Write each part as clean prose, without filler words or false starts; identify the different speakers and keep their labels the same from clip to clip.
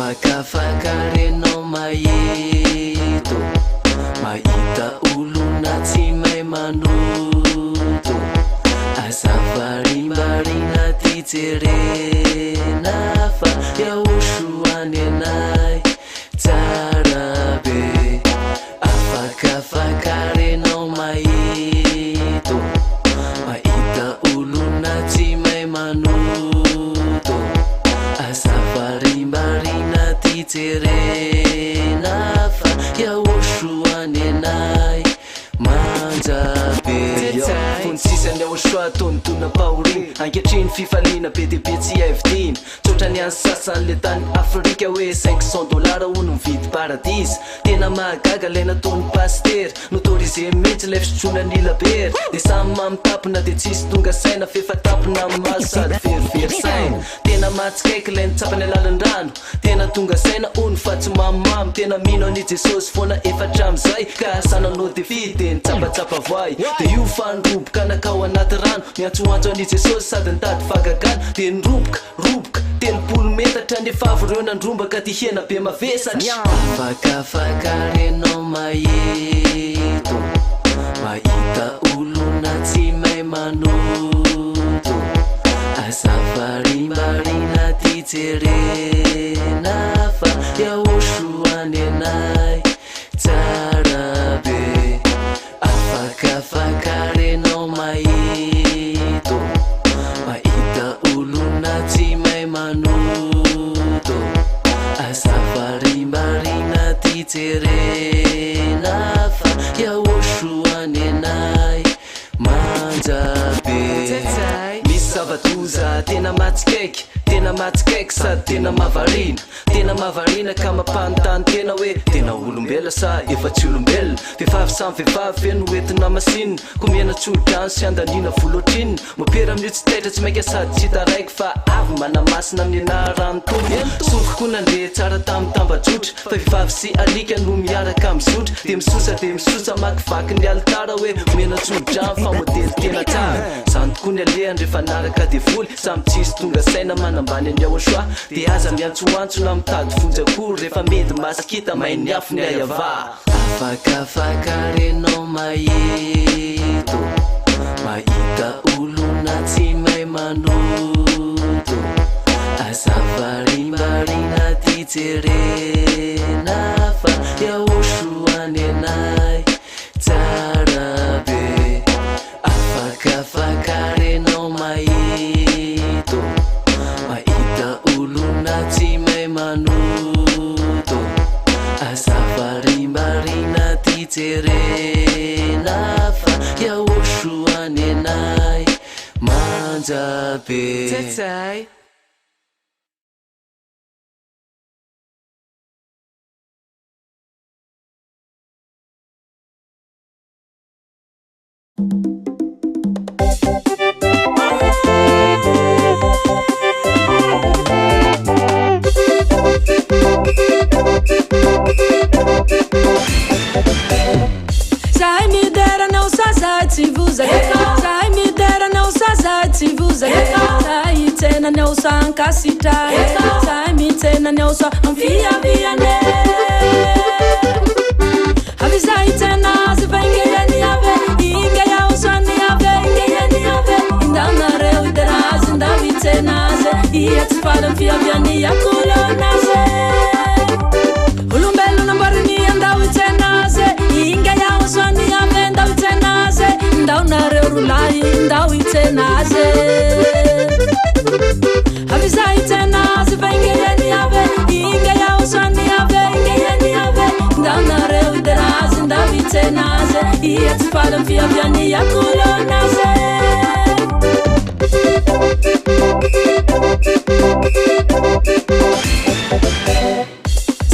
Speaker 1: afakafakarenao mahito mahita olona tsy mahay manoto azavarimbarina ty jerena fa iahosoany anay tsara be afakafakarenao mahito mahita olona tsy mahay manoto azavarimbarina ty jerena fa iahosoany anay manjabe fontsisany ao soa tonotona paoriny ankehitriny fifaliana be dia be tsy haivitiny tsotrany any sasan'le tany afrika hoe $500 ono mividy paradisy tena mahagaga lay nataony paster notorize mihitsy lay fisotrona ny labery dia samy mamitapona dia tsisy tonga saina fefa tapona maso sady verivery saina tena matsikaiky lay nitsapany alalan-drano tena tonga saina ono fa tsy mamimamy tena mino any jesosy foana efatra amizay ka sananao dia fidy nitsapatsapa voay dia io fa nroboka nakao anaty rano niantsoantso any jesosy sady nitady fagagano dia niroboka telopolo metatra nefa avy reo nandrombaka ty hena be mavesatra afakafakarenao mahito mahita olona tsy mahay manoto azavarimbarina ty jerena fa iahosoany anay tsara be afakafakarenao mahito mahita olona tsy mahay manoto azavarimbarina ty jerena fa iahosoany anay manjabe misy zavatoza tena matsikaiky sady tena mavarina ka mampanontany tena hoe tena olombela sa efa tsy olombelona vehivavy samy vehivavy feno hoentina masinina komiana tsolodrano sy andanina voloatrinina mopera amin'io tsy taitra tsy mainka sady tsy taraiky fa avy manamasina amin'ny anarano tombo sokoko nandeha tsara tamin'ny tambajotra fa vehivavy sy alika no miaraka mizotra dia misosa makivaky ny alitara hoe omena tsolodrano fa modely tena tsara zany tokoa ny alehany rehefa naraka dia voly samy tsisy tonga saina manambany any ao soa dia aza miantsoantsona mitady vonjakory rehefa medy masikita mahay ny afo ny ayavà afakafakarenao mahito mahita olona tsy mahay manoto azavarimbarina ty jerena fa iahosoany anay tsara be afakafakarenao mahito mahita olona tsy mahay manoto azavarimbarina ty jerena fa iahosoany anay manjabe
Speaker 2: Sai me dera não sazai se vuza sai me dera não sazai se vuza sai tena não sanka sita sai me tena não sa via ne avisai tena se venga ni ave inga ya usani ave inga ni ave indana reu deraz indavi tena se ia te fala via ni ya colona se ulumbelo nambarni andavi tena se inga ya usani ave ndavi tena se ndauna reu lai ndavi tena se avisai tena se venga ni ave inga ya usani ave inga ni ave ndauna reu deraz ndavi tena se ia te fala via ni ya colona se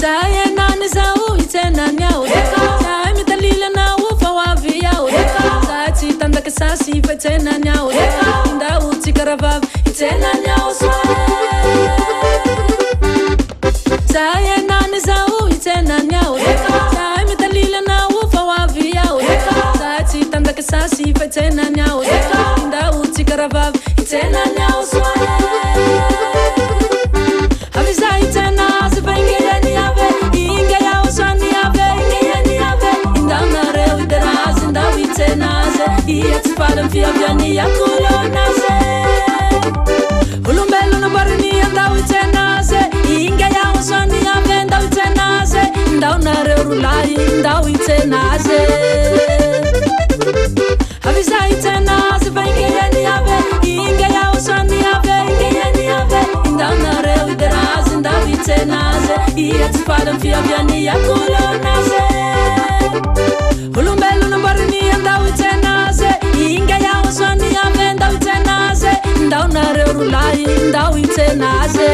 Speaker 2: Saya nani zau itena nyao Saya mitalila na ufa wavi yao Saya chitanda kesasi fa itena nyao Inda uti karavav itena nyao Saya nani zau itena nyao Saya mitalila na ufa wavi yao Saya chitanda kesasi fa itena nyao Inda uti karavav itena nyao Avisa itena se venga itenaze ia tsy fala fiaviany akolonaze olombelo nambariny andao itenaze inga yao soni ave ndao itenaze ndao nareo rolahy ndao itenaze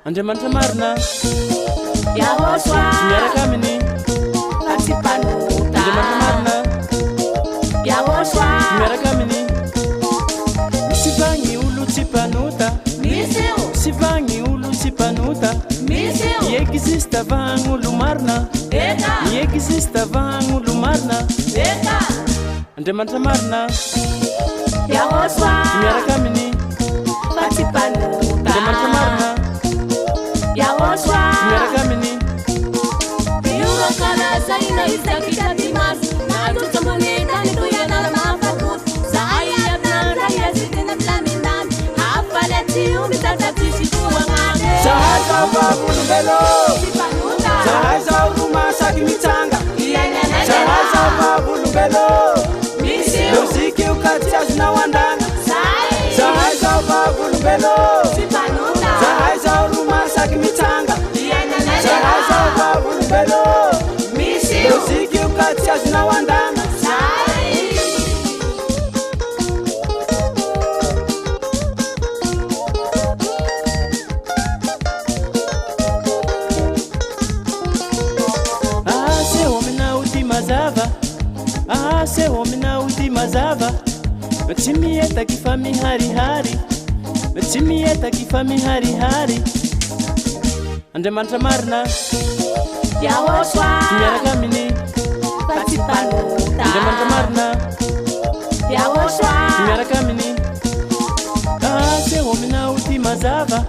Speaker 3: Andriamanitra marina
Speaker 2: Yahoswa
Speaker 3: miaraka aminy
Speaker 2: Patsipanuta
Speaker 3: Andriamanitra marina
Speaker 2: Yahoswa
Speaker 3: miaraka aminy misy vagny olo tsy mpanota
Speaker 2: misy io
Speaker 3: sy vagny olo tsy mpanota
Speaker 2: misy io
Speaker 3: existe vagny olo marina existe vagny olo marina Andriamanitra marina
Speaker 2: Yahoswa
Speaker 3: miaraka aminy
Speaker 2: Patsipanuta
Speaker 3: Andriamanitra marina volombelo zahay zao ro masaky mitsanga zahay zao vavolombelo loziky io ka tsy azonao andana zahay zao vavolombelo zahay zao ro masaky mitsanga zahay zao vavolombelo loziky io ka tsy azonao andana
Speaker 4: se homina uti mazava tsy mietaky fa miharihary tsy mietaky fa miharihary Andriamanitra marina miaraka aminy Andriamanitra marina miaraka aminy se homina uti mazava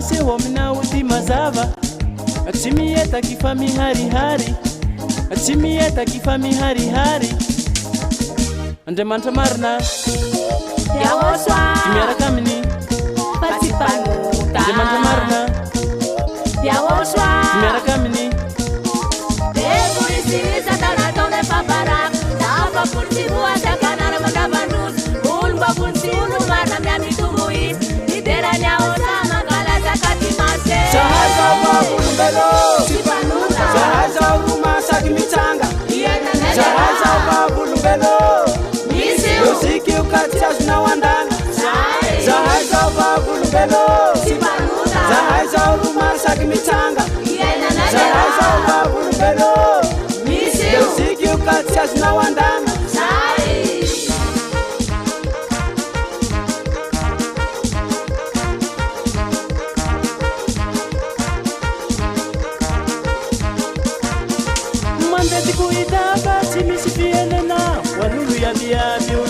Speaker 4: se homina uti mazava tsy mietaky fa miharihary tsy mietaky fa miharihary Andriamanitra marina miaraka aminy Andriamanitra marina miaraka aminy
Speaker 3: zahay zao vavolombelo zahay zao ro masaky mitsanga zahay zao vavolombelo loziky io ka tsy azonao andana zahay zao vavolombelo zahay zao ro masaky mitsanga zahay zao vavolombelo loziky io ka tsy azonao andana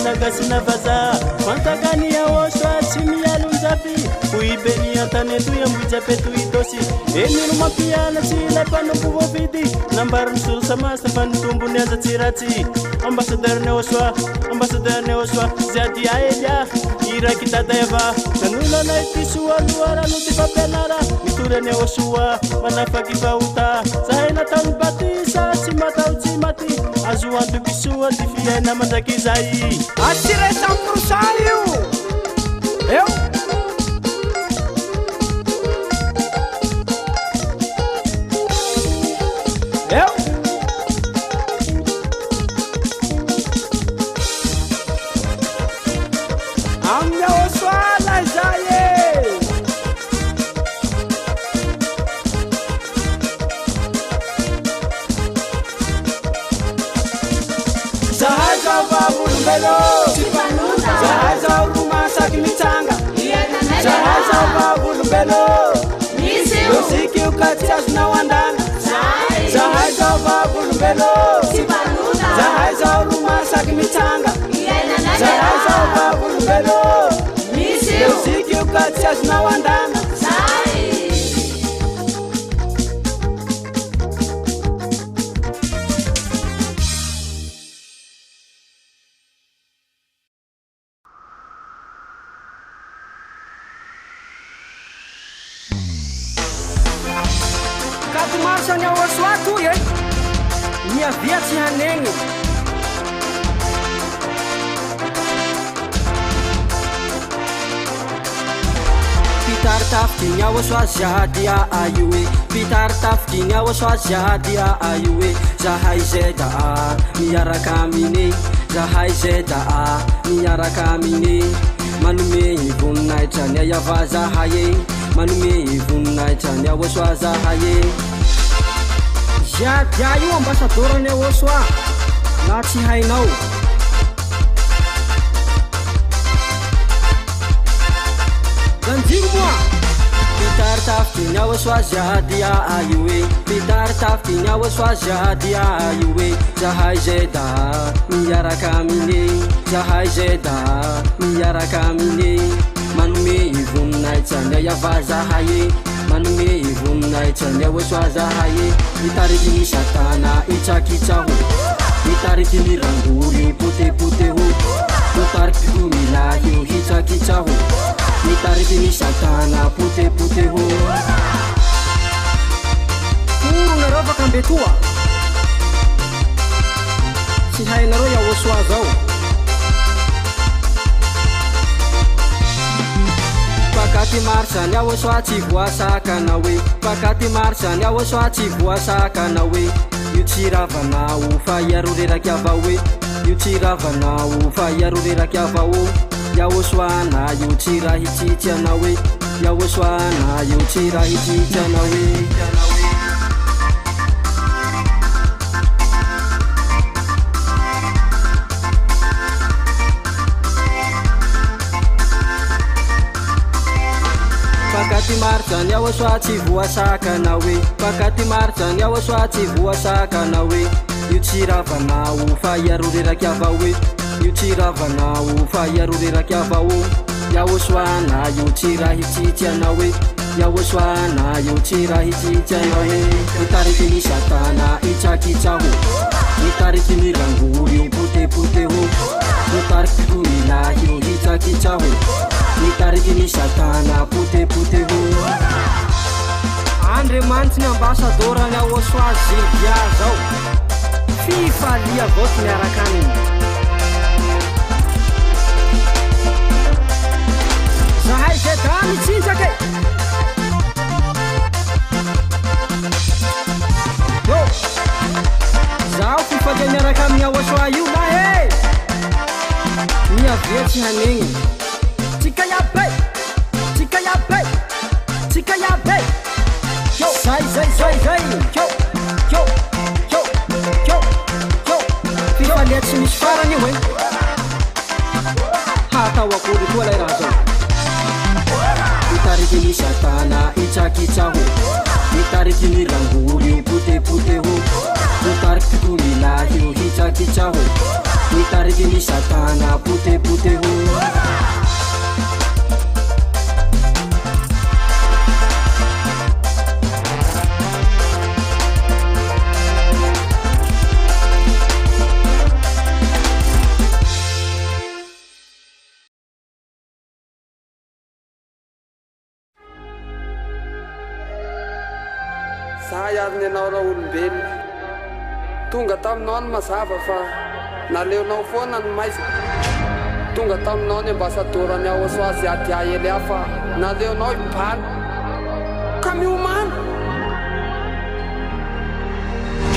Speaker 4: Nagasina vaza Fantakani ya oswa Simi ya lunzafi Kuibeni ya tanetu ya mwijapetu itosi Eniru mapiana sila pano kuvovidi Nambaru nsul sama Stefan tumbu niaza tirati Ambasador ne oswa Zadi aelia Ira kita deva Nanula na itisua luara nutipa penara Niture ne osua Manafaki bauta Zahena talbatisa Simata ucimati Azuantu kisua Tifia na mandakizai
Speaker 3: atire 100% eu amya oswala zaye zahay zao vavolombelo zahay zao ro masaky mitsanga zahay zao vavolombelo loziky io ka tsy azonao andana zahay zao vavolombelo zahay zao ro masaky mitsanga zahay zao vavolombelo loziky io ka tsy azonao andana Katumasany ao asoato ye miaviatsy hanegny pitaritafiky ny ao asoa ziady aio e pitaritafiky ny ao asoa ziady aio e zahay zay da miaraka amine zahay zay da miaraka amine manome voninahitra ny ayava zahay e manome voninahitra ny ao asoa zahay e ziady io ambasadorany ao asoa na tsy hainao ganjiro moa pitaritafiky ny ao asoa ziady aio e pitaritafiky ny ao asoa ziady aio e zahay zay da miaraka amine zahay zay da miaraka amine manome voninahitra ny ayava zahay e manome voninahitra ny ao asoa zahay e mitarity ny satana itsakitsaho mitarity ny rangory potepoteho mitariky ho milahy hitsakitsaho mitarity ny satana potepoteho fetoa tsy hainareo iaosoa zao pakati marzany aosoa tsy voasakana hoe pakati marzany aosoa tsy voasakana hoe io tsy ravanao fa iaro reraky avao hoe io tsy ravanao fa iaro reraky avao iaosoana io tsy raha hitsitsy anao hoe iaosoana io tsy raha hitsitsy anao hoe pakati marzany aosoa tsy voasakana hoe pakati marzany aosoa tsy voasakana hoe io tsy ravanao fa iaro reraky avao hoe io tsy ravanao fa iaro reraky avao iaosoana io tsy raha hitsitsy anao hoe iaosoana io tsy raha hitsitsy anao hoe mitariky ny satana itsakitsaho mitariky ny rangory potepote ho mitariky tomilahy io hitsakitsaho mitariky ny satana potepote ho Andriamanitra ny ambasadorany aosoa Zevia zao fifalia voto miaraka aminy zahay zay mitsinjaky yo zaho fifalia miaraka amin'ny aosoa io lahy miavetsy hanegny tsika iabe tsika iabe tsika iabe yo zay yo yo yo yo yo fifalia tsy misy farany io hoe hatao akory koa lay raha zao mitariky ny satana itsakitsaho mitariky ny rangory potepote ho mitariky tomilahy io hitsakitsaho mitariky ny satana potepote ho
Speaker 5: Sayarny anao raha olombelona tonga taminao ny mazava fa naleonao foana ny maisa tonga taminao ny ambasadorany aosoa Zevia ely afa naleonao ipaly ka miomana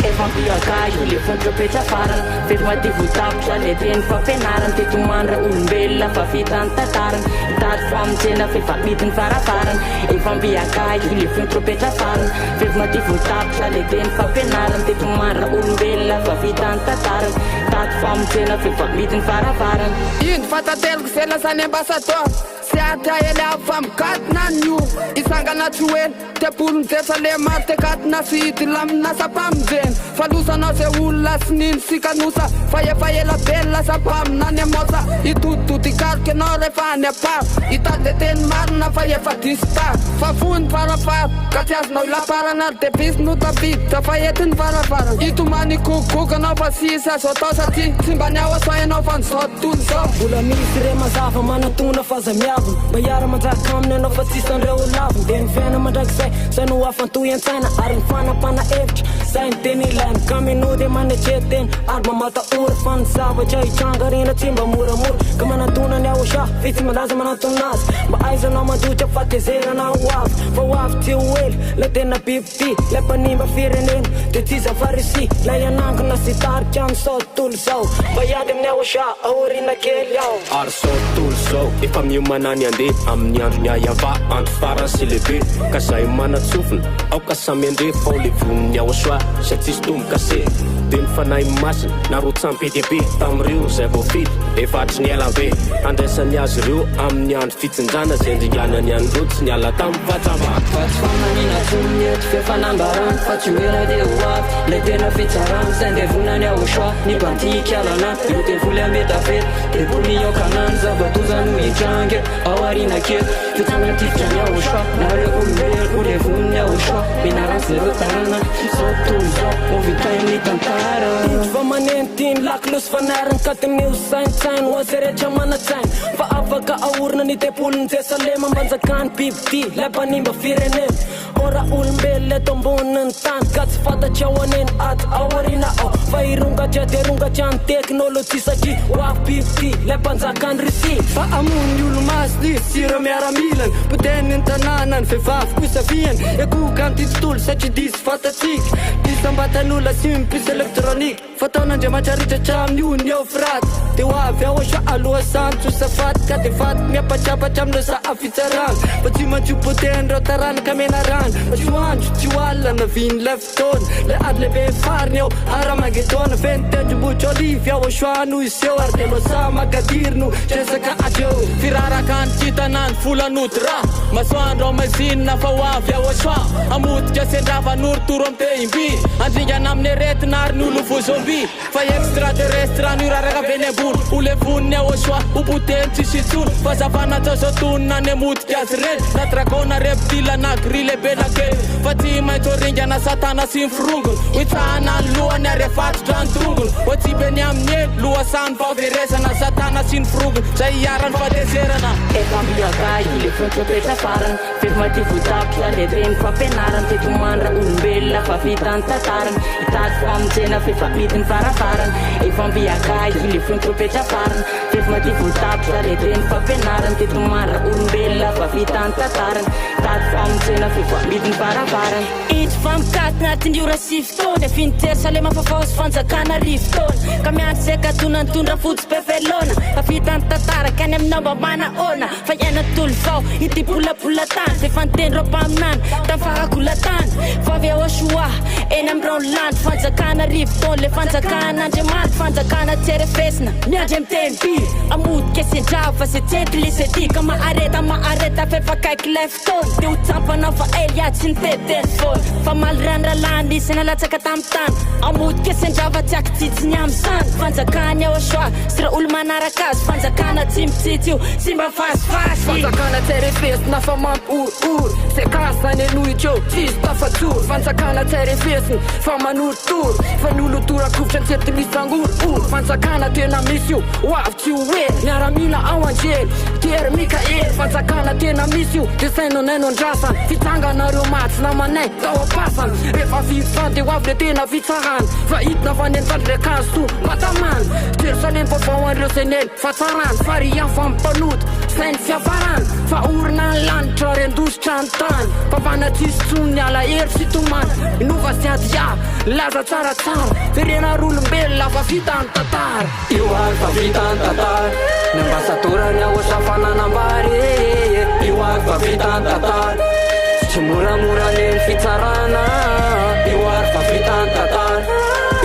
Speaker 2: efa mpiakaio le fontropetra farany fery mativotapitra le teny fampianarany tetomandra olombelona fa vitany tantarany hitady famonjena fefabidiny farafarany efa mpiakaio le fontropetra farany fery mativotapitra le teny fampianarany tetomandra olombelona fa vitany tantarany hitady famonjena fefabidiny farafarany
Speaker 5: ino fatateliko zay lazany ambasador Zevia ely afa migadina nio isangana tsy hoeny tepolony Jesalema tekadina sy hity lamina sapamonjeny falosanao zay olona sy nino sikanosa fa efa ela belona sapamina ny amosa itoditody ikaroky anao rehefa any aparo hitady le teny marina fa efa dispa fa fony farafara ka tsy azonao ilaparana ary devisy no tapiditra fa etiny farafara itomany kokoko anao fa sisy azo atao satria tsy mba ny aosoa ianao fa nizao tontolo zao
Speaker 6: mbola misy re mazava manatona fa za miavona mba hiara manjaka aminy anao fa tsisy andreo lavony de nivena mandrakizay zay no afantoy an-tsaina ary ny fanapana hevitra zay ny teny ilaina kaminody manetreteny ary mamata ora fa ny zavatra hitrangarena tsy mba moramora ka manatona ny aosa fi tsy mandaza manatona azy mba aizanao mandotra fa tezerana ho avy fa ho avy tsy ho ely la tena bibity la mpanimba firenena de tsy zafarisi la ianangina sy tarika amin'ny sao tontolo zao mba hiady amin'ny aosa aorina kely ao
Speaker 7: ary sao tontolo zao efa miomanany andeha amin'ny andro ny ayava andro farany sy lehibe ka zay manatsofina aoka samy andre fao le voniny aosoa sa tsisy tomboka se de ny fanahy masina narotsampy dehibe tamin'ireo zay voafity efatry ny elabe andraisany azy ireo amin'ny andro fitsinjana zay ndringanany an'ireo tsy niala tamin'ny fahatsamba
Speaker 2: fa tsy famanina tsony eto fefanambarany fa tsy hoera de ho avy le tena fitsarany zay ndevonany aosoa ny bantikyalana io tevoly ametafety tebony iokanany zavatozany ho hitrangy ao arina kely fitsanatifotra ny aosoa nareo olombelo ho levoniny aosoa menarany zereo tarana zao tontolo zao ovitainy tantara
Speaker 6: fa maneny tiany lakilosy fanariny ka tineo saintsainy ho azy rehetra manatsainy fa afaka aorina ny tepolony Jesalema mbanjakany bibity la mpanimba firenena ra olombelona eto amboniny tany ka tsy fantatry ao aneny ato ao arina ao fa irongatry aderongatra ny teknôlôjia satria hoavy-biby ty lay mpanjakany rity
Speaker 3: fa amony olo masiny sira miaramilany poteniny tanàna ny vehivavy kosafiany ekoka ny ty tontolo satria disy fantatsika disambatan'olona sy mipisa elektrônika fataon'andriamanitra ritratra amin'ny ony ao firaty de ho avy ao sa aloha santso safaty ka de faty miapatrapatra amin'ireo saafitsarana fa tsy mantsy-poteny reo taranaka mena rano fa tsy hoandro tsy hoalina na viny lay fotoana le ady lehibe fariny ao ara-mangetona fenitendrombotra olivy ao asoano izy eo ary de losa makadiry no tresaka atreo
Speaker 8: firaraka ny kitanany folanody raha masoandro ao mazinina fa ho avy ao asoa amotika sendrava norotoro am tehimby andringana amin'ny aretina ary ny olo vozomby fa extraterrestre ny raraka veny ambony ole voniny ao asoa hopoteny tsisy itsony fa zavana tsazotonina ny amotika azy reny na dragona reptile na gris lehibe na kely fa tsy maintsy oringana satana sy mifirongony hoitsahana ny lohany ary afatotra ny tongony ho tsy beny amin'ny ely lohasany faveresana satana sy ny firongony zay hiarany fatezerana
Speaker 2: efa mbiagay le fontropetra farany fefa maty votapitra le reny fampianarany tetomandra olombelona fa vitany tantarany hitady famonjena fefa midiny farafarany efa mbiagay le fontropetra farany fefa maty votapitra le reny fampianarany tetomandra olombelona fa vitany tantarany hitady famonjena fefa midiny farafarany
Speaker 6: izy famikaty gnatiny ora sy fotoana finitesalema fafahosy fanjakana rivotaona ka miandry zay katona nitondra fotsy pevelona fa vitany tantaraka any amin'ny namba mana ona fa iana tolo vao ity polapolatany de fantenydro mpaminany tamfakagolatany fa avy ao asoa eny am'ireo lany fanjakana rivotaona le fanjakan'andriamanitra fanjakana tserefesina miandry am'temby amodika sendrava fa se tsenty lisety ka maareta fefakaiky lay fotoana de ho tsampanao fa eliady sy niteteny foana fa malirandralany isy nalatsaka tamy tany amodika sendrava tsy akitsitsiny am'sany fanjakany ao asoa sy ra olo manaraka azy fanjakana tsy mitsitsy io sy mba fasifasy
Speaker 5: fanjakana tserefesina fa mamporooro se kasany enohitra eo tsisy tafatsoro fanjakana tserefesina fa manorotoro fa ny olo torakovitra ny tsety misy angorooro fanjakana tena misy io hoavy tsy hoely miaramila ao anjely tery mikaely fanjakana tena misy io de sainonay nondrasany fitsanganareo matsy namanay tao apasany rehefa vitsany de hoavy le tena vitsarany fa hitina fa nentany le kazo so matamany jerosalemy vavao an'ireo senely fa tsarany farian fa mipanoto sainy fiavarany fa orina ny lanitra rendositra ny tany fafanatsisy tsony ny alahery sy tomany inova sy adia laza tsaratsara firenar'olombelona fa vitany tantara
Speaker 3: io ary fa vitany tantara ny ambasadorany ao asafananambary io ary fa vitany tantara tsy moramora neny fitsarana io ary fa vitany tantara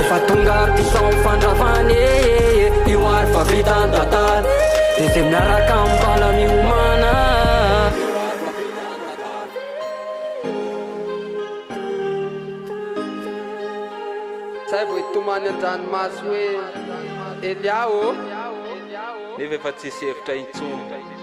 Speaker 3: efa tonga artisao mifandravany io ary fa vitany tantara de zay miaraka mbala miomana
Speaker 5: zay vao hitomany an-dranomasy hoe Eliao
Speaker 8: nefa efa tsisy hevitra intsony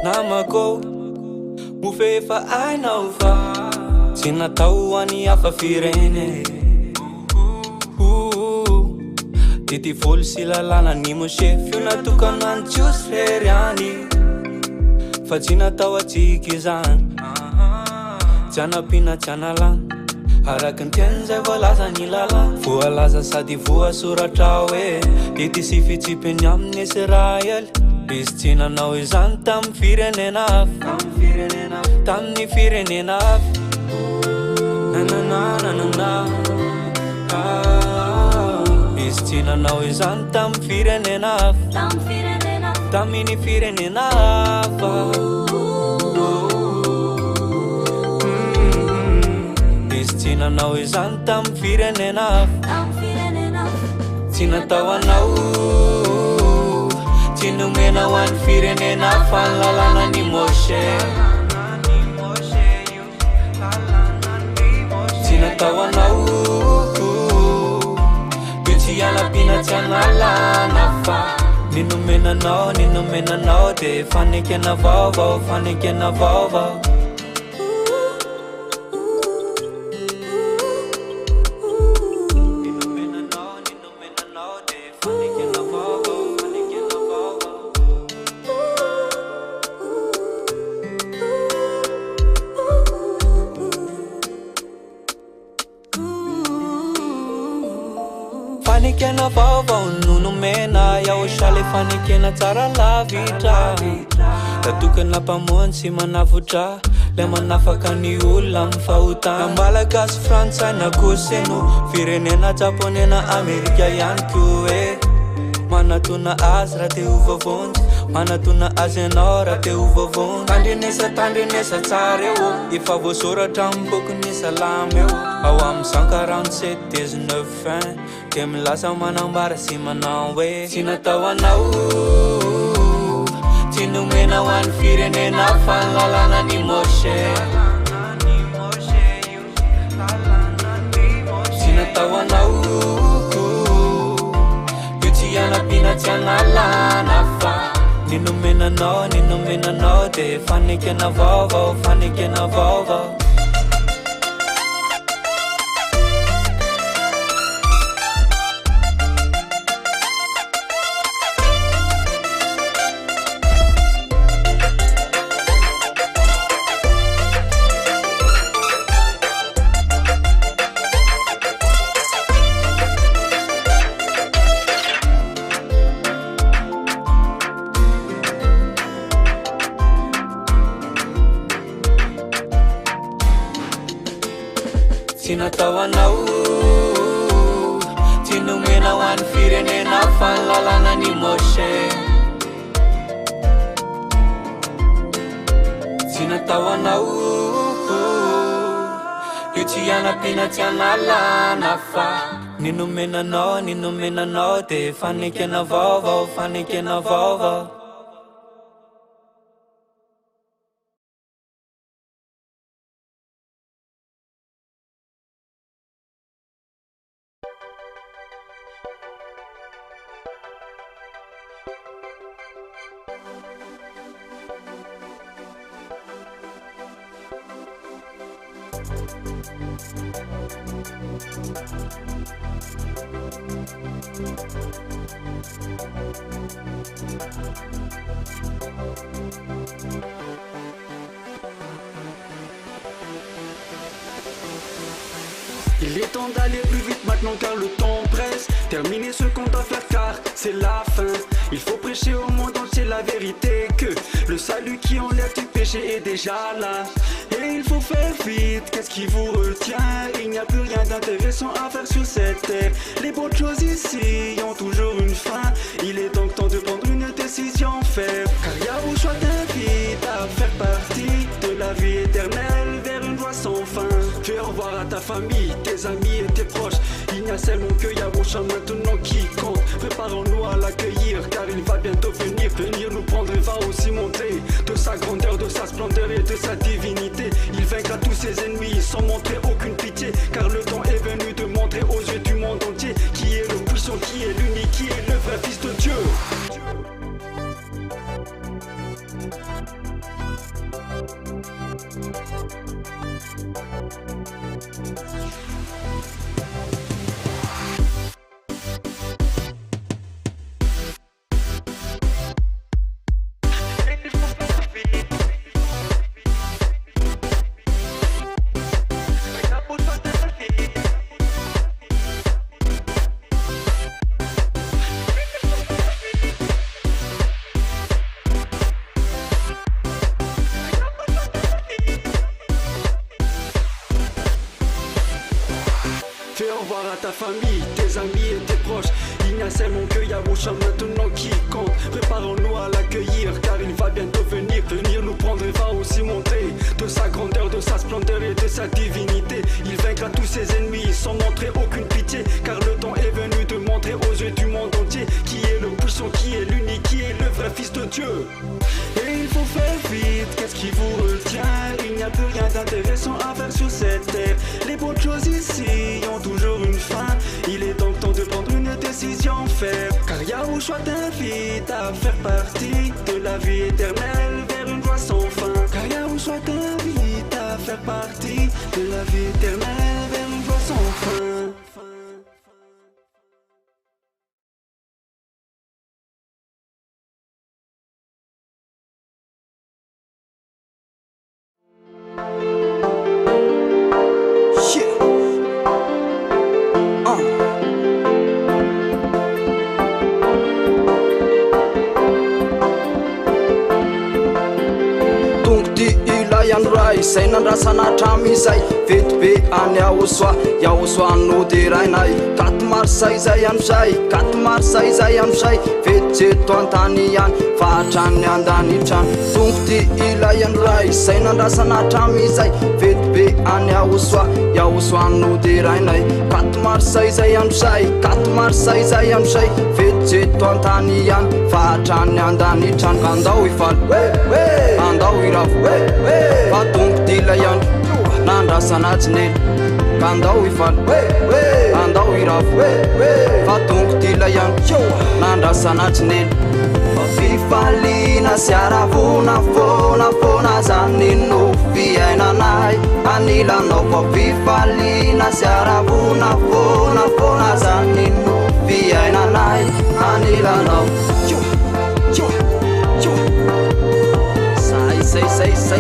Speaker 9: Namako mufefa ainaufa sinatau ani afa firene titi fol silalana ni mo chef natukanan just heriani fa sinatau atikizan jana pina chanalan harakan tenza valaza ni lala fualaza sadi fua suratrawe titi sifichipeni amni Israel Piscina now is on tam firenena na na na na na na Piscina now is on tam firenena tamini firenena Piscina now is on tam firenena sinatawa now Sinumena wan firenena fanlalana ni Moshe Sinatawa na Pichiana pina chanala nafa Ninumena no de fanike na vava Fanikena vava nunumena ya ushale fanikena tsara lavitra Tatukana pamonsi manavutra le manafaka ni ula mfauta Malagasy Frantsay na koseno firenena Japonena Amerika ihany koa manatona azy raha te hovavonjy manatona azy ianao raha te hovavonjy tandrinesa tsara eo efa voasoratra mibokony salama eo ao amin'ny 147-19 de milasa manambara sy manao hoe tsy natao anao tsy nomena ho an'ny firenena fa ny lalàna ny moshe tsy natao anao io tsy anapina tsy analana fa ny nomenanao de fanekena vaovao tsy natao anao tsy nomena ho an'ny firenena fa ny lalàna ny moshe tsy natao anao io tsy anapina tsy analana fa ny nomenanao de fanekena vaovao
Speaker 10: Il est temps d'aller plus vite maintenant car le temps presse. Terminer ce qu'on doit faire car c'est la fin. Il faut prêcher au monde entier la vérité que le salut qui enlève du péché est déjà là. Et il faut faire vite, qu'est-ce qui vous retient? Il n'y a plus rien d'intéressant à faire sur cette terre. Les bonnes choses ici ont toujours une fin. Il est donc temps de prendre une décision ferme. Car Yahushua t'invite à faire partie de la vie éternelle vers une joie sans fin. Fais au revoir à ta famille, tes amis et tes proches. Il n'y a seulement que Yahushua maintenant qui compte. Préparons-nous à l'accueillir car il va bientôt venir. Venir nous prendre et va aussi montrer de sa grandeur, de sa splendeur et de sa divinité. Il vaincra tous ses ennemis sans montrer aucune pitié. Car le temps est venu de montrer aux yeux du monde entier qui est le puissant, qui est l'unique, qui est le vrai Fils de Dieu. Fais au revoir à ta famille, tes amis et tes proches. Il n'y a seulement que Yahushua maintenant qui compte. Préparons-nous à l'accueillir car il va bientôt venir. Venir nous prendre et va aussi montrer de sa grandeur, de sa splendeur et de sa divinité. Il vaincra tous ses ennemis sans montrer aucune pitié. Car le temps est venu de montrer aux yeux du monde entier qui est le puissant, qui est l'unique, qui est le vrai Fils de Dieu. Et il faut faire vite, qu'est-ce qui vous retient? Il n'y a plus rien d'intéressant à faire sur cette terre. Les bonnes choses ici ont toujours une fin. Il est donc temps de prendre une décision ferme. Car Yahushua t'invite à faire partie de la vie éternelle vers une joie sans fin. Car Yahushua t'invite à faire partie de la vie éternelle vers une joie sans fin.
Speaker 3: ray zay nandrasanahatramizay fety be any ahosoano de rainay kato marsay zay amizay kato marsay zay amizay fety jeto antany ihany fahatrany andanitrany tongo ty ilay any ray zay nandrasanahatramizay fety be any ahosoano de rainay kato marsay zay amizay kato marsay zay amizay fety jeto antany ihany fahatrany andanitrany andao ifaly andao iravo fa tongo ty ilay andro nandrasanatinely kandao ifaly andao iravo fa tongo ty ilay andro nandrasanatinely fifalina sy aravona fona zany no fiainanay anilanao fa fifalina sy aravona fona zany no fiainanay anilanao say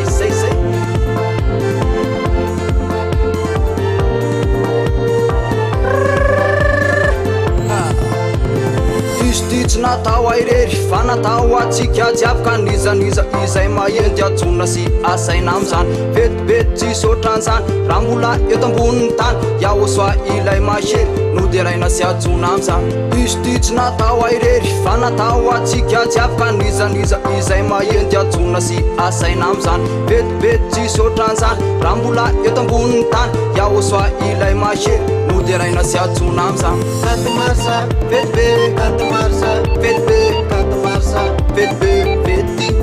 Speaker 3: tsy natao airery fa natao atsika jiavaka nizaniza izay mahendy atsona sy asaina amizany vetibety tsisy otran'izany raha mbola eto amboniny tany iahosoa ilay mahery no de raina sy atsona amizany izy ty tsy natao airery fa natao atsika jiavaka nizaniza izay mahendy atsona sy asaina amizany vetibety tsisy otran'izany raha mbola eto amboniny tany iahosoa ilay mahery no de raina sy atsona amizany katomarsa vetibe katomarsa Vete, katamarsa, vete,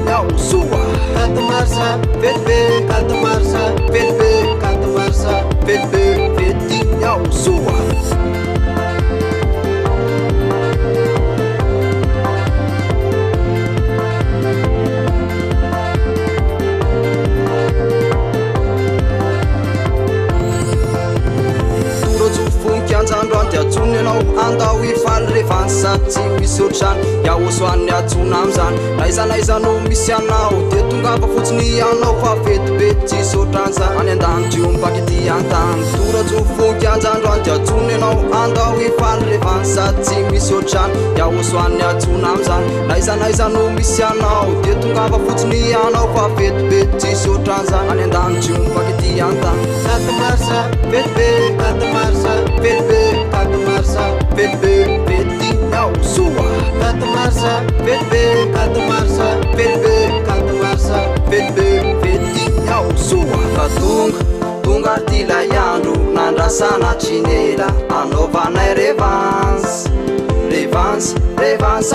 Speaker 3: iahosoa katamarsa, vete, katamarsa, vete, iahosoa androany de atsony anao andao ifaly rehefa sady tsy misy otrany iahosoany atsona amizany naizanaiza no misy anao de tonga fa fotsiny anao fa vetibety tsisy otran'izany any andanitry ombaka ity antany toratsofonky anjandroany de atsony anao andao ifaly rehefa sady tsy misy otrany iahosoany atsona amizany naizanaiza no misy anao de tonga fa fotsiny anao fa vetibety tsisy otran'izany any andanitry ombaka ity antany katamarsa vetibe katamarsa vetibe katamarsa vetibe iahosoa katamarsa vetibe katamarsa vetibe katamarsa vetibe iahosoa tonga ty lay andro nandrasana trinela anaovanay revanse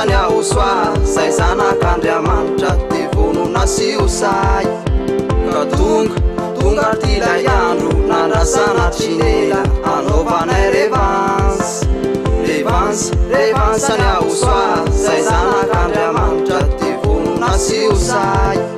Speaker 3: any ahosoa zay zanak'Andriamanitra de vonona sy osay ka tonga ty lay andro nandrasana trinela anaovanay revanse any ahosoa zay zanak'Andriamanitra de vonona sy osay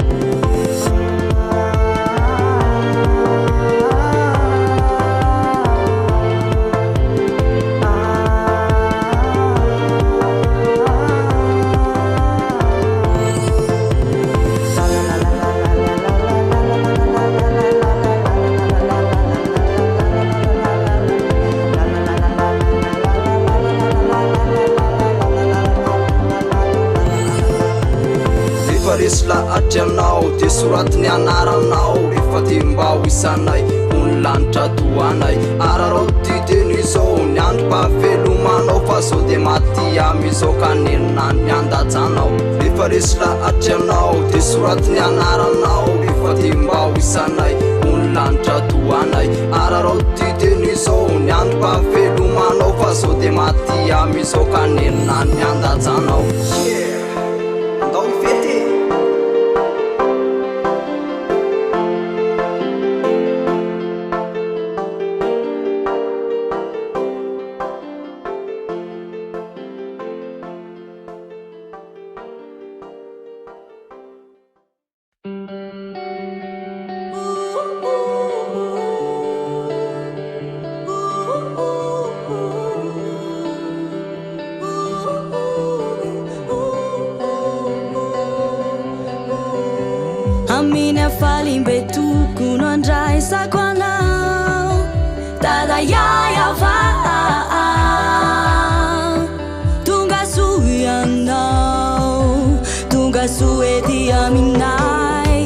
Speaker 3: atranao de soratiny anaranao efa ty mba ho isanay ony lanitra toanay ararao ty teny zao ny androm-pahavelomanao fa zao de maty amizao kanenina ny andajanao efa resila atranao de soratiny anaranao efa ty mba ho isanay ony lanitra toanay ararao ty teny zao ny androm-pahavelomanao fa zao de maty amizao kanenina ny andajanao andao ifety
Speaker 2: Amina falimbe tokony andraisako anao tada yaya va tonga soa ianao tonga soa ety aminay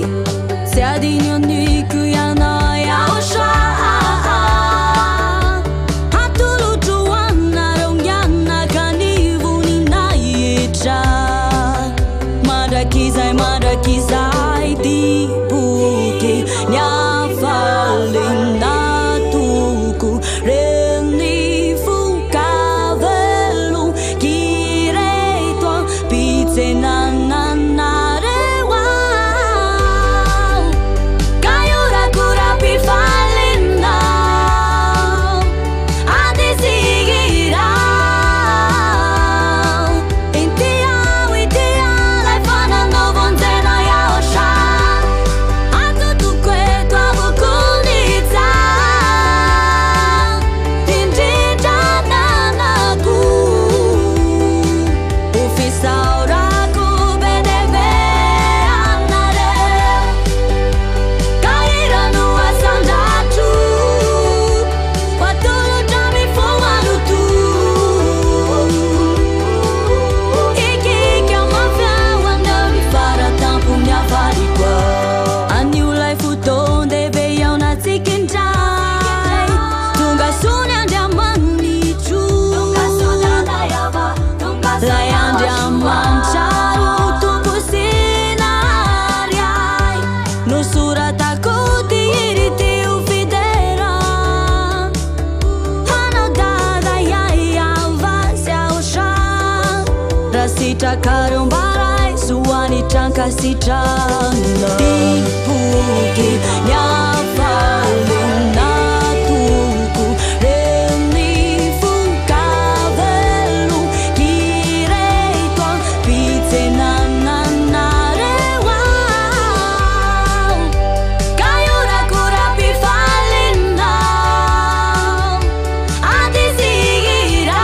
Speaker 2: sy adiny aniko Itakarombarai suani trankasitrana Tipuki nyafalo natuku Remifu kavelu Kireito pitenanarewa Kayura kurapi falina Adisigira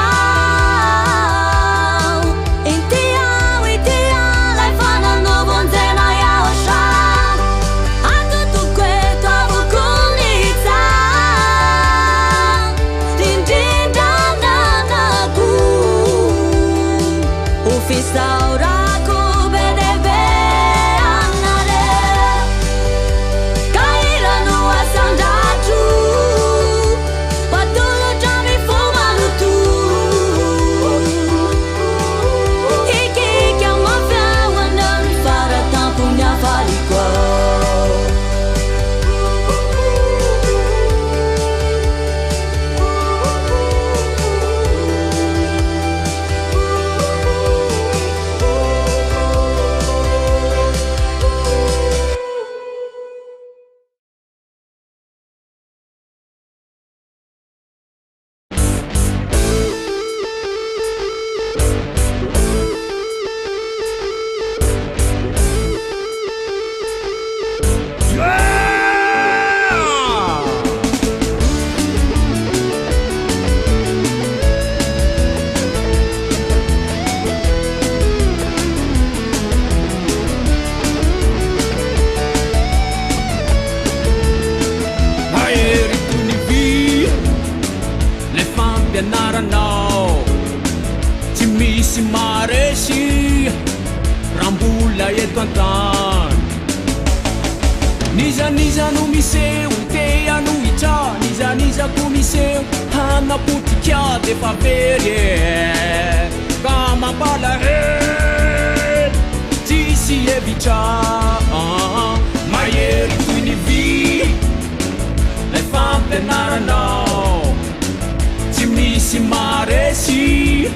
Speaker 11: Niza no miseu, teia no ita Niza kumiseu, hana putikia de favere Kama bala he, tisi evita Maieri tu inivi, le fampe narano Timisi maresi,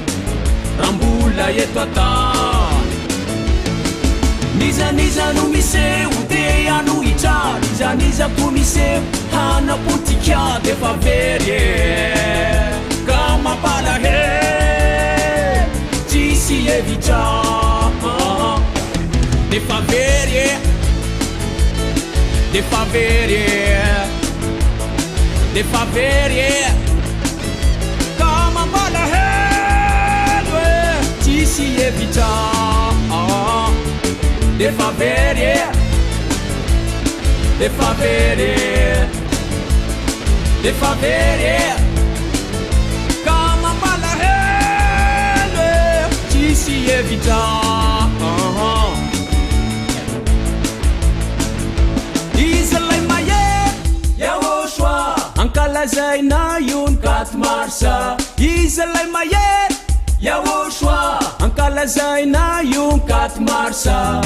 Speaker 11: rambula yetu ata Niza no miseu, teia no ita Niza kumiseu, hana putikia de favere Kama bala he, tisi evita De favere, de favere, de favere Kama bala he, tisi evita De favere, de favere, de favere Kama bala he, tisi evita Izalay mayet, Yawoshua Ankalazay na yun katmarsa Izalay mayet, Yawoshua Ankalazay na yun katmarsa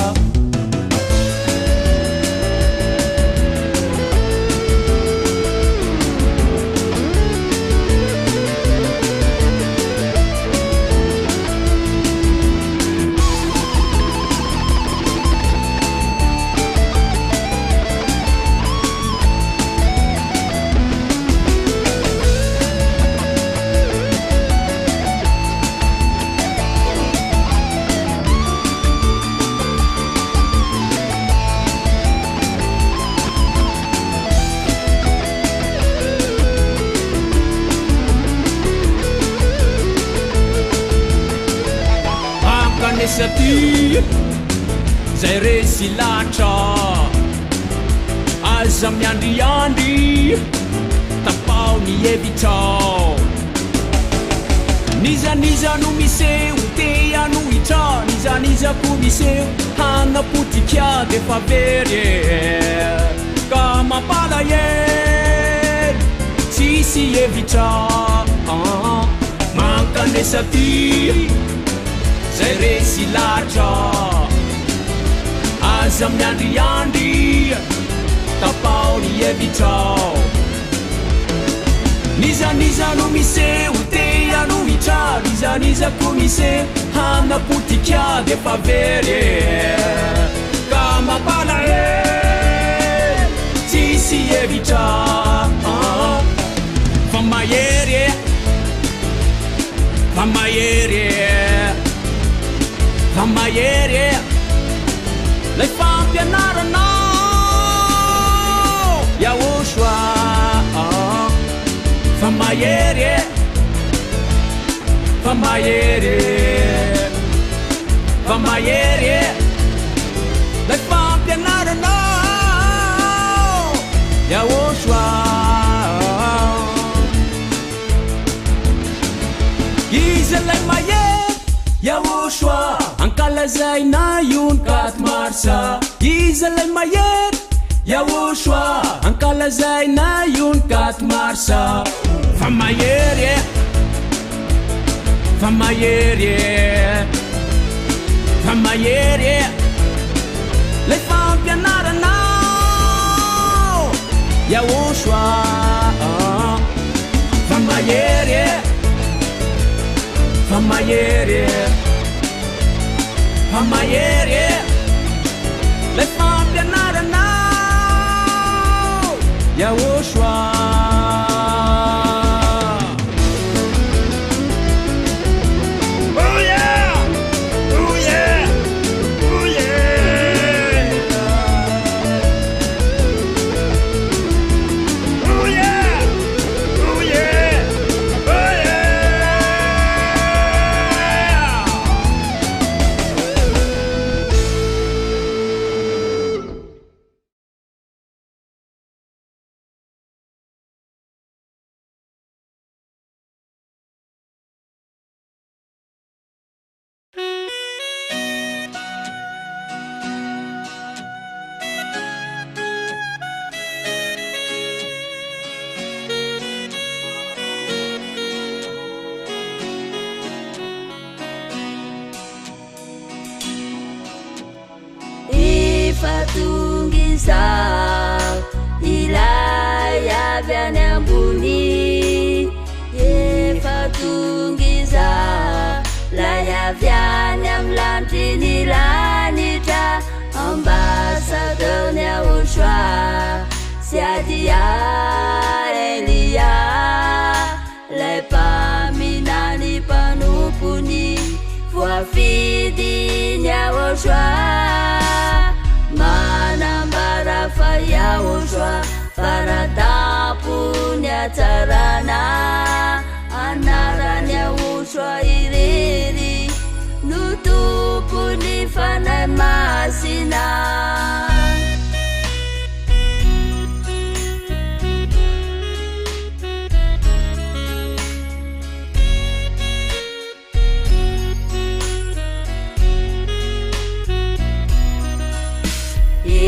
Speaker 11: Sati zay resy latra aza miandriandry tapao ny evitra Niza no miseu teia no itra Niza ko miseu hana putikia de favere Kama bala ye sisi evitra Mankane sati zay resy latra aza miandriandry tapao ny evitra Niza no miseu teia ianohitra izanizako misy hanapotika de fa very ka mampalahe tsisy hevitra fa mahery fa mahery fa mahery lay fampianaranao yahosoa fa mahery fa mahery fa mahery lay fampianaranao yahosoa izy lay mahery yahosoa ankalazaina iony katy marsa izy lay mahery yahosoa ankalazaina iony katy marsa fa mahery fa mahery fa mahery lay fampianaranao yahosoa fa mahery fa mahery fa mahery lay fampianaranao yahosoa
Speaker 2: ilay avy any ambony efa tongiza lay avy any amy lanitry ny lanitra ambasadeur ny Yahosoa sy adia Elia lay mpaminany mpanompony voafidy ny Yahosoa manambara fa Yahosoa faratapony atsarana anarany Yahosoa irery no tompony fanahy masina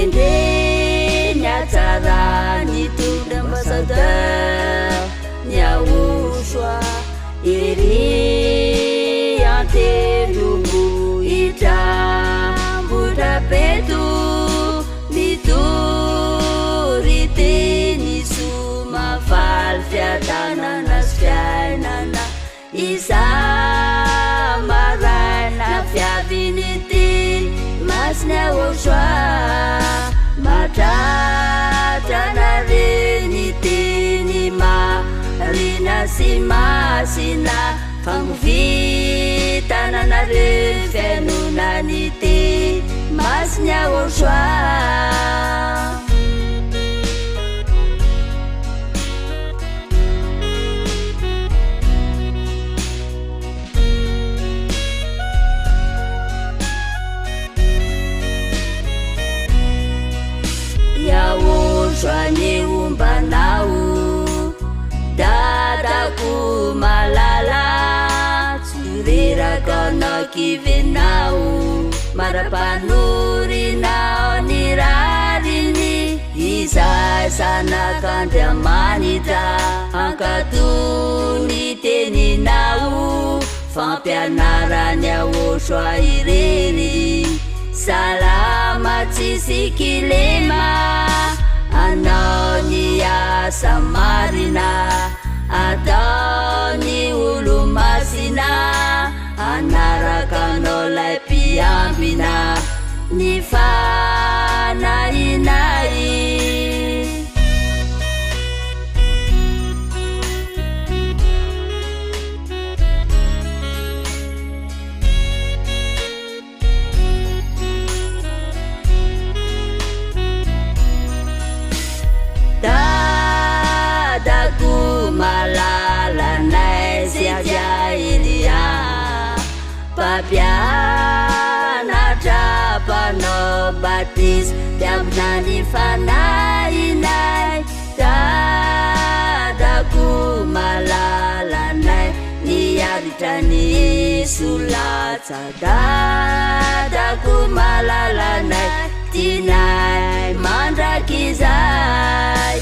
Speaker 2: indreny atsarany tondra ambassadeur ny Yahosoa ery antelombohitra mbotrapeto mitory teny somafaly fiadanana sy fiainana isa maraina fiavinity masiny Yahosoa matratrana reny teny marina sy masina fagnovitananareo fiainonany ty masiny Yahosoa Yahosoa ny ombanao dadako malala tsoreraka nakivenao marampanorinao ny rariny izay zanak'Andriamanitra ankatony teninao fampianarany Yahosoa irery salama tsisy kilema anao ny asa marina ataony olo mpampianatra mpanao batisa diavinany fanahinay dadako malalanay niavitra ny solatsa dadako malalanay tinay mandrakizay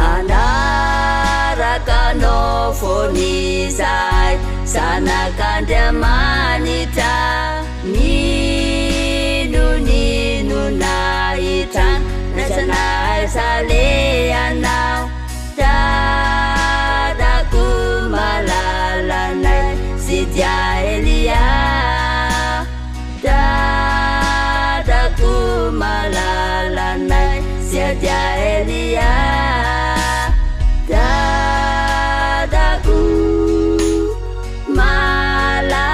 Speaker 2: anarakanao fonizay sanakandriamanitra nino nahitran nasanay saleanao dadako malalanay sidia Elia dadako malalanay sidia Elia dadako malalanay.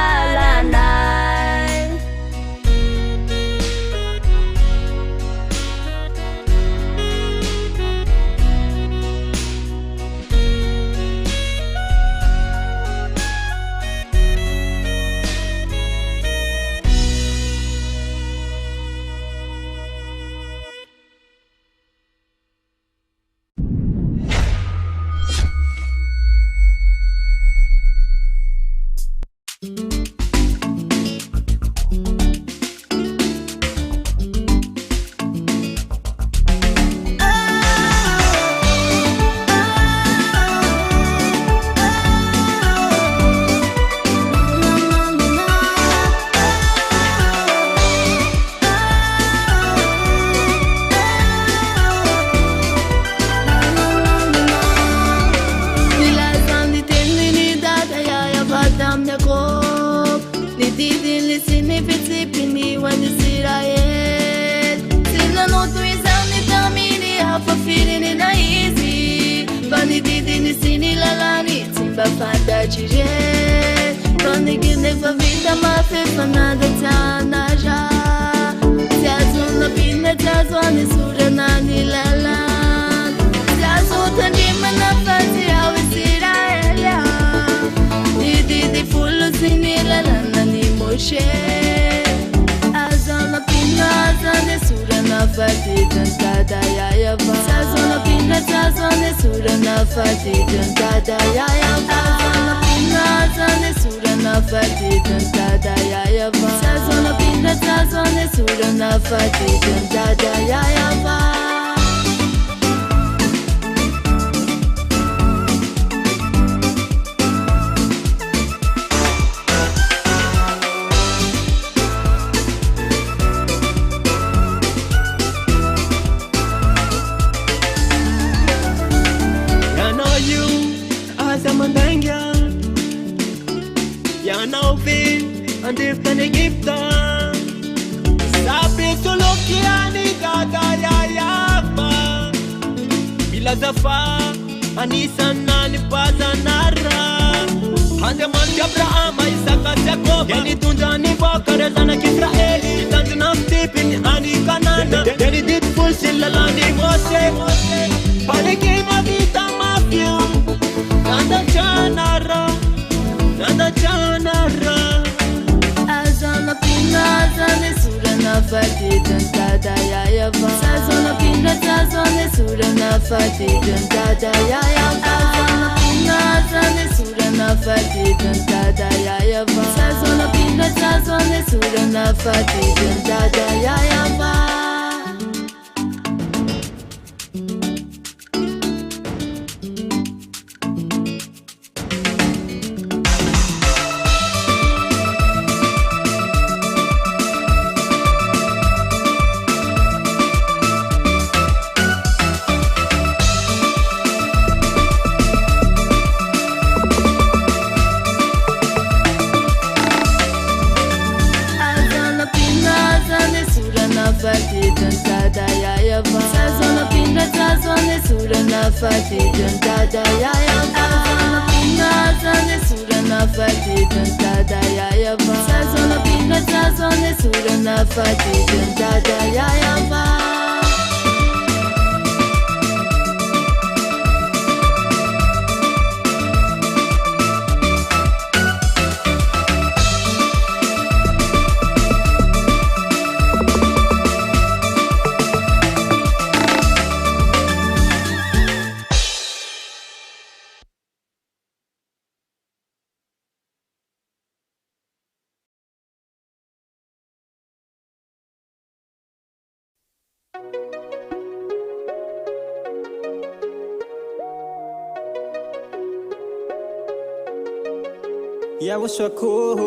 Speaker 12: Yawaswako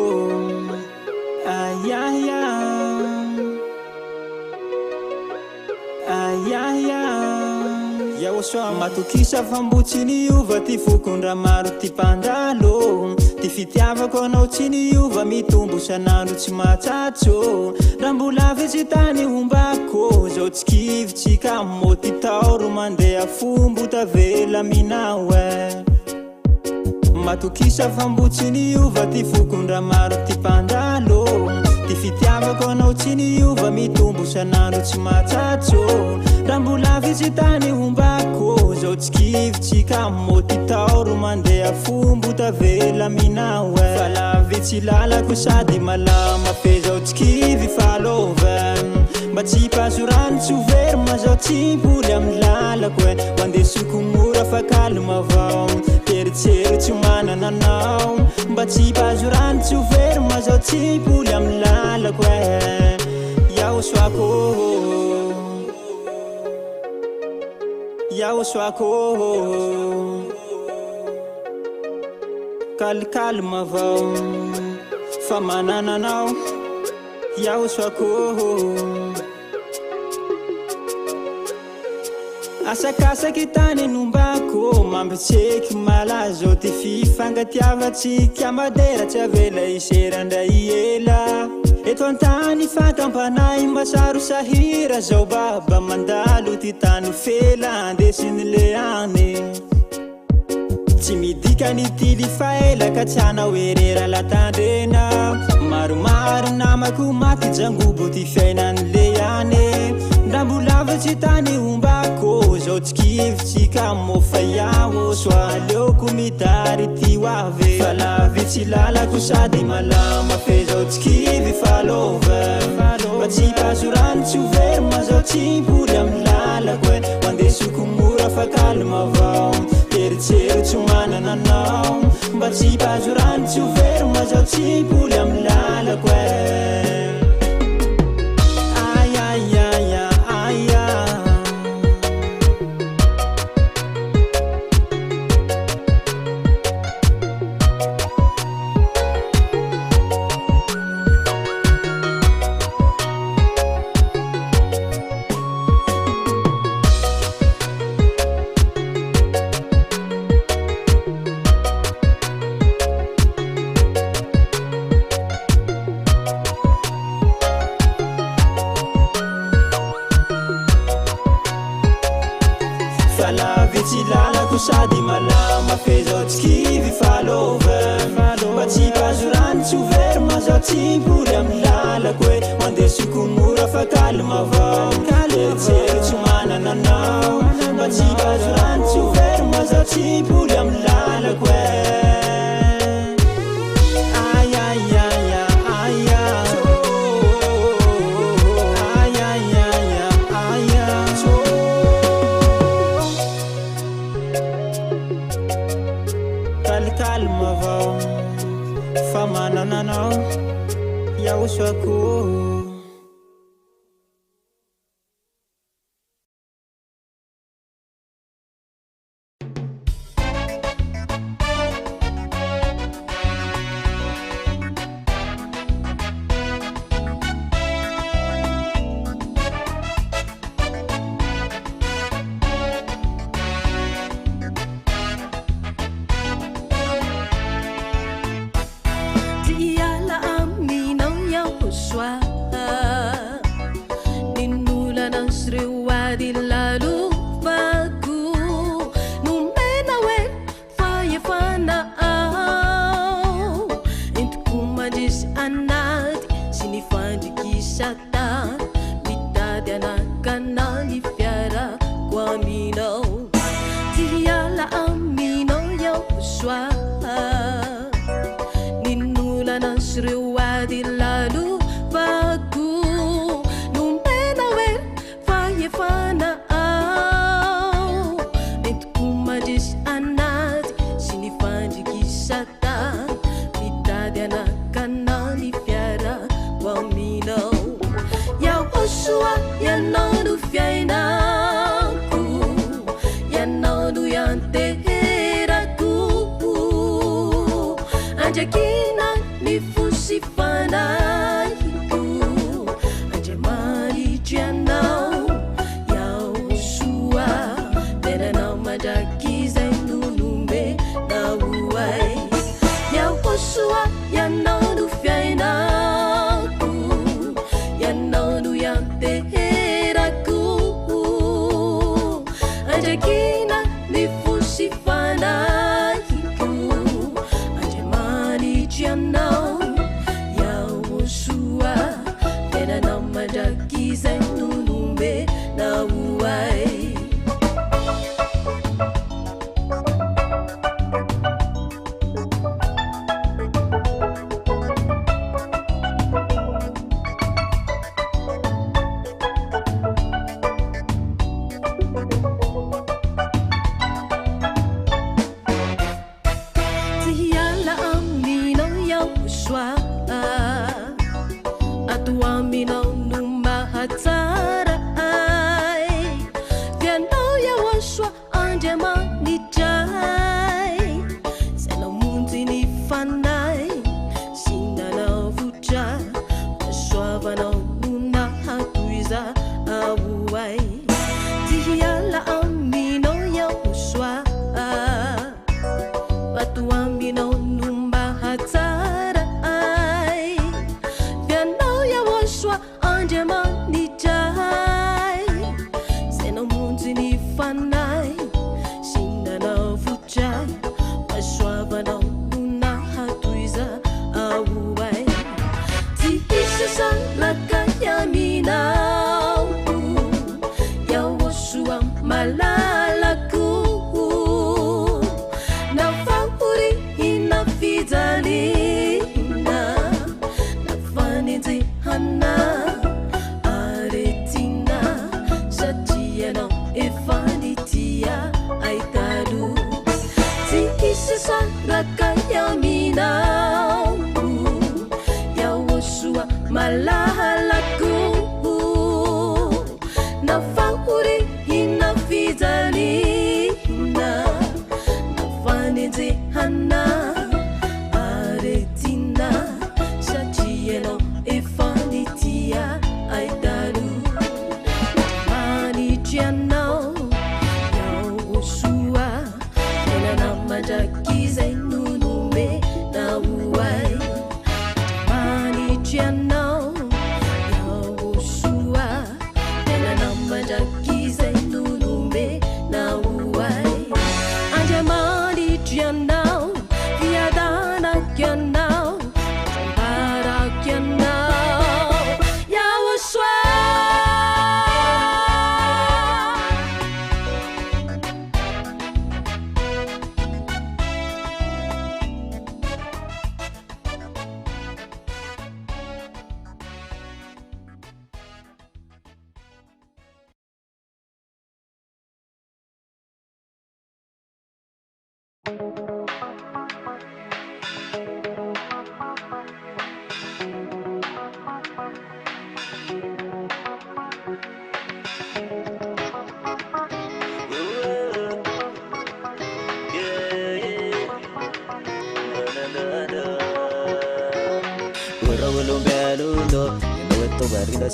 Speaker 12: ayaya ayaya Yawaswa matokisa fambotsiny iova ty fokondra maro ty pandalo ty fitiavako anao tsy niova mitombo sanandro tsy matsatso raha mbola vetsy tany ombako zao tsy kivitsika moty taoro mandeha fombo tavela minao matokisa fambotsiny iova ty fokondra maro ty pandalo ty fitiavako anao tsy niova mitombo sanandro tsy matsatso raha mbola vitsy tany ombako zao tsy kivitsika moty taoro mandeha fombo tavela minao fa la vetsy lalako sady malama fe zao tsy kivy falova mba tsy paso rano tsy overma zao tsy mboly amy lalako mandesoko mora fa kalma avao teritsery tsy manana anao mba tsy paso rano tsy overma zao tsy mboly amy lalako Yawaswako Yawaswako kalma avao fa manana anao Yawaswako asakasaky tany nombako mambitseky malazo ty fifangatiavatsika madera tsy avela iserandray ela eto antany fakampanay masaro sahira zao baba mandalo ty tany fela andesiny le any tsy midikany ty lifaela ka tsy ana oerera latandrena maromaro namako maty jangobo ty fiainany le any ndra mbola vetsy tany ombako zao tsy kivitsika mofa Yawaswa aleoko mitary ty oave fa la vetsy lalako sady malama fe zao tsy kivy falova mba tsy paso rano tsy overma zao tsy mboly amy lalako mandesoko mora fa kalma avao teritsery tsy manana anao mba tsy paso rano tsy overma zao tsy mboly amy lalako sady malama fe zao tsy kivy falova mba tsy paso rano tsy overma zao tsy mboly amy lalako mandesoko mora fa kalma avao teritsery tsy manana anao mba tsy paso rano tsy overma zao tsy mboly amy lalako kalma avao fa manana anao Yawaswako
Speaker 2: Jackie gizay nonome na oay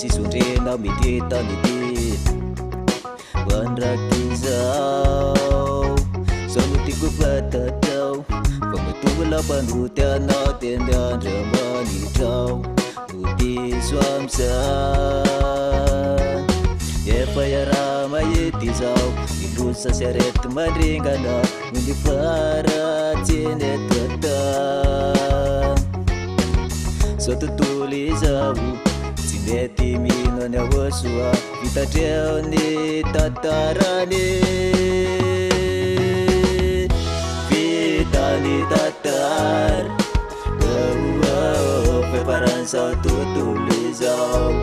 Speaker 13: Si sundena miteta miti Wanrakizau Samuti kupatatau Pamatula panutiana Tenda ramani tau Uti swamsa Yepa yarama yetizau Ilusa seret madringana Mundi para tine tata Sotu tulizau Meti mino ne wasua Vita treo ni tatarani Vita ni tatar Preparan satu tulisau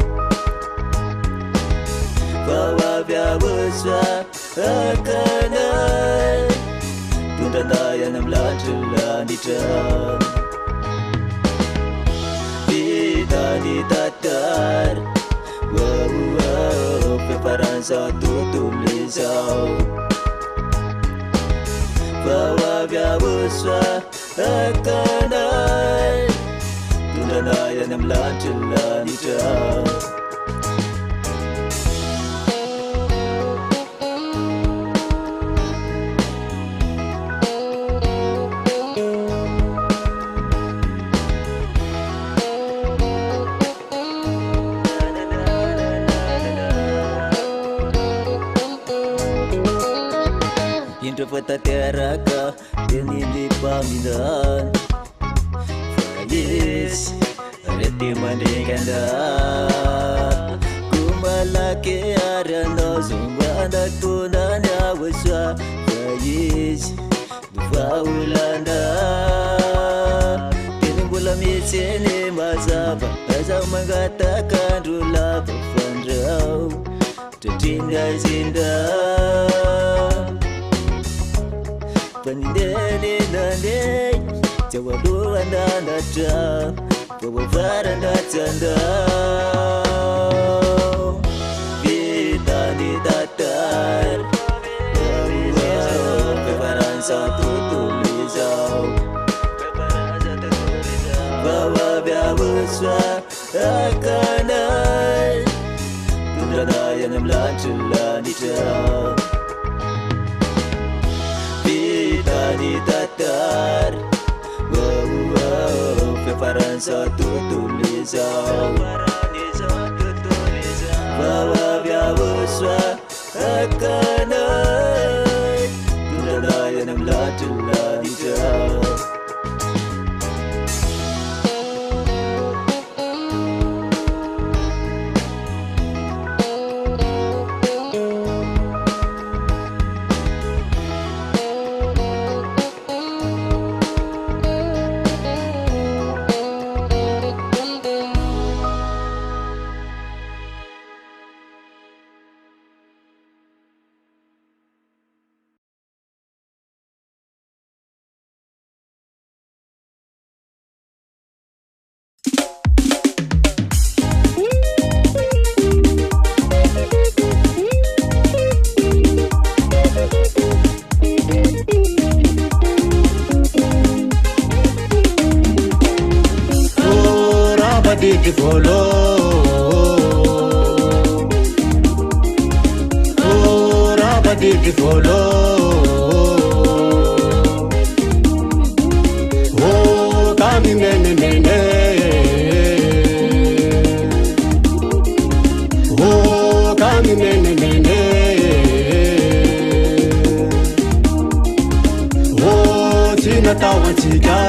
Speaker 13: Bawa via wasua Akanan Tunda daya nam lanjula ni jam Di tatar Preparan satu tulisau Bawa via buswa Akanan Tunda daya nam lanjula ni jam Teraka Denili paminan Faiz Reti mandinganda Kuma no zumbanda tunanya waswa faiz dufaulanda tinbula mitsene mazaba asa mangata kandula fandrau tinda zinda pandene nande jawadu anda ta Provara da tanda Vida di datar Preparan satu tulisau Bawa biar besar akanai Tunda yang melanculah di jauh Vida di datar Preparan satu tulisau Bawa biar besar akanai Tunda yang melanculah di jauh Did follow? Oh, Rabba did follow? Oh, kami mene. Oh, kami mene. Oh, tina tawan chiga.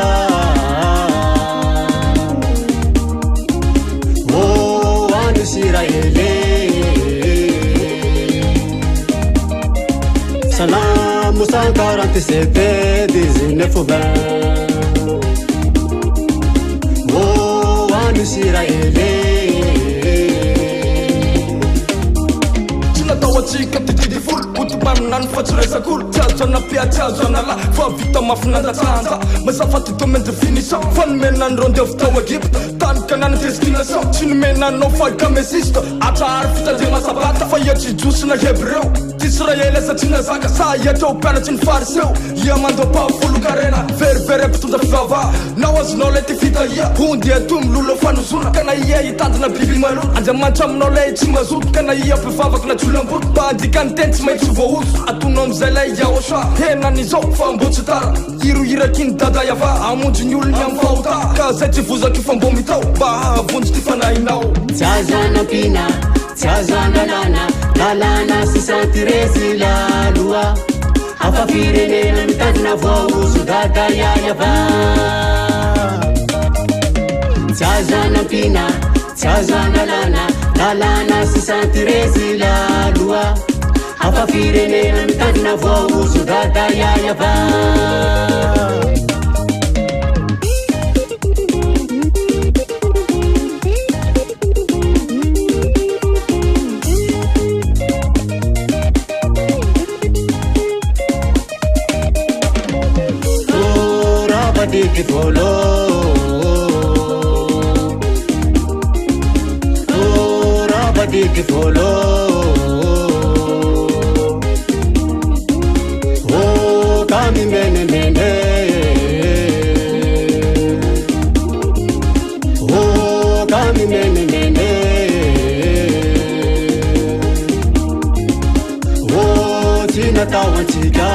Speaker 13: Salam Musa 47 19 Oh, anu Israeli Tinatawachika titidi full Utubanan fatureza cool Tazana pia tazana la Favita mafinanda tanza Masafati tomende finisha Fan menan ronde of tawa gift Tan kanan destination Chin menan no faga mesista Ata arfita de masabata Fayachi juice na hebreu Israel sa tina zaka Sa yato pera chin fariseu Yamando pa fulu karena Ver putunda fava Nawas no leti fita ya Hundi etum lulo fanuzuna Kana iya itanda na bibi malu Anja mancham no le chimazut Kana iya pefava kuna chulambut Bandi kantent mai chuvo Atunom zela ya osha Hena ni zo fambuchitara Iru irakin dada yava Amunji nyul nyam fauta Kazeti fuza kifambomitao Baha vunji tifana inao
Speaker 3: Tazwana pina Tazwana lalana si santirezi la lua Afa firene na mitadina vozu dada ya yava Tazwana pina Tazwana lalana si santirezi la lua Afa firene na mitadina vozu dada ya yava Did follow? Oh, Rabba did follow? Oh, kami mene. Oh, kami mene. Oh, tina tawan chiga.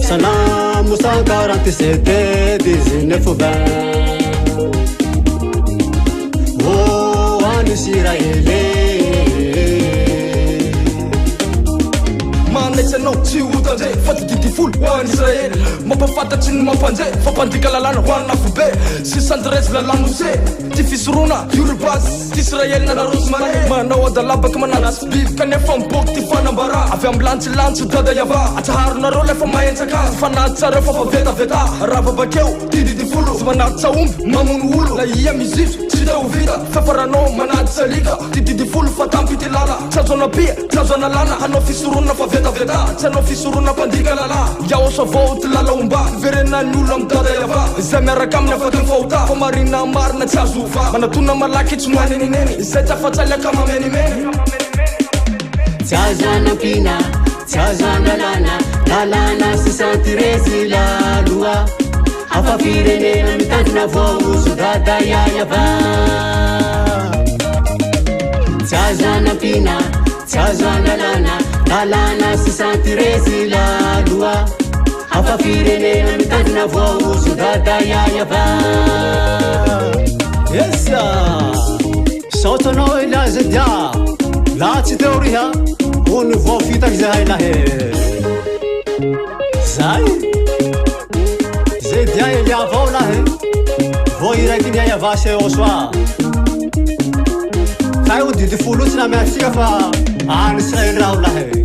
Speaker 3: Salam Musa 47 19 Oh, anu Israeli
Speaker 13: alesanao tsy otandray fa tididifolo hoan'ny israely mampafantatry ny mampanjay fampandika lalàna hoanina fobe sy sandrezy lalanose ty fisorona uribas ty israely nanarosy mare manao adalabaka mananatsy biby kanefa miboky ty fanambara avy amy lantsilantsy dada yava atsaharonareo lefa mahentsaka fanaty tsareo fa favetaveta rava bakeo tididifolo sy manaty tsaomby mamono olo la ia mizitso tsy tao vita fafaranao manaty salika tididifolo fa tampy ty lala tsajoana pia tsajoana lana hanao fisorona fa vetaveta tsy hanao fisorona mpandika lala iaoso avao ty lala omba verenany olo amy dada yava zay miaraka aminy afaky mifahota fa marina marina tsy azo ova manatona malaky tsy moanenineny zay tsy afatsali akamamenimeny
Speaker 14: tsy azo anampina tsy azo analana lalana sy santirezy laloa afa firenena mitandrina voaozo dada yayava tsy azo anampina tsy azo analana lalana sy santirezy laloa afa firenena mitandrina voaozo dada yayava
Speaker 4: esa saotanao ilaza dia la tsy teo riha ony vao fitaky zahay lahe zay zay dia elia avao lahe vao iraiky ny ayavasy eosoa kay o didifolo tsy namiatsika fa any israely raho lahe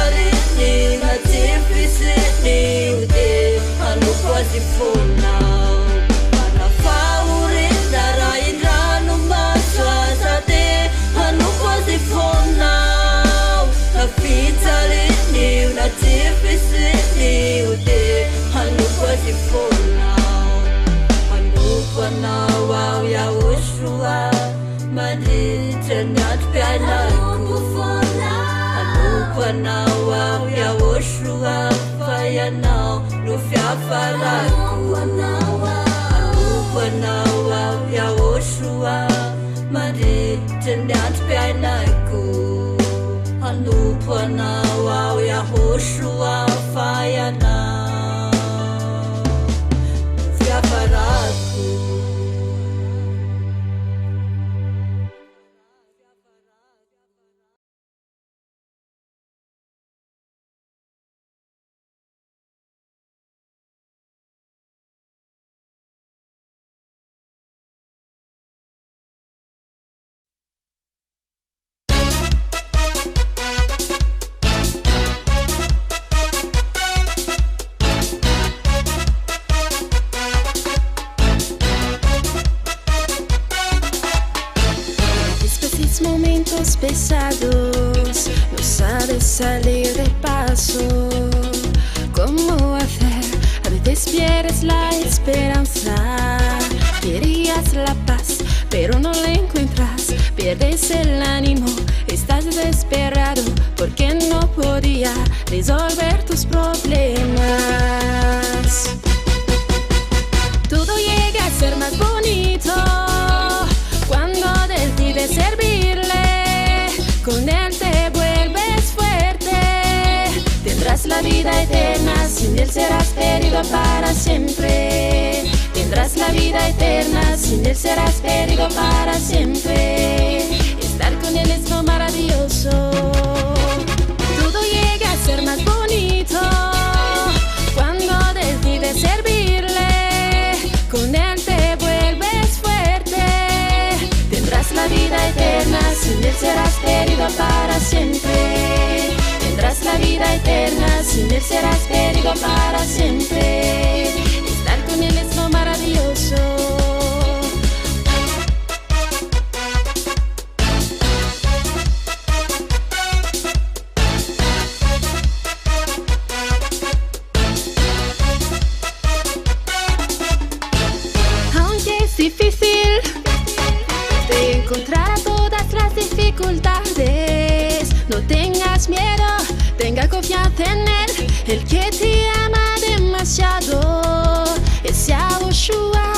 Speaker 2: fitarini na tifisini de hanukozi fonao anafaurina rairano maswasade hanukozi fonao na fitarini na tifisini de hanukozi fonao hanufanao au ya ushua Maditernat pianaku Anupanau au ya oshua Fayanau nufia faraku Anupanau au ya oshua Maditernat pianaku Anupanau au ya oshua Fayanau nufia faraku
Speaker 15: pesados, no sabes salir del paso. ¿Cómo hacer? A veces pierdes la esperanza. Querías la paz, pero no la encuentras. Pierdes el ánimo, estás desesperado porque no podía resolver tus problemas. Todo llega a ser más bonito cuando decides servirle. Con él te vuelves fuerte. Tendrás la vida eterna, sin él serás querido para siempre. Tendrás la vida eterna, sin él serás querido para siempre. Estar con él es lo maravilloso. Todo llega a ser más bonito cuando decides servirle. Con él te vuelves fuerte. Tendrás la vida eterna, sin él serás querido para siempre. Tendrás la vida eterna, sin él serás querido para siempre. Estar con él es lo maravilloso. Aunque es difícil de encontrar todas las dificultades, no tengas miedo, tenga confianza en él, el que te ama demasiado, es Yahushua,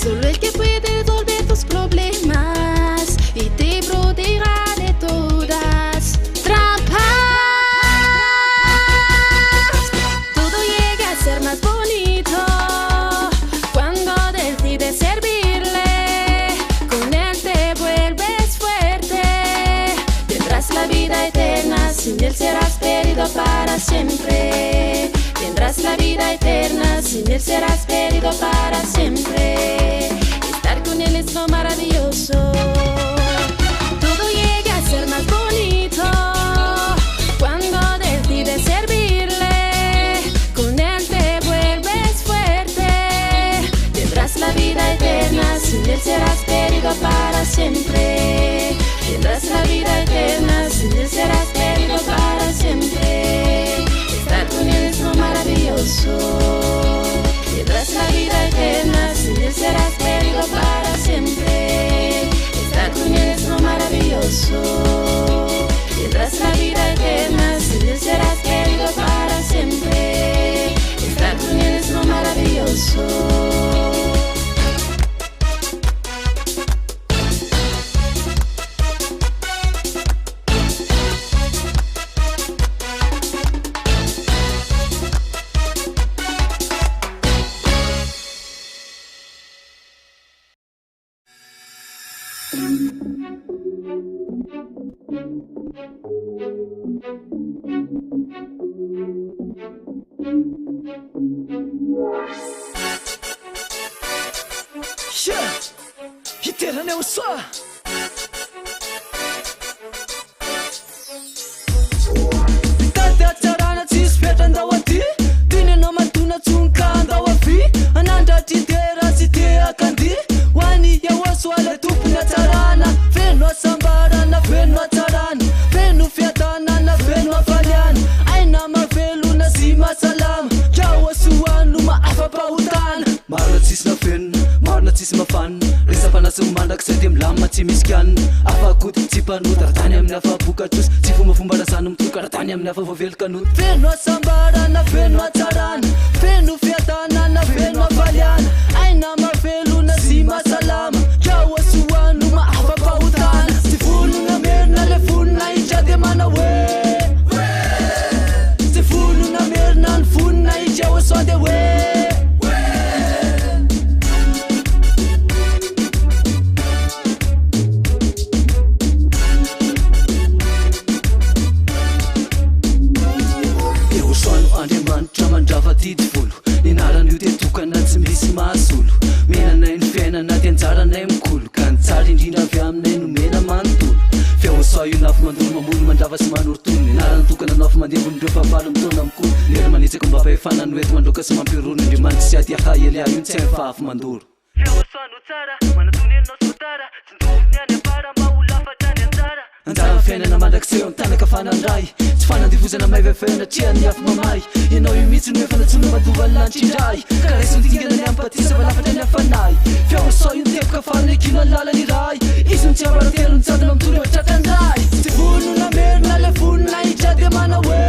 Speaker 15: solo el que puede resolver tus problemas y te protegerá de todas trampas. Todo llega a ser más bonito cuando decides servirle. Con él te vuelves fuerte. Tendrás la vida eterna, sin él serás querido para siempre. Tendrás la vida eterna, sin él serás querido para siempre. Estar con él es lo maravilloso. Todo llega a ser más bonito cuando decides servirle. Con él te vuelves fuerte. Tendrás la vida eterna, sin él serás querido para siempre. Tendrás la vida eterna, sin él serás querido para siempre. Estar con él es lo maravilloso. Tendrás la vida eterna, sin él serás querido para siempre. Estar con él es lo maravilloso. Tendrás la vida eterna, sin él serás querido para siempre. Estar con él es lo maravilloso.
Speaker 11: Hiterana o só.
Speaker 1: tsisy mafana resapanaso mandrakizay de milamina tsy misy kianina afakody tsy mpanota ratany amin'ny afabokatrosy tsy fombafomba razany mitoka ratany amin'ny afavoavelokanota feno asambarana feno atsarana feno fiatanana feno afaliana aina mavelona sy masalama kao asoano maafapahotana tsy volona merina le vonina itra de mana hoe tsy volona merina ny vonina itra o sao de hoe mandravatidivolo ninaranyio de tokana tsy misy mahasolo menanay ny fiainana de anjaranay mikolo ka nitsara indrindra avy aminay no mena manontolo fiaosa io nafo mandolo mamono mandrava sy manorotolo ninarany tokana nafo mandevon'ireo fahavalo mitona mikolo nery manitsako mba fahefana no ety mandroka sy mampiroro andriamanitra sy ady aha ely ah io tsy hainy fahafo mandoro fiaosanao tsara manatony enao sotara tsy ndovony any apara mba ho lafatrany anjara anjara fiainana mandrakiseo nitanaka fanandray tsy fanandivozana maivefena triany afo mamay ianao io mihitsy no efa natsona madova lanitsindray ka raisy nitingana ny ampatisa valafatra ny afanay fiaosa io nitepoka farany akino alalany ray izy no tsy abaratelo nitsatana mitoro eo tratandray tsy volona merina le vonina itra de mana hoe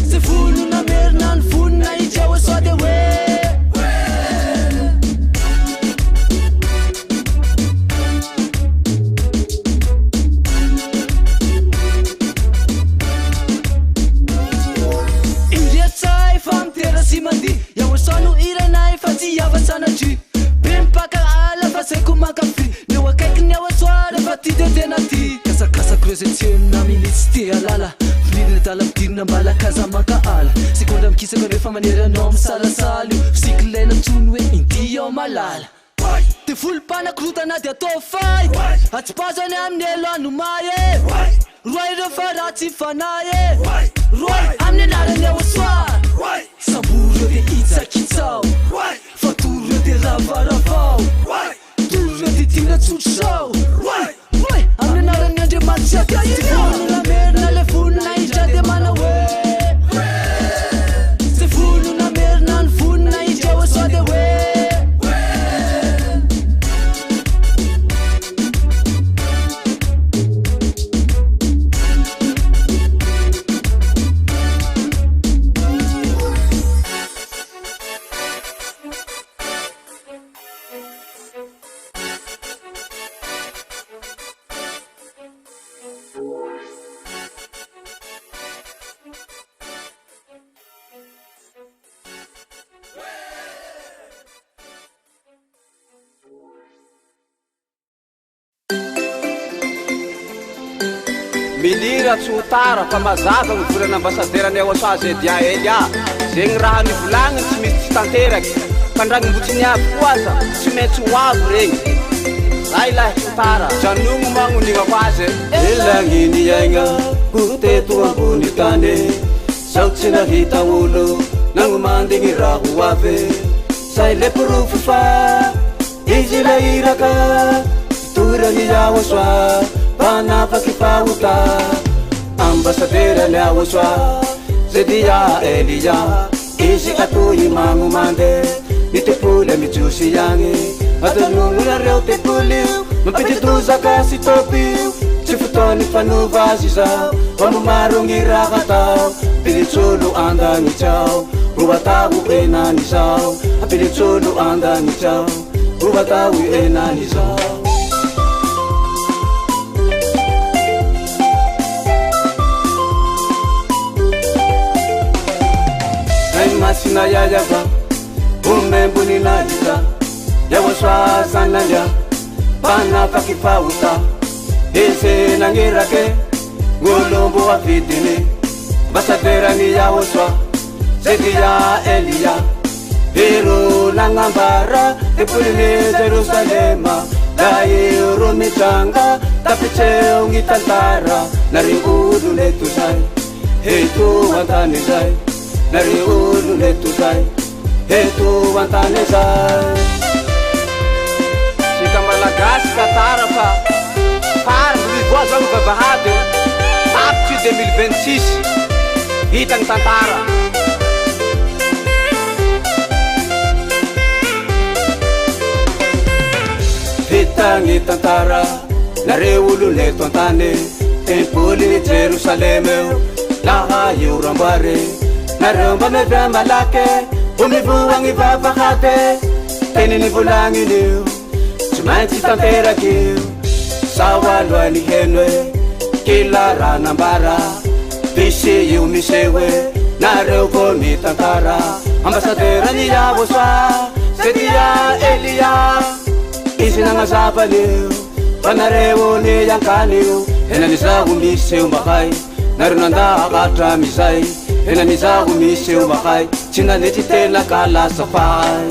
Speaker 1: tsy volona merina ny vonina itra o sao de hoe yaosano iranay fa tsy avatsanatry bempaka ala fa saiko makafi neo akaiky ny aoasoara fa ty de tena ty kasakasako reo zay tsy eona minitsy ty alala filirina tala midirina mbalakaza maka ala sekondra mikisaka reo fa manery anao misalasala io fisikilena tsony hoe indy ao malala ty volom-panakorotana de atao fay atsipazany amin'ny eloano maye roay reo fa raha tsy fanaye roay amin'ny anarany aoasoara samboro reo de itsakitsao fatoro reo de ravaravao toro reo de tina tsotrosao amin'ny anarany andriamanitsy aty volona merina le vonina itra de mana hoe tsy volona merina ny vonina itra o sao de hoe
Speaker 16: milira tsy ho tara fa mazava ny volana ambasaderany aoasoa zedia ely a zegny raha nivolagniny tsy misy tsy tanteraky fa ndragnombotsiny avy koaza tsy maintsy ho avy regny ay lahy tsy tara janogno magnonignako azy
Speaker 17: elagniny aigna koteto ambony tany sao tsy nahita olo nagnomandigny raha ho avy say le porofo fa izy la iraka torany aoasoa panafaky fahota ambasaderany aoasoa zedia elia izy atoy magnomande nitepoly mijosy agny adanogno nareo tepolio mampititozaka sy topio tsy fotoany fanova azy zao mamomarogny raha tao pilitsolo andagny tsao ro atao enany zao pilitsolo andagny tsao ro atao enany zao masina yayava umembuni nalita yawasoa sananya panafaky fahota ese nangirake ngolombo afidiny ambasaderany yawasoa zedia elia ero nangambara tepoline jerusalema dairo mitranga tapitseo gny tantara nary olo leto zay heto antany zay nary olo leto zay heto antany zay
Speaker 16: sika malagasy tantara fa farany mivoa zao mivavahady tapitry 2026 vita ny tantara
Speaker 17: Mahitagny tantara nareo olo neto antany tempoly Jerusalem eo laha io ramboary nareo mba mevia malake ho mivoagny vavahate teniny volagniny io tsy maintsy tanteraky io sao alohan'ny heno e kila raha nambara pisy io miseho e nareo ko mitantara ambasaderany Yahoshua sedia Elia izy nagnazavany io fa nareo ny ankanio henanizaho miseho mbakay nareo nandahatra mizay henanizaho miseho mbakay tsy nanetsy tena ka lasa fay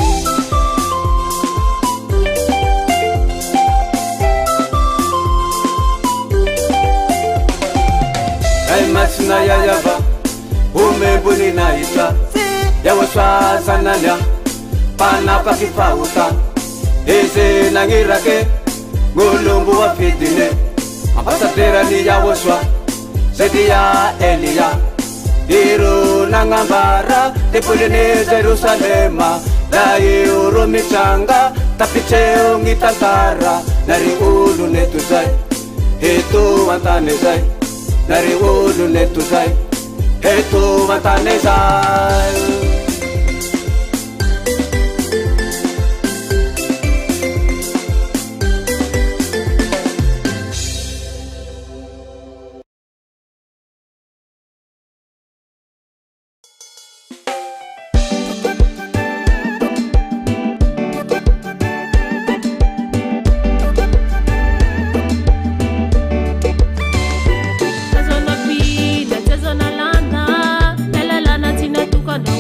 Speaker 17: ay masina yayava umembuni naita Yahoshua sananya panapaky fahuta eze nangirake ngolombo wa fitine ambasaderany Yahoshua sedia Elia iro nangambara tepolene Jerusalema la iro michanga tapicheo ngitantara nari ulu netu zay eto antane zay nari ulu netu zay eto antane zay
Speaker 15: Tazona pina, tazona lana, la la lana tina tuka na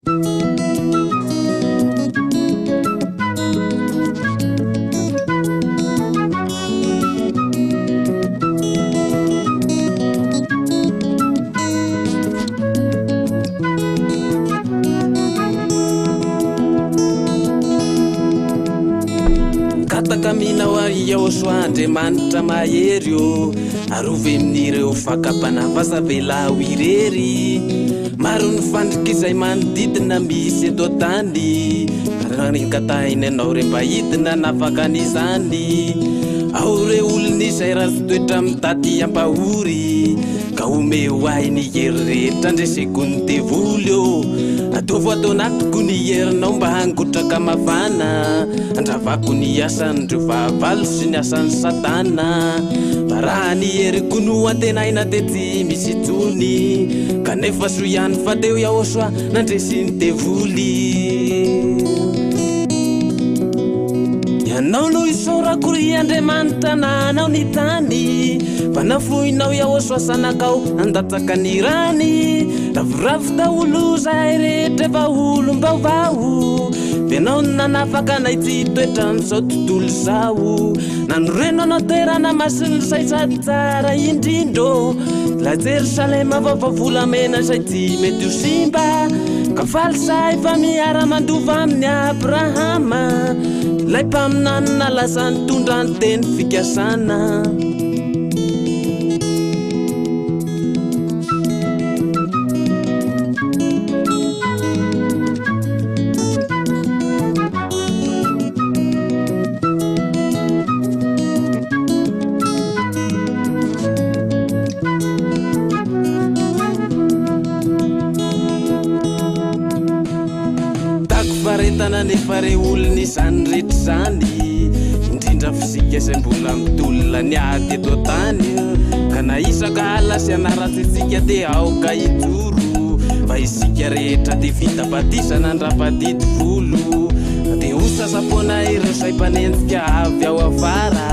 Speaker 11: Katamina wa Andriamanitra mahery io arovy amin'ireo fakam-panavasa velao irery maro ny fandriky izay manodidina misy eto tany ranikatahiny anao re mba hidina nafaka an'izany ao re olony izay raha sy toetra mitady ampahory ka ome ho ahy ny hery rehetra andreseko ny devoly io ataovy atao anatiko ny herinao mba hangotraka mafana andravako ny asan'ireo vahavalo sy ny asan'ny satana mba raha ny heriko no antenaina te tsy misy itsony kanefa so ihany fa teo iaho soa nandresy ny devoly ianao no isorako ry Andriamanitra nanao ny tany fanafohinao iaho soa sanakao andatsaka ny rany ravoravo daholo zay rehetra efa olom-baovao venao ny nanafaka nay tsy toetra n'izao tontolo zao nanoreno anao toerana masiny say sady tsara indrindro la Jerusalema vaovavolamena say tsy mety ho simba ka faly say fa miara-mandova amin'ny Abrahama lay mpaminanina lasa nitondra ny teny fikasana nefa re olony izany rehetra zany indrindra fisika izay mbola mitolona ny ady eto tany ka na isaka alasy anaratsitsika te aoka ijoro fa isika rehetra te vita batisana andra-padity volo de osasapoana ireo say mpanendrika avy ao afara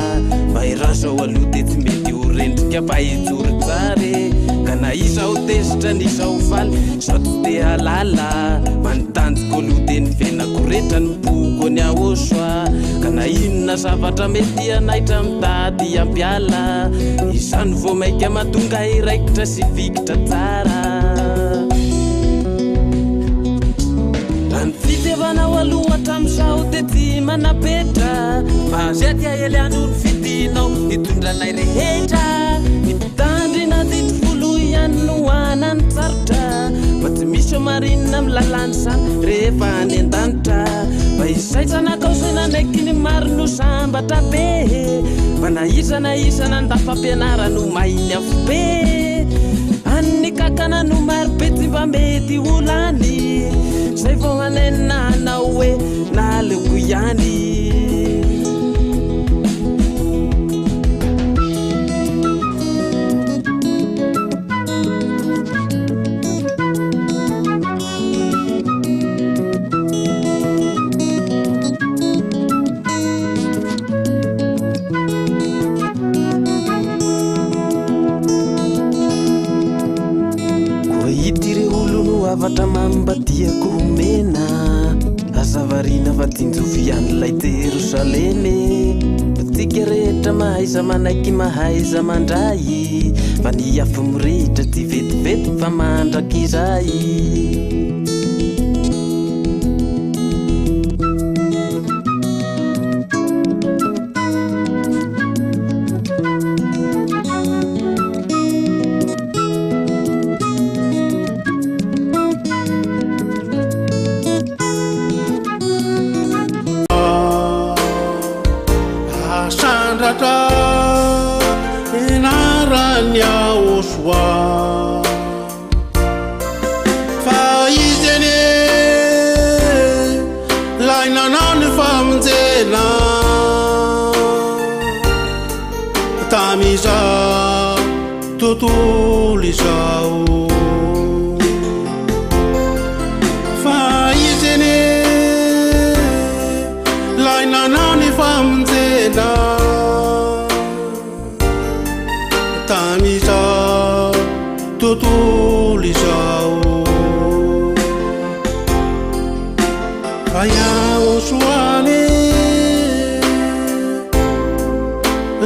Speaker 11: mba irasao aloha de tsy mety ho rendrika mba hijoro tsare ka na izao tezitra ny izao faly sao tsy te halala manotanjoko aloha de ny venako rehetra ny boko ny ahosoa ka na inona zavatra mety anaitra mitady ampiala izany vo maika matonga iraikitra sy vikitra tsara rany fitevanao aloha hatramizao de tsy manapetra fa zay tia ely ano ny fidinao hitondranay rehetra nitandrina dity folo ihany no anany tsarotra fa tsy misy marinina milalany sany rehefa any an-danitra fa izay tsanakao sy nanaiky ny maro no sambatra be fa na isana ndafampianara no mainy afo be any kakana no maro be tsy mba mety olany zay vao anenanao hoe naleoko ihany avatra mambadiako homena azavarina fa tinjovy an'ilay Jerosaleme tsika rehetra mahaiza manaiky mahaiza mandray fa ny afo mirehitra tsy vetivety fa mandraky izay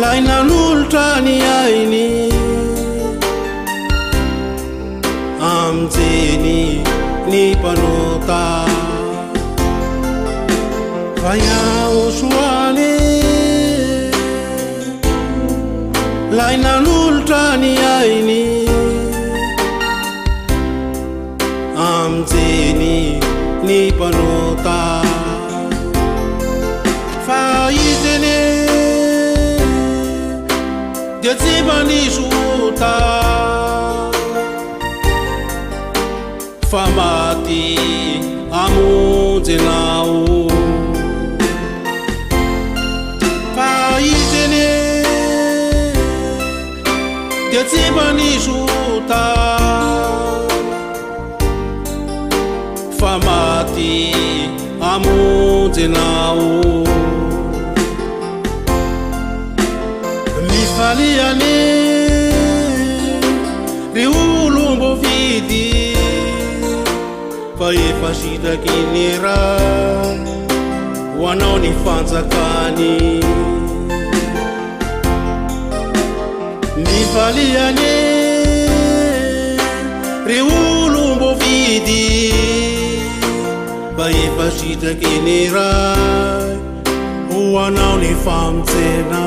Speaker 18: lainan'olotra ny ainy amjeny ny mpanota fa iaosoany lainan'olotra ny ainy amjeny ny mpanota fa izeny dia tsy manisota fa maty amonjenao fa izeny dia tsy manisota fa maty amonjenao mifaliany ry olombo vidy fa efa sitraky ny raha ho anao ny fanjakany mifaliany ry olombo vidy fa efa sitraky ny raha ho anao ny famonjena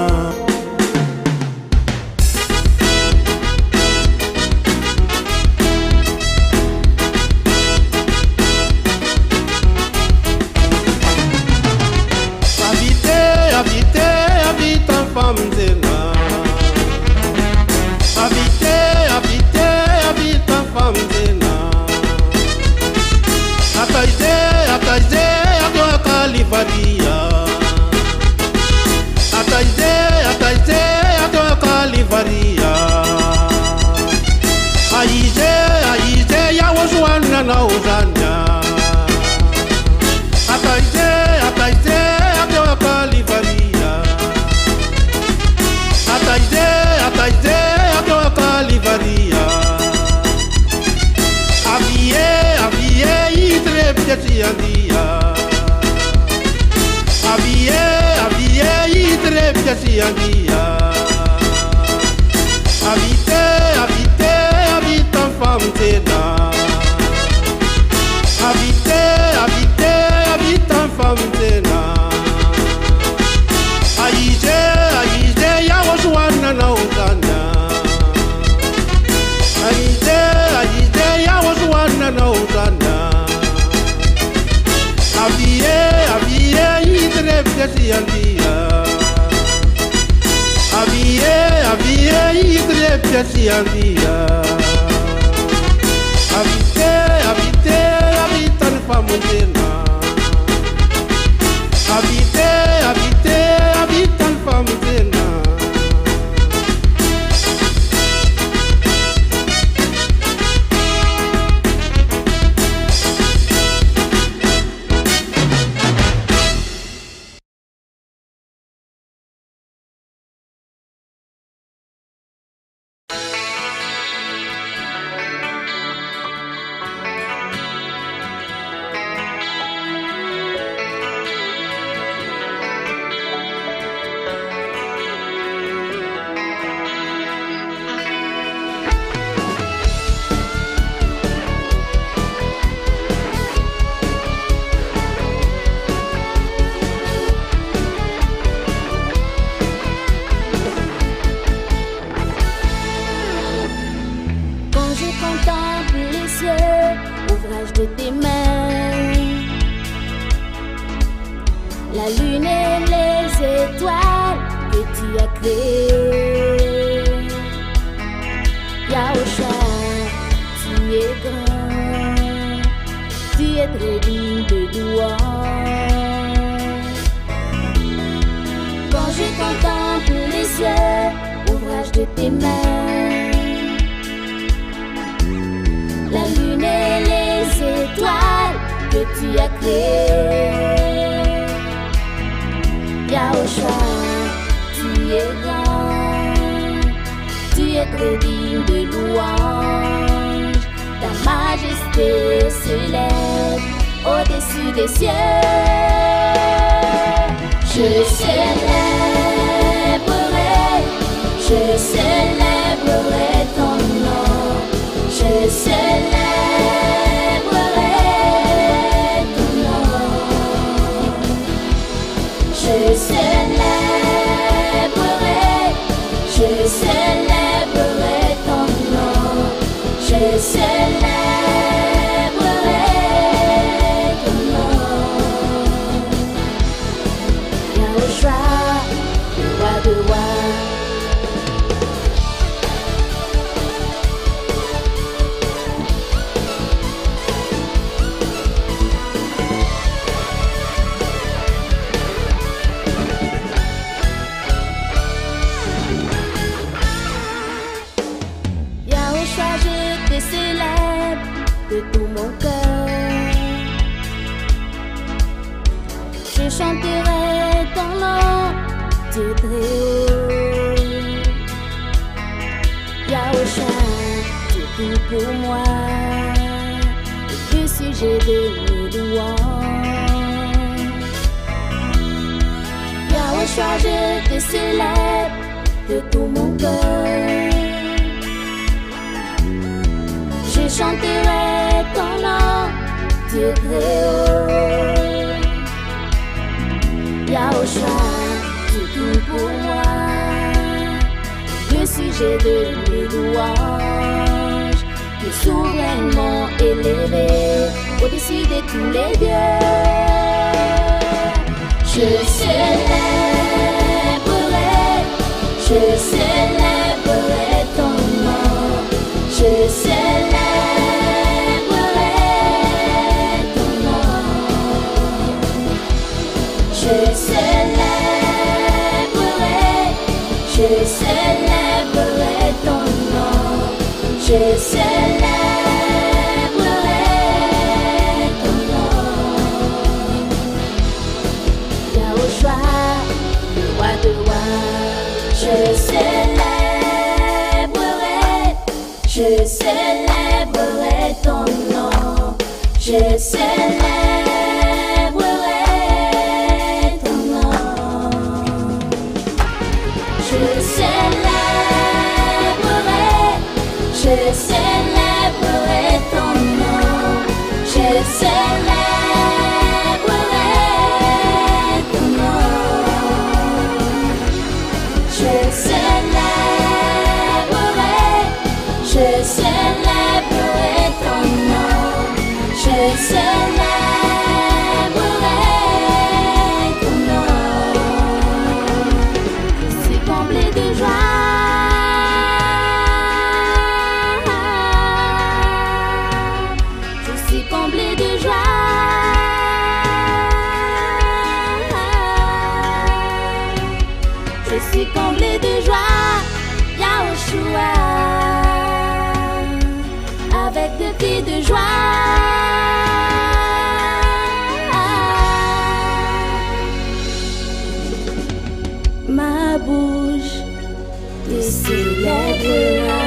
Speaker 15: Au-dessus des cieux, je célébrerai célébrerai ton nom, je célébrerai ton nom, je célébrerai ton nom, je célébrerai ton nom. Yahushua, le roi de rois. Yahushua, je te célèbre de tout mon cœur. Je chanterai ton nom, Dieu très haut. Yahushua, tu es tout pour moi, et le sujet de mes louanges. Yahushua, je te célèbre de tout mon cœur. Je chanterai ton nom, Dieu très haut. Yahushua, tu es tout pour moi, le sujet de mes louanges, tu es souverainement élevé au-dessus de tous les dieux. Je célébrerai ton nom, je célébrerai ton nom, je célébrerai ton nom, je célébrerai ton nom. Yahushua, le roi de rois, je célébrerai ton nom, je célébrerai ton nom, je célébrerai ton nom, je célébrerai ton nom, je célébrerai ton nom, je célébrerai ton nom. Je suis comblé de joie, je suis comblé de joie, je suis comblé de joie, Yahushua, avec des cris de joie. Ma bouche te célébrera.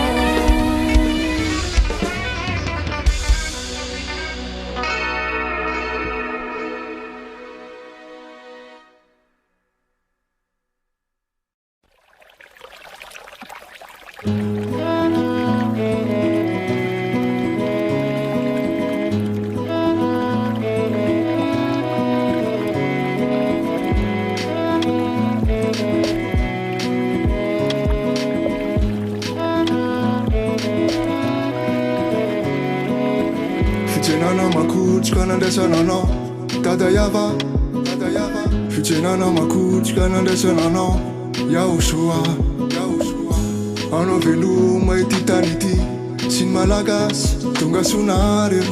Speaker 19: Fijenana makuchka na ndesa nono Tada yava Fijenana makuchka na ndesa nono Yahushua Ano velu mai titaniti Sin malagas Tunga sunario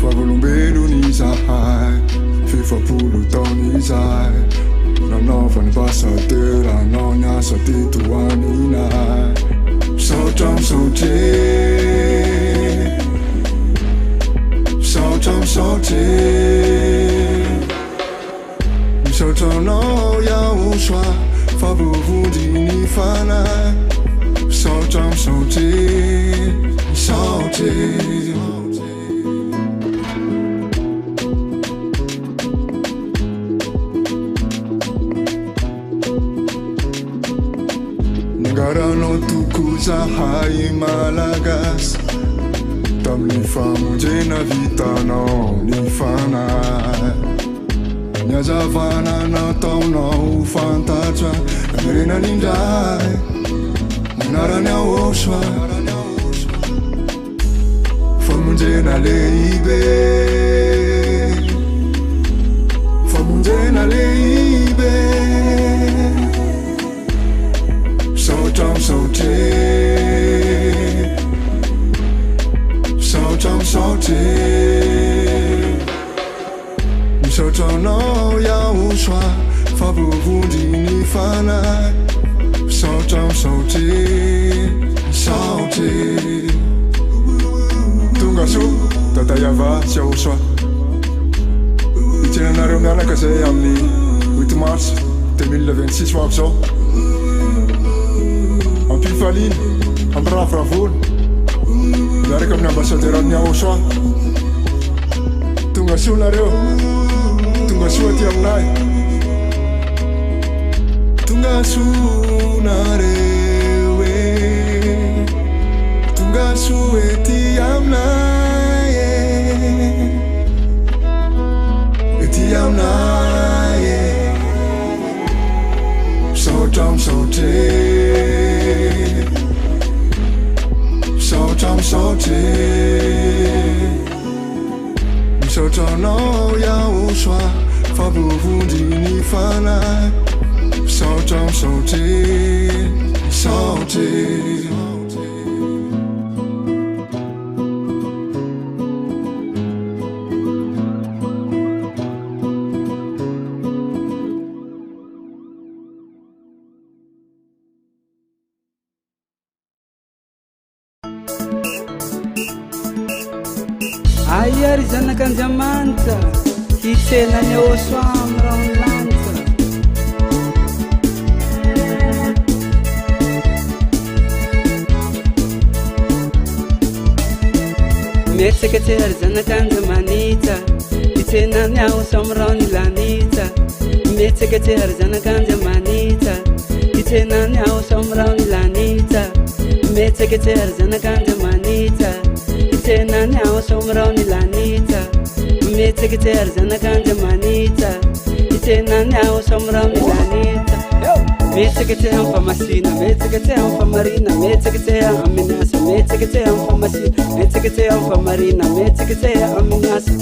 Speaker 19: Fagulumbelu ni zahai Fifa pulu tau ni zai Na nova ni basadera Na nyasa tituani nai Sautam sauté Sautam no Yahushua Fabuvu dini fana Sautam sauté zahay malagasy tamin'ny famonjena vitanao ny fanahy ny hazavana nataonao fantatra mirenan'indray manarany ahosoa famonjena lehibe famonjena lehibe saotra misaotre saotra misaotre misaotranao iahosoa favovondry ny fanahy saotra misaotre misaotre tonga so tatayava sy ahosoa itsenanareo mianaka zay amin'ny 8 mars 2026 ho avy zao ampifaliny ampirafiravoly miaraka amin'ny ambassadeur amin'ny ahosoa tonga soa nareo tonga soa ty aminay tonga soa nareo tonga soa ty aminay ty aminay saotra misaotre saotra misaotre misaotranao iahosoa favovondry ny fanahy saotra misaotre saotre
Speaker 3: Ayari zanakanjamanta hitsenany ahosoa am'raha lanta metseketsehary zanakanjamanita hitsenany ahosoa am'raha ny lanita metseketsehary zanakanjamanita hitsenany ahosoa am'raha ny lanita metseketsehary zanakanjamanita itsenany ahosoa am'raha ny lanita metseketsehary zanakanjamanita itsenany ahosoa am'raha ny lanita metseketseha amy famasina metseketseha amy famarina metseketseha amy miasa metseketseha amy famasina metseketseha amy famarina metseketseha amy miasa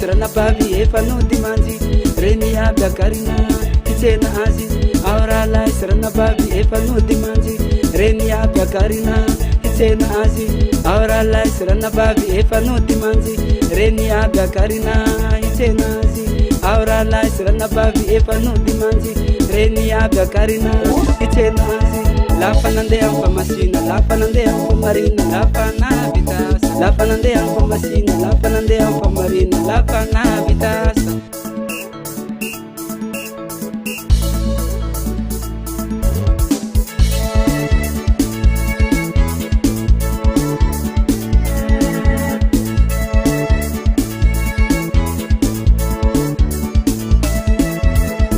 Speaker 3: Ranabavy efa nodimanjy reny aby akarina hitsena azy aoralahy sy ranabavy efa nodimanjy reny aby akarina hitsena azy aoralahy sy ranabavy efa nodimanjy reny aby akarina hitsena azy aoralahy sy ranabavy efa nodimanjy reny aby akarina hitsena azy lafa nandeha amy famasina lafa nandeha amy famarina lafa navitasa lafa nandeha amy famasina lafa nandeha amy famarina lafa navitasa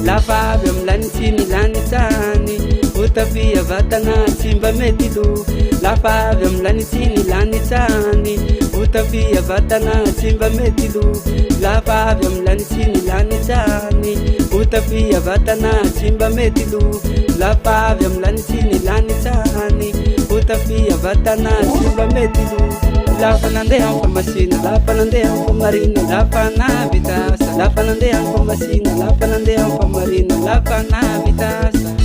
Speaker 3: lafa avy amy lanitsiny lanitsany utafia vatana simba metilu lafa avy amy lanitsiny lanitsany utafia vatana simba metilu lafa avy amy lanitsiny lanitsany utafia vatana simba metilu lafa avy amy lanitsiny lanitsany utafia vatana simba metilu lafa nandeha amy famasina lafa nandeha amy famarina lafa navitasa lafa nandeha amy famasina lafa nandeha amy famarina lafa navitasa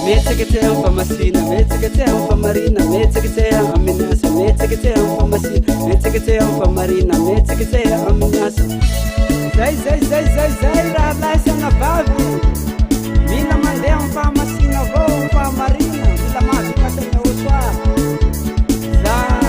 Speaker 3: Metseketea ufamasina, metseketea ufamarina, metseketea aminasa, metseketea ufamasina, metseketea ufamarina, metseketea aminasa. Zay raha laisa anavavy. Mila mandeha ufamasina avao ufamarina, mila mahavikatana osoa. Zay.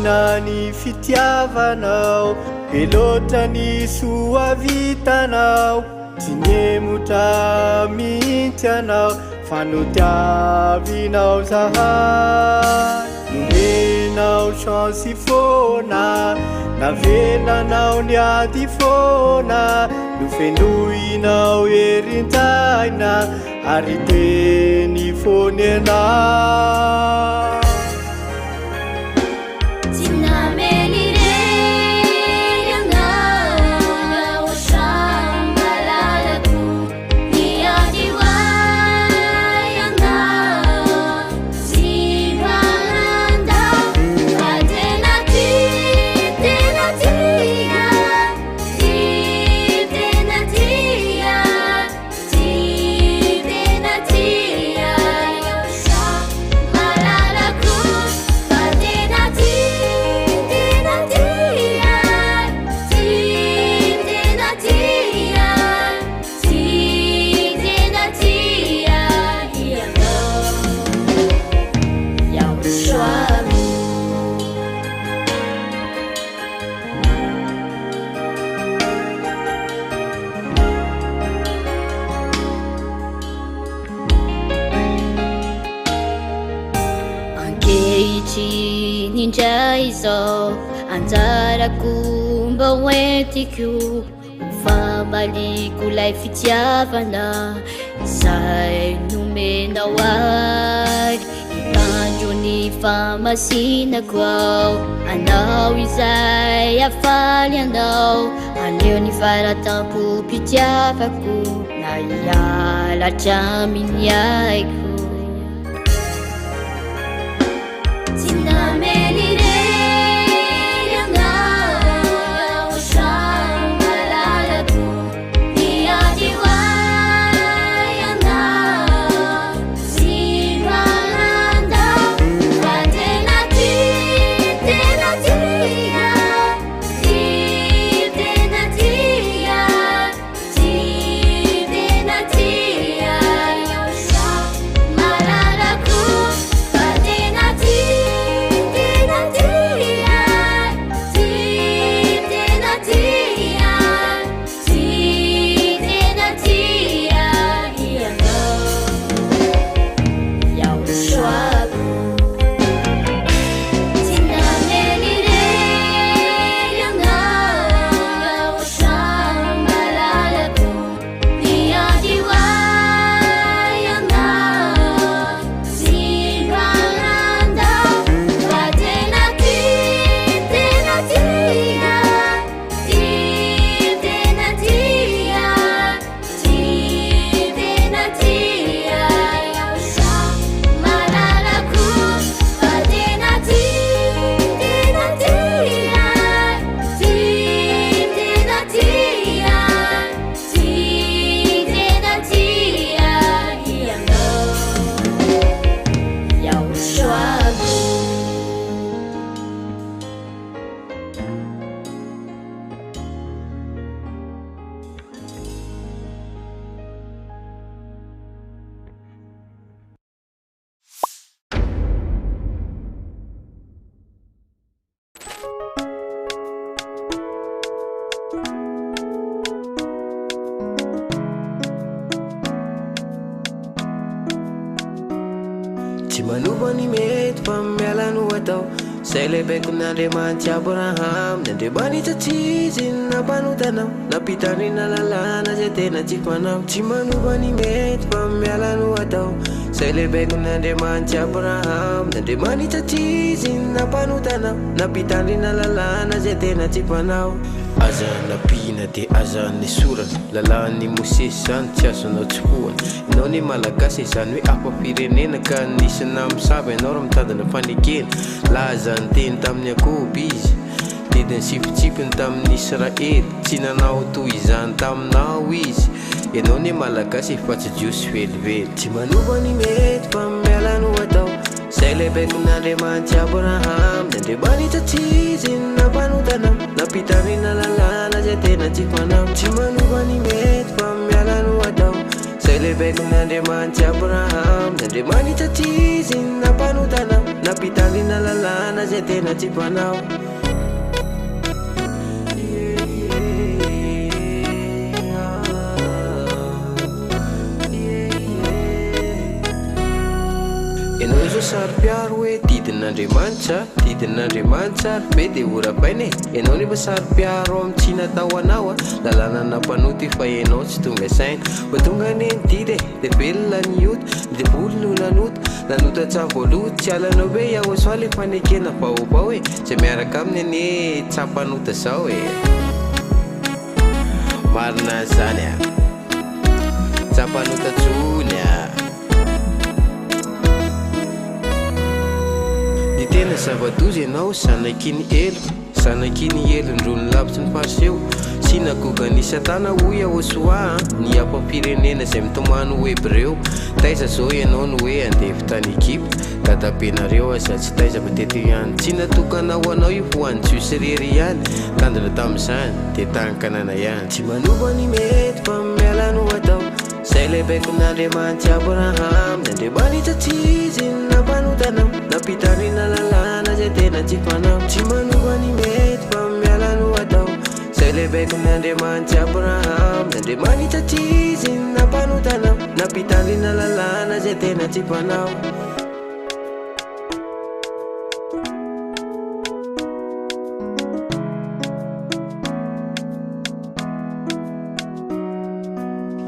Speaker 4: Nany fitiavanao Pelota ny soavitanao Tsy nemotra mihitsy anao Fa no tiavinao zahay Nomenao chance fona Navelanao ny ady fona Nofenoinao erintaina Ary teny fonenao
Speaker 20: Anjarako mba hoentiko Famaliko lay fitiavana Izay nomenao ay Itandro ny famasinako ao Anao izay afaly anao Aleo ny faratampo pitiavako Na hialatra aminy aiko
Speaker 1: Tsy manova ny mety fa miala no atao
Speaker 11: zay lehibe kon'Andriamanitra Abraham nandremanitra tsy izy nampanotana nampitandrina lalàna zay tena tsy fanao tsy manova ny mety fa miala no atao zay lehibe kon'Andriamanitra Abraham nandremanitra tsy izy nampanotana nampitandrina lalàna zay tena tsy fanao aza napihina de aza nesorana lalàn'ny Mosesy zany tsy azonao tsofohana ianao ny malagasy izany hoe afa-pirenena ka nisina misava ianao raha mitandana fanekena laza ny teny tamin'ny Akoby izy didiny sifitsipiny tamin'ny Israely tsy nanao toy izany taminao izy ianao ny malagasy efa tsy jiosy velively tsy manova ny mety fa miala no atao zay lehibe kon'Andriamanitra Abraham nandremanitra tsy izy nampanotana nampitandrina lalàna zay tena tsy fanao tsy manova ny mety fa miala no atao zay lehibe kon'Andriamanitra Abraham nandremanitra tsy izy nampanotana nampitandrina lalàna zay tena tsy fanao ianao zao sary-piaro hoe didin'Andriamanitra be de orabaina e ianao nefa sary-piaro amin'ny tsy natao anao a lalàna nampanoty fa ianao tsy tonga saina fa tonga neny didy de velona ny ota de voly no lanota tsavoaloto tsy alanao hoe iaho soa le fanekena vaovao e zay miaraka aminy ane tsapanota zao e marina zany a tsapanota tsony a tena zava-doza ianao zanakiny elo ndrony lavitsy ny farseo sy nagoga ny satana hoy aho soa ny apam-pirenena zay mitomano hebreo taiza zao ianao no hoe andevy tany Egypte dadabenareo aza tsy taiza mateto ihany tsy natokanao anao io ho an'ny jiosy rery ihany tandrina tamin'izany de tankanana ihany tsy manova ny mety fa miala no atao zay lehibe kon'Andriamanitra Abraham nandremanitra tsy izy nampanotana nampitandrina lalàna zay tena tsy fanao tsy manova ny mety fa miala no atao zay lehibe kon'Andriamanitra Abraham nandremanitra tsy izy nampanotana nampitandrina lalàna zay tena tsy fanao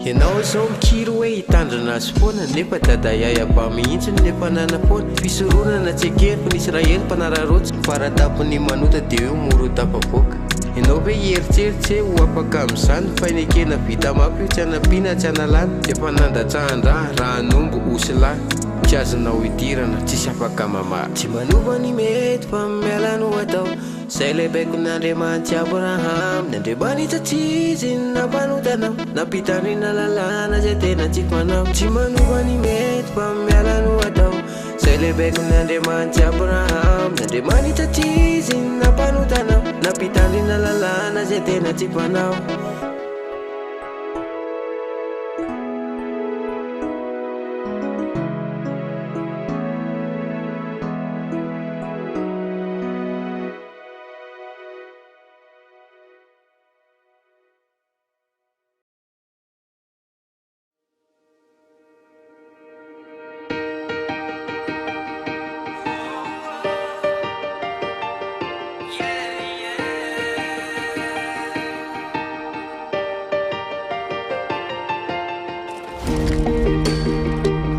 Speaker 11: ianao zao mikiry hoe hitandrina azy foana nefa dada yayaba mihitsiny nefa nana foana fisoronana tsy ekeny fa n'Israely mpanararotsy faratapony manota de hoe moro tapavoaka ianao hoe hieritseritsy ho afaka amin'izany fainekena vita mafy io tsy anampiana tsy analany efa nandatsahan-draha raha nombo osy lahy tsy azonao hidirana tsisy afaka mamahy tsy manova ny mety fa miala no atao zay lehibe kon'Andriamanitra Abraham nandremanitra tsy izy nampanotana nampitandrina lalàna zay tena tsy fanao tsy manova ny mety fa miala no atao zay lehibe kon'Andriamanitra Abraham nandremanitra tsy izy nampanotana nampitandrina lalàna zay tena tsy fanao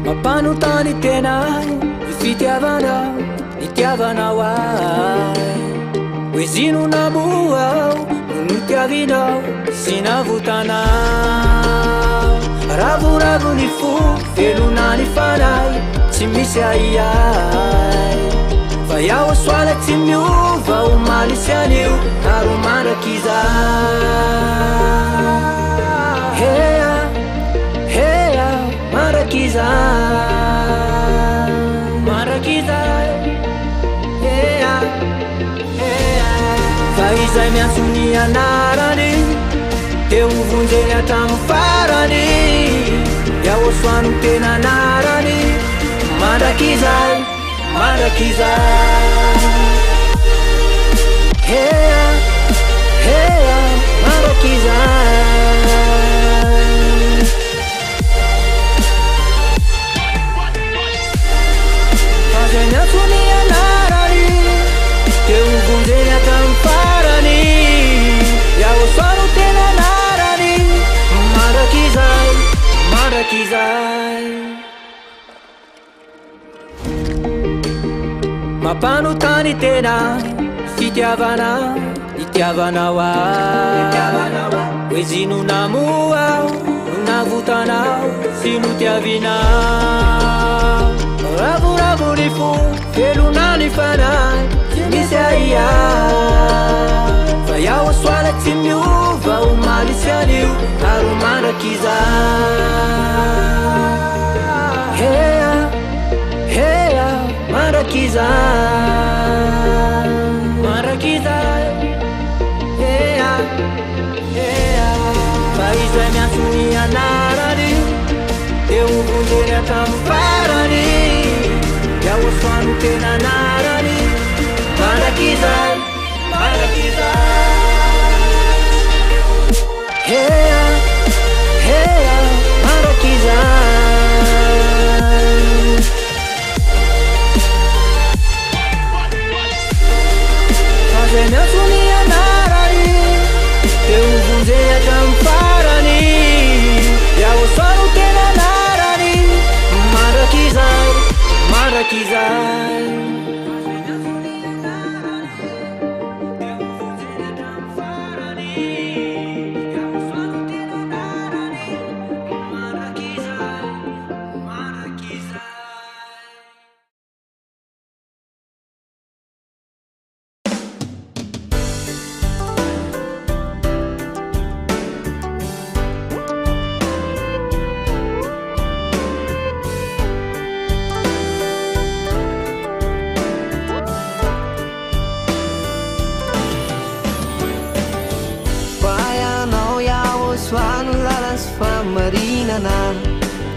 Speaker 6: Mapanotany tena fitiavanao nitiavanao ay hoe zino namoao no nitiavinao sy navotanao ravoravo ny fo velona ny fanay tsy misy aiay fa iaho soala tsy miova omaly sy anio aro mandrakiza Marakiza fa izay miantso ny anarany teo vonjeny hatramo farany iaho soano tena anarany Marakiza Marakiza Fazendo a sua minha nara ali
Speaker 3: mampanontany tena fitiavana itiavanao hoe zino namoao no navotanao sy no tiavinao ravoravory fo felonany fanay misy aia fa iaho soala tsy miova ho malisy anio ary manakiza hea hea marakiza marakiza hea hea fa izay miantsony anarany eo vonjeny atramo farany iaho soano tena anarany marakiza marakiza hea hea marakiza fazay miantsony anarany eo vonjeny atramo farany iaho soano tena anarany marakiza marakiza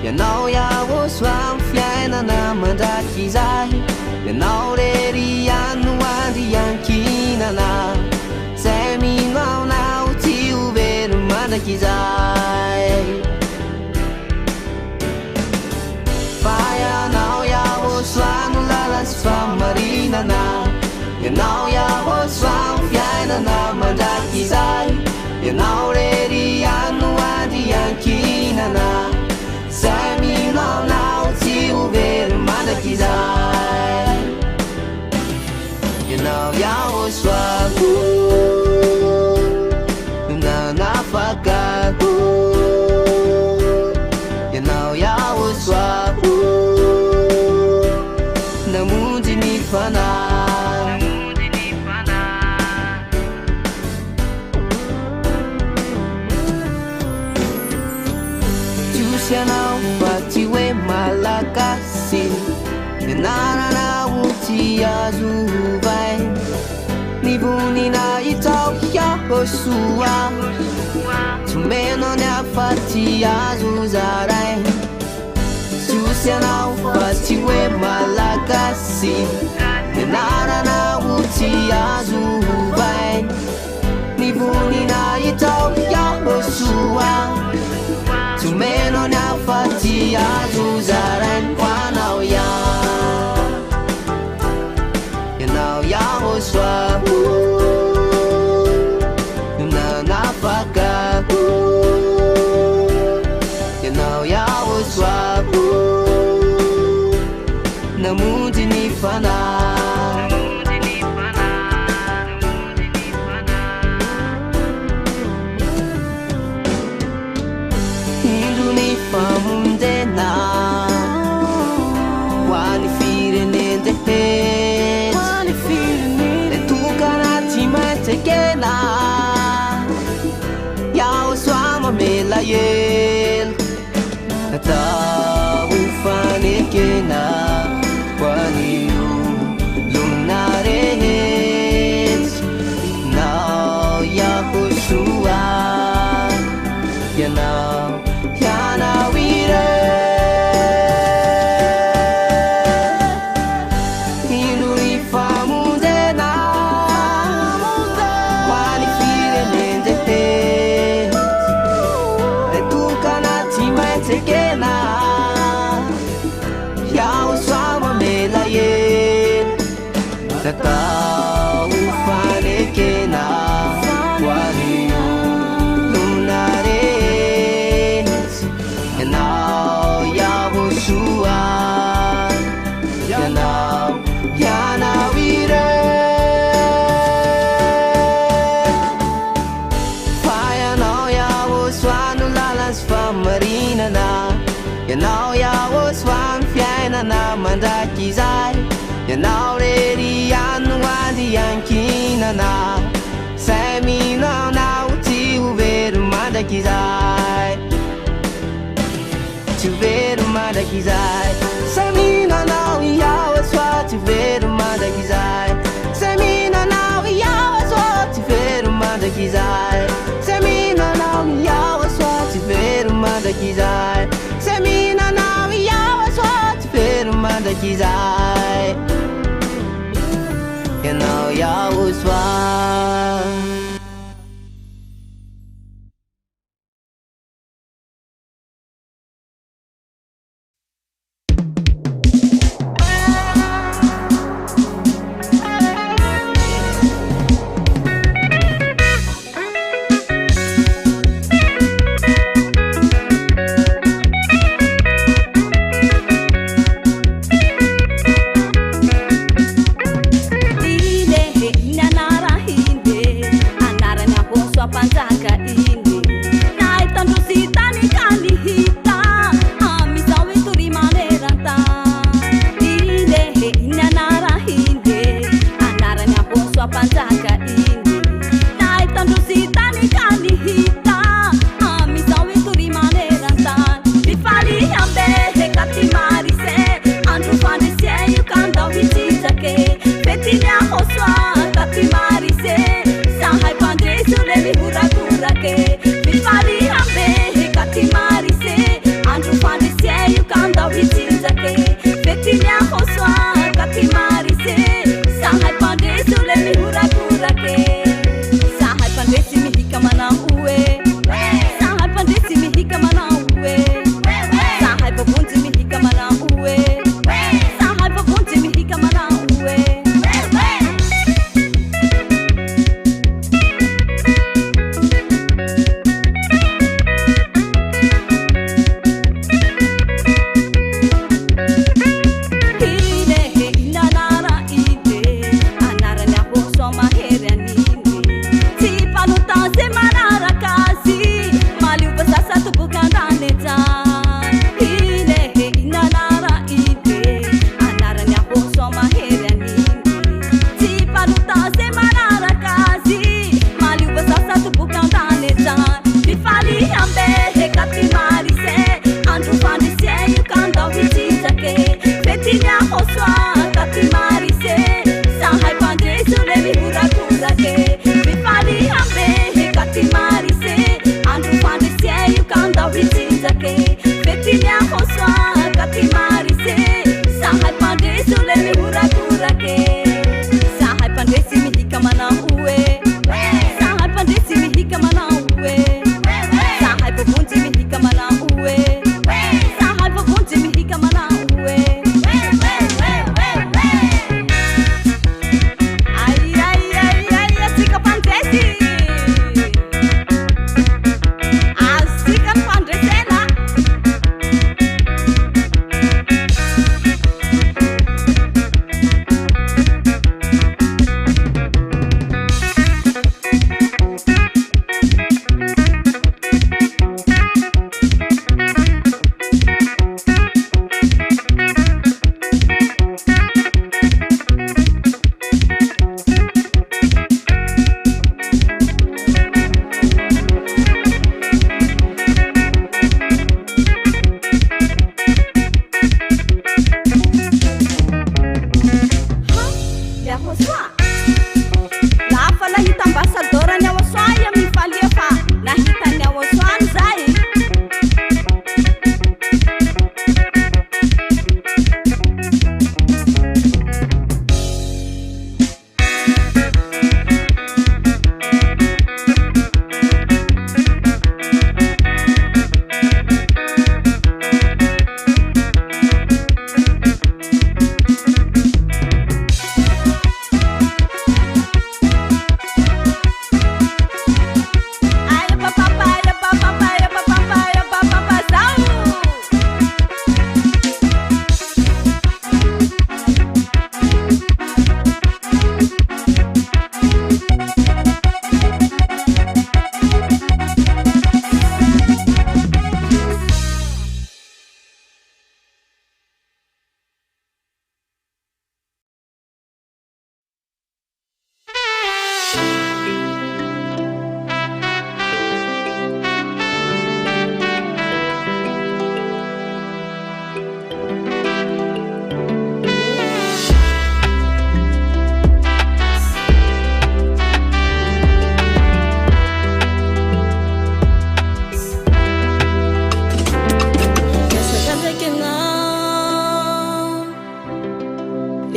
Speaker 3: Ianao iaho soamy fiainana mandraky izay Ianao rery ano andriankinana Zay minaonao tsy ho very mandraky izay Fa ianao iaho soano lala sy famarinana Ianao iaho soamy fiainana mandraky izay Ianao rery ano andriankinana Zay minaonao tsy ho very mandraky izay Ianao iaho soako nanafakako Ianao iaho soako namonjy ny fanahy Ianao fa tsy hoe malagasy Nianarana tsy azo vai Nivonina itao iaho soa Tsomeno ny afaty azo zaray Siosy ianao fa tsy hoe malagasy Nianarana tsy azo vai Nivonina itao iaho soa Tsomeno ny afaty azo zaray Hoanao Ianao iaho soako nanafakako Ianao iaho soako namonjy ny fanahy famondena Hoany firenende hety Tokana tsy maintsykena Iaho soama mela elo Natao fanekena Hoanio lomna rehetra Nao iaho soa Ianao Ianao ire Ino ifamondena Hoany firenende hety Retokana tsy maintsykena Iaho soama mela elo Natao fanekena Hoanio lomna rehetra Ianao iaho soa Ianao
Speaker 1: fihinana ianao iaho soamy fiainana mandraky izay ianao rery ano andy ankinana say mihinanao tsy ho very mandraky izay tsy ho very mandraky izay say mihinanao iaho soa tsy ho very mandraky izay say mihinanao iaho soa tsy very mandraky izay say mihinanao iaho soa tsy very mandraky izay say mihinanao iaho soa tsy very mandraky izay ianao iaho soa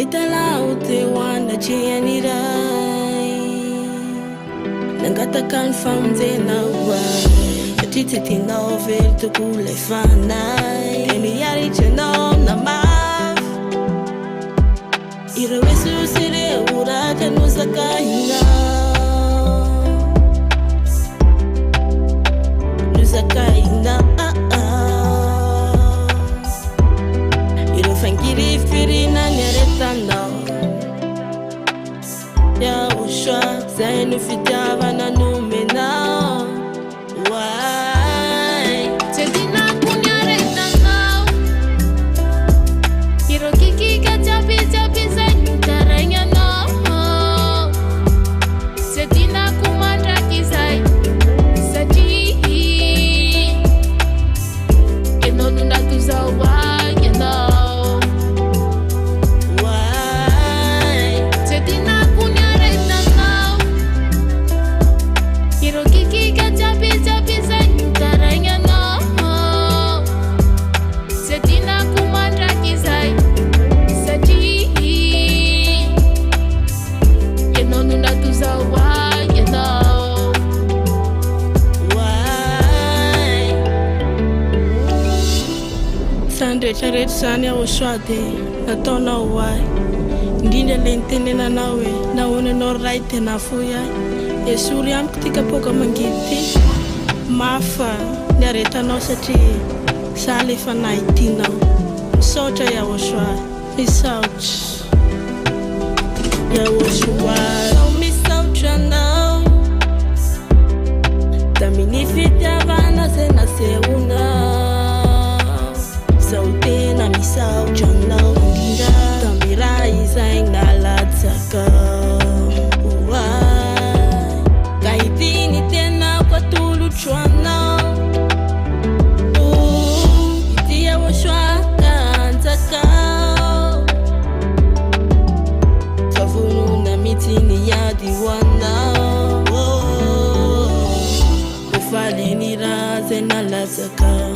Speaker 2: Italao te wana chianirai Nangataka famzena wa Titi no ver to kule fanai Eni yari cheno na maf Irawesu sire urata nusaka hinga Nusaka hinga Irofangiri firina neretano Ya ushwa zainu fitava na numena Why? Tedina kunyareta now Hirokiki kachapi chapi zainu taranya no Tedina kumandra kizai Saji Eno nuna tuzawa Charet sanya ushwade na tona uwai Ndinde lentene na nawe na one no right na fuya Yesuri am kutika poka mangiti Mafa nareta no sati Sali fa 19 now Socha ya ushwa Miss out Ya ushwa So miss out ya now Damini fita vana sena seuna Sauti na misao chana ungira Tambira isang nalatsaka Uwai Kahitini tena kwa tulu chwana Itia washwa kanzaka Kavunu na mitini ya diwana Ufali ni raze nalatsaka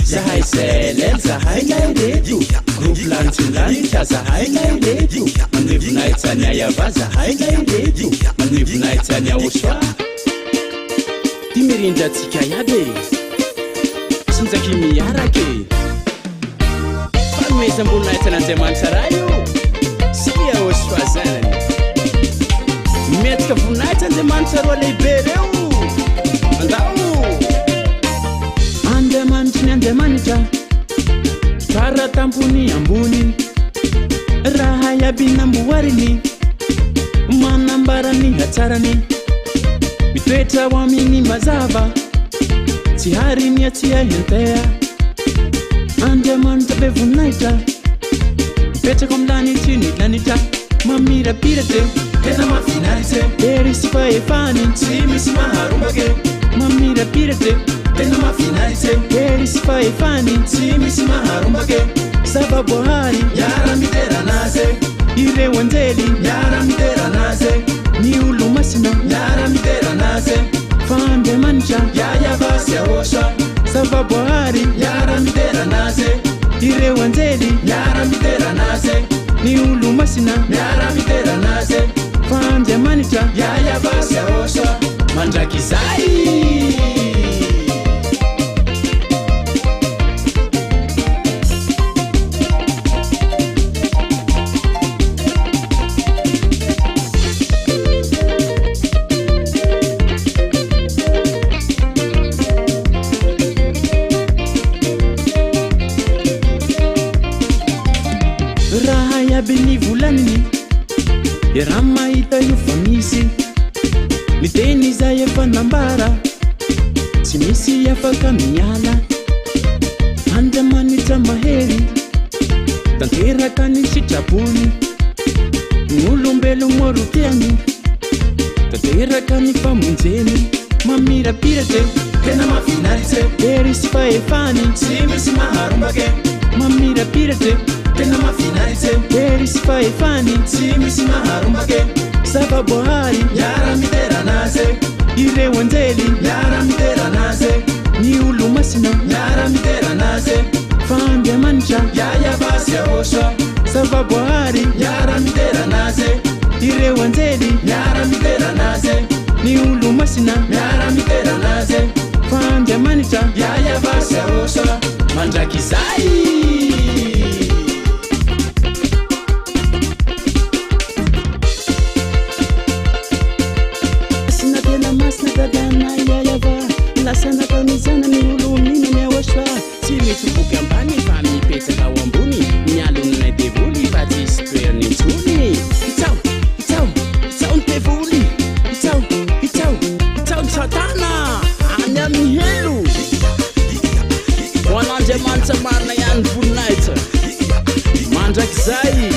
Speaker 4: Zahai Selem, Zahai Radio, Group Lantulanka, Zahai Radio, Manlive Nights and Yava, Zahai Radio, Manlive Nights and Yawashwa. Timirinda Tikayade, Sinzaki Yarake, Palmes and Bull Nights and Zemantarayo, Sia Washwazan, Metka for Night and the Mantarole Bereu, and the manager Para tampuni ambuni Raha ya binambuwarini Manambarani hatarani Mitweta wamini mazava Tihari niatia hentea Ande manta bevunaita Peta komdani chini lanita Mamira pirate Tena mafinate Eri sifa efani Simi sima harumbake Mamira pirate Tena mafinalite Eri sifa efani Simi sima harumbake Sababu hari Yara mitera naze Ile wandeli Yara mitera naze
Speaker 11: mancha yaya basi yaosha sababuhari yara midera naze ireo anjeli yara midera naze ni ulu masina yara midera naze fande mancha yaya basi yaosha mandrakizai bini volaniny raha mahita io fa misy ny teny izay efa nambara tsy misy afaka miala andramanitra mahery tanteraka ny sitrapony gn'olombelo moroteany tanteraka ny famonjeny mamirapiratra tena mafinaritsy ery sy fahefany tsy misy maharombake mamirapiratra tena mafinaritsy ery sy fahefany tsy misy maharombake sababohary yara mideranaze ireo anjely yara mideranaze ny olo masina yara mideranaze fandiamanitra yaya basi yaosha sababohary yara mideranaze ireo anjely yara mideranaze ny olo masina yara mideranaze fandiamanitra yaya basi yaosha mandrakizai lasana tanizana ny olo minany aosha tsy mitoboky ambany fa mipetsaka ao ambony mialonanay devoly fa tsisy toerany intsony itsao ny devoly itsao ny satana any amin'ny helo ho an'andriamanitra marina ihany voninahitra mandrakizay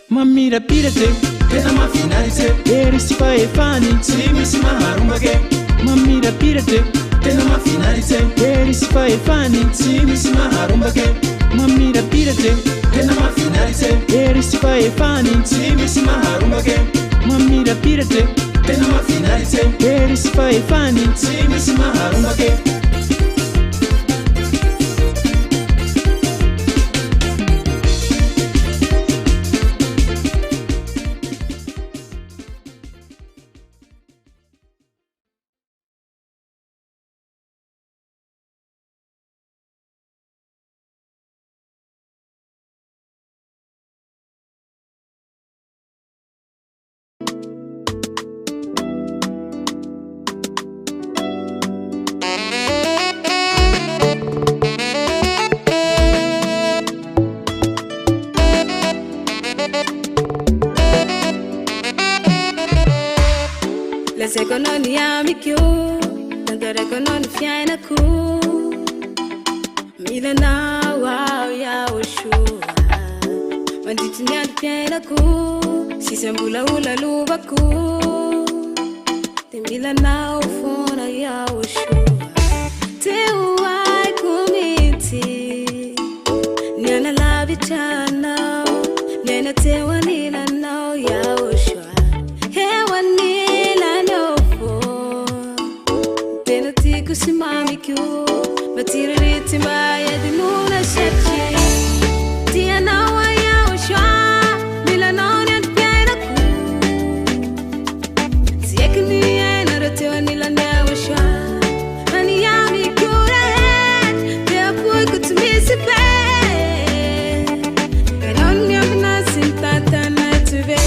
Speaker 11: mamirapiratra tena mafinaritsy ery sy fahefany tsy misy maharombake mamirapiratra tena mafinaritsy ery sy fahefany tsy misy maharombake mamirapiratra tena mafinaritsy ery sy fahefany tsy misy maharombake mamirapiratra tena mafinaritsy ery sy fahefany tsy misy maharombake
Speaker 2: Ekononi amikyo tantar ekononi fiainako milanao ao yaoshua mandritry ny ady fiainako sisy ambolaola lovako de milanao fona yaoshua teo aiko mihitsy ny analavitranao ny aina teo anilanao yaoshua si mamikyo matiriti mbaya dinuna shachi tia nawa ya ushwa bila naoni atpiaina ku siekni ena rotewa nila na ushwa ani ya mikure tia pui kutumisi pe kanoni amna simpata na tuve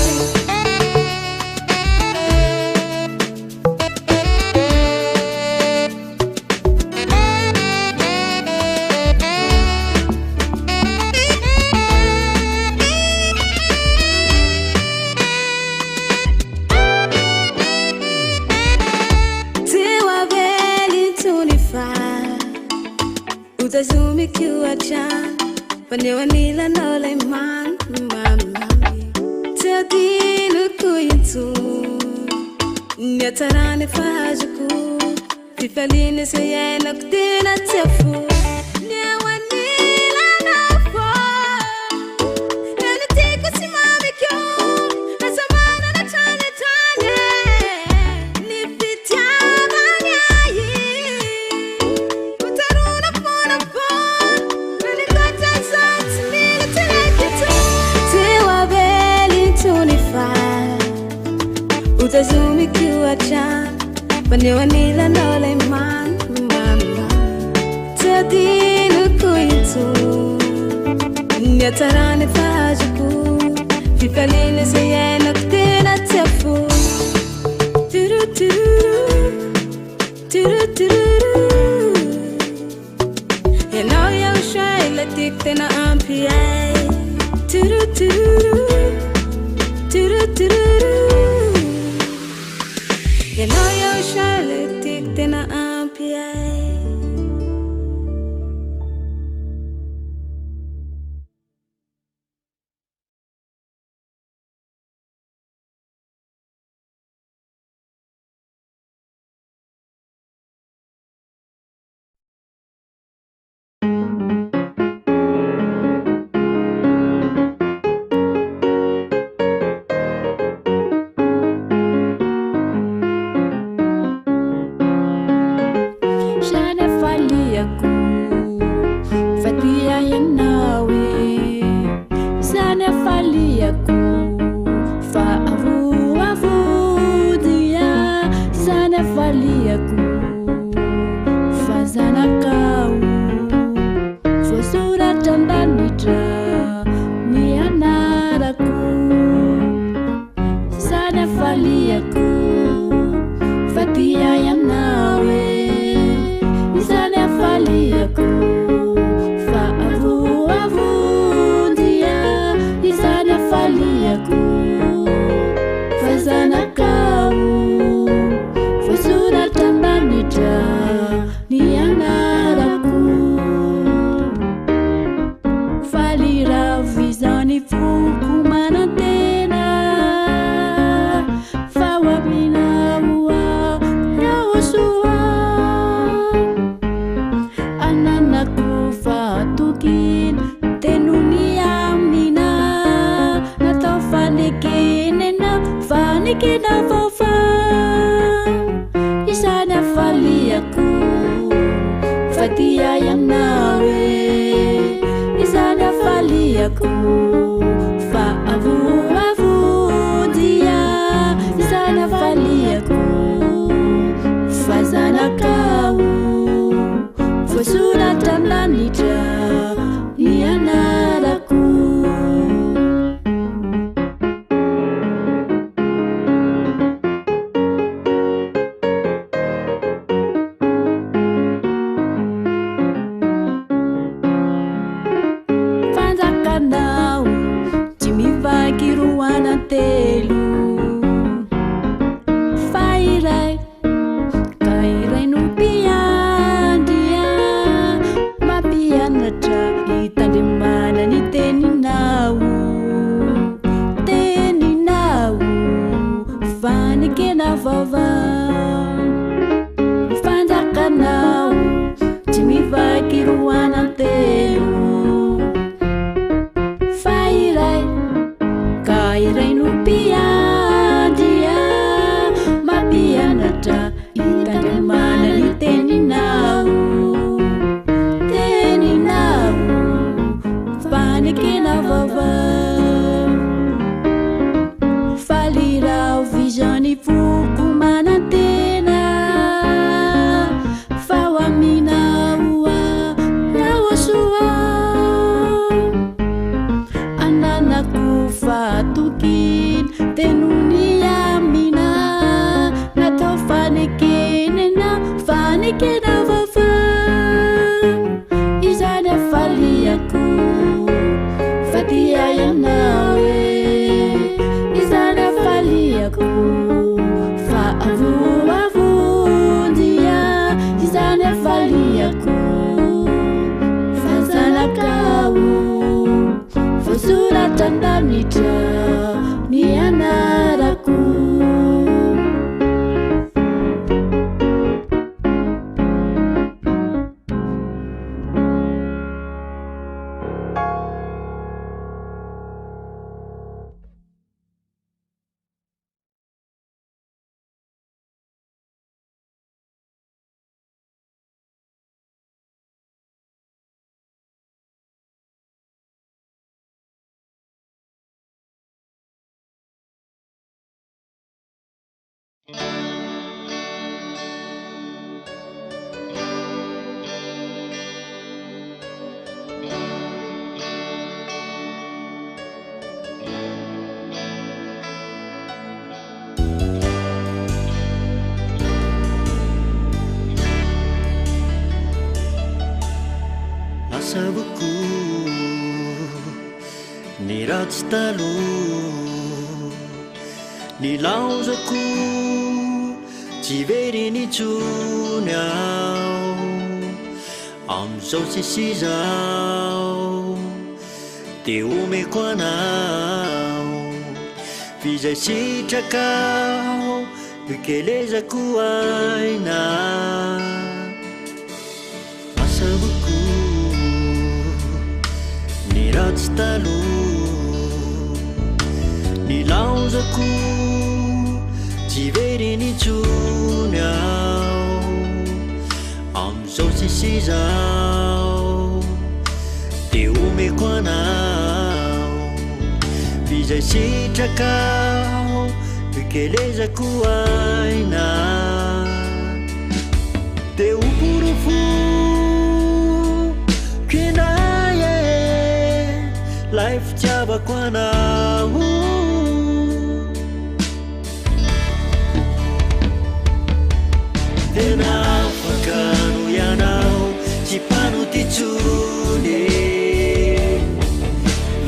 Speaker 2: Utazumi kiwacha panewa nila nole man mami tadinu kuyitu nyatarane fajuku fifaline seyena kutina tefu newa nila nafo ene tiku simami kyo asamana na tanya manewanila nolay mamama tadino kuito niatarane fajuku fifalile sayena kutena tefu turu turu turu turu yeno yausha ila tiktena ampiai turu turu turu turu yeno yausha ila tiktena ampiai.
Speaker 21: Masaboko ny ratsy taloha nilaozako tsy very nitsony ao am'izao tsisy zao de omeko anao fizay sitrakao fikelezako aina masaboko ny ratsy taloha nilaozako tsy very nitsony ao am'izao tsisy zao de omeko anao fizay sitrakao fikelezako aina de oporofo kinay lay fitiavako anao tena afakano ianao tsy mpanotitsony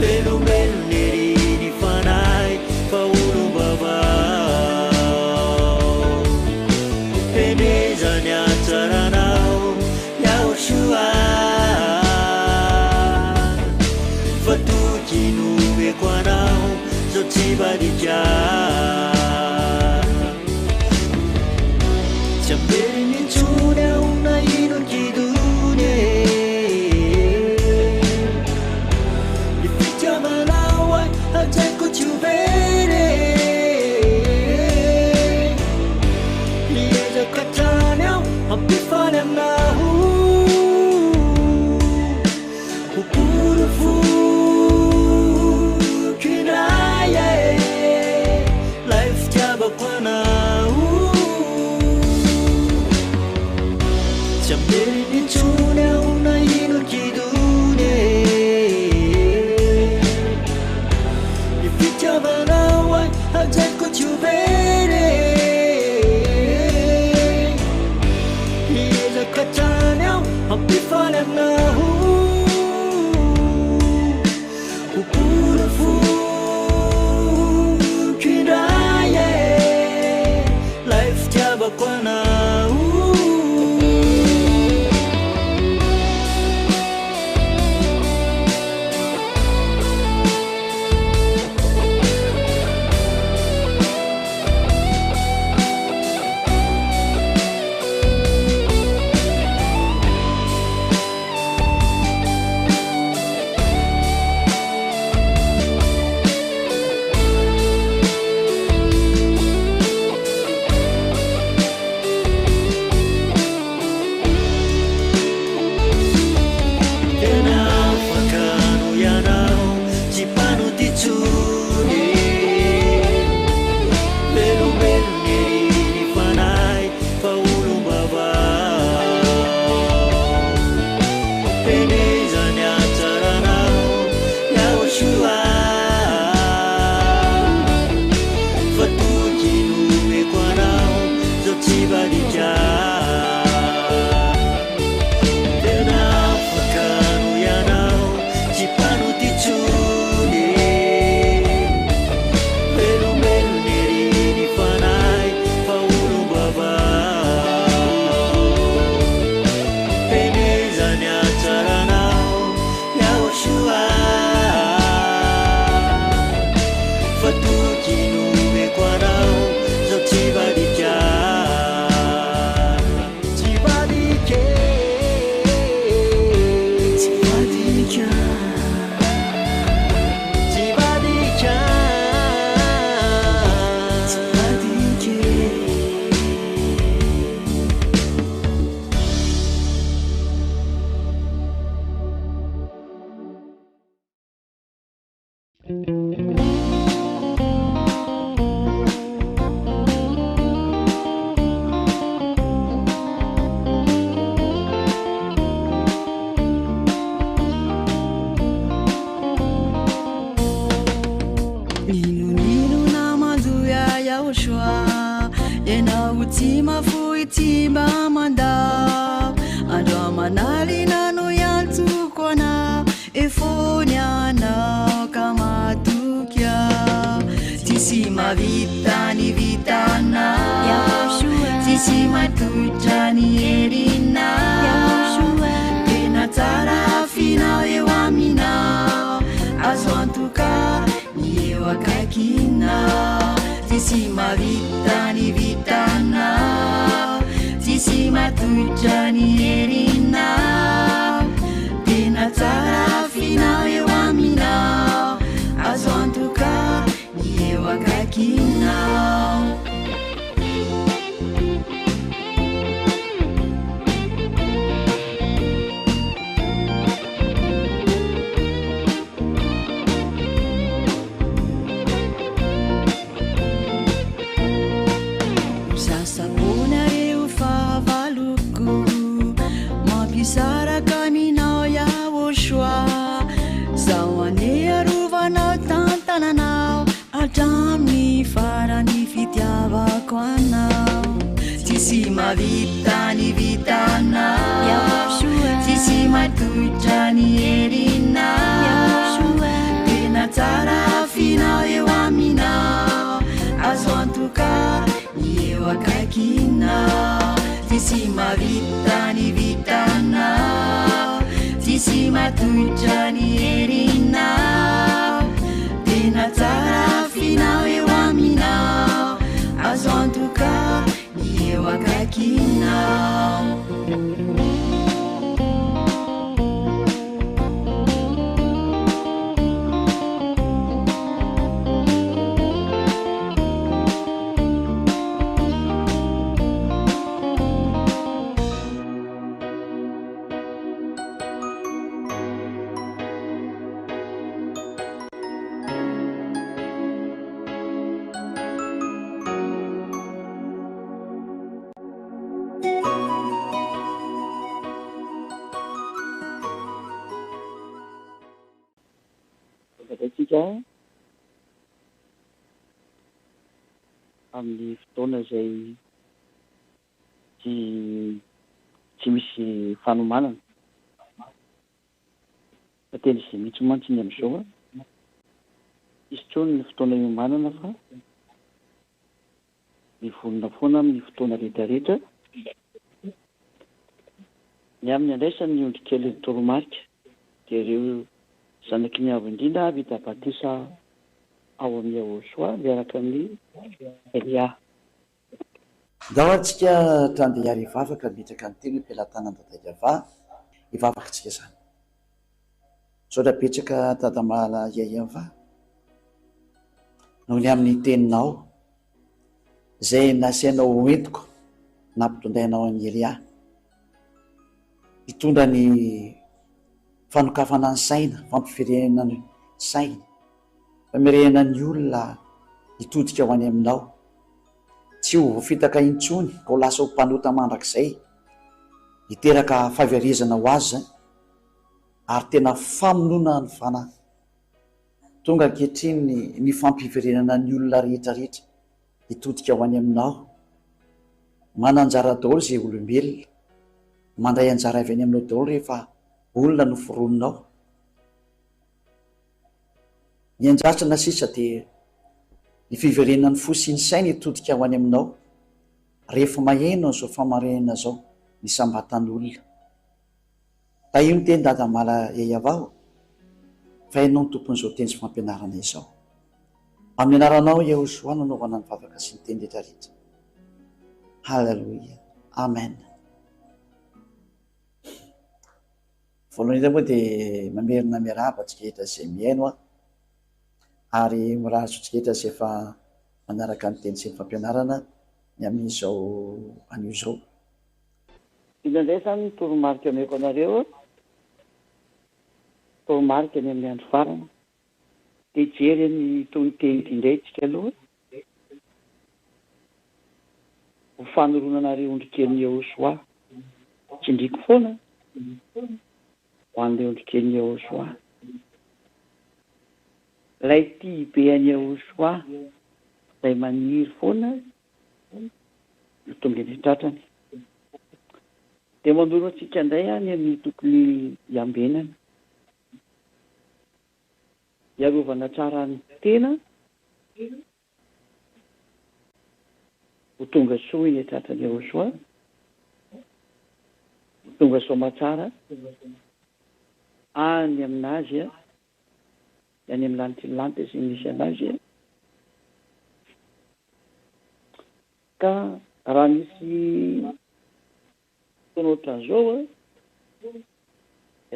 Speaker 21: velomelo neriny fanay fa olombavao penezany atsaranao yaosoa fa toky nomeko anao zao tsy vadika tsy ambely nitsony ao na ino kidone ny fitiavanao ay ajaiko tsy overe niezaka trany ao ampifaly aminao oporofo kinay lay fitiavako anao tsy ambely nitsony ao na ino kidone ny fitiavanao ay ajaiko tsy overe niezaka trany ao ampifaly aminao oporofo kinay lay fitiavako anao
Speaker 22: Timba manda andro manali nano yantu kona
Speaker 2: matoitrany erina tena tsara finao eo aminao azo antoka ny eo akaikinao tsisy mavitany vitanao tsisy matoitrany erina tena tsara finao eo aminao azo antoka ny eo akaikinao saraka aminao yahosoa zao ane arovanao tantananao hatramin'ny farany fitiavako anao tsisy mavitany vitanao tsisy matoitrany erinao tena tsara finao eo aminao azo antoka ny eo akaikinao tsisy mavitany vitanao tsisy matoitrany erinao tena tsara finao eo aminao azo antoka ny eo akaikinao
Speaker 7: amin'ny fotoana izay tsy misy fanomanana fateny izay mihitsy mantsy ny amin'izao izy tsony ny fotoana iomanana fa mivonona foana amin'ny fotoana rehetrarehetra ny amin'ny andraisany ny ondrikely ny toromarika dia ireo zanaky ny avo indrindra vita batisa ao amin'ny Ahosoa miaraka amin'ny Elia.
Speaker 22: Ndao antsika trandehiary ivavaka mitraka ny teny am-pelantanana dadaikava ivavaka antsika zany. Sao rapetraka tadamala iaiava noho ny amin'ny teninao izay nasianao entiko nampitondrainao an'i Elia hitondra ny fanokafana ny saina, fampifirenana ny saina, famirehana ny olona hitodika ho any aminao, tsy ho voafitaka intsony ka ho lasa ho mpanota mandrakizay, hiteraka fahaverizana ho azy zany, ary tena famonoana ny fanahy. Tonga ankehitriny ny fampiverenana ny olona rehetrarehetra hitodika ho any aminao, mananjara daholo izay olombelona, mandray anjara avy any aminao daholo rehefa olona no foroninao. Ny anjatrana sisa dia ny fiverenan'ny fo sy ny saina hitodika ho any aminao rehefa maheno an'izao famarenana zao ny sambatan'ny olona. Da io miteny dadamala iaiavao fa ianao ny tompon'izao teny sy fampianarana izao. Amin'ny anaranao Yehosoa nanaovana ny vavaka sy ny teny rehetrarehetra. Halleluja. Amen. Voalohany indray moa dia mamerina miarahaba antsika rehetra izay miaino ary mirazo antsika rehetra izay efa manaraka ny teny sy ny fampianarana ny amin'izao anio izao.
Speaker 7: Indraindray zany toromarika ameko anareo, toromarika ny amin'ny andro farana, dia jery ny tony teny indray tsika aloha ho fanoronanareo ondrikely Yehosoa, tsindriko foana ho an'ilay ondrikely Yehosoa. Ilay tia be an'i Yehosoa, ilay maniry foana mitombo ny tratrany. Dia mandoro antsika indray any amin'ny tokony hiambenana, hiarovana tsara ny tena ho tonga soa iny tratrany Yehosoa, tonga somatsara any aminazy a any amin'ny lanitylanta sy misy anazy a ka raha misy fotoana ohatran'izao a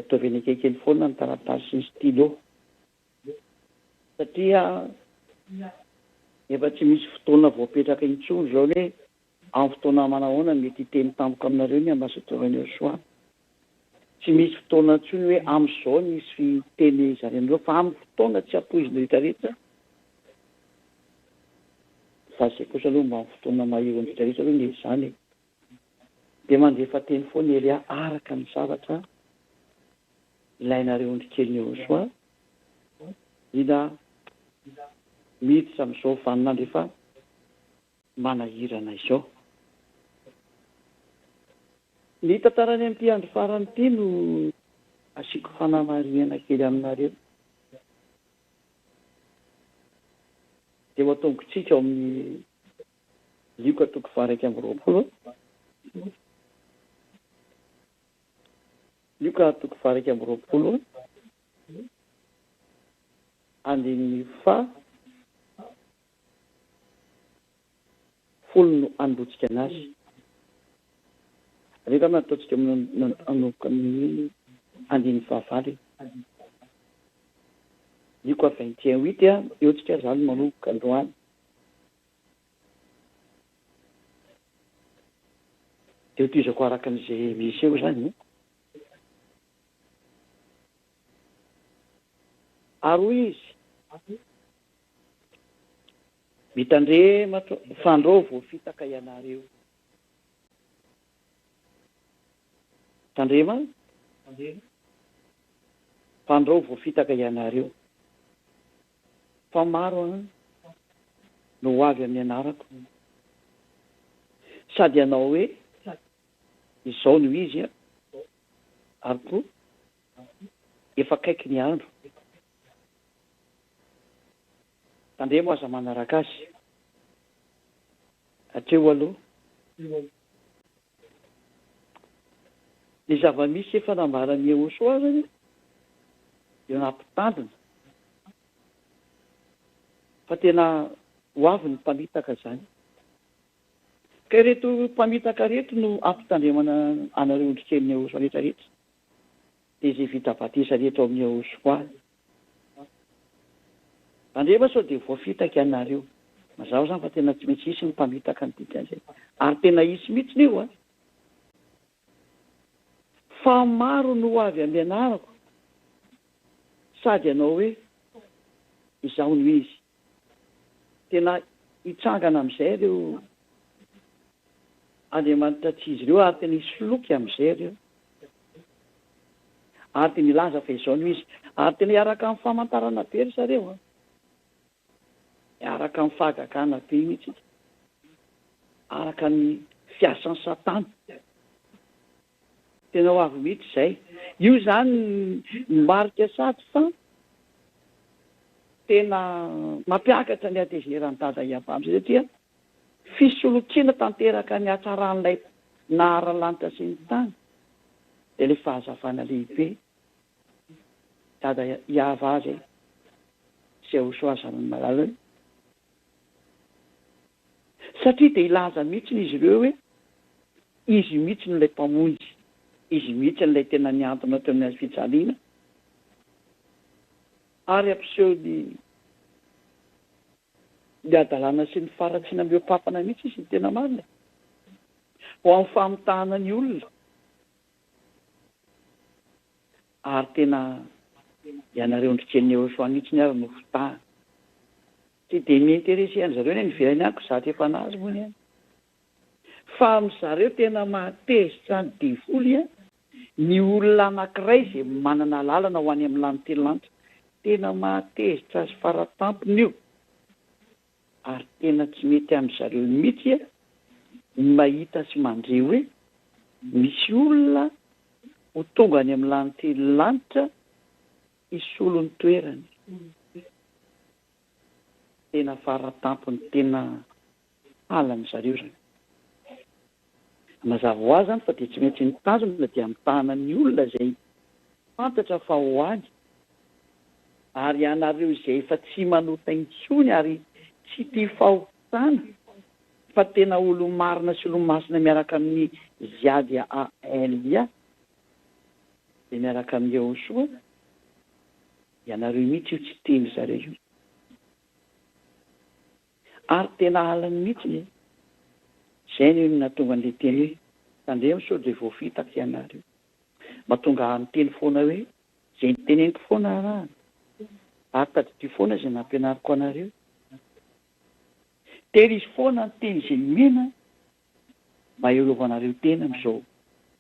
Speaker 7: ataovy eny akeikely foana ny taratasy sy ny stylo satria efa tsy misy fotoana voapetraka intsony zao hoe amin'ny fotoana manahoana mety hiteny tampoka aminareo ny ambasadorany soa tsy misy fotoana ntsony hoe amin'izao misy teny zareo fa amin'ny fotoana tsy ampoizina rehetrarehetra fa zay kosa aloha mba amin'ny fotoana mahirony rehetrarehetra aloha ny zany dia mandefa teny foana ery araka ny zavatra ilainareo ondrikely ny eo soa ina miditra amin'izao vaninandro efa manahirana izao. Ny tantarany amin'ity andro farany ity no asiako fanamarinana kely aminareo. Dia ho atongotsika ao amin'ny lioka toko faha 1 lioka toko faha 1 andininy fa folo no andotsika anazy rehefa nataontsika anomboka amin'ny andininy fahavalo lioka 21:8 a eo tsika zany manomboka androany dia hotizako araka an'izay misy eo zany aroa izy mitandrema fandro voafitaka ianareo tandrema fandro voafitaka ianareo fa maro no ho avy amin'ny anarako sady ianao hoe izao no izy a ary koa efa akaiky ny andro tandremo aza manaraka azy hatreo aloha ny zava-misy efa nambarany eo soa zany eo nampitandrina fa tena ho avy ny mpamitaka zany ka reto mpamitaka reto no ampitandremana anareo ondrikely eo soa rehetrarehetra dia izay vita batisa rehetra ao amin'ny eo soa tandrema sao dia voafitaka ianareo mazao zany fa tena tsy maintsy isy ny mpamitaka ny dikan'izay ary tena isy mihitsy io a fa maro no avy amin'ny anarako sady ianao hoe izao no izy tena hitsangana amin'izay reo andriamanitra tsy izy ireo ary tena hisy loky amin'izay reo ary tena ilaza fa izao no izy ary tena hiaraka amin'ny famantarana be ry zareo a araka amin'ny fahagagana be mihitsy araka ny fiasan'ny satana tena ho avy mihitsy izay io zany marika sady fa tena mampiakatra ny atezeran'ny dada iabamizay satria fisolokiana tanteraka ny hatsaran'ilay naharalanitra sy ny tany dia ilay fahazavana lehibe dada iava azy sy ahosoazana ny malalany satria dia ilaza mihitsy izy ireo hoe izy mihitsy n'ilay mpamonjy izy mihitsy n'ilay tena niantona teo amin'ny azy fijaliana ary ampiseho ny adalàna sy ny faratsiana miopampana mihitsy izy ny tena marina ho amin'ny famitahana ny olona ary tena ianareo ondrikely eo soa mihitsy ny ary no fitahana tsy dia miinteresehany zareo ny nivelany ako zatra efa nazy moa ny any fa amin'izareo tena mahatezitra ny devoly a ny olona anankiray izay manana lalana ho any amin'ny lanitellanitra tena mahatezitra azy faratampony io ary tena tsy mety amin'izareo mihitsy a mahita sy mandre hoe misy olona ho tonga any amin'ny lanitellanitra isolo ny toerany tena faratampony tena halan'ny zareo zany mazava ho azy zany fa dia tsy maintsy mitazona dia mitahana ny olona zay fantatra fa ho any ary ianareo izay efa tsy manota intsony ary tsy tia fahotana fa tena olo marina sy olo masina miaraka amin'ny ziady Elia dia miaraka amin'ny Yehosoa ianareo mihitsy io tsy teny zareo io ary tena alany mihitsy zay ny natonga an'ilay teny hoe tandremo sao dia voafitaka ianareo mahatonga miteny foana hoe zay niteneniko foana raha ary tadidrio foana zay nampianariko anareo tery izy foana ny teny izay mena mba iarovanareo tena amin'izao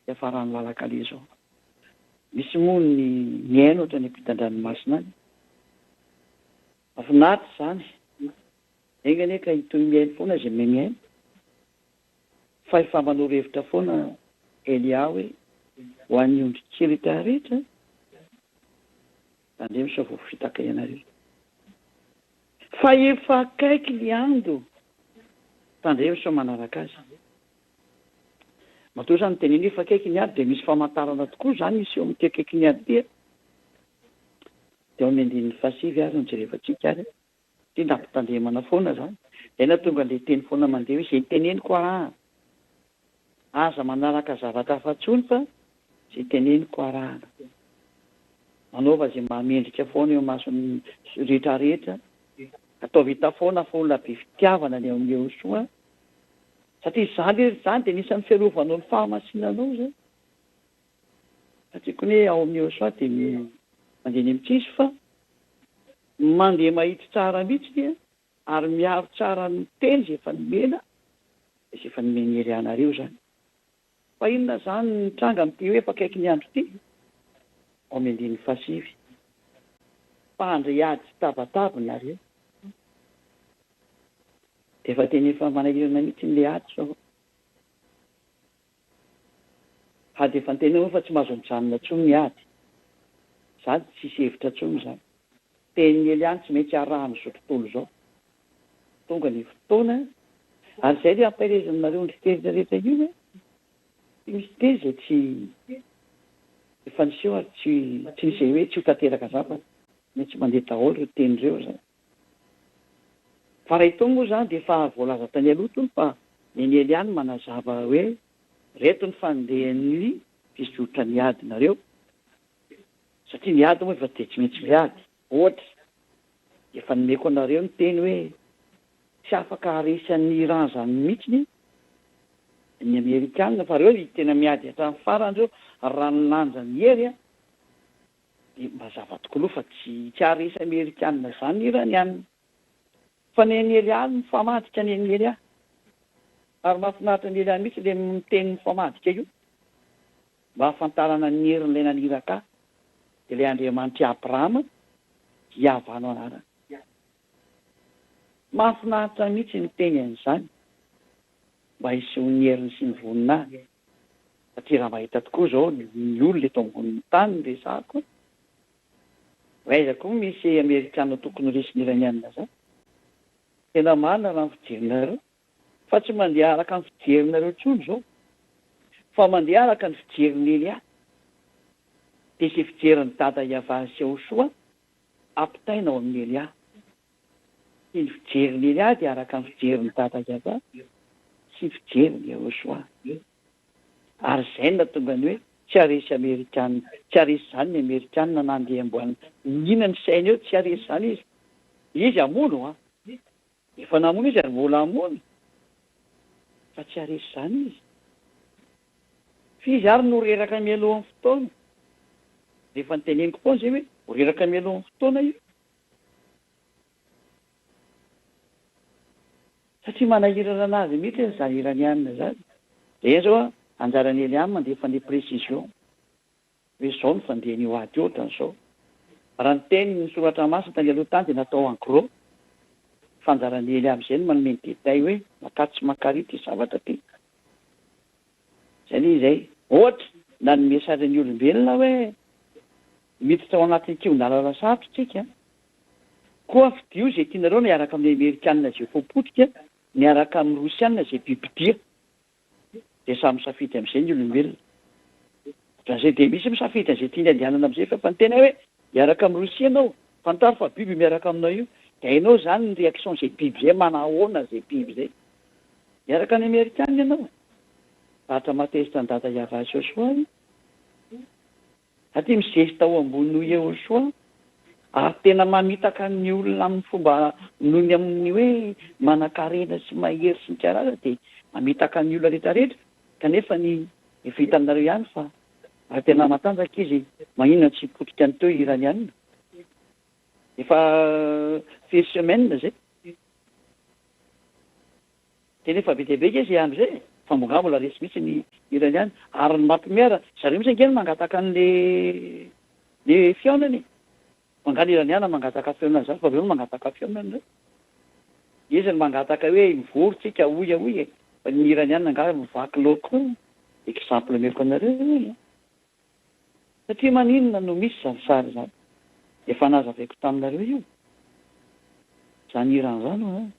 Speaker 7: hiafarany lalakale zao misy moa ny miaino ohatra ny ampitan-dranomasina any mahafinaritra zany engany ka hitoy miaino foana zay miaino fa efa manoro hevitra foana Elia hoe ho an'ny ondry kely rehetra tandremo sao voafitaka ianareo fa efa akaiky ny andro tandremo sao manaraka azy matoa zany teneny efa akaiky ny andro dia misy famantarana tokoa zany isy eo amin'ity akaiky ny andro tia dia ao amin'ny 15 ary nijerevantsika ary ty nampitandremana foana zany zay natonga an'ilay teny foana mandeha hoe zay teneniko araha aza manaraka zavatra afa-tsony fa zay teneniko arahana manaova zay mamendrika foana eo mason'ny rehetrarehetra atao vita foana fa olona be fitiavana ny eo amin'ny Yehosoa satria zany dia nisan'ny fiarovanao ny fahamasinanao zay satria koa hoe ao amin'ny Yehosoa dia mandeha ny mitsisy fa mandeha mahitsy tsara mihitsy dia ary miaro tsara ny teny zay efa nomena zay efa nomeny erianareo zany fa inona zany nitranga amin'ity hoe efa akaiky ny andro ity ao amin'ny 15 fa handray ady tsy tabataba nareo dia efa teny efa manahirana mihitsy n'ilay ady sao ady efa nytena hoe fa tsy mahazo mijanona tsony ny ady zany tsisy hevitra tsony zany teny Eliany tsy maintsy arahana zao tontolo zao tonga ny fotoana ary zay dia ampairezanareo ny fiteny rehetra io hoe misy teny zay tsy efa niseho ary tsy nisy hoe tsy ho tanteraka zava maintsy mandeha daholo ro teny reo zany fa raha itony moa zany dia efa voalaza tany alotony fa ny Eliany manazava hoe reto ny fandehan'ny fizotra ny ady nareo satria ny ady moa efa dia tsy maintsy miady ohatra efa nomeko anareo ny teny hoe tsy afaka haresan'ny ranzany mihitsy ny Amerikanina fa reo tena miady hatramin'ny farany reo raha ny lanjany hery dia mazava tokoloha fa tsy haresa Amerikanina zany ny iranianina fa ny Eliany mifamadika ny Eliany ary mahafinaritra ny Eliany mihitsy ilay miteny mifamadika io mba hafantarana ny herin'ilay naniraka dia ilay Andriamanitra Abrahama hiavanao anarany mahafinaritra mihitsy ny teny an'izany mba hisy ny heriny sy ny voninahity satria raha mahita tokoa zao ny olona eto ambonin'ny tany ny resako aiza koa misy Amerikanina tokony resy iranianina zany tena marina raha ny fijerinareo fa tsy mandeha araka ny fijerinareo tsony zao fa mandeha araka ny fijerin'ny Elia dia sy fijerin'ny dada Yahva sy Yehosoa ampitaina ao amin'ny Elia sy ny fijerin'ny Elia dia araka ny fijerin'ny dada Yahva sy fijerin'ny Yehosoa ary zay natonga ny hoe tsy haresy Amerikanina tsy haresy zany ny Amerikanina nandeha amboany nina ny sainy eo tsy haresy zany izy amono efa namono izy ary mbola amono fa tsy haresy zany izy fizy ary no reraka mialohan'ny fotoana rehefa nyteneniko foana zay hoe reraka mialohan'ny fotoana io satria manahirana anazy mihitsy ny zany iranianina zany zay zao anjarany Eliany mandefa ny précision hoe zao ny fandehany io ady ohatran'izao raha ny teny ny soratra masina tany aloha tany dia natao en gros fanjarany Elia amin'izay no manome ny détail hoe makatsy makary ty zavatra ty zany izay ohatra na ny mesarin'ny olombelona hoe miditra ao anatin'ny kiondalala sarotra tsika koa fidio zay tianareo niaraka amin'ny Amerikanina zay foapotika niaraka amin'ny Rosianina zay bibidia dia samy misafidy amin'izay ny olombelona fa zay dia misy misafidy an'izay tiany andehanana amin'izay fa fa ny tena hoe miaraka amin'ny rosia ianao fantaro fa biby miaraka aminao io dia hainao zany ny réaction zay biby zay manahoana zay biby zay miaraka any amerikana ianao ahatra matezitra ny data iava sosoa aty misezita ao ambony eo soa ary tena mamitaka ny olona amin'ny fomba nohony amin'ny hoe manan-karena sy mahery sy ny karaza dia mamitaka ny olona rehetrarehetra kanefa ny vita aminareo ihany fa ary tena matanjaka izy maninona tsy potika ny teo iranianina efa firy semaine zay tena efa be dia be izy amin'izay fa monga mbola resy mihitsy ny iraniana ary ny mampimeara zareo mihitsy angeny mangataka an'le fiaonany mangana iraniana mangataka fiaonana zany fa aveo mangataka fiaonana reo izy ny mangataka hoe mivorytsika oy fa ny iraniana nga mivaky loko exemple meko anareo satria maninona no misy zany sary zany efa nazavaiko taminareo io zany Iran zany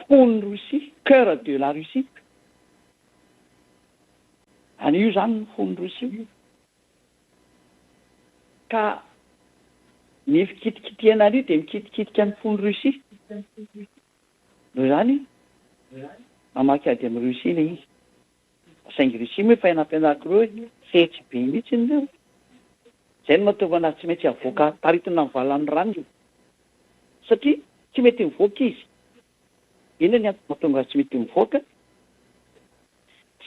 Speaker 7: fony Russie cœur de la Russie any io zany ny fony Russie ka ny fikitikitiana io dia mikitikitika ny fony Russie no zany mamaky ady amin'ny Russie le izy saingy Russie moa efa enampianariko reo fetsy be mihitsy nyreo zay no mahatonga anazy tsy maintsy avoaka taritina ny valan'ny rano io satria tsy mety mivoaka izy ina ny antony mahatonga azy tsy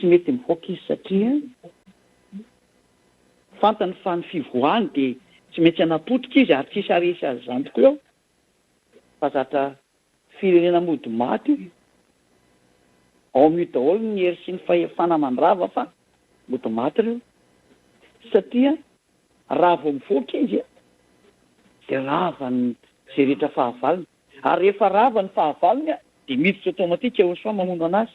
Speaker 7: mety mivoaka izy satria fantany fa ny fivoahany dia tsy maintsy anapotika izy ary tsisy aresy azy zany tokoa eo fa zatra firenena mody maty ao amin'io daholo ny hery sy ny fahefana mandrava fa mody maty reo satria raha vao mivoaka izy dia rava ny zay rehetra fahavalony ary rehefa rava ny fahavalony dia miditra automatika eo soa mamono anazy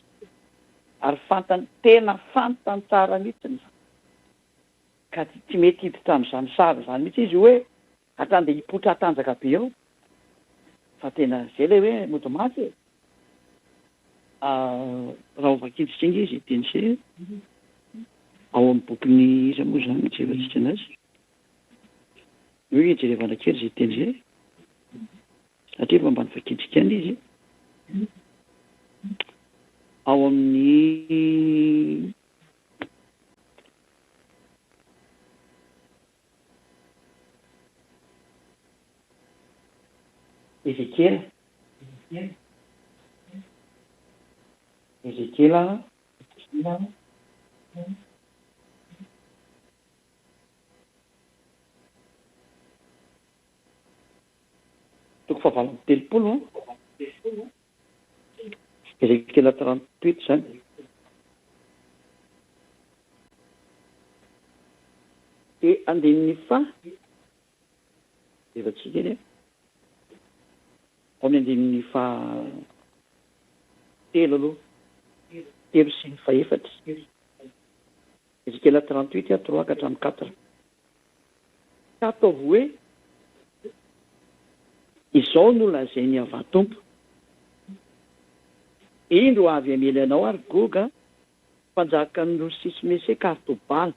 Speaker 7: ary fantany tena fantany tsara mihitsy ka tsy mety hiditra amin'izany sary zany mihitsy izy hoe hatrany dia hipotra hatanjaka be ao fa tena zay le hoe mody maty raha ovakiditsinga izy teny zay ao amin'ny bokiny iza moa zany mijevatsika anazy hoe ijerevana kely zay teny zay satria efa mba nifakidrikany izy ao amin'ny Ézéchiel toko fahavalo amby telopolo Ézéchiel 38 zany dia andininy fa evatsika eny ao ny andininy fa telo aloha telo sy ny faefatra Ézéchiel 38 3 ka hatramin'ny 4 ka ataovy hoe izao no lazainy avatompo indro avy amely anao ary Goga mpanjaka ny Rosia sy Meseka ary Tobala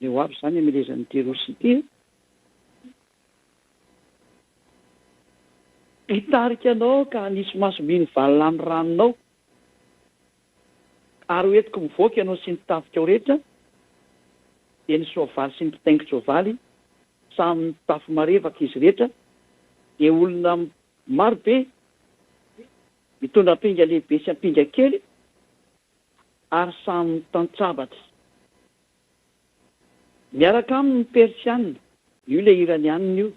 Speaker 7: eo avy zany amelezan'ny ty Rosia ty hitarika anao ka nisy masomby valona amin'ny ranonao ary hoentiko mivoaka ianao sy ny tafika ao rehetra dia ny soavaly sy ny mpitaingin-tsoavaly samy mitafy marevaka izy rehetra dia olona marobe mitondra ampinga lehibe sy ampinga kely ary samy mitantsabatra miaraka amin'ny persianina io le iranianina io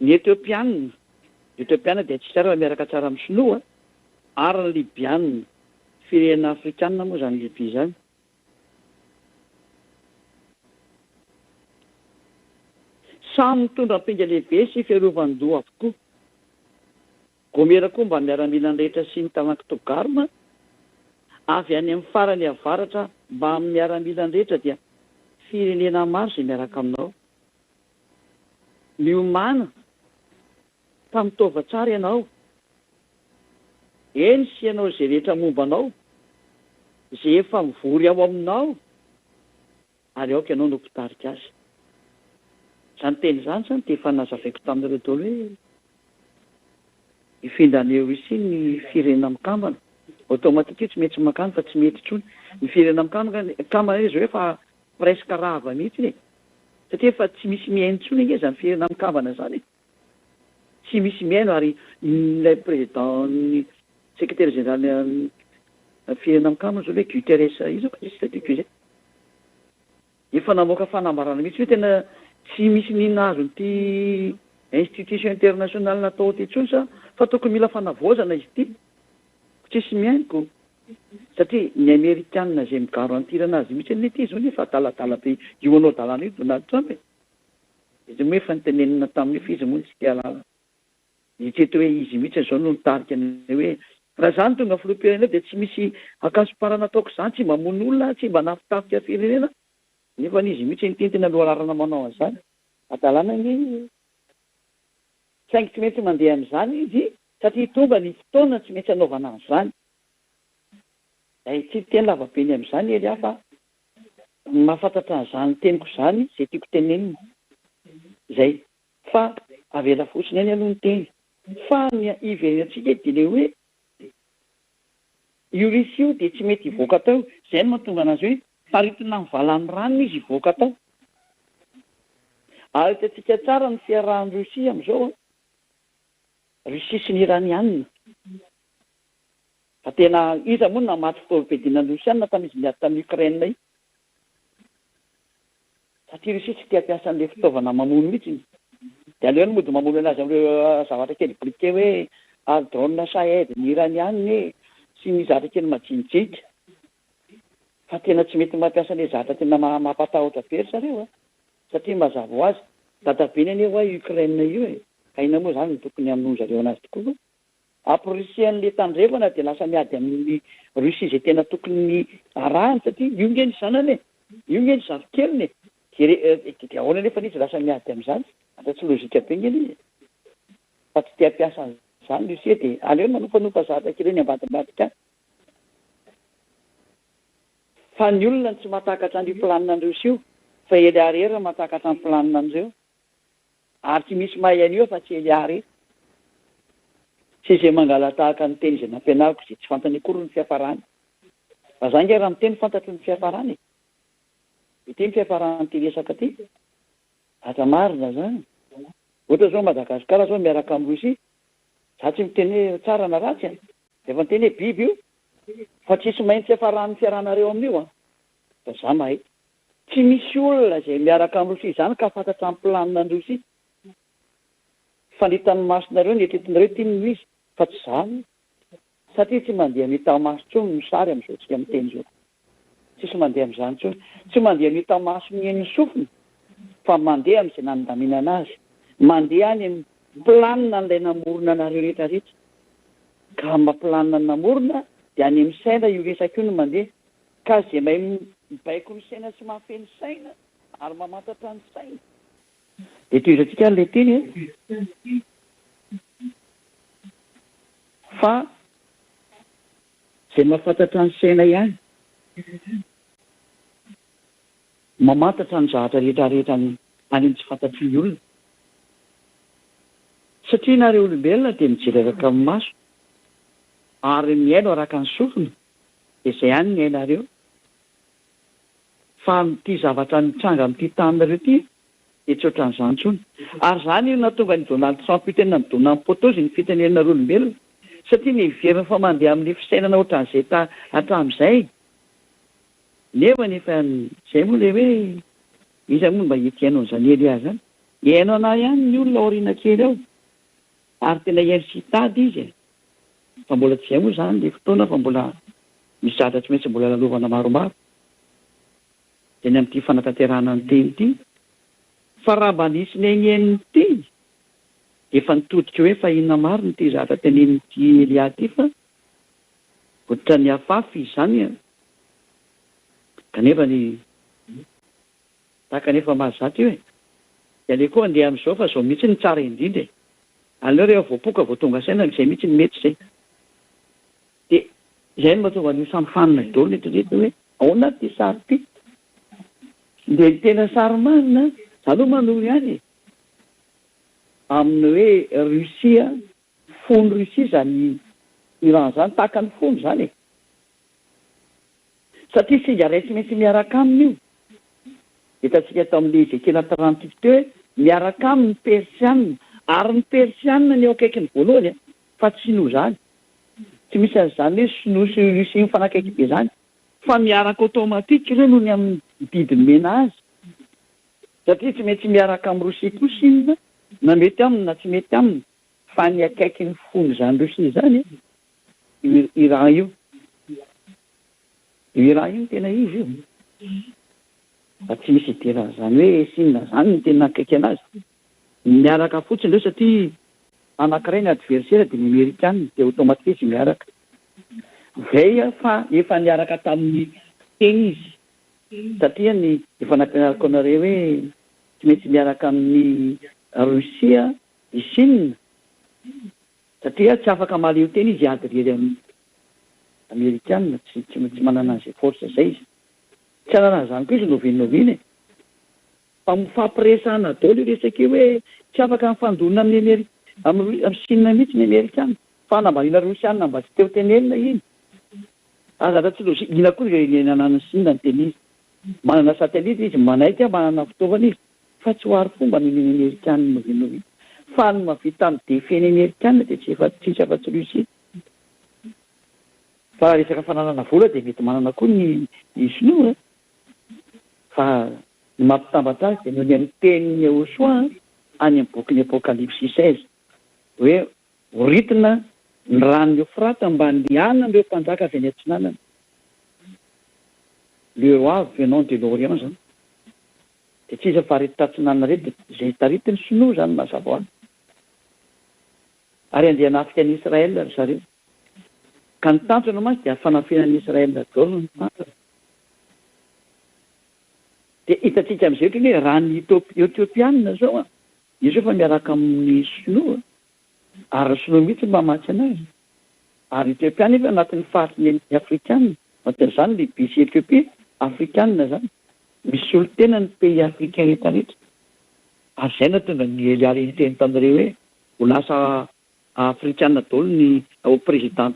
Speaker 7: ny etiopianina dia tsy tsara miaraka tsara amin'ny sinoa ary ny libianina firenena afrikanina moa zany Libia zany samy mitondra ampinga lehibe sy fiarovan-doha avokoa Gomera koa mba miaramila ny rehetra sy ny tanaky Togarma avy any amin'ny farany avaratra mba amin'ny miaramila ny rehetra dia firenena maro izay miaraka aminao miomana tamitova tsara ianao eny sy ianao izay rehetra mombanao izay efa mivory ao aminao ary aoka ianao no mpitarika azy. Zany teny zany zany dia efa nazavaiko tamin'ireo daholo hoe ifindraneo isy ny firenena mikambana automatique tsy mety tsy makany fa tsy mety intsony ny firenena mikambana izy hoe fa presque rava mihitsy e satria efa tsy misy miaino intsony ing zany firenena mikambana zany tsy misy miaino ary ilay président ny secrétaire général firenena mikambana zao hoe Guterres izy ko zay efa namoaka fanambarana mihitsy hoe tena tsy misy nina azonyity institution internationale natao ty intsony fa tokony mila fanavoazana izy ity tsisy miainiko satria ny Amerikanina zay migarantir anazy mihitsy ny ity zao nefa talatala be io anao dalàna io Donald Trump izy moa efa nitenenina tamin'ny fizy moa tsy tia lala itreto hoe izy mihitsy zao no nitarika hoe raha zany tonga filoham-pirenena dia tsy misy akasoparana ataoko zany tsy mba mamono olona tsy mba nafitafika firenena nefa n'izy mihitsy nitentena lohalarana manao an'izany adalàna ny saingy tsy maintsy mandeha amin'izany izy satria tonga ny fotoana tsy maintsy anaovana an'izany tsy teny lavabe ny amin'izany ely fa mahafantatra an'izany teniko izany zay tiako tenenina zay fa avela fotsiny any aloha ny teny fa ny iverenantsika dia le hoe io risy io dia tsy mety hivoaka tao izay no mahatonga anazy hoe taritina ny valan'ny ranony izy hivoaka tao ary hitantsika tsara ny fiarahan'ny Rosia amin'izao Rosia sy ny Iranianina fa tena iza moa namaty fitaovam-piadinan'ny Rosianina tamin'izy niady tamin'ny Ukraine io satria Rosia tsy tia piasa an'ilay fitaovana mamono mihitsy dia aleony mody mamono anazy amin'ireo zavatra kely briquet hoe drone Shahed ny Iranianina sy ny zavatra kely majinijinika fa tena tsy mety mampiasa ilay zavatra tena mampatahotra be ry zareo satria mazava ho azy dadabe ny hoe Ukraine io aina moa zany tokony hamono zareo anazy tokoa ampirisian'le tandrevana dia lasa miady amin'ny Rosia izay tena tokony arahany satria io nge ny zanany io nge ny zavikeliny dia ahoana nefa izy lasa miady amin'izany ata tsy lozika be ngeny izy fa tsy tia piasa zany Rosia dia aleony manopanopa zavatra kely ny ambadimbadika fa ny olona tsy mahatakatra ny planina andreo fa eliary ery mahatakatra ny planina andreo ary tsy misy mahay an'io fa tsy eliary tsy izay mangala tahaka ny teny izay nampianariko izay tsy fantany akory ny fiafarany fa zany nge raha miteny fantatry ny fiafarany ity ny fiafarany ty resaka ty atra marina zany ohatra zao Madagasikara zao miaraka amin'ny Rosia za tsy miteny hoe tsara na ratsy efa miteny hoe biby io fa tsisy maintsy fiafaran'ny fiarahanareo amin'io fa za mahay tsy misy olona zay miaraka amin'ny Rosia zany ka fantatra amin'ny planina ny Rosia fanitany masonareo ny etretinareo tiany izy fa tsy zany satria tsy mandeha mitamaso tsony ny sary amin'izao tsika miteny zao tsisy mandeha amin'izany tsony tsy mandeha mitamaso ny eny sofiny fa mandeha amin'izay nanondamina anazy mandeha any amin'ny planina n'ilay namorona anareo rehetrarehetra ka mamplanina ny namorona dia any amin'ny saina io resaka io no mandeha ka zay mahay mibaiko ny saina sy mahafeny saina ary mamantatra ny saina dia toizantsika n'ilay teny fa zay mahafantatra ny saina ihany mamantatra ny zavatra rehetrarehetra any amin'ny tsy fantatry ny olona satria nareo olombelona dia mijery araka amin'ny maso ary miaino araka ny sofina dia izay ihany ny ainareo fa ty zavatra nitranga amin'ity taninareo ty dia tsy ohatran'izany tsony ary zany io natonga ny Donald Trump io tena midona amin'ny potozy ny fitenenareo olombelona satria ny verina fa mandeha amin'ny fisainana ohatran'izay hatramin'izay nefa zay moa le hoe iza moa mba etiaino an'izany ely azy zany iaino ana ihany ny olona aoriana kely ao ary tena iaino sy hitady izy fa mbola tsy zay moa zany le fotoana fa mbola misy zavatra tsy maintsy mbola lalovana maromaro dia ny amin'ity fanatanterahana ny teny ity fa raha mba nisy ny aigny ity efa nitodika hoe fa inona mariny ty zavatra tenen'ity Elia ty fa ohatra ny afafy izany kanefa ny tahaka nefa mahazaty io dia le koa andeha amin'izao fa zao mihitsy ny tsara indrindra aleo rehefa voapoka vao tonga saina izay mihitsy ny mety izay zay no mahatonga an'io samy fanina daholo etrreto hoe ahoana ty sary ty de tena sary marina za aloha manoro ihany amin'ny hoe Russia fony Russia zany Iran zany tahaka ny fony zany e satria singa ray tsy maintsy miaraka aminy io hitantsika tao amin'le Ezekiela 38 teo hoe miaraka aminy persianina ary ny persianina ny eo akaiky ny voalohany fa tsy sinoa zany tsy misy an'izany hoe sinosy Russia mifanakaiky be zany fa miaraka automatique ireo noho ny amin'ny didiny mena azy satria tsy maintsy miaraka amin'ny Russia koa Chine na mety aminy na tsy mety aminy fa ny akaiky ny fony zany Russia zany Iran io Iran io tena izy io fa tsy misy idera zany hoe Chine zany ny tena akaiky anazy miaraka fotsiny reo satria anankiray ny adversaire de ny Amerikanina de automatique miaraka vay fa efa niaraka tamin'ny teny izy satria ny efa nampianarako anareo hoe tsy maintsy miaraka amin'ny Russia i Chine satria tsy afaka maleo teny izy adrery amin'ny Amerikanina tsy manana an'izay force zay izy tsy anana zany koa izy novinoviny fa mifampiresana daholo resaka hoe tsy afaka mifandonina amin'ny amin'ny Chine mihitsy ny Amerikanina fa nambalina Russianina mba tsy teo tenenina iny azatra tsy logika ina koa zay nanan'ny Chine ny teny izy manana satellite izy manaiky manana fitaovana izy fa tsy hoary fomba ny Amerikanina novinoviny fa ny mavita amin'ny defeny Amerikanina de tsy efa tsisy afa-tsy Russia fa resaka fananana vola de mety manana koa ny Sinoa fa ny mampitambatra azy de noho ny amin'ny teniny Joshua any amin'ny boky Apocalypse 16 hoe horitina ny ranon'ny Euphrate mba liana ireo mpanjaka avy any antsinanana le roi venant de l'Orient zany de tsy izy farety tatsinanana reto de zay taritiny Sinoa zany mazava hoany ary andeha anafika any Israel ry zareo ka ny tanjona mantsy de fanafenan'ny Israel daholo ny tanjona de hitatsika amin'izay ohatra hoe raha ny Etiopianina zao izy efa miaraka amin'ny Sinoa ary Sinoa mihitsy mba matsy anazy ary Etiopiana efa anatin'ny faritry ny Afrikanina matin'izany Libye sy Etiopia Afrikanina zany misy olo tena ny pays africain rehetra rehetra ary zay na tonga ny Eliary ny teny tamin'ireo hoe ho lasa afrikanina daholo ny président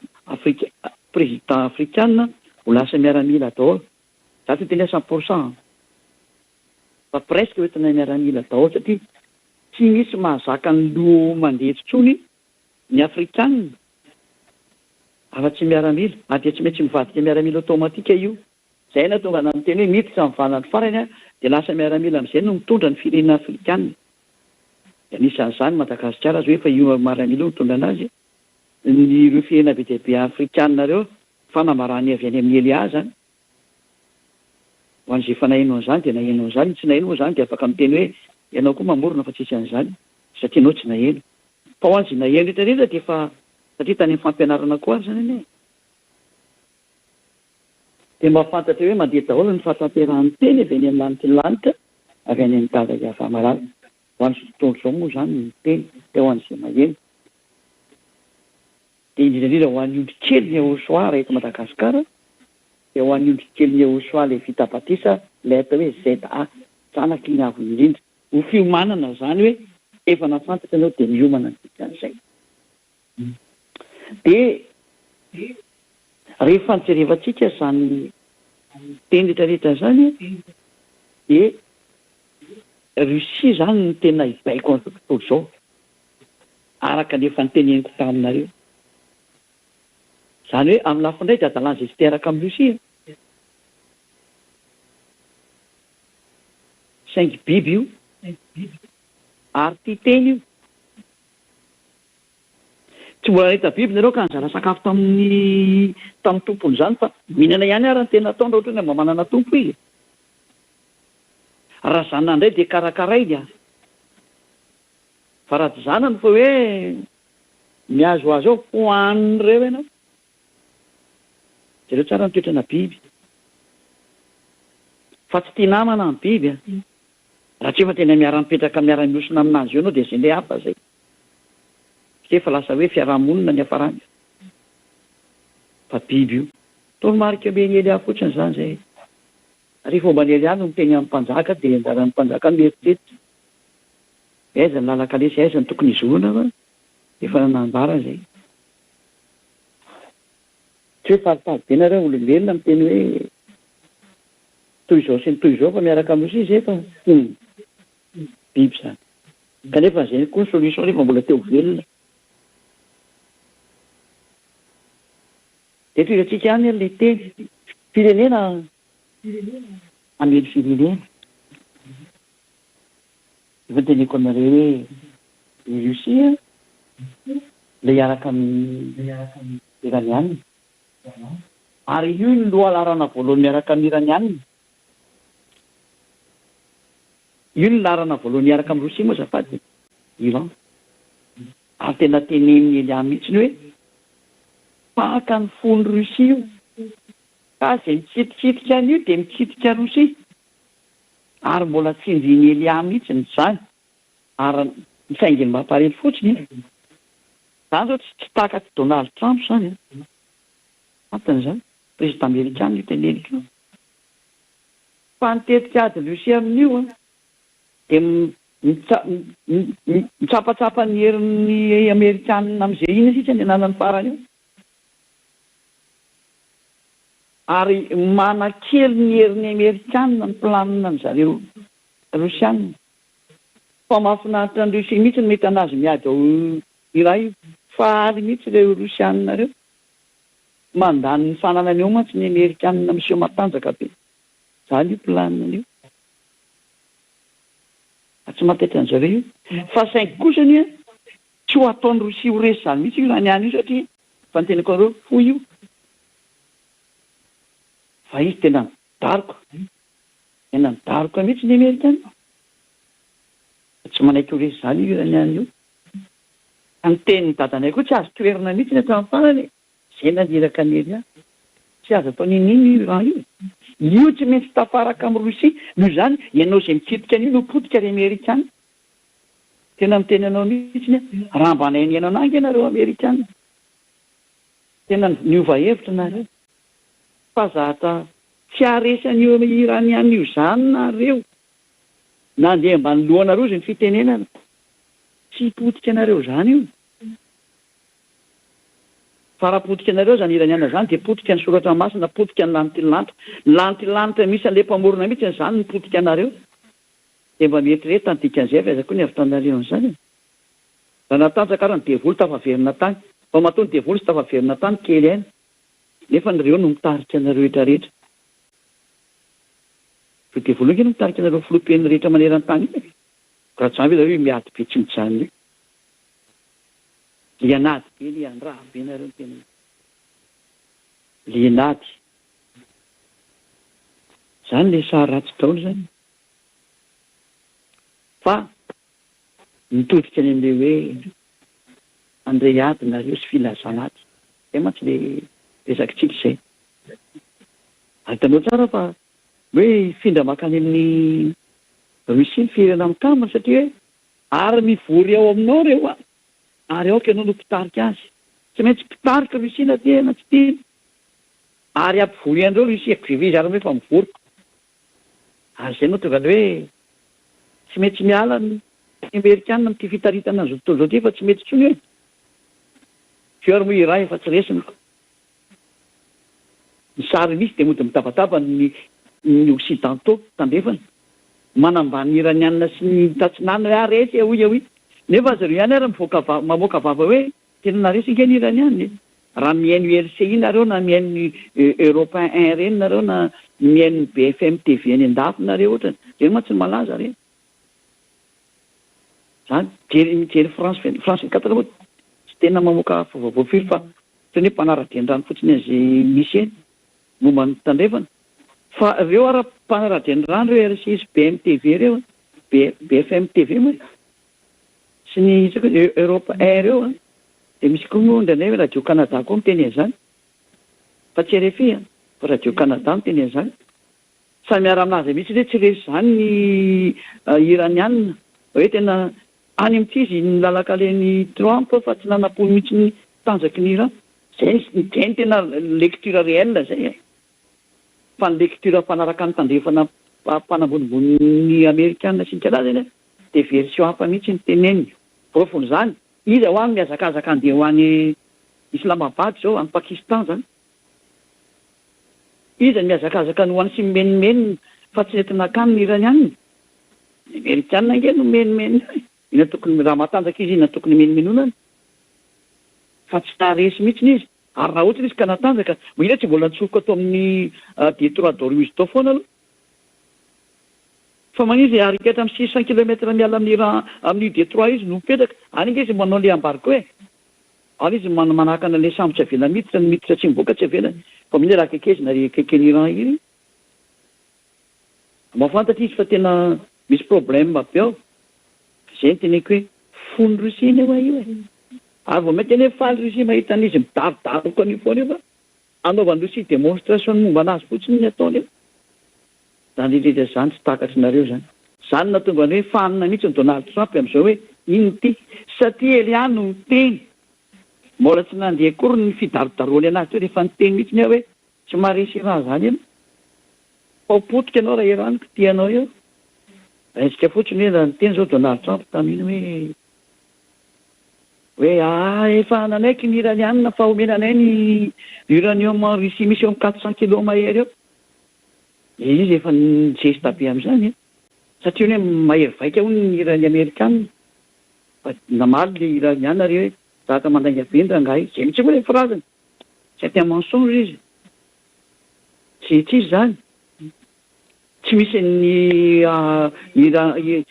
Speaker 7: afrikanina ho lasa miaramila daholo za ty teny 100% fa presque hoe tena miaramila daholo satria tsy misy mahazaka ny lo mandeha tsony ny afrikanina afa-tsy miaramila ary tsy maintsy mivadika miaramila automatika io zay na tonga nany teny hoe miditra mivanany farany de lasa miaramila amin'izay no mitondra ny firenena afrikanina de anisan'izany Madagasikara azy hoe efa io miaramila mitondra anazy ny ireo firenena be dia be afrikanina reo fanamarany avy any amin'ny Elia zany ho an'izay fa naheno an'izany de naheno an'izany tsy naheno moa zany de afaka miteny hoe ianao koa mamorona fa tsisy an'izany satria anao tsy naheno fa ho an'izay naheno rehetra rehetra de efa satria tany amin'ny fampianarana koa ary zany ane de mahafantatra hoe mandeha daholo ny fahatanterahany teny avy any amin'ny lanitra ny lanitra avy any amin'ny tadaka afamarary ho an'izay tontolo zao moa zany ny teny de ho an'izay maheno de indrindrandrindra ho an'ny ondry kely ny Joshua eto Madagasikara de ho an'ny ondry kely ny Joshua le vita batisa le atao hoe ZA zanaky ny avo indrindra ho fiomanana zany hoe efa nafantatra anao de miomana ny dikan'izay de rehefa nijerevantsika zany teny rehetrarehetra zany de Russie zany ny tena ibaiko amin'ny tontolo zao araka nefa nyteneniko taminareo zany hoe amin'ny lafo indray de adalana zay tsy teraka amin'ny Russia saingy biby io ary ty teny io tsy mbola nahita biby nareo ka nizara sakafo tamin'ny tompony zany fa mihinana ihany ary ny tena atao raha ohatra hoe mba manana tompo izy raha zanana indray de karakarainy fa raha tsy zanany fa hoe miazo azy ao hoaniny reo ianao zareo tsara nitoetrana biby fa tsy tia namana ny biby raha tsy efa tena miara-mipetraka miara-miosina aminazy eo anao de zay ndray hafa zay fa efa lasa hoe fiarahamonina ny afarany fa biby io toromarika be ny Elia fotsiny zany zay rehefa omba ny Elia no miteny amin'ny mpanjaka dia anjaran'ny mpanjaka mieritseritra aiza ny lalakalesy aiza ny tokony izorona fa efa nanambara zay tsy hoe faritady be nareo olombelona miteny hoe toy izao sy ny toy izao fa miaraka amin'osy zay fa biby zany kanefa zay koa ny solution rehefa mbola teo velona de toiratsika any le teny firenena amely firenena efa teneko anareo hoe ny Russia le hiaraka amin'ny iranianina ary io ny lohalarana voalohany miaraka amin'ny iranianina io ny larana voalohany miaraka amin'ny Rosia moa zafady Iran ary tena teneniny Elia mihitsiny hoe paka ny fony Rosia io ka zay mitsitikitika an'io dia mitsitika Rosia ary mbola tsinjiny Elia mihitsiny zany ary misainginy mamparely fotsiny zany zao tsy tahaka ty Donald Trump zany fantany zany président américain io teneniko fa nitetika ady Rosia amin'io dia mitsapatsapa ny herin'ny Amerikanina amin'izay iny sitsy ny ananany farany io ary manakely ny herin'ny Amerikanina ny planina ny zareo Rosianina fa mahafinaritra ny Rosia mihitsy ny mety anazy miady ao Iran io fahaly mihitsy ireo Rosianina reo mandany ny fananany eo mantsy ny Amerikanina miseho matanjaka be zany io planina io tsy matetra an'zareo io fa saingy kosany tsy ho ataony Rosia ho resy zany mihitsy io raha niany io satria fa niteneko anareo fo io fa izy tena nidaroka mihitsy ny Amerikanina tsy manaiky ho resy zany io raha niany io ny tenin'ny dadanay koa tsy azo toerana mihitsy ny hatramin'ny farany zay naniraka ny Elia tsy azo atao ninino io raha io tsy maintsy tafaraka amin'ny Rosia noho zany ianao zay mitsitika an'io no potika ry Amerikanina tena miteny anao mihitsy raha mba nainy ianao nangy ianareo Amerikanina tena niova hevitra nareo fa zata tsy aresy an'io iraniana io zany nareo nandeha mba ny lohanareo zay ny fitenenana tsy potika anareo zany io fa raha potika anareo zany iraniana zany dia potika ny soratra masina potika ny lantilanitra misy an'le mpamorona mihitsy zany ny potika anareo dia mba mieritreretra ny dikan'izay fa aza koa ny avitanareo an'izany raha natanjaka raha ny devolo tafaverina tany fa matoa ny devolo sy tafaverina tany kely aina nefa nyreo no mitarika anareo rehetrarehetra fa devolo inge no mitarika anareo filopeny rehetra manerany tany iny raha tsy zany hoe miady be tsy mijanona io lianady be liandraha be nareo tena lianady zany le sary ratsy daolo zany fa mitodika any amin'le hoe andray ady nareo sy filazanady zay mantsy le resakitsika izay hitanao tsara fa hoe hifindra makany amin'ny Rosia ny firena mikamana satria hoe ary mivory ao aminao reo ary aoka ianao no mpitarika azy tsy maintsy mpitarika Rosia na tena tsy tiana ary ampivory andreo Rosia vivizy ary hoe fa mivoriko ary zay no tonga ny hoe tsy mety miala ny Amerikanina amin'ity fitaritana an'izao tontolo izao ty fa tsy mety tsony hoe fiaro moa Iran efa tsy resiny ny sary misy dia mody mitabataba ny occidentaux tandrefana manambany ny iranianina sy ny tatsinana hoe aresy oy nefa zareo ihany ary mamoaka vava hoe tena naresy inge ny iranianina raha mihaino ULCI nareo na mihaino européen 1 reny nareo na mihaino BFM TV any an-dafy nareo ohatrany reny ma tsy malaza reny zany mijery France 24 moa tsy tena mamoaka vaovao firy fa teny hoe mpanara-drenirano fotsiny an'izay misy eny momba ny tandrefana fa reo ara mpanara-drenirano reo RCS BMTV reo BFM TV moa sy ny isako Europe 1 reo dia misy koa moa ndranay hoe radio Canada koa miteny an'izany fa tsy RFI fa radio Canada miteny an'izany samy miara aminazy mihitsy hoe tsy resy zany ny iranianina hoe tena any amin'ity izy ny lalaka len'ny Trump fa tsy nanapony mihitsy ny tanjaky ny Iran zay ny tena lecture réelle zay e fa ny lecture mpanaraka ny tandrefana mpanambonimbony amerikanina sy ny kalaza zany de version hafa mihitsy ny teneny profony zany izy ho any miazakazaka andeha ho any Islamabad zao any Pakistan zany izy miazakazaka ny ho any sy menimeny fa tsy nentina akany ny iranianina ny amerikanina nge no menimeny ina tokony raha matanjaka izy ina tokony menimenoana fa tsy taresy mihitsy izy ary raha ohatra izy ka natanjaka ina tsy mbola nitsofoka ato amin'ny Detroit d'Ormuz tao foana aloha fa manizy arikatra amin'ny 600 kilomètre miala amin'ny Detroit izy no mipetraka any nge izy manao le embargo e any izy manahakana le sambotsy avela miditra ny miditra tsy mivoaka tsy avela fa mihitsy raha kekezina re kekeny Iran iny mahafantatra izy fa tena misy problème be ao zay ny teneko hoe fony Rosia ny eo io e ary vao mety ane faly Rosia mahita an'izy midarodaro ko an'io foana io fa anaovan'ny Rosia démonstration momba anazy fotsiny ny ataony eo zany ileza zany tsy takatry nareo zany zany natonga ny hoe fanina mihitsy ny Donald Trump am'izao hoe iny ty satria Eliany no teny mbola tsy nandeha akory ny fidarodaroany anazy teo rehefa niteny mihitsy ny hoe tsy maharesy raha zany eno paopotika anao raha iraniko tianao eo resika fotsiny hoe niteny zao Donald Trump taminy hoe efa nanaiky ny iranianina fa omenanay ny uranium Russie misy eo amin'ny 400 kilo mahery eo izy efa nizesta be am'izany satria hoe mahery vaika ho ny irany amerikanina fa namaly le iraniana re hoe zaka mandainga vendra ngahy zay mitsy hoe firazany c'est un mensonge izy tsy izy zany tsy misy ny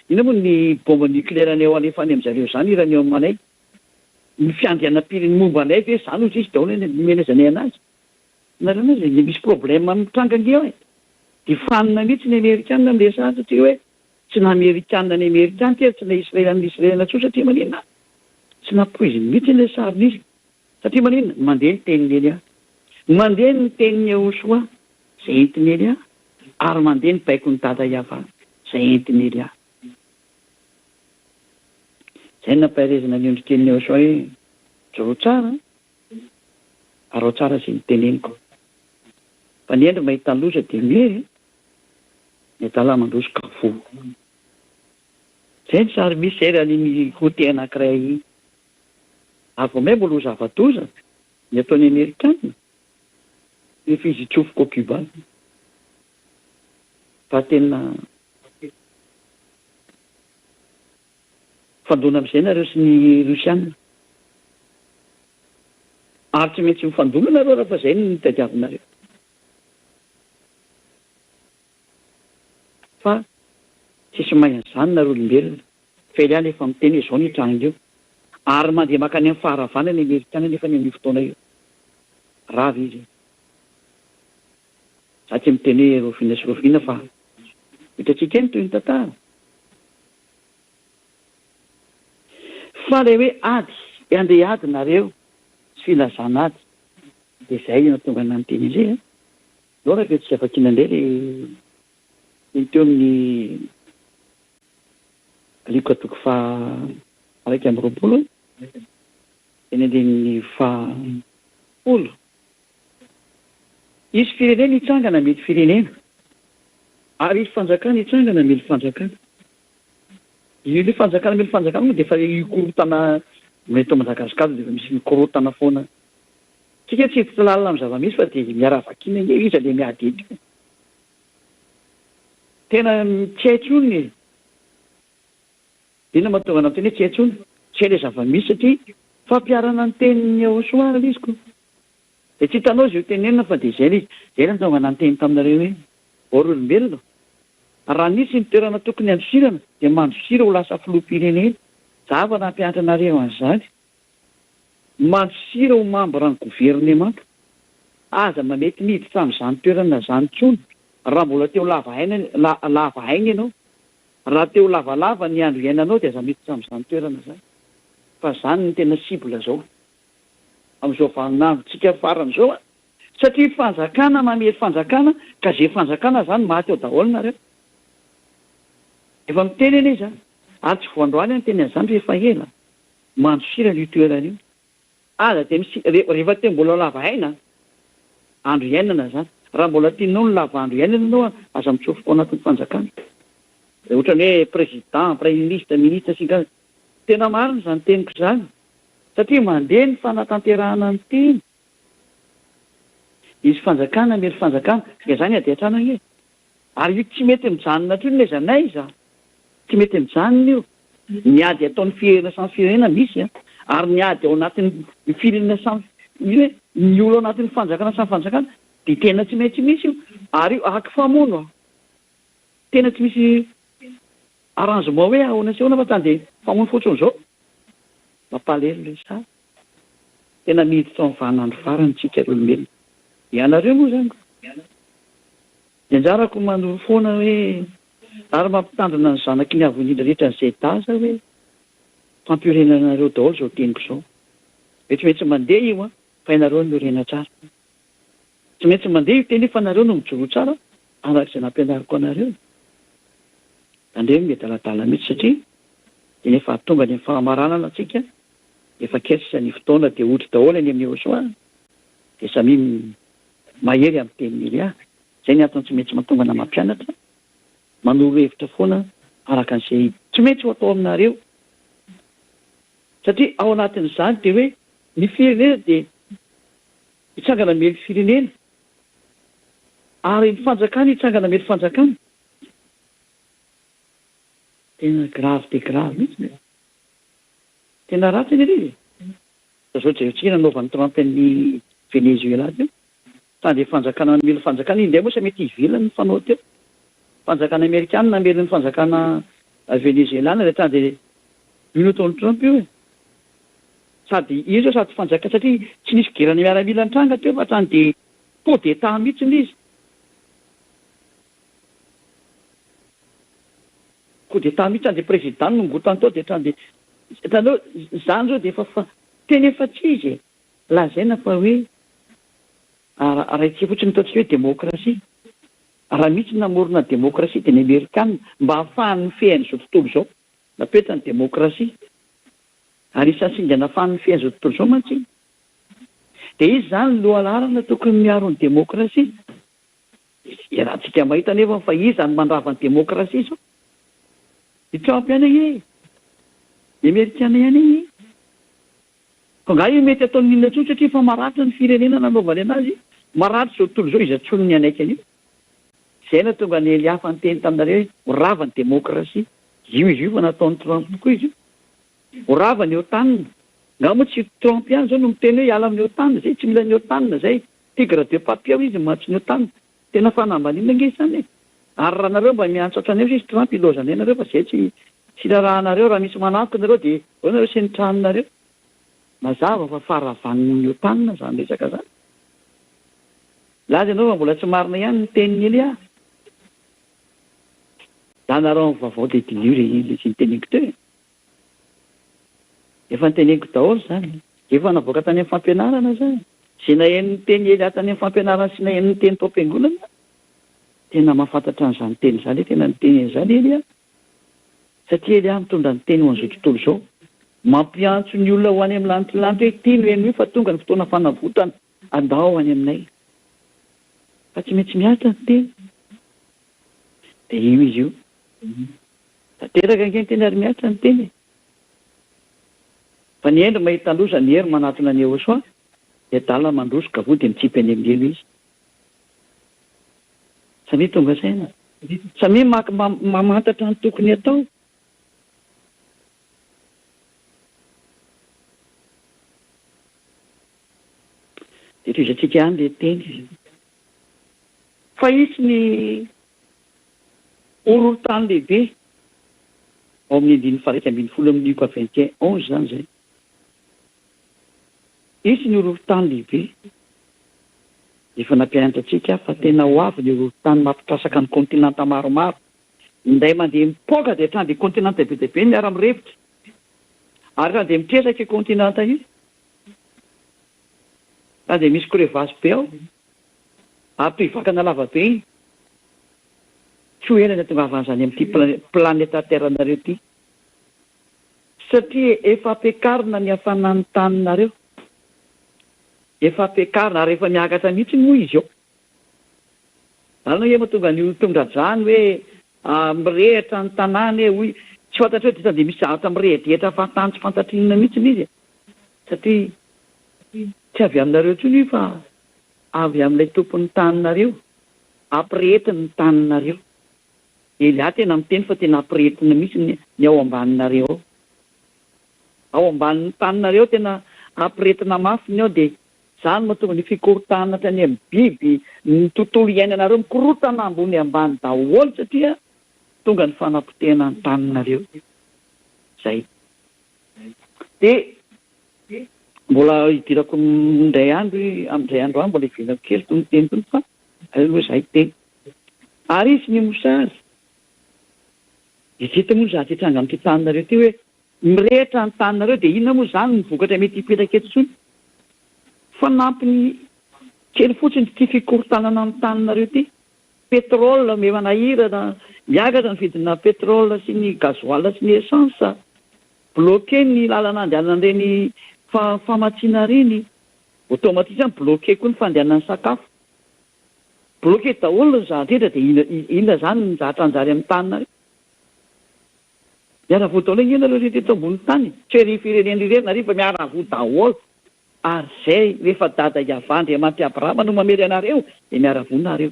Speaker 7: ina moa ny bombe nucléaire aneo alefa any am'zareo zany iranium manay ny fiandrianam-piriny momba anay ve zany ozy izy daholo menezanay anazy nareo nazy misy problème mitrangany eo e de fanina mihitsy ny amerikanina am'lesany satria hoe tsy na amerikanina ny amerikana ty tsy na israelina tsoa satria maninona tsy napoiziny mihitsy le sariny izy satria maninona mandeha ny teniny ely mandeha ny teniny Yehosoa zay entiny ely ary mandeha ny baiko ny dada Yahva zay entiny ely zay nampaherezana ny ondrikely Yehosoa hoe joro tsara arao tsara zay niteneniko fa ny endry mahita loza de mihery ny dala mandroso kafo zay ny sary misy zay raha ny côté anankiray ary vao may mbola ho zava-doza ny ataony amerikanina rehefa izy tsofoka Cuba fa tena fandona am'izay nareo sy ny Rosianina ary tsy maintsy mifandona nareo raha fa zay ny tadiavinareo fa tsisy mahan'izany nareo olombelona fa Eliany efa miteny hoe zao ny hitranginy eo ary mandeha makany amin'ny faharavana ny amerikana nefa ny amin'ny fotoana io ravy izy za tsy miteny hoe rofina sy rofina fa hitantsika eny toy ny tantara fa le hoe ady andeha ady nareo sy filazana ady de zay no tonga nanoteny izay lo raha tsy afakina indray le teo amin'ny aliko atoko fa araiky amby roapolo eny andeha fa olo izy firenena hitsangana mety firenena ary izy fanjakana hitsangana mely fanjakana io le fanjakana mely fanjakana moa de fa ikorotana mety Madagasikara de fa misy mikorotana foana tsika tsy hiditra lalina amin'ny zava-misy fa de miaravakina nge izy le miady eto tena tsy haintsony ina mahatonga anao teny hoe tsy haintsony tsy hay le zava-misy satria fampiarana ny teniny Yehosoa izy ko de tsy hitanao izy io tenenina fa de zay le izy zay le natonga nanteny taminareo hoe ory olombelona raha nisy ny toerana tokony andosirana de mandosira ho lasa filoham-pirenena za fa nampianatra anareo an'izany mandosira ho membre ny gouvernement aza mamety miditra amin'izany toerana zany tsony raha mbola teo lava aigna ianao raha teo lavalava ny andro iainanao de aza miditra amin'izany toerana zany fa zany ny tena cible zao amin'izao vaninandrotsika farany zao satria fanjakana mamery fanjakana ka zay fanjakana zany maty ao daholo nareo efa miteny eny izy ary tsy voandroany ny teny an'izany rehefa ela mandosira ny toerana io aza de rehefa te mbola lava aina andro iainana zany raha mbola tianao ny lava andro iainana anao aza mitsofoko ao anatin'ny fanjakana ohatrany hoe président premier ministre sika tena marina zany teniko zany satria mandeha ny fanatanterahana ny teny izy fanjakana mety fanjakana sika zany ady antranana e ary io tsy mety mijanona tro le zanay za tsy mety mijanona io niady ataon'ny firenena samy firenena misy ary niady ao anatin'ny firenena samy io hoe ny olo anatin'ny fanjakana samy fanjakana de tena tsy maintsy misy io ary io aky famono tena tsy misy arrangement hoe ahoana sy ahoana fa tany de famono fotsiny zao mampalelo le sara tena miditra amin'ny vahanandro farany tsika olombelona ianareo moa zany de anjarako manoro foana hoe ary mampitandrina ny zanaky ny avo indrindra rehetra n'izay daza hoe fampirenanareo daholo zao teniko zao mety maintsy mandeha io fa ianareo no rena tsara tsy maintsy mandeha io teny fa anareo no mijoro tsara arak'izay nampianariko anareo andreo mety aladala mihitsy satria de nefa tonga ny fahamaranana atsika efa kesy ny fotoana de ohatra daholo any amin'ny oso de samy mahery amin'ny teny milia zay ny antony tsy maintsy mahatonga na mampianatra manoro hevitra foana araka an'izay tsy maintsy ho atao aminareo satria ao anatin'izany de hoe ny firenena de hitsangana mely firenena ary ny fanjakana hitsangana mely fanjakana tena grave de grave mihitsy tena ratsy ny ry zao jerotsika nanaovan'ny trempen'ny Venezuela teo tany de fanjakana melo fanjakana indray moa sa mety ivelany ny fanao teo fanjakana amerikana namely ny fanjakana venezuelana le tany de ino ataon'ny Trump io e sady izy io sady fanjaka satria tsy nisy gerany miaramila ny-tranga teo fa tany de coup d'état mihitsy ny izy coup d'état mihitsy tany de président nongotany tao de tany de hitanao zany zao de efa teny efa tsy izy lazaina fa hoe araitsika fotsiny ataontsika hoe démocratie raha mihitsy namorona démocratie de ny amerikana mba hahafahan'ny fehany zao tontolo zao napetany démocratie ary isan'ny singa nahafahan'ny fehany zao tontolo zao mantsy de izy zany lohalarana tokony miaro ny démocratie raha tsika mahita nefa fa izany mandravany démocratie zao i Trump ihany e ny amerikana ihany e fa nga io mety ataony ninona tsony satria fa maratra ny firenena nanaovany anazy maratra zao tontolo zao izy atsony ny anaiky an'io zay na tonga ny eliafa ny teny taminareo hoe rava ny démocratie io izy io fa nataon'ny Trump koa izy io ho rava ny otanina nga moa tsy Trump ihany zao no miteny hoe hiala amin'ny otanina zay tsy mila ny otanina zay tigre de papier izy matsy ny otanina tena fanambanina nge zany e ary raha nareo mba miantsatra aneo izy Trump ilozany anareo fa zay tsy rarahanareo raha misy manamiko nareo de ao nareo senitranonareo mazava fa faravan'ny otanina zany resaka zany laza ianao fa mbola tsy marina ihany ny teniny ely da nareo ny vaovao de diliry le tsy niteneniko teo efa niteneniko daholo zany efa navoaka tany amin'ny fampianarana zany sy na eniny teny ely tany amin'ny fampianarana sy na eniny teny tao-piangonana tena mahafantatra an'izany teny zany tena niteny zany ely satria ely mitondra ny teny ho an'izao tontolo zao mampiantso ny olona ho any amin'ny lantilanty hoe tia no eno io fa tonga ny fotoana fanavotana andao any aminay fa tsy maintsy miaritra ny teny de io izy io tanteraka nge ny teny ary miaritra ny teny fa ny endry mahita loza ny hery manatona ny eo soa de dala mandrosoka vo de mitsipy any amin'ny elo izy samy tonga saina samy mamantatra ny tokony atao de toy izy atsika any le teny fa isy ny horohon-tany lehibe ao amin'ny andiny faraika ambiny folo amin'ny ko 21 zany zay isy ny horohon-tany lehibe efa nampianatra atsika fa tena ho avy ny horohon-tany mampitrasaka ny kontinanta maromaro nday mandeha mipoka de hatrany de kontinanta be deabe miara mirevitra ary raha de mitresaka kontinanta io raha de misy crevasse be ao ampivakana lavabe iny tsy ho elana tonga avan'izany amin'ity planeta terre nareo ty satria efa ampiakarina ny hafanany taninareo efa ampiakarina rehefa miakatra mihitsy moa izy eo alana hoe mahatonga ny tondrazany hoe mirehitra ny tanàny hoe oy tsy fantatra hoe tde misy zavatra mirehidrehitra fatany tsy fantatrinana mihitsiny izy satria tsy avy aminareo tsony fa avy amin'ilay tompon'ny taninareo ampirehetiny ny taninareo ely tena miteny fa tena ampirehetina mihitsy ny ao ambaninareo ao ambanin'ny taninareo tena ampirehetina mafiny ao dia zany mahatonga ny fikorotana trany amin'ny biby ny tontolo iainanareo mikorotana ambony ambany daholo satria tonga ny fanapotena ny taninareo zay dia mbola hidirako indray andro amin'izay andro any mbola hivinako kely tony teny tony fa aloha zay teny ary izy ny mosary izita moa za tytranga amin'ity taninareo ty hoe mirehitra ny taninareo dia inona moa zany ny vokatra mety hipetraka eto tsony fanampiny kely fotsiny ty fikorotanana ny taninareo ty pétrole mevanahirana miakatra ny vidina pétrole sy ny gazoil sy ny essence bloqué ny lalana andehanan'ireny famatsiana reny automatisme bloqué koa ny fandehanan'ny sakafo bloqué daholo ny zahatrehetra dia inona zany ny zahatra anjary amin'ny taninareo miaravoa daholo ina aloha rehetra eto ambony tany tsy hoe ry fireneny rireny rifa miaravoa daholo ary zay rehefa dada Andriamanitra Abrahama no mamery anareo dia miaravoanareo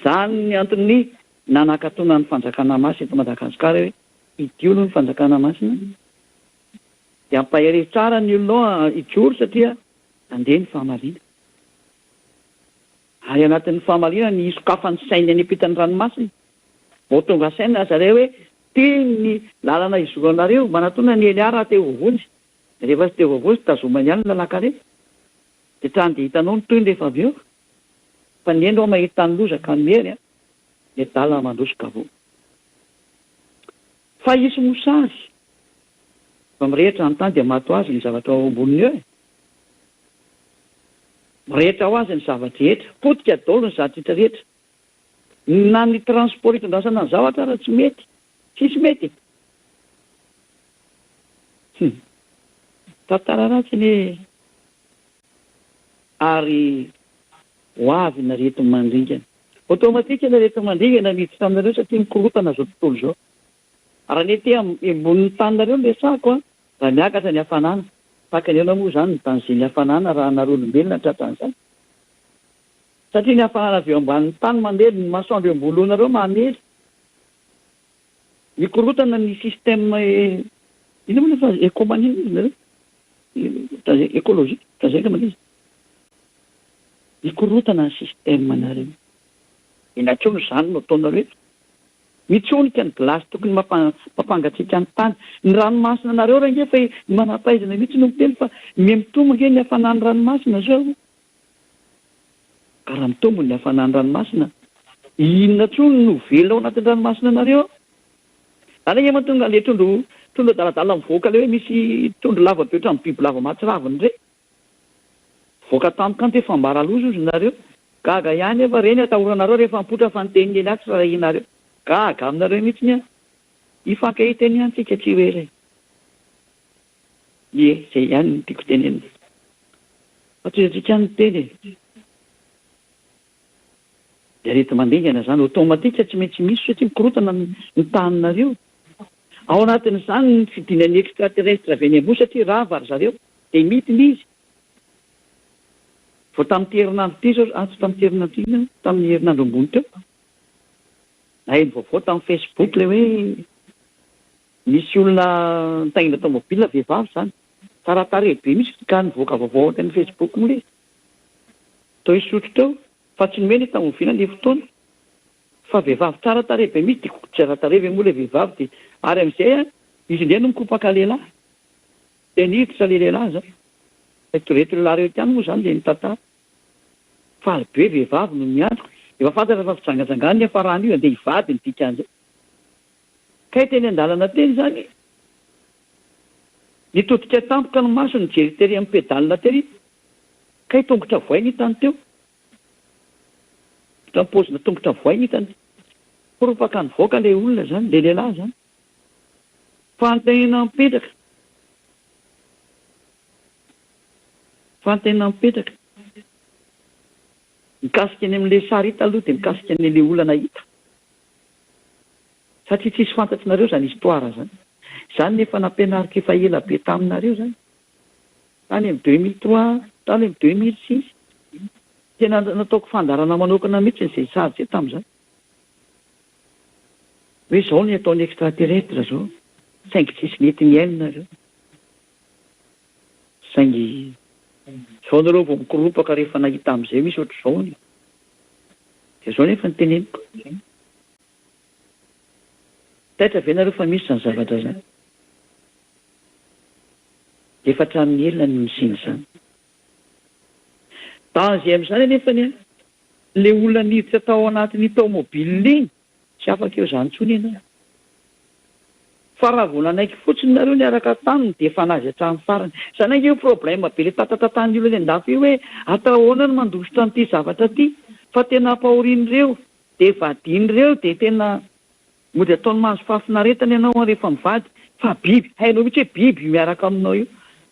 Speaker 7: zany ny antony nanakatona ny fanjakana masina eto Madagasikara hoe idiolo ny fanjakana masina dia ampahery tsara ny olona idiolo satria andeha ny fahamalina ary anatin'ny fahamalina ny isokafan'ny sainy any ampitany ranomasina vao tonga saina zareo hoe teny ny lalana izoranareo manatona ny Eliara teo vovony rehefa sy teo vovony sy tazomany ihany lalakare dia trany dia hitanao ny toy rehefa avy eo fa ny endo ao mahita ny lozaka mery ny dala mandrosika avo fa isy mosary fa mirehitra ny tany dia mato azy ny zavatra ao amboniny eo mirehitra ho azy ny zavatra rehetra potika daholo ny zavatra rehetra na ny transport itondrasana ny zavatra raha tsy mety tsisy mety tantara ratsiny ary ho avy na reto mandringana automatika na reto mandringana miditsy taminareo satria mikorotana zao tontolo zao raha ny ety ambonin'ny taninareo lesako raha miakatra ny hafanana fakanena moa zany ny tanzeny hafanana raha narolombelona tratran'izany satria ny hafanana avy eo ambanin'ny tany mandeha ny masoandro eo ambolonareo mamery mikorotana ny système ina moa fa écomanina izy nareo écologique tazaika manizy mikorotana ny système nareo inatrony zany no ataonareo mitsonika ny glasy tokony mampangatsika ny tany ny ranomasina nareo raha nge fa manampaizana mihitsy no miteny fa mitombo nge ny hafanany ranomasina zao ka raha mitombo ny hafanany ranomasina inona tsony no velona ao anatin'ny ranomasina nareo ana nge mahatonga le tondro daladala mivoaka le hoe misy tondro lava be ohatrany biby lava mahatsiraviny re voaka tampoka ny tefa mbara loza ozy nareo gaga ihany efa reny atahoranareo rehefa mipotra fa nyteniny eny atsy raha inareo gaga aminareo mihitsy ny ifankahiteny ihany tsika tsy hoe ray zay ihany ny tiako teneny fatsoatsika ny teny dia reto mandingana zany automatika tsy maintsy misy satria mikorotana ny taninareo ao anatin'izany ny fidinany extraterrestre avy any ambony satria raha vary zareo dia mitiny izy vao tamin'ny herinandro ty zao tsy tamin'ny herinandro ina tamin'ny herinandro ambony teo nahainy vaovao tamin'ny Facebook le hoe misy olona nitaingina tomobila vehivavy zany taratare be misy ka nivoaka vaovao teny Facebook moa le to isotro teo fa tsy nomeny tamin'ny vina le fotoana fa vehivavy taratare be misy dia tsaratareve moa le vehivavy dia ary amin'izay izy indray no mikopaka lehilahy dia niditra le lehilahy zany retoreto lehilahy reo tiany moa zany le nitantara faly be vehivavy no miandro efa fantatra fa fijangajangany efa rano io andeha hivady ny dikan'izay kay teny an-dalana teny zany nitodika tampoka ny maso ny jery tery amin'ny pedalina tery kay tongotra voay nitany teo tampozina tongotra voay nitany koropaka ny voaka le olona zany le lehilahy zany fantenina mipetraka mikasika any amin'ilay sary hita aloha dia mikasika an'ilay olana hita satria tsisy fantatrinareo zany histoara zany izany nefa nampianarika efa ela be taminareo zany tany amin'ny 2003 tany amin'ny 2006 tena nataoko fandarana manokana mihitsy izay sary zay tamin'izany hoe izao ny ataony extraterrestre zao saingy tsisy mety miainanareo saingy zao nareo vao mikoropaka rehefa nahita amin'izay misy ohatr'izao ny dia zao nefa ny teneniko taitra ve nareo fa misy zany zavatra zany efa tramin'ny elona ny misiny zany danger amin'izany anefany le olona niditra tao anatin'ny tomobile iny tsy afaka eo zany tsony ianao fa raha vola naiky fotsiny nareo niaraka taminy dia efa nazy hatramin'ny farany zany ange io problème be le tatatatany olo ny andafy io hoe atao ahoana no mandositra an'ity zavatra ty fa tena ampahorin'ireo dia vadin'ireo dia tena mody ataony mahazo fahafinaretana ianao rehefa mivady fa biby hainao mihitsy hoe biby miaraka aminao io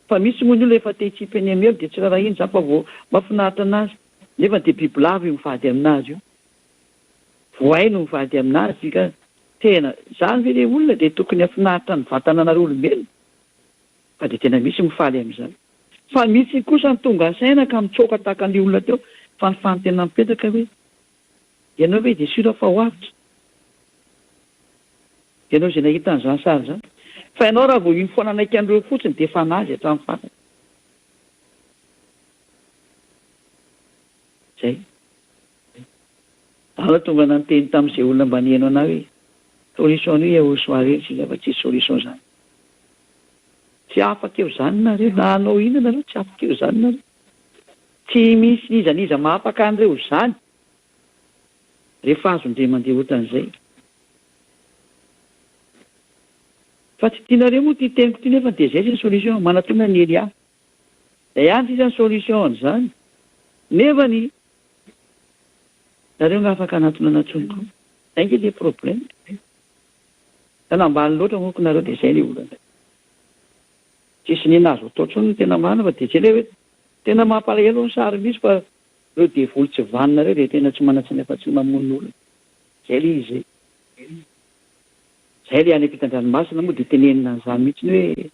Speaker 7: fa misy moa ny olo efa tehitsipy any amelo dia tsy raha iny zany fa vao mahafinaritra anazy nefa dia biby lava io mivady aminazy io voay no mivady aminazy ka tena zany ve le olona dia tokony afinaritra ny vatana anareo olombelona fa dia tena misy mifaly amin'izany fa misy kosa ny tonga saina ka mitsoka tahaka an'le olona teo fa ny fanontena mipetaka hoe ianao hoe dia sura fa hoavitra ianao izay nahita an'izany sary zany fa ianao raha vao iny foana naiky an'ireo fotsiny dia efa nazy hatramin'ny farany zay ala tonga nanteny tamin'izay olona mba nihaino ana hoe solution io eo soirée sika fa tsisy solution zany tsy afaka eo zany nareo na anao ina nareo tsy afaka eo zany nareo tsy misy nizaniza mahapaka an'ireo zany rehefa azondre mandeha ohatran'izay fa tsy tianareo moa ty teniko ty nefa dia zay zany solution manatona ny Elia da ihany ty zany solution zany nefa ny nareo ngafaka anatona anatsoniko ainge le problème tanambany loatra moko nareo dia zay le olana tsisy ninazo ataotsony no tena marina fa dia tsy le hoe tena mampalahelo ny sary misy fa reo dia voly tsy vaninareo dia tena tsy manatsiny efa tsy mamon'olona zay le izy zay le any ampitan-dranomasina moa dia tenenina an'izany mihitsy ny hoe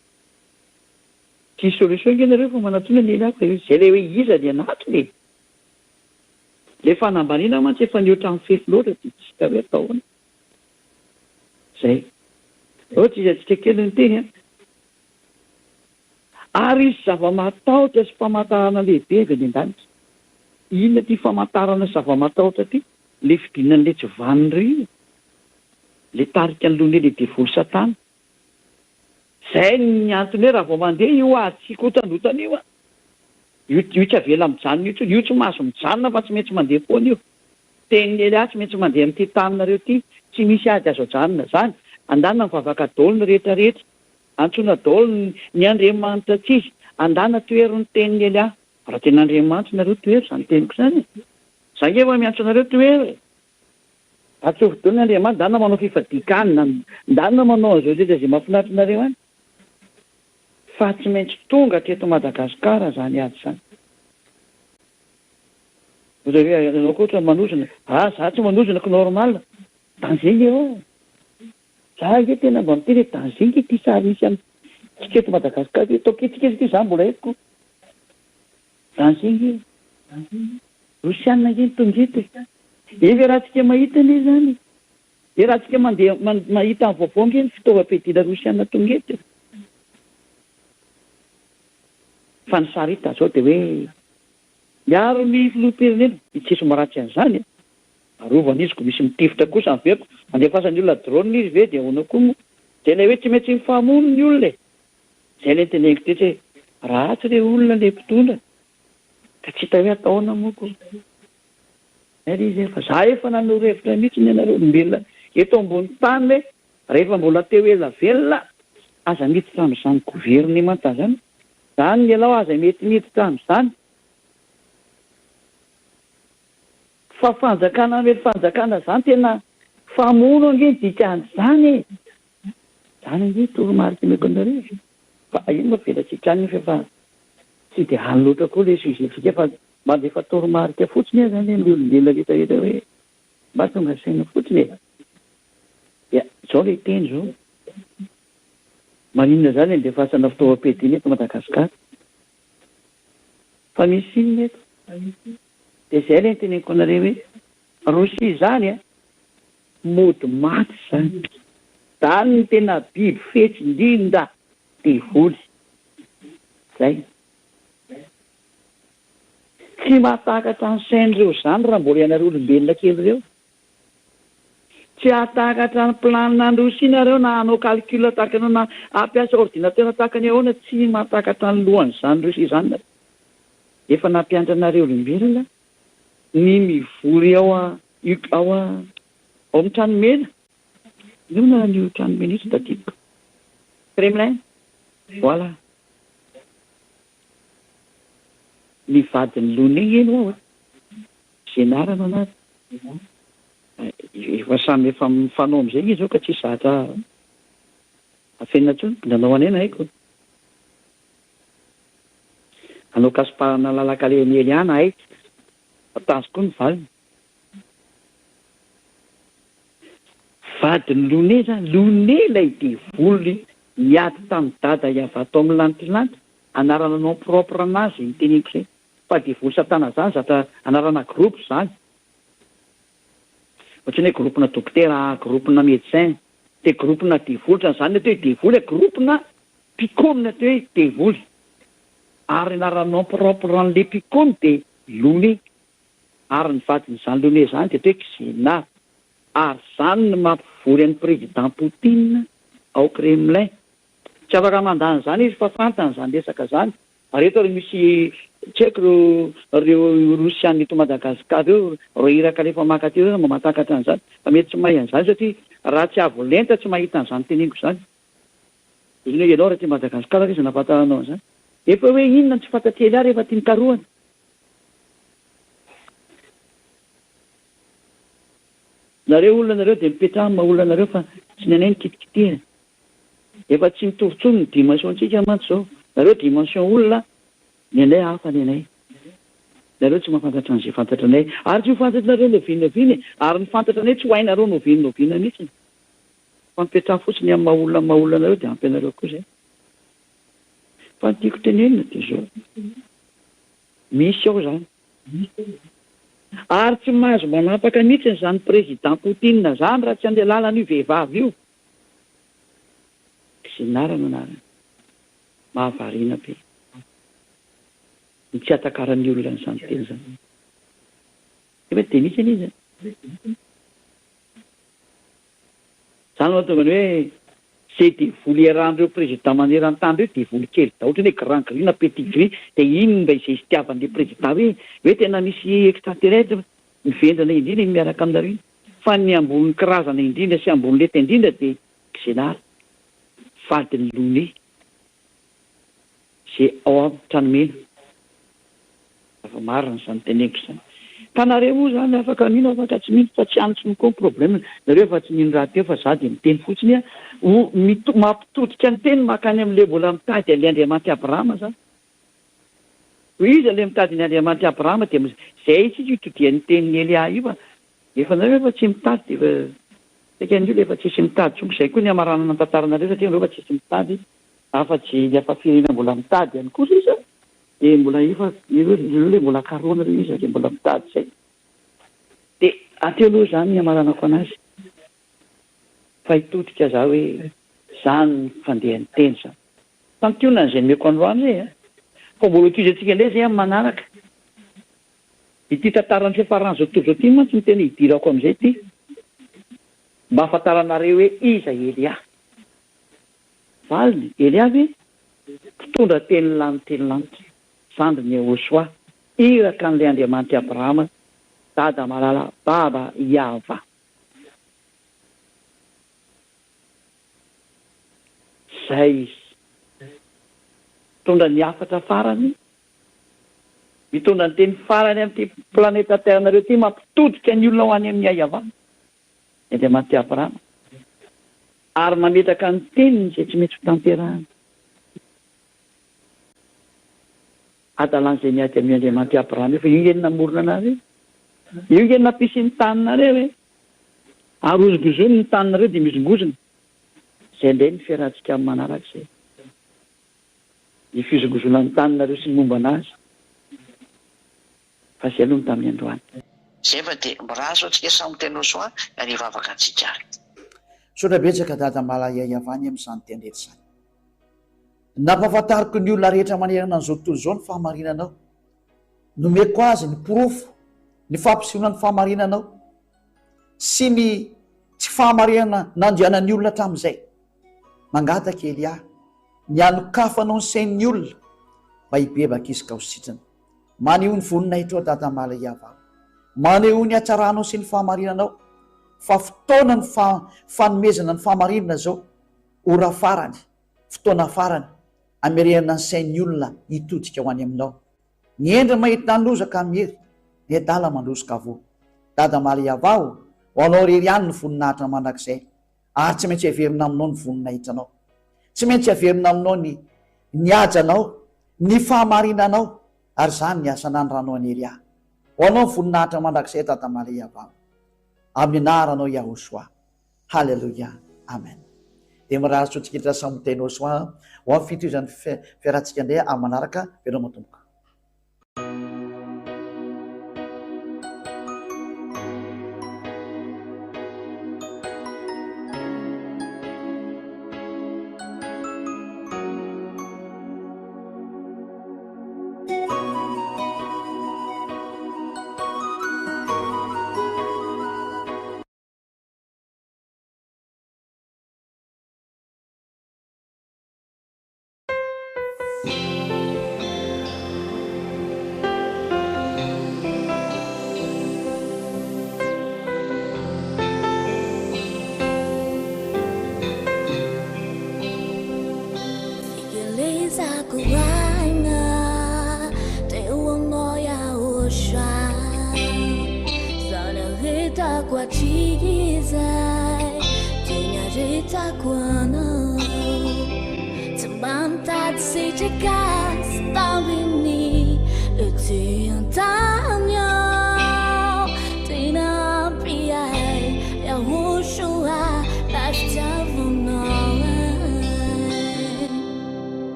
Speaker 7: tsisy solution nge nareo fa manatona ny eliako zay le hoe iza ny anatony le fanambanina mantsy efa niotra amin'ny fefy loatra ty tsika hoe ataona zay ohatsy izy atsika kely ny teny ary izy zava-matahotra sy famantarana lehibe avy any an-danitra inona ty famantarana zava-matahotra ty le fidinan'le tsy vanireo le tarika ny lone le devoly satana zay ny antony hoe raha vao mandeha io atsika hotandrotana io io tsy avela mijanona io tsony io tsy mahazo mijanona fa tsy maintsy mandeha foana io teniny ely tsy maintsy mandeha amin'ity taninareo ty tsy misy ady azo ajanona zany andana mivavaka daolony rehetra rehetra antsona daolony ny Andriamanitra tsizy andana toero ny teniny ely raha tena Andriamanitra nareo toero zany teniko zany zany efa miantso anareo toero atsovidony Andriamanitra ndana manao fifadikanina ndana manao an'izao rehetra zay mahafinaritra nareo any fa tsy maintsy tonga teto Madagasikara zany ady zany anao koatra manozana za tsy manozana ko normal danzingy eo za nge tena mba miteny hoe danzingy ty sary misy amitsika eto Madagasikara atao ketsiketsy ty za mbola etiko danzingy rosianina nge tongety evy raha tsika mahita ane zany e raha tsika mandeha mahita amin'ny vaovao nge ny fitaovam-piadina rosianina tongety fa ny sary hita zao dia hoe miaro ny filoham-pirenena itsisy maratsy an'izany arovana izy ko misy mitifitra kosa ny veko andefasany olona drone izy ve dia ahoana koa moa zay lay hoe tsy maintsy mifahamono ny olona zay lay teneniko tetsy hoe ratsy le olona le mpitondra ka tsy hita hoe ataona moako ary izy fa za efa nanoro-hevitra mihitsy ny anareo olombelona eto ambony tany hoe rehefa mbola teo ela velona aza miditra amin'izany gouvernemanta zany zany ny alao aza mety miditra amin'izany fa fanjakana mety fanjakana zany tena famono ange dikan'izany zany ange toromarika meko anareo fa ino ma velatsika any fa tsy dia hany loatra koa le sujet tsika fa mba de efa toromarika fotsiny a zany ny olombelona rehetrarehetra hoe mba tonga saina fotsiny e ia zao le teny zao maninona zany de fasana fitaovam-piadiana eto Madagasikara fa misy inona eto de zay le nyteneniko anareo hoe Rosia zany a mody maty zany zany ny tena biby fetsy indrindra devoly zay tsy mahatakatra ny sain'ireo zany raha mbola ianareo olombelona kely reo tsy ahatakatra ny planin'Androsia nareo na hanao calcul tahaka anao na ampiasa ordinateur tahaka ny ahoana tsy mahatakatra ny lohan'izany Rosia zany efa nampianatra anareo olombelona ny mivory ao amin'ny tranomena io na ny tranomena io tsy tadidiko Kremlin voilà ny vadiny Lone eno ao zenarana anazy efa samy efa mifanao am'izay izy zao ka tsy zatra afenina tsony nanao anena haiko anao kasipahana lalakaleonely ana haiko atazoko ny valiny vadiny Lone zany Lone ilay devoly miady tamin'ny dada iava atao amin'ny lantilanty anarana nom propre anazy ny teneniko zay fa devoly satana zany zatra anarana groupe zany ohatrany hoe groupena dokotera groupena médecin de groupena devoly zany atao hoe devoly groupena picône atao hoe devoly ary anarana nom propre an'le picône de Lone ary ny vadin'izany Lone zany de atao hoe Xena ary zany ny mampivory an'ny président Poutine ao Kremlin tsy afaka mandany zany izy fa fantany zany resaka zany ary eto ry misy tsy haiko reo Rosiany eto Madagasikara reo iraka rehefa makaty reo mahatakatra an'izany fa mety tsy mahay an'izany satria raha tsy avo lenta tsy mahita an'izany teneniko zany iny hoe ianao raha ty Madagasikara izy nafantaranao an'izany efa hoe inona tsy fantately ary efa tiany karohany nareo olona nareo de mipetraha ma olona nareo fa tsy nanay ny kitikitihana efa tsy mitovitrony ny dimensiontsika mantsy zao nareo dimension olona ny anay hafa ny anay nareo tsy mahafantatra an'izay fantatra anay ary tsy ho fantatra nareo novinoviny ary ny fantatra anay tsy ho hainareo novinovina mihitsy fa mipetraha fotsiny amin'ny maha olona nareo de ampy anareo koa zay fa ny tiako tenenina de zao misy ao zany ary tsy mahazo manapaka mihitsy zany président Poutine zany raha tsy andeha lalan'io vehivavy io zenarana anarany mahavarina be ny tsy atakaran'ny olona n'izany teny zany efa de misy an'izy zany mahatonga ny hoe zay devoly iarahan'ireo président maneran-tany reo devoly kely da ohatrany hoe grand gris na petit gris de iny mba izay itiavan'le président hoe tena misy extraterrestre mivendrana indrindra iny miaraka aminareo fa ny amboniny karazana indrindra sy ambony leta indrindra de Xenara vadiny Lone zay ao amin'ny tranomena afa marina zany teneniko zany ka nareo moa zany afaka mino afaka tsy mino fa tsy antsony koa problème nareo efa tsy nino raha teo fa za de miteny fotsiny a mampitodika ny teny makany amin'le mbola mitady ale Andriamanitra Abrahama zany izy ale mitady ny Andriamanitra Abrahama de zay tsika itodian'ny tenin'ny Elia io fa efa nareo efa tsy mitady de sakan'io le efa tsisy mitady tsonko zay koa ny amaranana tantaranareo satria nareo efa tsisy mitady afa-tsy afa firena mbola mitady ihany koa izy de mbola efa ireo le mbola karoana reo izy le mbola mitady zay de ateo aloha zany ny amaranako anazy fa hitodika za hoe zany fandehan'ny teny zany fantiona n'izay nomeko androany zay fa mbola toizatsika indray zay amin'ny manaraka ity tantarany fiafarany zao tontolo zao ty mantsy ny tena hidirako am'izay ty mba afantaranareo hoe iza Elia valiny Elia ve mpitondra teny lanitra sandriny Yehosoa iraka an'ilay Andriamanitra Abrahama dada malala baba Iava zay izy mitondra ny afatra farany mitondra ny teny farany amin'ity planeta terre nareo ty mampitodika ny olona ho any amin'ny Iava Andriamanitra Abrahama ary mametraka ny teniny zay tsy mety ho tanterahana atalan'izay niaty amin'ny andriamanitra Abraham fa io ngeny namorona anazy io ngeny nampisy ny taninareo e arozogozony ny taninareo dia mizongozona zay ndray ny fiarahantsika amin'ny manarak'izay ny fizongozona ny taninareo sy ny momba anazy fa zay aloha ny tamin'ny androany
Speaker 22: zay fa dia mirazo atsika samy tena soa ary vavaka antsika sotra betsaka dada malaiay avany amin'izany tendretra izany nampahafantariko ny olona rehetra manerana n'izao tontolo izao ny fahamarinanao nomeko azy ny porofo ny fampisehoana ny fahamarinanao sy ny tsy fahamarinana nandianany olona hatramin'izay mangataka Elia ny anokafanao ny sain'ny olona mba hibebaka izy ka ho sitrana maneho ny voninay trao dada malay avany maneho ny hatsaranao sy ny fahamarinanao fa fotoana ny fanomezana ny fahamarinana zao ora farany fotoana farany amerenana ny sain'ny olona hitodika ho any aminao ny endra mahita nylozaka mihery ny adala mandrosika avo dada malay avao ho anao rery ihany ny voninahitra mandrakizay ary tsy maintsy averina aminao ny voninahitranao tsy maintsy averina aminao ny ajanao ny fahamarinanao ary zany ny asana ny ranao anery ahy ho anao ny voninahitra mandrakizay dada malay avao amin'ny anaranao Yahosoa halleluia amen dia mirazo tsikitra samoteinao soa ho amin'ny fitoizan'ny fiarahantsika ndray amin'ny manaraka venao matomboka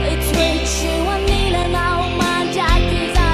Speaker 15: It's way too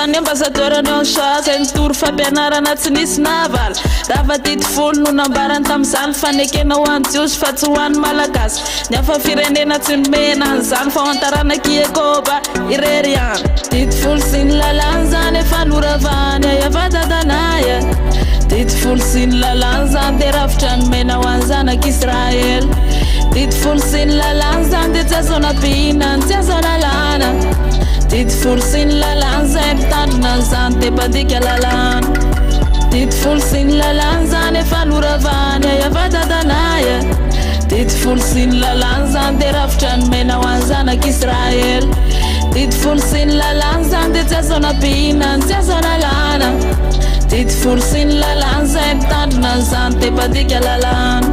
Speaker 2: ny ambasadorany ansoasa nitory fampianarana tsy nisy navaly rafa dity folo no nambarany tamin'izany fanekena ho any jiosy fa tsy ho any malagasy ny afa firenena tsy nomena an'izany fa hoantarana kiekôba ireriany dity folo sy ny lalany zany efa noravany ayavatatanaya dity folo sy ny lalany zany de rafitra nomena ho any zanak'Israel dity folo sy ny lalany zany de tsy azona pihinany tsy azona lana dity folo sy ny lalany zay mitandrina an'izany de bandika lalana dity folo sy ny lalany zany efa noravany ayavatatanaya dity folo sy ny lalany zany de rafitra nomena ho any zanak'Israel dity folo sy ny lalany zany de tsy azona pihinany tsy azona lana dity folo sy ny lalany zay mitandrina an'izany de bandika lalana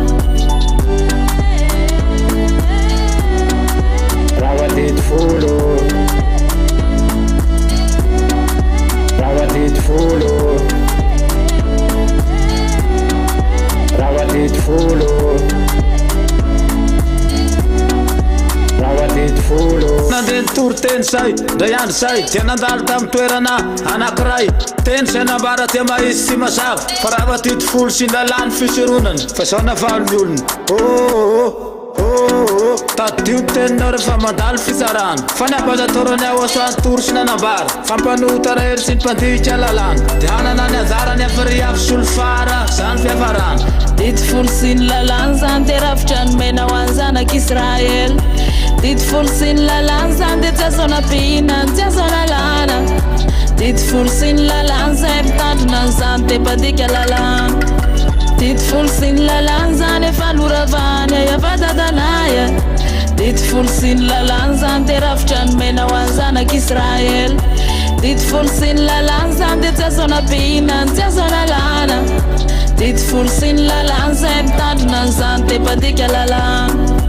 Speaker 5: raha dity folo raha dity folo raha dity folo raha dity folo
Speaker 8: nandeha nitory teny zay ndray andro zay dia nandalo tamin'ny toerana anankiray teny zay nambara tia mahisy sy mazava fa raha dity folo sy ny lalany fiseronany fa zao navalo ny olona tadio teninao rehefa mandalo fitsarana fa ny ambasatorany ao asoany tory sy nanambara fampanota rahery sy ny mpandika lalana dia hanana ny anjarany afary avy solofara zany fiafarana
Speaker 2: dity folo sy ny lalany zany de rafitra nomena ho any zanak'Israel dity folo sy ny lalany zany de tsy azona pihinany tsy azona lana dity folo sy ny lalany zay mitandrina an'izany de bandika lalana dity folo sy ny lalany zany efa noravany ayavatatanaya dity folo sy ny lalany zany de rafitra nomena ho any zanak'Israel dity folo sy ny lalany zany de tsy azona pihinany tsy azona lana dity folo sy ny lalany zay mitandrina an'izany de bandika lalana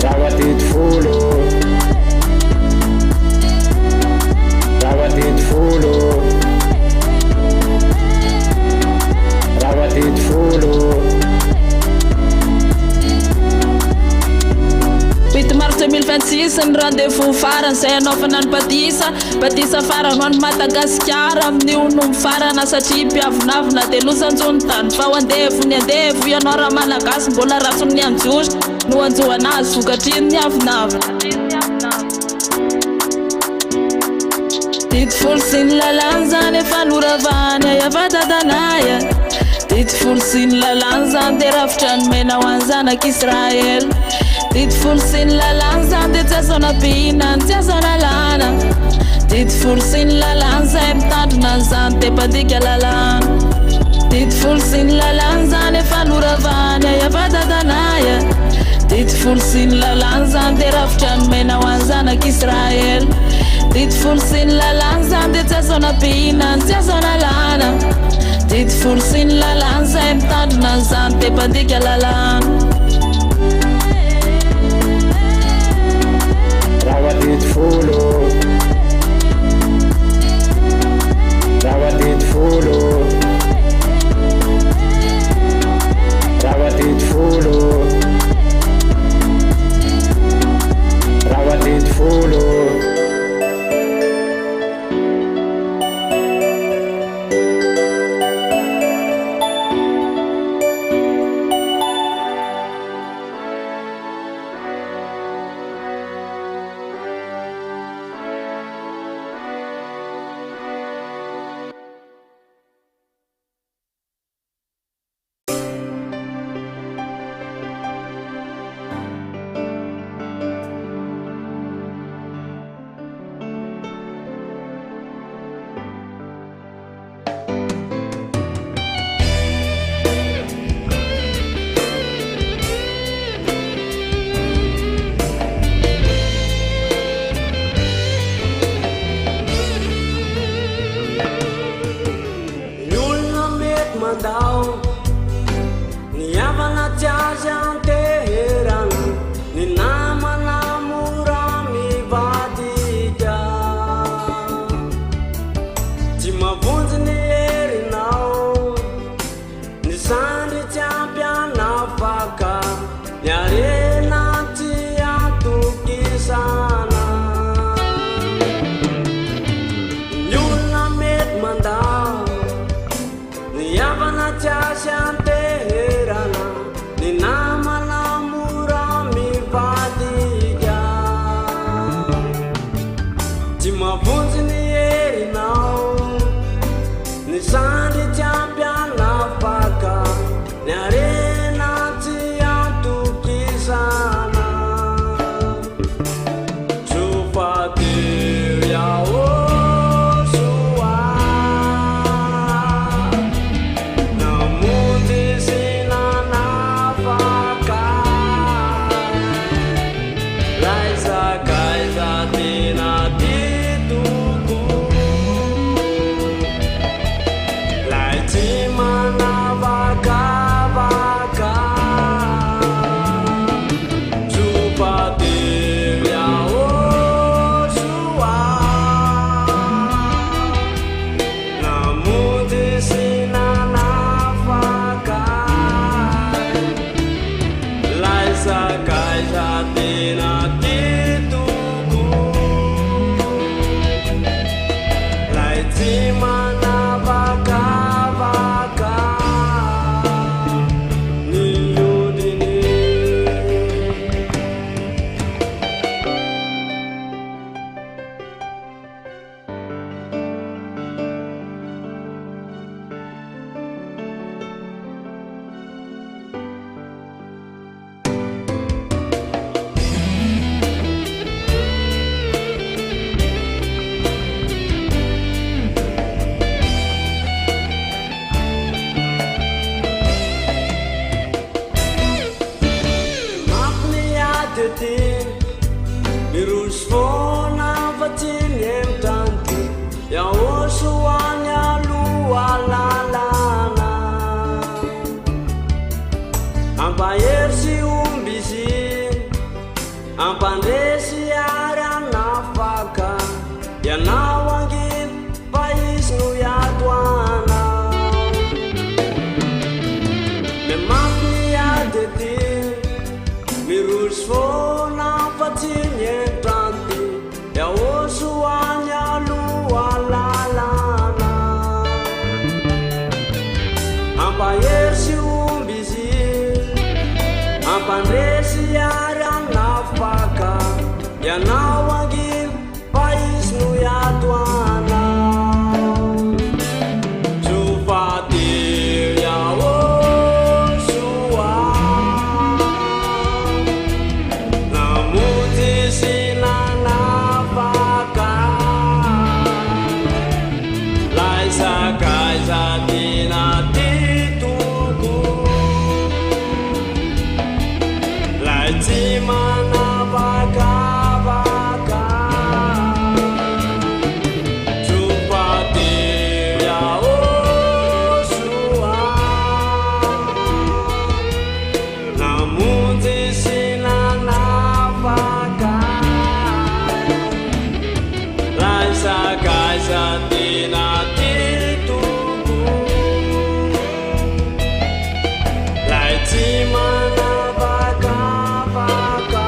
Speaker 5: raha dity folo raha dity folo raha dity folo
Speaker 2: Pito mars 2026 ny rendez-vous farany zay anaovana ny batisa farany ho any Madagasikara amin'ny onomy farana satria mpiavonavina de losanjony tany fa ho andevo ny andevo ianao raha malagasy mbola rafiny ny anjosy no anjoana azy vokatriny ny avonavina dity folo sy ny lalany zany efa noravany ayavatatanaya dity folo sy ny lalany zany de rafitra nomena ho any zanak'Israel dity folo sy ny lalany zany de tsy azona pihinany tsy azona lana dity folo sy ny lalany zay mitandrina an'izany de bandika lalana dity folo sy ny lalany zany efa noravany ayavatatanaya dity folo sy ny lalany zany de rafitra nomena ho any zanak'Israel dity folo sy ny lalany zany de tsy azona pihinany tsy azona lana dity folo sy ny lalany zay mitandrina an'izany de bandika lalana
Speaker 5: raha dity folo raha dity folo raha dity folo raha dity folo
Speaker 3: ampahersy ombizy ampandresy ary anafaka ianao anginy paisy no iatoana me mampiadety mirosy fona fatsiny entranty iaoso any aloha lalana ampahersy ombizy ampandresy ary anafaka ianao anginy paisy no iatoana tsofatery iaosoa namonjy sy nanafaka laisakaiza tena titoko lai tsy manavakavaka tsofatery iaosoa namonjy sy nanafaka laisakaiza tena titoko lai tsy manavakavaka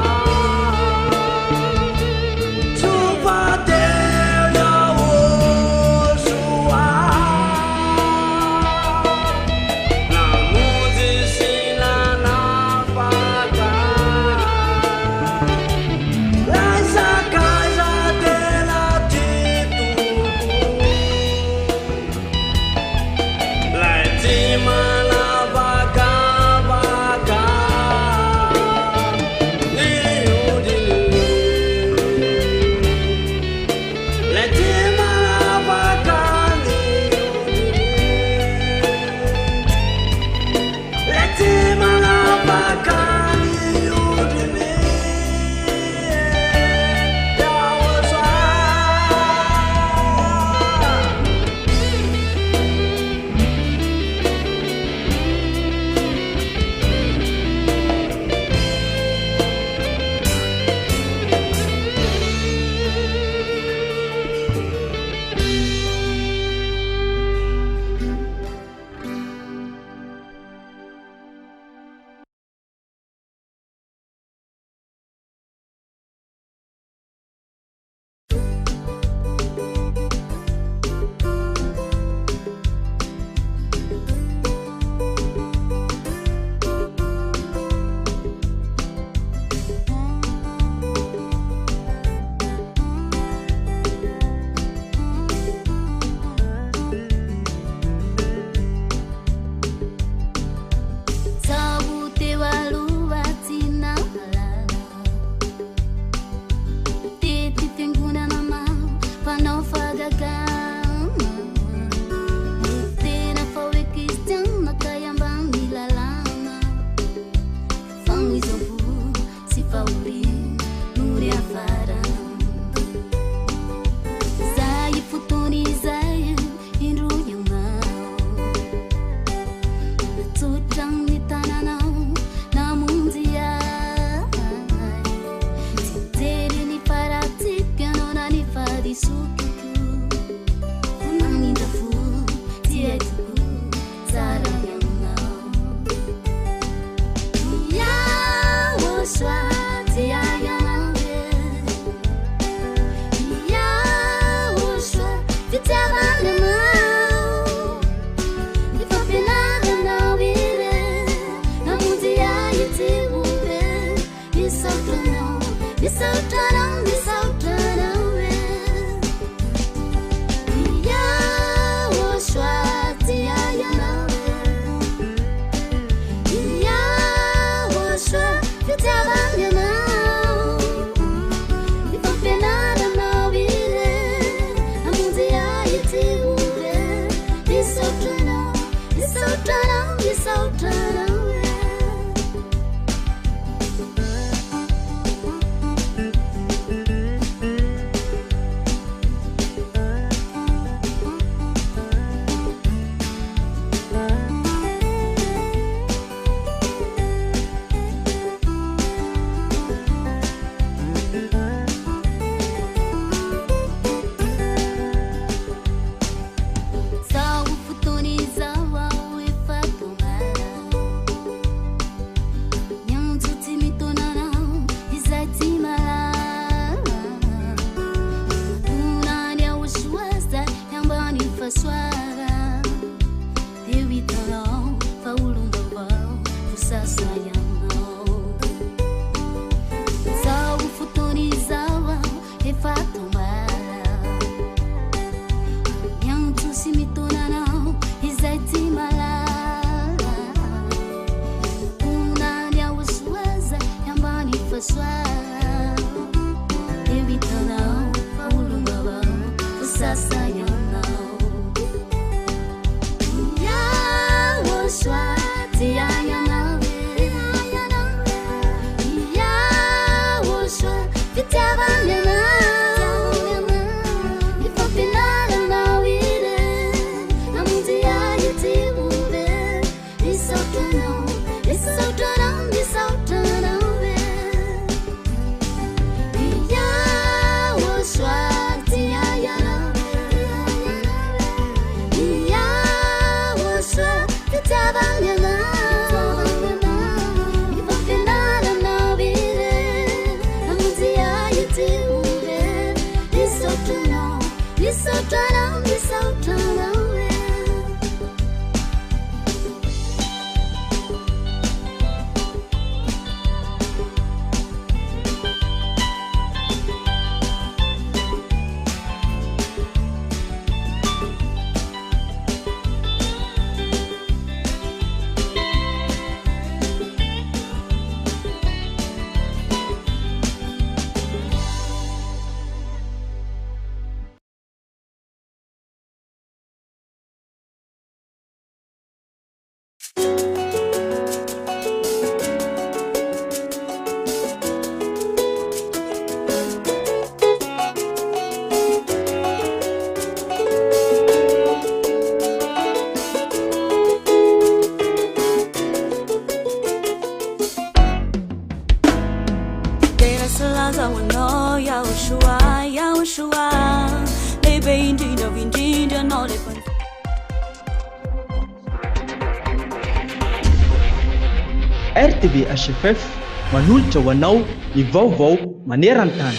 Speaker 2: zazahoanao Yahoshua Yahoshua lehibe indrindra vindrindra anao le
Speaker 9: RTV HFF manolotra ho anao ny vaovao maneran-tany.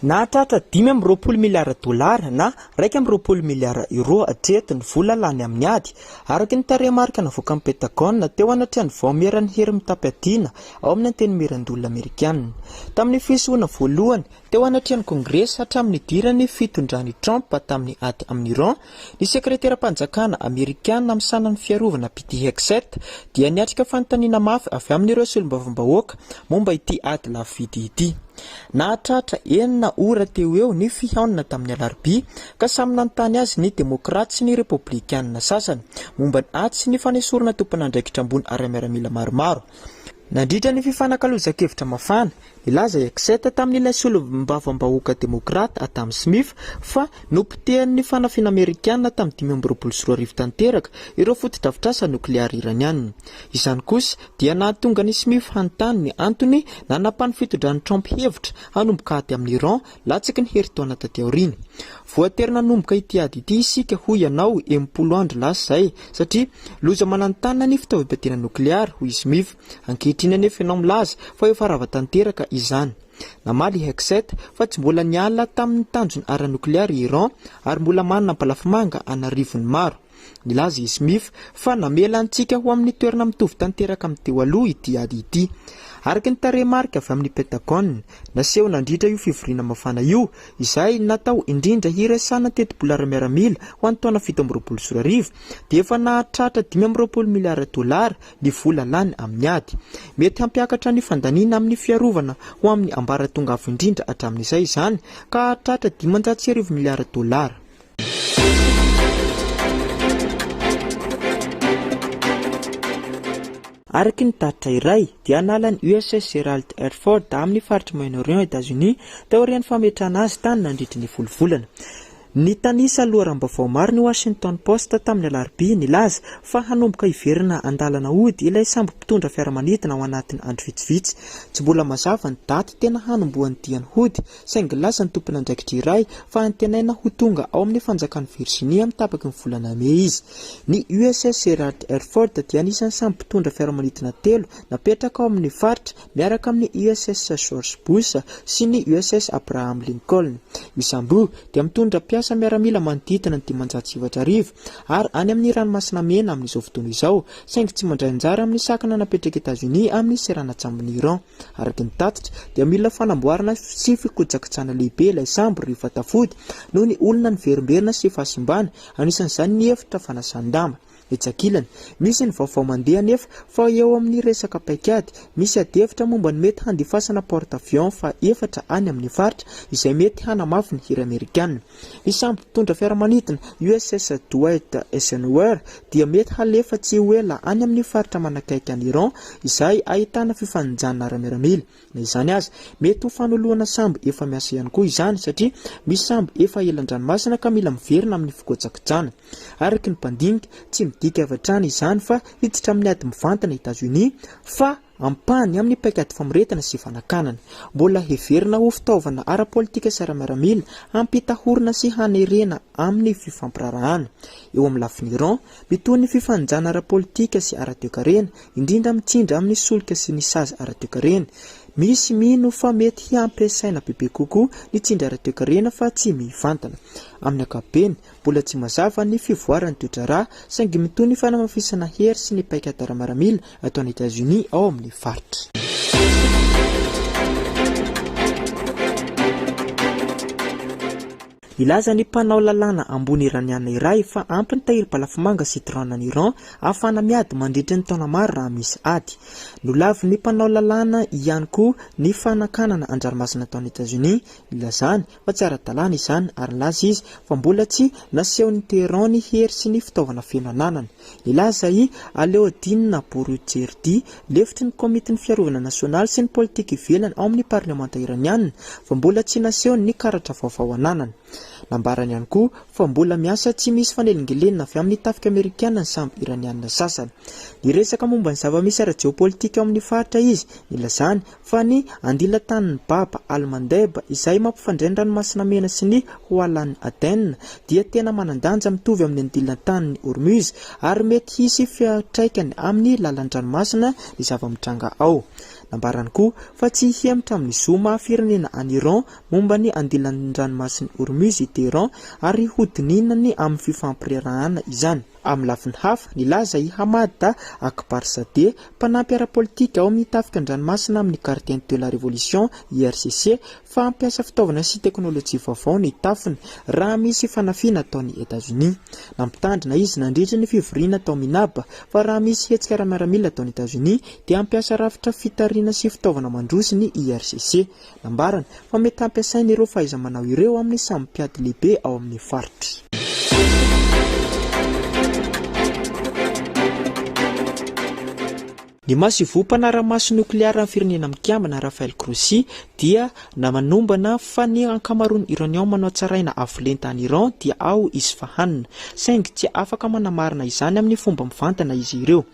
Speaker 9: Nahatratra 5.20 miliara dolara na 2.20 miliara euro hatreto ny vola lany amin'ny ady. Araky ny tarehimarika navoaka amin'ny Pentagone teo anatrehany vaomeran'ny hery mitapy-adiana ao amin'ny anteny miran-dolona Amerikanina. Tamin'ny fisoana voalohany teo anatrehany Kongresa hatramin'ny idirany fitondrany Trump tamin'ny ady amin'ny Iran, ny sekretera-panjakana Amerikanina amin'ny sanan'ny fiarovana Pete Hegseth dia niatrika fanontaniana mafy avy amin'ireo solombavambahoaka momba ity ady lafo vidy ity. Nahatratra 9 ora teo eo ny fihaonana tamin'ny alarobia ka samy nanontany azy ny demokraty sy ny republikanina sasany momba ny ady sy ny fanesorana tompon'andraikitra ambony ara-miaramila maromaro. Nandritra ny fifanakaloza-kevitra mafana ilaza Hegseth tamin'ilay solombavambahoaka demokrata Adam Smith fa nopitehan'ny fanafina Amerikanina tamin'ny 2024 tanteraka ireo foto-drafitrasa nokleary iraniana. Izany kosa dia nahatonga ny Smith hanontany ny antony nanapany fitondran'ny Trump hevitra hanomboka ady amin'ny Iran latsaky ny herintaona taty aoriana. Voatery nanomboka ity ady ity isika hoy ianao 70 andro lasa izay satria loza mananontany ny fitaovam-piadiana nokleary hoy Smith. Ankehitriny anefa ianao milaza fa efa rava-tanteraka izany. Namaly Hegseth fa tsy mbola niala tamin'ny tanjony ara-nokleary Iran ary mbola manana balafimanga anarivony maro. Nilaza i Smith fa namela antsika ho amin'ny toerana mitovy tanteraka amin'ny teo aloha ity ady ity. Araky ny tarehimarika avy amin'ny Pentagone, naseho nandritra io fivoriana mafana io izay natao indrindra hiresana teti-bola ara-miaramila ho an'ny taona 2024 dia efa nahatratra 5.20 miliara dolara ny vola lany amin'ny ady. Mety hampiakatra ny fandaniana amin'ny fiarovana ho amin'ny ambaratonga avo indrindra hatramin'izay izany ka hahatratra 500 miliara dolara. Araky ny taritra iray dia nalan'ny USS Gerald R. Ford amin'ny faritra Moyen-Orient États-Unis teorian'ny fametrahana azy tany nandritra ny volvolana. Ny tanisa loharambavao maro ny Washington Post tamin'ny alarobia nilaza fa hanomboka hiverina andalana ody ilay sambo mpitondra fiaramanidina ao anatin'ny andro vitsivitsy. Tsy mbola mazava ny daty tena hanombohan'ny diany hody saingy laza ny tompon'andraikitra iray fa antenaina ho tonga ao amin'ny fanjakan'ny Virginia amin'ny tapaky ny volana May izy. Ny USS Gerald R. Ford dia anisan'ny sambo mpitondra fiaramanidina 3 napetraka ao amin'ny faritra miaraka amin'ny USS George Bush sy ny USS Abraham Lincoln. Io sambo dia mitondra piasa miaramila manodidina ny 570 ary any amin'ny ranomasina mena amin'izao fotoana izao saingy tsy mandray anjara amin'ny sakana napetraka États-Unis amin'ny seranatsambo'ny Iran. Araky ny tatitra dia mila fanamboarana sy fikojakojana lehibe ilay sambo rehefa tafody noho ny olona niverimberina sy fahasimbana anisan'izany ny hevitra fanasan-damba. Etsakilany, misy ny vaovao mandeha nefa fa eo amin'ny resaka paikady misy adevitra momba ny mety handifasana porte-avions fa 4 any amin'ny faritra izay mety hanamafy ny hira Amerikanina. Ny sambo mpitondra fiaramanidina USS Dwight Eisenhower dia mety halefa tsy ho ela any amin'ny faritra manakaiky an'i Iran izay ahitana fifanajana ara-miaramila. Na izany azy, mety ho fanoloana sambo efa miasa ihany koa izany satria misy sambo efa elan-dranomasina ka mila miverina amin'ny fikojakojana. Araky ny mpandinika, tsy midika avatrany izany fa hiditra amin'ny ady mivantana États-Unis fa ampany amin'ny paikady famoretana sy fanakanana. Mbola heverina ho fitaovana ara-politika sy ara-miaramila hampitahorana sy hanerena amin'ny fifampirarahana. Eo amin'ny lafiny Iran, mitohy ny fifanjana ara-politika sy ara-toekarena, indrindra mitsindra amin'ny solika sy ny sazy ara-toekarena. Misy mino fa mety hiampiasaina bebe kokoa ny tsindry ara-toekarena fa tsy mivantana. Amin'ny ankapobeny, mbola tsy mazava ny fivoaran'ny toetrara saingy mitohy ny fanamafisana hery sy ny paikady ara-miaramila atao any États-Unis ao amin'ny faritra. Ilaza ny mpanao lalàna ambony iraniana iray fa ampy ny tahiry balafomanga sy drone ny Iran ahafana miady mandritra ny taona maro raha misy ady. Nolavy ny mpanao lalàna ihany koa ny fanakanana anjaramasina ataon'ny États-Unis. Ilazany fa tsy ara-dalàna izany ary nilaza izy fa mbola tsy nasehon'ny Teheran ny hery sy ny fitaovana feno ananany. Ilaza i Aleodine Boroujerdi, lefitry ny komitin'ny fiarovana nasionaly sy ny politika ivelany ao amin'ny parlemanta iraniana fa mbola tsy nasehony ny karatra vaovao ananany. Nambarany ihany koa fa mbola miasa tsy misy fanelingelenina avy amin'ny tafika amerikana ny samby iraniana sasany. Ny resaka momba ny zava-misy ara-jeopolitika ao amin'ny faritra izy nilazany fa ny andilan-tanin'ny Baba Al-Mandeb izay mampifandray ny ranomasina mena sy ny Hoalan Aden dia tena manandanja mitovy amin'ny andilan-tanin'ny Hormuz ary mety hisy fiantraikany amin'ny lalan-dranomasina ny zava-mitranga ao. Nambarany koa fa tsy hihemitra amin'ny zoma firenena any Iran momba ny andilan-dranomasiny Hormuz i Teheran ary hodininany amin'ny fifampirarahana izany. Amin'ny lafiny hafa nilaza i Hamad Akbarzadeh, mpanampy ara-politika ao amin'ny tafika an-dranomasina amin'ny Gardien de la Révolution IRCC fa ampiasa fitaovana sy teknôlôjia vaovao ny tafiny raha misy fanafiana ataon'ny États-Unis. Nampitandrina izy nandritra ny fivoriana atao Minaba fa raha misy hetsika ara-miaramila ataon'ny États-Unis dia ampiasa rafitra fitarina sy fitaovana mandroso ny IRCC. Nambarana fa mety ampiasainy ireo fahaiza-manao ireo amin'ny samy mpiady lehibe ao amin'ny faritra. Ny masivo mpanara-maso nokleara amin'ny firenena mikambana Rafael Grossi dia namanombana fa ny ankamaroany Iranian manao tsaraina avolenta any Iran dia ao Isfahan, saingy tsy afaka manamarina izany amin'ny fomba mivantana izy ireo.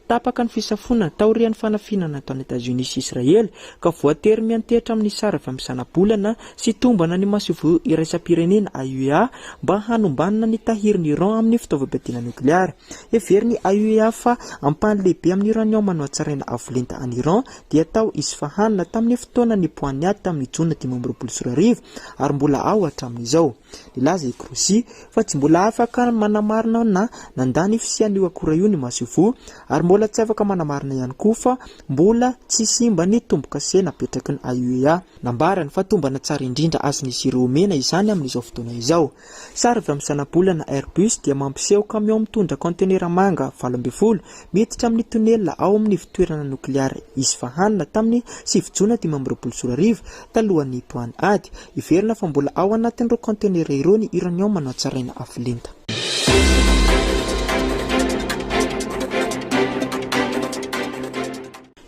Speaker 9: Tapaka ny fisafonana taorian'ny fanafinana ataon'ny États-Unis sy Israel ka voatery miantehitra amin'ny sara avy amin'ny sanabolana sy tombana ny masivo iraisam-pirenena AUEA mba hanombanana ny tahirin'ny Iran amin'ny fitaovam-piadiana nukleara. Everiny AUEA fa ampany lehibe amin'ny Iranian manao tsaraina avolenta any Iran dia tao Isfahan tamin'ny fotoana ny poaniady tamin'ny Jona 2024 ary mbola ao hatramin'izao. Nilaza i Grossi fa tsy mbola afaka manamarina na nandany fisian'io akora io ny masivo ary mbola tsy afaka manamarina ihany koa fa mbola tsy simba ny tombo-kase napetraky ny AUEA. Nambarany fa tombana tsara indrindra azon'izy ireo mena izany amin'izao fotoana izao. Sary avy amin'ny sanabolana Airbus dia mampiseho camion mitondra kontenera manga 12 miditra amin'ny tonela ao amin'ny fitoerana nukleara Isfahan tamin'ny 7 Jona 2024 talohan'ny poaniady. Iverina fa mbola ao anatin'ireo kontenera ireo ny Iranian manao tsaraina avolenta.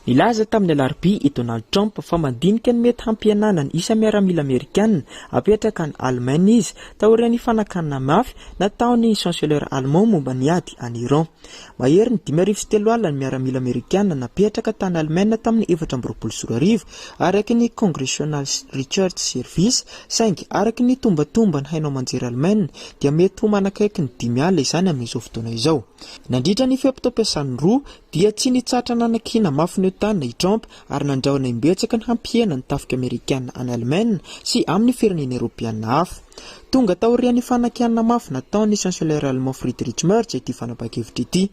Speaker 9: Nilaza tamin'ny alarobia i Donald Trump fa mandinika ny mety hampianana ny isa miaramila Amerikanina apetraka ny Allemagne izy taorian'ny fanakanana mafy nataony chanceleur allemand momba ny ady any Iran. Mahery ny 503 alina ny miaramila Amerikanina napetraka tany Allemagne tamin'ny 2024 araky ny Congressional Research Service, saingy araky ny tombatomba ny hainao manjery Allemagne dia mety ho manakaiky ny 5 alina izany amin'izao fotoana izao. Nandritra ny fiam-pitaom-piasan'ny roa dia tsy nitsatra nanakina mafy ny tany i Trump ary nandraona imbetsaka ny hampiena ny tafika Amerikana any Allemagne sy amin'ny firenena Eropeana hafa. Tonga taorian'ny fanakiana mafy nataon'ny chanceleur allemand Friedrich Merz ity fanapa-kevitra ity.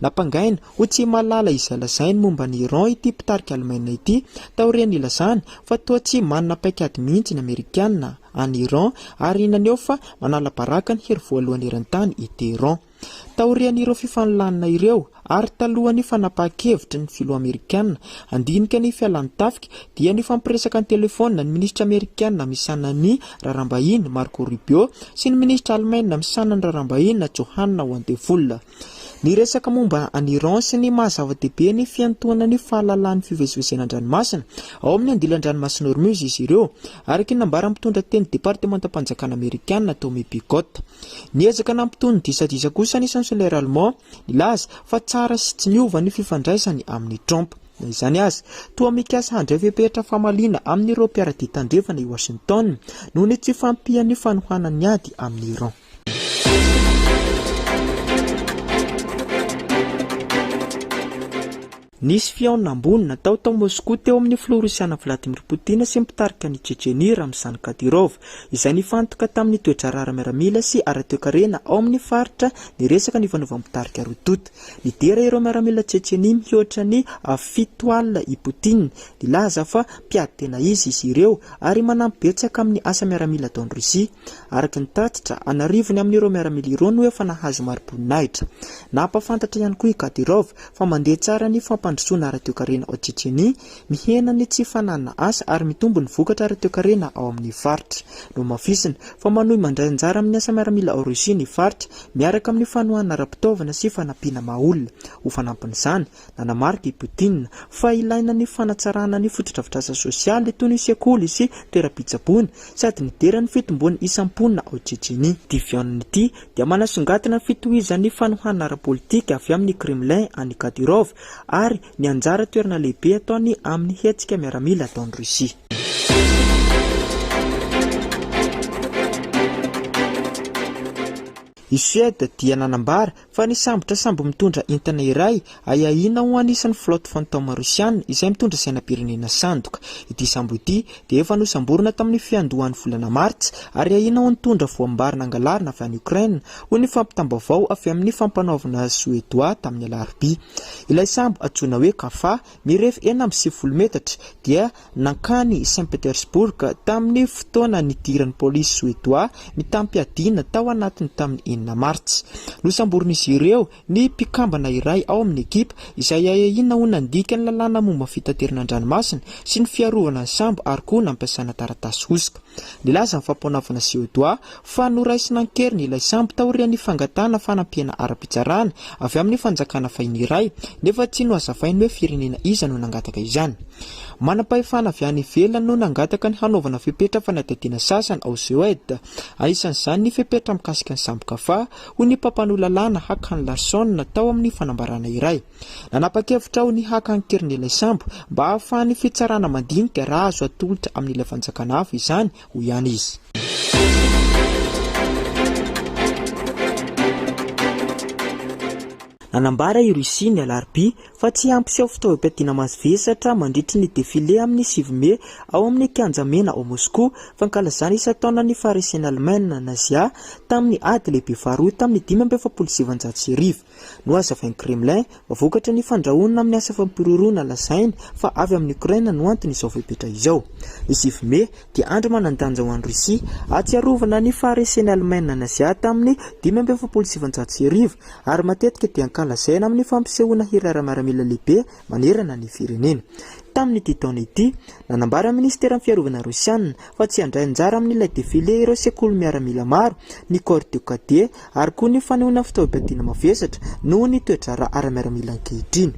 Speaker 9: Napangaina ho tsy malala izay lazainy momba ny Iran ity mpitarika Allemagne ity taorian'ny lazany fa toa tsy manana paikady mihitsy ny Amerikana any Iran ary inaneo fa manala baraka ny hery voalohany eran-tany i Teheran. Taorian'ireo fifanoloanana ireo ary talohan'ny fanapa-kevitra ny filoha Amerikana andinika ny fialan'ny tafika dia ny fampiresaka ny telefona ny ministra Amerikana misana ny rarambahiny Marco Rubio sy ny ministra Allemagne misana ny rarambahiny Johanna Wandevul. Ny resaka momba any Iran sy ny mahazava-dehibe ny fiantohana ny fahalalan'ny fivezivezena an-dranomasina ao amin'ny andilan-dranomasina Hormuz izy ireo araky ny nambara mitondra teny departementam-panjakana Amerikana Tommy Pigot. Niezaka nampitony disadisa kosa ny chanceleur allemand nilaza fa tsara sy tsy niova ny fifandraisany amin'ny Trump. Na izany azy toa mikasa handray fepetra famalina amin'ireo mpiara-dia tandrefana i Washington noho ny tsy fampian'ny fanohanany ady amin'ny Iran. nisy fiaona ambony natao tao Moscou teo amin'ny filoharosiana Vladimir Poutine sy mpitarika ny Tchétchénie Ramzan Kadyrov izay nifantoka tamin'ny toedrarara miaramila sy ara-toekarena ao amin'ny faritra ny resaka ny vanovampitarika rotota. Ny dera ireo miaramila Tchétchénie mihoatra ny 7 alina i Poutine, nilaza fa mpiady tena izy ireo ary manampibetsaka amin'ny asa miaramila taon'ny Rosia. Araka ny tatitra anarivony amin'ireo miaramila ireo no efa nahazo mari-boninahitra. Nampafantatra ihany koa i Kadyrov fa mandeha tsara ny fampandrosoana ara-toekarena ao Tchétchénie, mihena ny tsy fananana asa ary mitombo ny vokatra ara-toekarena ao amin'ny faritra. No mafisina fa manohy mandray anjara amin'ny asa miaramila ao Rosia ny faritra miaraka amin'ny fanohana ara-pitaovana sy fanampiana maha-olona. Ho fanampin'izany, nanamarika i Poutine fa ilaina ny fanatsarana ny fotodrafitrasa sosialy toy ny sekoly sy toeram-pitsaboana sady nidera ny fitomboany isam-ponina ao Tchétchénie. Ity fiaonana ity dia manasongadina ny fitohizan'ny fanohana ara-politika avy amin'ny Kremlin any Kadyrov ary ny anjara toerana lehibe ataony amin'ny hetsika miaramila ataon'ny Rosia. I Suède dia nanambara fa ny sambotra sambo mitondra entana iray ayahina ho anisan'ny flotte fantôme rosiana izay mitondra sainam-pirenena sandoka. Ity sambo ity dia efa nosamborina tamin'ny fiandohan'ny volana Martsa ary ahina ho nitondra voambarina angalarina avy any Ukraine ho ny fampitambavao avy amin'ny fampanaovana suédois tamin'ny alarobia. Ilay sambo antsoina hoe Kafa mirefy 70 metatra dia nankany Saint-Pétersbourg tamin'ny fotoana nidiran'ny polisy suédois mitampiadiana tao anatiny tamin'ny Martsa. Nosamborin'izy ireo ny mpikambana iray ao amin'ny ekipa izay ayahina ho nandika ny lalàna momba fitaterana an-dranomasina sy ny fiarovana ny sambo ary koa nampiasana taratasy hosoka. Nilaza ny fampanavana suédois fa noraisina ankeriny ilay sambo taorian'ny fangatana fanampiana ara-pitsarana avy amin'ny fanjakana fahiny iray nefa tsy nohazavainy hoe firenena iza no nangataka izany. Manam-pahefana avy any ivelany no nangataka ny hanaovana fepetra fanadihadiana sasany ao Suède. Anisan'izany ny fepetra mikasika ny sambo Kafa ho ny mpampanolalalana Hakan Larsson tao amin'ny fanambarana iray. Nanapa-kevitra ho ny haka ankeriny ilay sambo mba hahafahan'ny fitsarana mandinika raha azo atolotra amin'ilay fanjakana hafa izany ho ihany izy. Nanambara i Rosia ny alarobia fa tsy ampiseho fitaovam-piadiana mazivesatra mandritry ny défilé amin'ny 7 Mai ao amin'ny kianja mena ao Moscou fankalazana isa-taona ny faharesen'ny Allemagne nazia tamin'ny ady lehibe faharoa tamin'ny 1970. No hazavain'ny Kremlin vokatra ny fandrahonana amin'ny asa fampiroroana lazainy fa avy amin'ny Ukraine no antony izao fepetra izao. Ny 7 Mai dia andro manandanja ho an'ny Rosia atsiarovana ny faharesen'ny Allemagne nazia tamin'ny 1970 ary matetika dia lazaina amin'ny fampisehoana hirara miaramila lehibe manerana ny firenena. Tamin'ity taona ity, nanambara ministera fiarovana rosiana fa tsy handray anjara amin'ilay défilé ireo sekoly miaramila maro, ny corps de cadet ary koa ny fanehoana fitaovam-piadiana mavesatra noho ny toedrara ara-miaramila ankehitriny.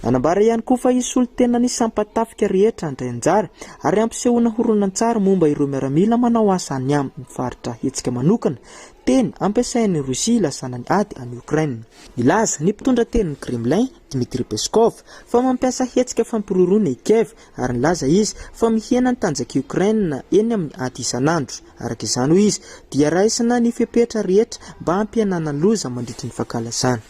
Speaker 9: Nanambara ihany koa fa isy olon-tena ny sampatafika rehetra handray anjara ary ampisehoana horonan-tsara momba ireo miaramila manao asa any amin'ny faritra hetsika manokana teny ampiasain'ny Rosia lasana ny ady any Ukraine. Nilaza ny mpitondra tenin'ny Kremlin Dmitry Peskov fa mampiasa hetsika fampiroroana i Kiev ary nilaza izy fa mihena ny tanjaka Ukraine eny amin'ny ady isan'andro. Araka izany ho izy dia raisina ny fepetra rehetra mba hampianana ny loza mandritry ny fankalazana.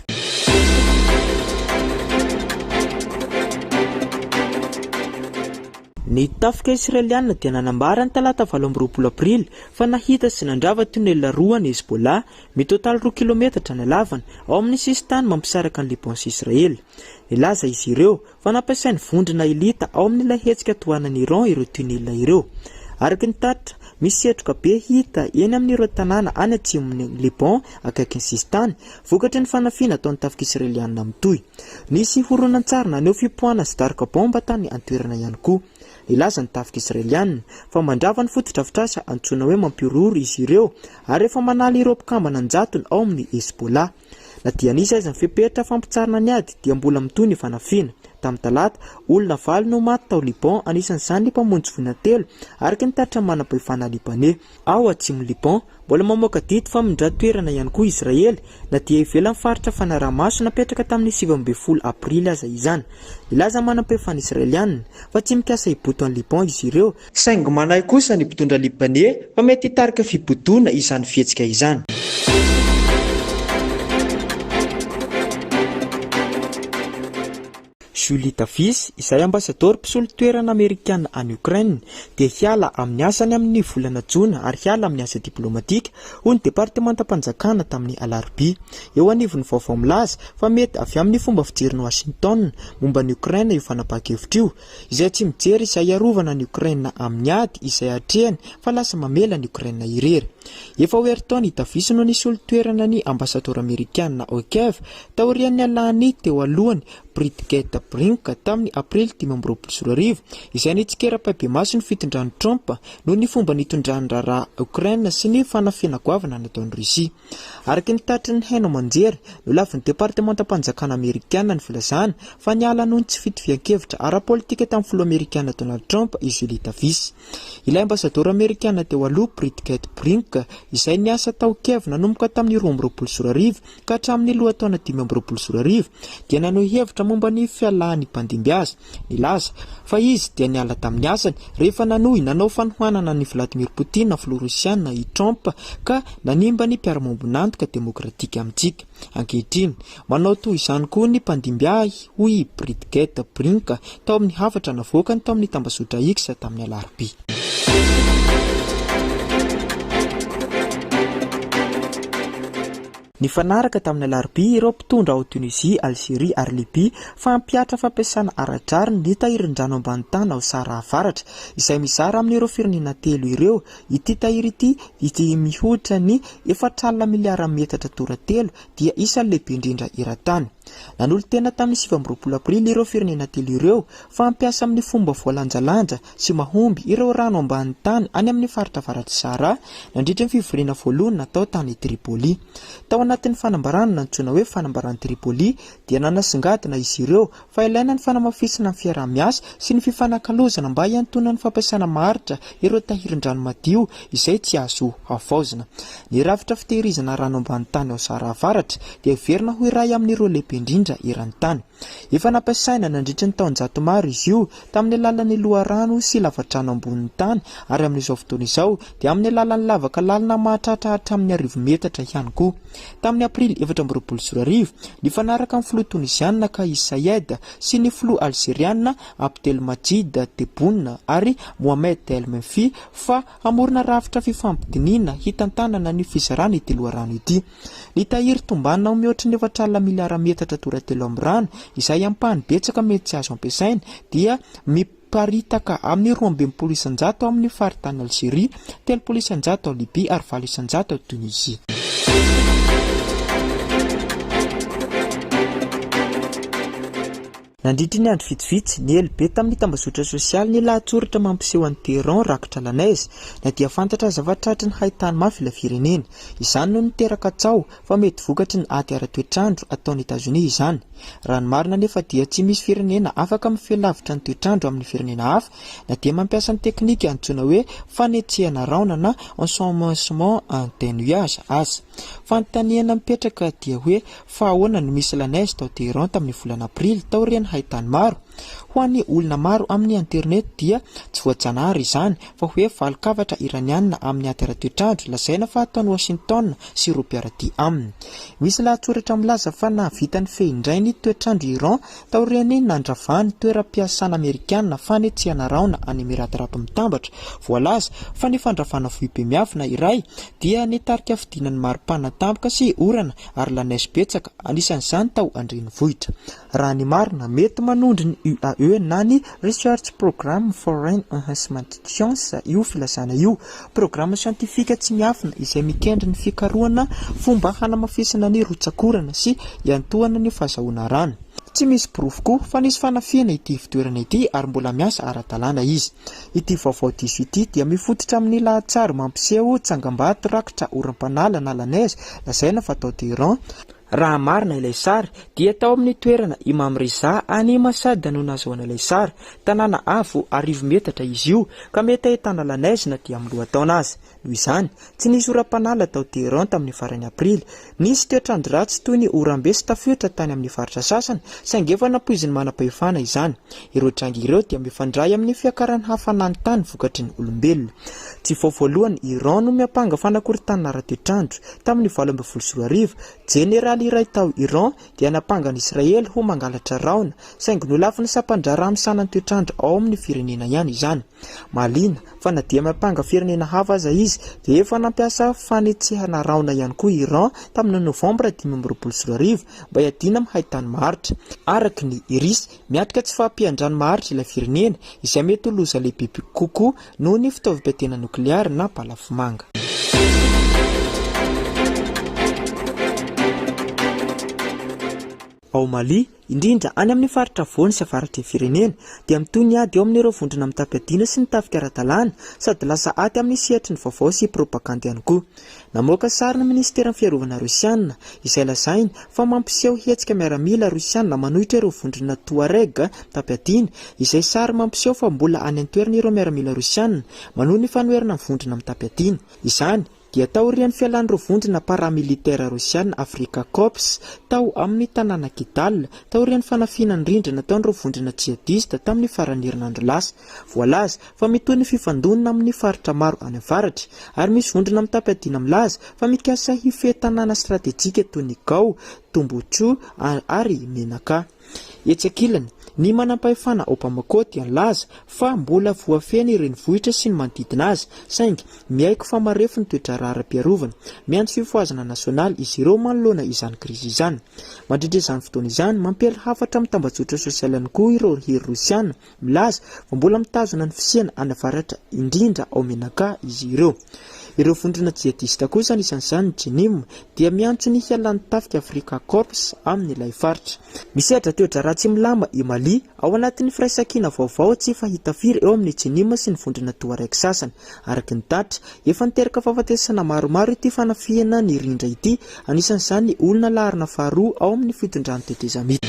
Speaker 9: Ny tafika israeliana dia nanambara ny talata 12 aprily fa nahita sy nandrava tunela roa ny Hezbollah mitotaly 2 kilometatra ny halavana ao amin'ny sistany mampisaraka ny Liban sy Israely. Nilaza izy ireo fa nampiasainy vondrona elita ao amin'ilay hetsika tohanan'ny Iran ireo tunela ireo. Araka ny tatitra, misy setroka be hita eny amin'ireo tanàna any atsimon'ny Liban akaiky ny sistany vokatry ny fanafiana ataon'ny tafika israeliana mitohy. Nisy horonan-tsara naneho fipoahana sy daroka bomba tany antoerana ihany koa. Ilaza ny tafika israeliana fa mandrava ny fotodrafitrasa antsoina hoe mampiroro izy ireo ary efa manaly ireo mpikambana anjatony ao amin'ny Hezbollah. Na dia nisy aiza ny fepetra fampitsarana ny ady dia mbola mitohy ny fanafiana. Tamin'ny talata, olona 7 no maty tao Liban anisan'izany ny mpamonjy voina 3 araka ny tatra manam-pahefana libanais. Ao atsimo Liban mbola mamoaka dito fa mindra toerana ihany koa Israely na dia ivelan'ny faritra fanaramaso napetraka tamin'ny 17 aprily aza izany. Ilaza manam-pahefana israeliana fa tsy mikasa hiboto any Liban izy ireo saingy manahy kosa ny mpitondra libanais fa mety hitarika fibodoana izany fihetsika izany. Julie Davis izay ambasador mpisolo toerana Amerikana any Ukraine dia hiala amin'ny asany amin'ny volana Jona ary hiala amin'ny asa diplomatika ho ny departementam-panjakana tamin'ny alarobia. Eo anivon'ny vaovao milaza fa mety avy amin'ny fomba fijeriny Washington momba ny Ukraine io fanapa-kevitra io izay tsy mijery izay arovana ny Ukraine amin'ny ady izay hatrehany fa lasa mamela ny Ukraine irery. Efa ho eritaony Davis no nisolo toerana ny ambasador Amerikana ao Kiev taorian'ny alahany teo alohany Bridget Brink tamin'ny aprily 2024 izay nitsikera-pabe maso ny fitondrany Trump noho ny fomba nitondrany raharaha Ukraine sy ny fanafena goavana nataon'ny Russia. Araky ny tatry ny haino manjery no lavin'ny departementam-panjakana Amerikana ny filazana fa niala noho ny tsy fitovian-kevitra ara-politika tamin'ny filoha Amerikana Donald Trump i Julie Davis. Ilay ambasador Amerikana teo aloha Bridget Brink izay niasa tao Kiev nanomboka tamin'ny 2024 ka hatramin'ny lohataona 2024 dia nanohy hevitra momba ny fialahan'ny mpandimby-azy. Nilaza fa izy dia niala tamin'ny asany rehefa nanohy nanao fanohanana ny Vladimir Poutine na filoha Rosiana i Trump ka nanimba ny mpiara-mombonantoka demokratika amintsika. Ankehitriny manao toy izany koa ny mpandimby-ahy hoy Bridget Brink tao amin'ny hafatra navoakany tao amin'ny tambazotra X tamin'ny alarobia. Ny fanaraka tamin'ny alarobia ireo mpitondra ao Tunisia, Algérie ary Libia fampiatra fampiasana ara-drariny ny tahirin-drano ambany tany ao Sahara avaratra izay mizara amin'ireo firenena telo ireo. Ity tahiry ity mihoatra ny 4 miliara metatra toratelo dia isan'ny lehibe indrindra eran-tany. Nanolo tena tamin'ny 7 aprily ireo firenena telo ireo fampiasa amin'ny fomba voalanjalanja sy mahomby ireo rano ambany tany any amin'ny faritra avaratry Sahara nandritra ny fivoriana voalohany natao tany Tripoli. Tao anatin'ny fanambarana nantsoina hoe fanambarana Tripoli dia nanasongadina izy ireo fa ilaina ny fanamafisana ny fiaraha-miasa sy ny fifanakalozana mba hiantona ny fampiasana maharitra ireo tahirin-drano madio izay tsy azo havaozana. Ny rafitra fitehirizana rano ambany tany ao Sahara avaratra dia verina ho iray amin'ireo lehibe indrindra eran-tany. Efa nampiasaina nandritra ny taonjato maro izy io tamin'ny alalan'ny loharano sy lavadrano ambonin'ny tany ary amin'izao fotoana izao dia amin'ny alalan'ny lavaka lalina mahatratra amin'ny 10 metatra ihany koa. Tamin'ny aprily 2024 ny fanaraka amin'ny filoha Tunisiana Kais Saied sy ny filoha Algériana Abdelmajid Tebboune ary Mohamed El Menfi fa amorona rafitra fifampidinina hitantanana ny fizarana ity loharano ity. Ny tahiry tombanina ho mihoatra ny 4 miliara metatra toratelo amin'ny rano izay ampahany betsaka mety tsy azo ampiasaina dia miparitaka amin'ny 12 isanjato amin'ny faritany Algérie, 3 isanjato ao Libia ary 4 isanjato ao Tunisia. Nandritra ny andro vitsivitsy ny elo-be tamin'ny tambazotra sosialy ny lahatsoratra mampiseho an'ny Téhéran rakotra lanaise na dia fantatra zava-tratry ny haitany mafy ilay firenena. Izany no niteraka tsao fa mety vokatry ny ady ara-toetrandro ataon'ny Etazonia izany. Raha ny marina nefa dia tsy misy firenena afaka mifelavitra ny toetrandro amin'ny firenena hafa na dia mampiasa ny teknika antsoina hoe fanetsehana raona na ensemencement en dénuage aza. Fanontaniana mipetraka dia hoe fa ahoana no misy lanaise tao Téhéran tamin'ny volana aprily taorian'ny haitany maro. Ho an'ny olona maro amin'ny internet dia tsy voajanahary izany fa hoe valokavatra iraniana amin'ny ady ara-toetrandro lazaina fa ataon'ny Washington sy ireo mpiaradia aminy. Misy lahatsoratra milaza fa nahavita ny feindray ny toetrandro Iran taorian'ny nandravany toeram-piasana Amerikana fanetsehana raona any Emirata Arabo Mitambatra. Voalaza fa ny fandravana vohibe miafina iray dia nitarika fidinan'ny maro-pana tampoka sy orana ary lanaise betsaka anisan'izany tao Andrenivohitra. Raha ny marina mety manondry ny UAE na ny Research Program Foreign Enhancement Science io filazana io, programa siantifika tsy miafina izay mikendry ny fikarohana fomba hanamafisana ny rotsakorana sy iantohana ny fahazahoana rano. Tsy misy proof koa fa nisy fanafiana ity fitoerana ity ary mbola miasa ara-dalàna izy. Ity vaovao 18 dia mifototra amin'ny lahatsara mampiseho tsangam-bato rakotra oram-panala na lanaise lazaina fa tao Téhéran. Raha marina ilay sary dia tao amin'ny toerana Imam Reza any Masada no nazahoana ilay sary. Tanàna avo 10 metatra izy io ka mety ahitana lanaise na dia amin'ny lohataona azy. noho izany tsy nisy oram-panala tao Teheran tamin'ny farany aprily. Nisy toetrandro ratsy toy ny orambe sy tafiotra tany amin'ny faritra sasany saingy efa napoiziny manam-pahefana izany. Ireo trangy ireo dia mifandray amin'ny fiakaran'ny hafanany tany vokatry ny olombelona. Tsy voalohany Iran no miapanga fanakorontanana ara-toetrandro. Tamin'ny 2024 jeneraly iray tao Iran dia napanga ny Israely ho mangalatra raona saingy nolafin'ny sapandrara amin'ny sanany toetrandro ao amin'ny firenena ihany izany. Malina fa na dia miapanga firenena hafa aza izy dia efa nampiasa fanetsehana raona ihany koa Iran tamin'ny Novambra 2024 mba hiadiana amin'ny haitany maharitra. Araka ny IRIS miatrika tsy fahampihan-drano maharitra ilay firenena izay mety ho loza lehibe kokoa noho ny fitaovam-piainana nukleary na balafomanga. Ao Mali, indrindra any amin'ny faritra voany sy avaratra firenena dia mitony ady eo amin'ireo vondrona mitapy-adiana sy ny tafika ara-dalàna sady lasa aty amin'ny sehatry ny vaovao sy propaganda ihany koa. Namoaka sary ny ministeran'ny fiarovana Rosiana izay lazainy fa mampiseho hetsika miaramila Rosiana manohitra ireo vondrona Touareg mitapy-adiana izay sary mampiseho fa mbola any an-toerana ireo miaramila Rosiana manohy ny fanoherana ny vondrona mitapy-adiana. Izany dia taorian'ny fialan'ireo vondrona paramilitaire Rosiana Afrika Corps tao amin'ny tanàna Kidal, taorian'ny fanafiana ny rindrina nataon'ireo vondrona jihadista tamin'ny faran'ny herinandro lasa. Voalaza fa mitohy ny fifandonana amin'ny faritra maro any avaratra ary misy vondrona mitapy-adiana milaza fa mikasa hifehy tanàna strategjika toy ny Gao, Tombouctou ary Menaka. Etsy ankilany ny manam-pahefana ao Bamako dia nilaza fa mbola voafeny ireny vohitra sy ny manodidina azy saingy miaiko fa marefo ny toetra ara-piarovana. Miantso fifoazana nasionaly izy ireo manoloana izany krizy izany. Mandritra izany fotoana izany mampela hafatra amin'ny tambazotra sosialy ihany koa ireo hery Rosiana milaza fa mbola mitazona ny fisiana any avaratra indrindra ao Menaka izy ireo. Ireo vondrona jihadista kosa anisan'izany Jenim dia miantso ny hialan'ny tafika Afrika Corps amin'ilay faritra. Misehatra toetra ratsy milama i Mali ao anatin'ny firaisan-kina vaovao tsy fahita firy eo amin'ny Jenim sy ny vondrona Touareg sasany. Araka ny tatra efa niteraka fahafatesana maromaro ity fanafiana ny rindra ity, anisan'izany olona laharana faharoa ao amin'ny fitondrany tetezamita.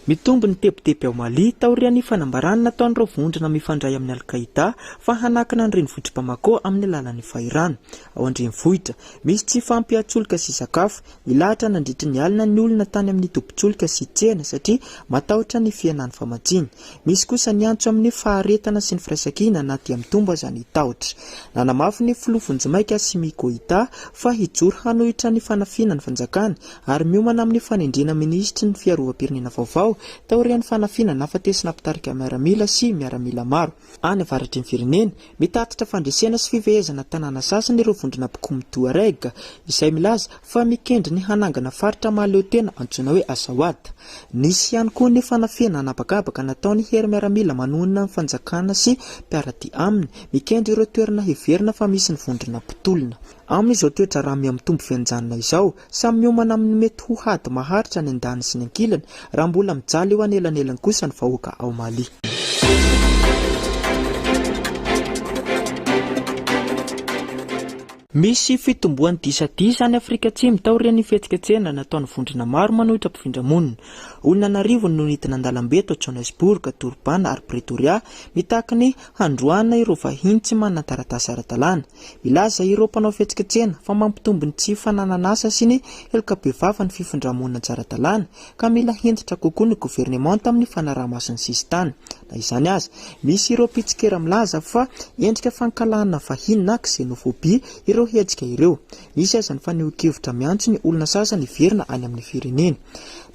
Speaker 9: Mitombo ny tepitepy ao Mali taorian'ny fanambarana nataon'ireo vondrona mifandray amin'ny Al-Qaïda fa hanakana ny renivohitra Bamako amin'ny alalan'ny fahirana. Ao andrenivohitra misy tsy fampiatsoloka sy sakafo, milahatra nandritra ny alina ny olona tany amin'ny tobin-tsoloka sy tsena satria matahotra ny fiainany famatsiny. Misy kosa ny antso amin'ny faharetana sy ny firaisan-kina na dia mitombo aza ny tahotra. Nanamafy ny filoha vonjimaika Assimi Goïta fa hijoro hanohitra ny fanafiana ny fanjakana ary miomana amin'ny fanendrena ministry ny fiarovam-pirenena vaovao taorian'ny fanafiana nafatesina mpitarika miaramila sy miaramila maro. Any avaratry ny firenena mitatitra fandresena sy fivezana tanàna sasany ireo vondrona Pikomy Touareg izay milaza fa mikendry ny hanangana faritra mahaleo tena antsoina hoe Azawad. Nisy ihany koa ny fanafiana anabakabaka nataon'ny hery miaramila manohana ny fanjakana sy mpiaraty aminy mikendry ireo toerana heverina fa misy ny vondrona mpitolona. Amin'izao toetra raha miamitombo fianjanona izao, samy miomana amin'ny mety ho hady maharitra ny andany sy ny ankilany raha mbola mijaly eo anelanelany kosa ny vahoaka ao Mali. Misy fitomboan'ny disadisa any Afrika Atsimo taorian'ny fihetsiketsena nataon'ny vondrona maro manohitra mpifindra-monina. Olona narivo no nidina an-dalambe tao Johannesburg, Durban ary Pretoria mitahaka ny handroana ireo vahiny tsy manana taratasy ara-dalàna. Milaza ireo mpanao fihetsiketsena fa mampitombo ny tsy fananan'asa sy ny elaka-bevava ny fifindra-monina tsy ara-dalàna ka mila hentitra kokoa ny governemanta amin'ny fanaraha-masony sisitany. Na izany azy, misy ireo mpitsikera milaza fa endrika fankalana vahiny na xenofobia ireo hetsika ireo. Nisy aza ny faneho-kevitra miantso ny olona sasany verina any amin'ny firenena.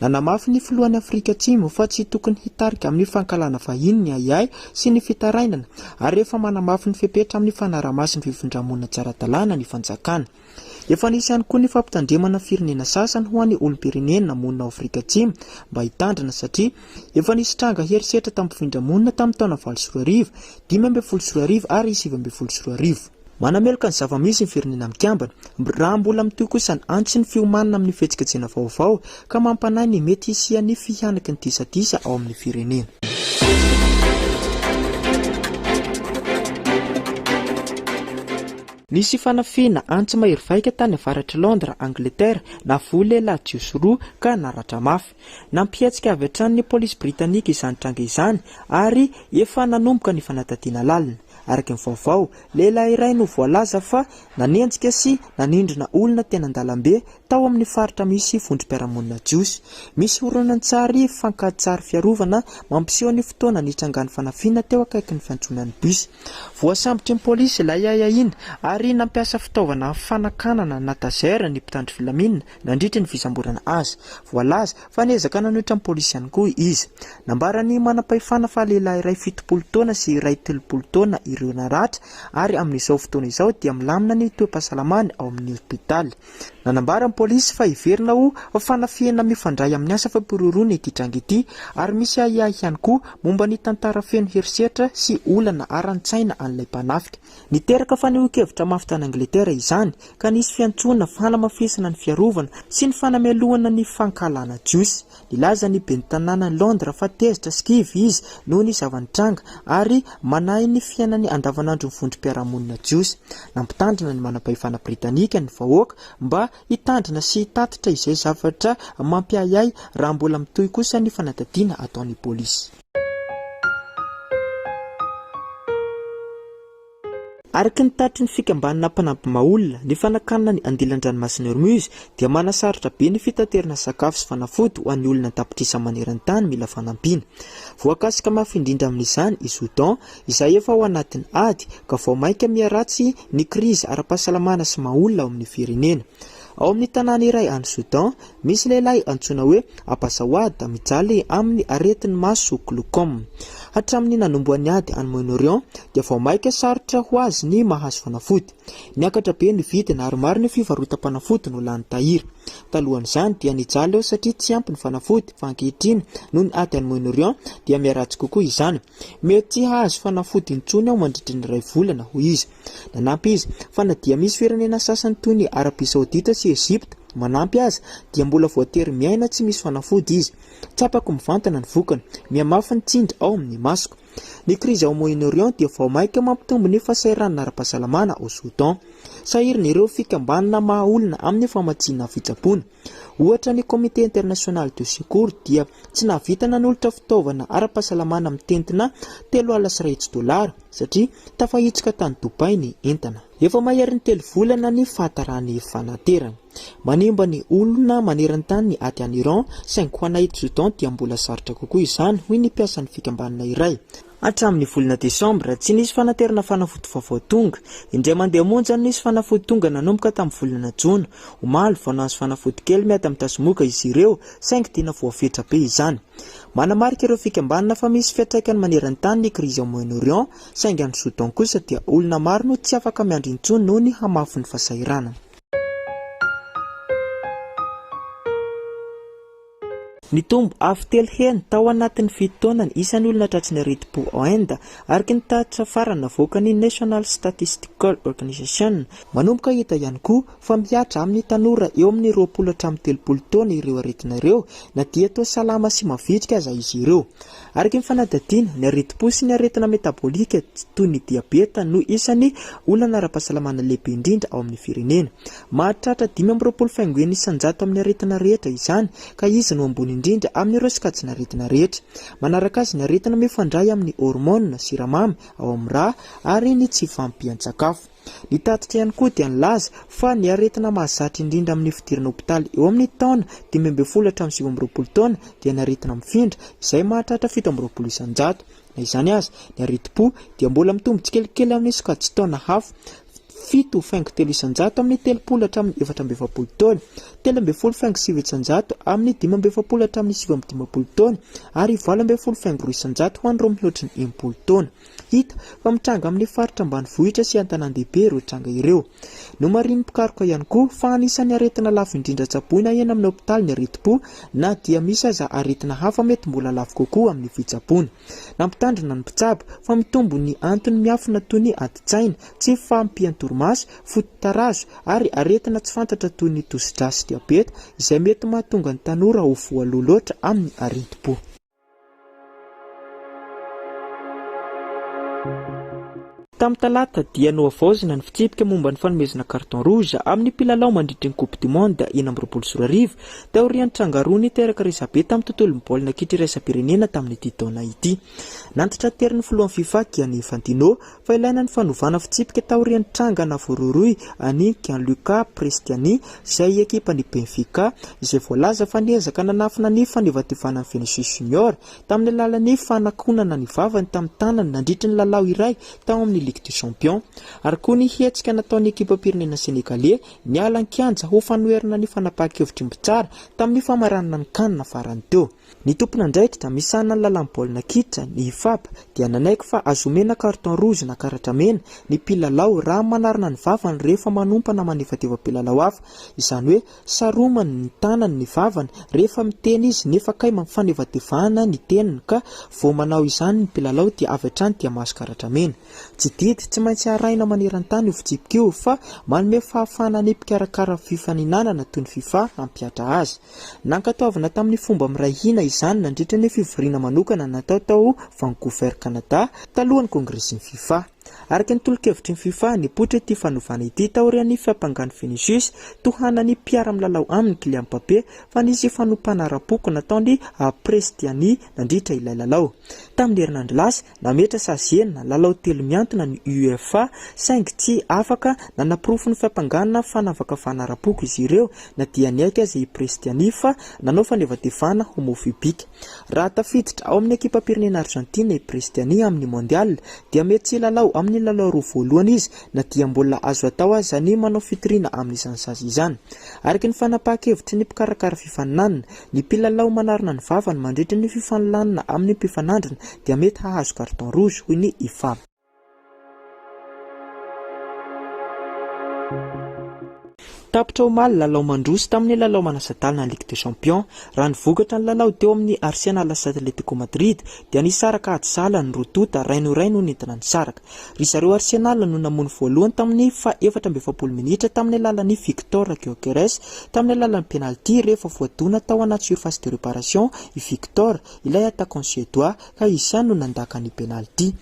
Speaker 9: Nanamafy ny filohan'ny Afrika Atsimo fa tsy tokony hitarika amin'ny fankalana vahiny ny ayay sy ny fitarainana ary efa manamafy ny fepetra amin'ny fanaraha-masony fifindra-monina tsy ara-dalàna ny fanjakana. Efa nisy ihany koa ny fampitandremana firenena sasany ho an'ny olom-pirenena monina Afrika Atsimo mba hitandrina satria efa nisy tranga herisetra tamin'ny mpifindra-monina tamin'ny taona 2024, 2024 ary 2024. Manameloka ny zava-misy ny firenena mikambana raha mbola mitohy kosa ny antso ny fiomanana amin'ny fihetsiketsena vaovao ka mampanahy ny mety hisian'ny fihanaky ny disadisa ao amin'ny firenena. Nisy fanafina antsy mahery vaika tany avaratra Londres, Angleterre, na voly lehilahy jiosy roa ka naratra mafy. Nampietsika avy hatrany ny polisy Britanika izany tranga izany ary efa nanomboka ny fanadadiana lalina. Araka ny vaovao, lehilahy iray no voalaza fa nanenjika sy nanindrina olona teny an-dalambe tao amin'ny faritra misy vondrom-piarahamonina jiosy. Misy horonan-tsary fankady-tsary fiarovana mampiseho ny fotoana nitrangany fanafina teo akaiky ny fiantsonan'ny bus. Voasambotry ny polisy ilay iny ary nampiasa fitaovana fanakanana na taser ny mpitandro filaminana nandritra ny fisamborana azy. Voalaza fa niezaka nanohitra ny polisy ihany koa izy. Nambarany manam-pahefana fa lehilahy iray 70 taona sy iray 30 taona ireo naratra ary amin'izao fotoana izao dia milamina ny toe-pahasalamany ao amin'ny hôpitaly. Nanambara ny polisy fa iverina ho fanafiana mifandray amin'ny asa fampiroroana ity tranga ity ary misy ahiahy ihany koa momba ny tantara feno herisetra sy olana aran-tsaina an'ilay mpanafika. Niteraka fa nihoan-kevitra mafy tany Angleterre izany ka nisy fiantsonana fanamafisana ny fiarovana sy ny fanamelohana ny fankalana jiosy. Nilaza ny ben'ny tanàna ny Londres fa tezitra skivy izy noho ny zavanitranga ary manahy ny fiainany andavanandro ny vondrom-piarahamonina jiosy. Nampitandrina ny manam-pahefana Britanika ny vahoaka mba hitandrina sy hitatitra izay zavatra mampiayay raha mbola mitohy kosa ny fanadadiana ataon'ny polisy. Araka ny tatry ny fikambanana mpanampy maolona, ny fanakanana ny andilan-dranomasina Hormuz dia manasarotra be ny fitaterana sakafo sy fanafody ho an'ny olona tapitrisa maneran-tany mila fanampiana. Voakasika mafy indrindra amin'izany i Soudan izay efa ao anatin'ny ady ka vao mainka miharatsy ny krizy ara-pahasalamana sy maolona ao amin'ny firenena. Ao amin'ny tanàna iray any Soudan, misy lehilahy antsoina hoe Abasawad mijaly amin'ny aretin'ny maso glaucome. Hatramin'ny nanomboan'ny ady any Moyen-Orient dia vao maika sarotra ho azy ny mahazo fanafody. Niakatra be ny vidina ary maro ny fivarotam-panafody no lany tahiry. Talohan'izany dia nijaly eo satria tsy ampy ny fanafody fa ankehitriny noho ny ady any Moyen-Orient dia miaratsy kokoa izany. Mety hahazo fanafody intsony ao mandritra ny 2 volana ho izy. Nanampy izy fa na dia misy firenena sasany toy ny Arabia Saodita sy Ezipta manampy azy dia mbola voatery miaina tsy misy fanafody izy. Tsapako mivantana ny vokany, mihamafy ny tsindry ao amin'ny masoko. Ny krizy ao Moyen-Orient dia vao maika mampitombo ny fahasahiranana ara-pahasalamana ao Soudan. Sahirina ireo fikambanana mahaolona amin'ny famatsiana fitsaboana. Ohatra ny Comité International de Secours dia tsy nahavita nanolotra fitaovana ara-pahasalamana mitentina $300 satria tafahitsika tany Dubai ny entana. Efa mahery ny 3 volana ny fahatarany fanaterana. Manimba ny olona maneran-tany ny ady any Iran, saingy ho anay Soudan dia mbola sarotra kokoa izany hoy ny mpiasan'ny fikambanana iray. Hatramin'ny volana Desambra tsy nisy fanaterana fanafody vaovao tonga. Indray mandeha monja nisy fanafody tonga nanomboka tamin'ny volana Jona. Omaly vao nahazo fanafody kely mety amin'ny tasomoka izy ireo, saingy tena voafetra be izany. Manamarika ireo fikambanana fa misy fiantraikany maneran-tany ny krizy ao Moyen-Orient, saingy any Soudan kosa dia olona maro no tsy afaka miandry intsony noho ny hamafy ny fahasahiranana. Ny tombo avy telo heny tao anatin'ny 7 taona ny isan'ny olona tratsy ny areti-po ao Inde araka ny tatitra farana navoaka ny National Statistical Organization. Manomboka hita ihany koa fa miatra amin'ny tanora eo amin'ny 20-30 taona ireo aretina ireo na dia toa salama sy mavitrika aza izy ireo. Araka ny fanadadiana, ny areti-po sy ny aretina metabolika toy ny diabeta no isan'ny olana ara-pahasalamana lehibe indrindra ao amin'ny firenena. Mahatratra 5% isan-jato amin'ny aretina rehetra izany ka izy no ambony indrindra amin'ireo sikatsina aretina rehetra. Manaraka azy ny aretina mifandray amin'ny hormona, siramamy ao amin'ny rà ary ny tsy fampian-tsakafo. Ny tatitra ihany koa dia nilaza fa ny aretina mahazatra indrindra amin'ny fidirana hôpitaly eo amin'ny taona 12 hatramin'ny 20 taona dia ny aretina mifindra izay mahatratra 17 isan-jato. Na izany azy, ny areti-po dia mbola mitombo tsikelikely amin'ny sokajy taona hafa 7.3 isan-jato amin'ny 30 hatramin'ny 420 taona, 13.7 isan-jato amin'ny 15 hatramin'ny 17 taona ary 12.2 isan-jato ho an'ireo mihoatra ny 80 taona. Hita fa mitranga amin'ny faritra ambanivohitra sy an-tanàn-dehibe ireo tranga ireo. No mariny pikaroka ihany koa fa anisan'ny aretina lafo indrindra tsaboina eny amin'ny hôpitaly ny areti-po na dia misy aza aretina hafa mety mbola lafo kokoa amin'ny fitsaboana. Nampitandrina ny mpitsabo fa mitombo ny antony miafina toy ny adi-tsaina, tsy fampian-torimaso, foto-tarazo ary aretina tsy fantatra toy ny tosi-drà sy diabeta izay mety mahatonga ny tanora ho voaloha loatra amin'ny areti-po. tamin'ny talata dia noavaozina ny fitsipika momba ny fanomezana carton rouge amin'ny mpilalao mandritra ny coupe du monde 2024 teo rian'ny trangarony teraka resabe tamin'ny tontolo ny baolina kitra iraisam-pirenena tamin'ny ity taona ity. Nantitra terin'ny filohan'ny FIFA Gianni Infantino fa ilaina ny fanovana fitsipika tao rian'ny tranga na vororoy any Gianluca Prestiani izay ekipa ny Benfica izay voalaza fa niezaka nanafina ny fanevativana ny Vinicius Junior tamin'ny alalan'ny fanakonana ny vavany tamin'ny tanany nandritra ny lalao iray tao amin'ny Ligue des Champions ary koa ny hetsika nataon'ny ekipa pirenena Senegalais ny alan-kianja ho fanoherina ny fanapahan-kevitry mbitsara tamin'ny famaranana ny kanina farany teo. Ny tompona andraikitra misana ny lalan'ny baolina kitra ny FAB dia nanaiky fa azomena carton rouge na karatra mena ny mpilalao raha manarina ny vavany rehefa manompana manefateva mpilalao hafa, izany hoe saromany ny tanany ny vavany rehefa miteny izy nefa kay mampanevatevana ny teniny ka vao manao izany ny mpilalao dia avy hatrany dia mahazo karatra mena. Tsy didy tsy maintsy araina maneran-tany io fitsipika io fa manome fahafahana ny mpikarakara fifaninanana toy ny FIFA hampiatra azy. Nankatoavana tamin'ny fomba miray hina izany nandritra ny fivoriana manokana natao tao Vancouver, Canada talohan'ny kongresin'ny FIFA. Araka ny tolo-kevitry ny FIFA nipoitra ity fanovana ity tao rian'ny fiampangany Vinicius tohanany mpiara-milalao aminy Kylian Mbappé fa nisy fanompana ara-poko nataony Prestiani nandritra ilay lalao. Tamin'ny herinandro lasa nametra sazienina lalao telo miantona ny UEFA saingy tsy afaka nanaprofo ny fiampanganana fa navaka fanara-poko izy ireo na dia niaika azy Prestiani fa nanao fanevadevana homofobika. Raha tafiditra ao amin'ny ekipa pirenena Argentina Prestiani amin'ny mondial dia mety tsy lalao amin'ny lalao roa voalohany izy na dia mbola azo atao aza ny manao fitoriana amin'izany sazy izany. Araka ny fanapahan-kevitry ny mpikarakara fifaninanana ny mpilalao manarina ny vavany mandritra ny fifaninanana amin'ny mpifanandrana dia mety hahazo carton rouge hoy ny IFAB. Tapitra omaly lalao mandroso tamin'ny lalao manasa-dalina ny Ligue des Champions raha nivokatra ny lalao teo amin'ny Arsenal Atletico Madrid dia nisaraka adisala ny rotota rainoray no nentina nisaraka. Ry zareo Arsenal no namono voalohany tamin'ny fa 4 minitra tamin'ny alalan'ny Victor Gyökeres tamin'ny alalan'ny penalty rehefa voadona tao anaty surface de réparation i Victor ilay attaquant suédois ka izy ihany no nandaka ny penalty.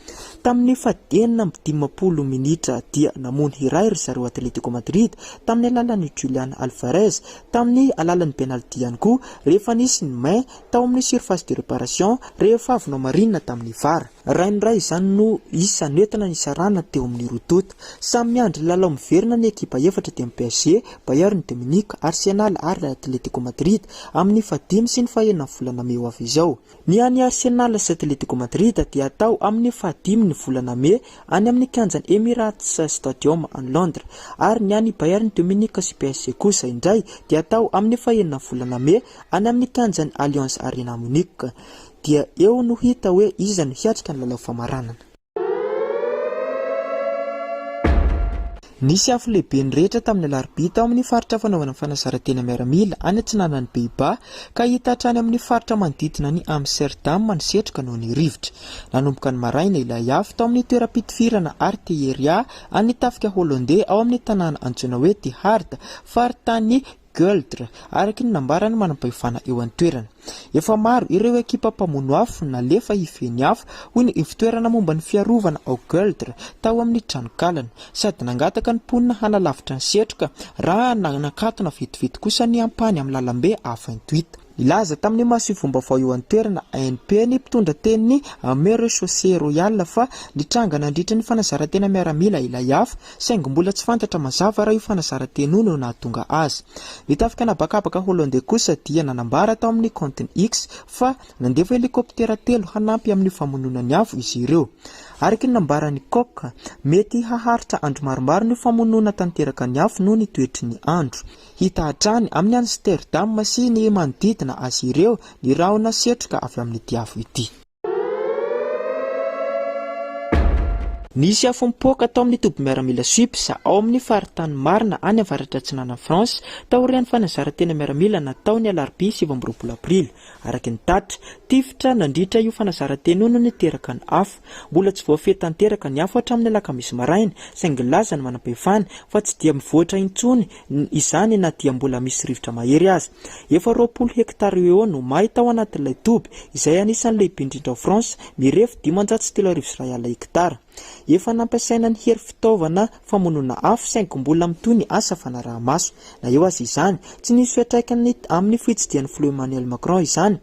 Speaker 9: Tamin'ny fa 15 minitra dia namono iray ry zareo Atletico Madrid tamin'ny alalan'ny Julian Alvarez tamin'ny alalan'ny penalty ihany koa rehefa nisy ny main tao amin'ny surface de réparation rehefa avy marinina tamin'ny VAR. Rainray izany no isan'ny entina nisarana teo amin'ny rotota. Samy miandry lalao miverina ny ekipa efatra dia PSG, Bayern de Munich, Arsenal ary Atletico Madrid amin'ny fadimy sy ny fahenina volana May avy izao. Ny any Arsenal sy Atletico Madrid dia atao amin'ny fadimy ny volana May any amin'ny kianjan'ny Emirates Stadium any Londres ary ny any Bayern de Munich sy PSG kosa indray dia atao amin'ny fahenina volana May any amin'ny kianjan'ny Allianz Arena Munich. Dia eo no hita hoe iza no hiatrika ny lalao famaranana. Nisy afo lehibe ny rehetra tamin'ny alarbita ao amin'ny faritra fanaovana fanasarantena miaramila any antsinanan'ny Pays-Bas ka hita hatrany amin'ny faritra manodidina ny Amsterdam manisetroka noho ny rivotra. Nanomboka ny maraina ilay afo tao amin'ny toeram-pitifirana Artilleria any tafika Hollandais ao amin'ny tanàna antsoina hoe Die Hard faritany Gueldre araka ny nambarany manam-pahefana eo an-toerana. Efa maro ireo ekipa mpamono afo nalefa hifeny afo hoy ny fitoerana momba ny fiarovana ao Gueldre tao amin'ny tranokalana sady nangataka ny mponina hanalavitra ny setroka raha nakatona vetivety kosa ny ampany amin'ny lalambe afa-intoita. Ilaza tamin'ny mahasivombaovao eo an-toerana ANP ny mpitondra teniny Maire Chaussée Royal fa nitranga nandritra ny fanazarantena miaramila ilay afo saingy mbola tsy fantatra mazava raha io fanazarantena io no nahatonga azy. Nitafika nabakabaka Hollandais kosa dia nanambara tao amin'ny compte X fa nandefa helikoptera 3 hanampy amin'ny famonona ny afo izy ireo. Araka ny nambarany Koka mety haharitra andro maromaro ny famonona tanteraka ny afo noho ny toetry ny andro. Hita hatrany amin'ny Amsterdam sy ny manodidina azy ireo ny rahona setroka avy amin'ny afo ity. Nisy afo mipoaka tao amin'ny toby miaramila Suisse ao amin'ny faritany marina any avaratra atsinana France tao rian'ny fanazarantena miaramila nataony alarobia 7 aprily. Araka ny tatra tifitra nandritra io fanazarantena no niteraka ny afo. Mbola tsy voafehy tanteraka ny afo hatramin'ny alakamisy maraina saingy laza ny manam-pahefana fa tsy dia mivoatra intsony izany na dia mbola misy rivotra mahery azy. Efa 20 hektara eo no may tao anatin'ilay toby izay anisan'ny lehibe indrindra ao France mirefy 570 ariary hektara. efa nampiasaina ny hery fitaovana famonoana afo saingy mbola mitony asa fanaraha-maso na eo azy izany tsy nisy fiantraikany amin'ny fitsidian'ny Fleu Emmanuel Macron izany.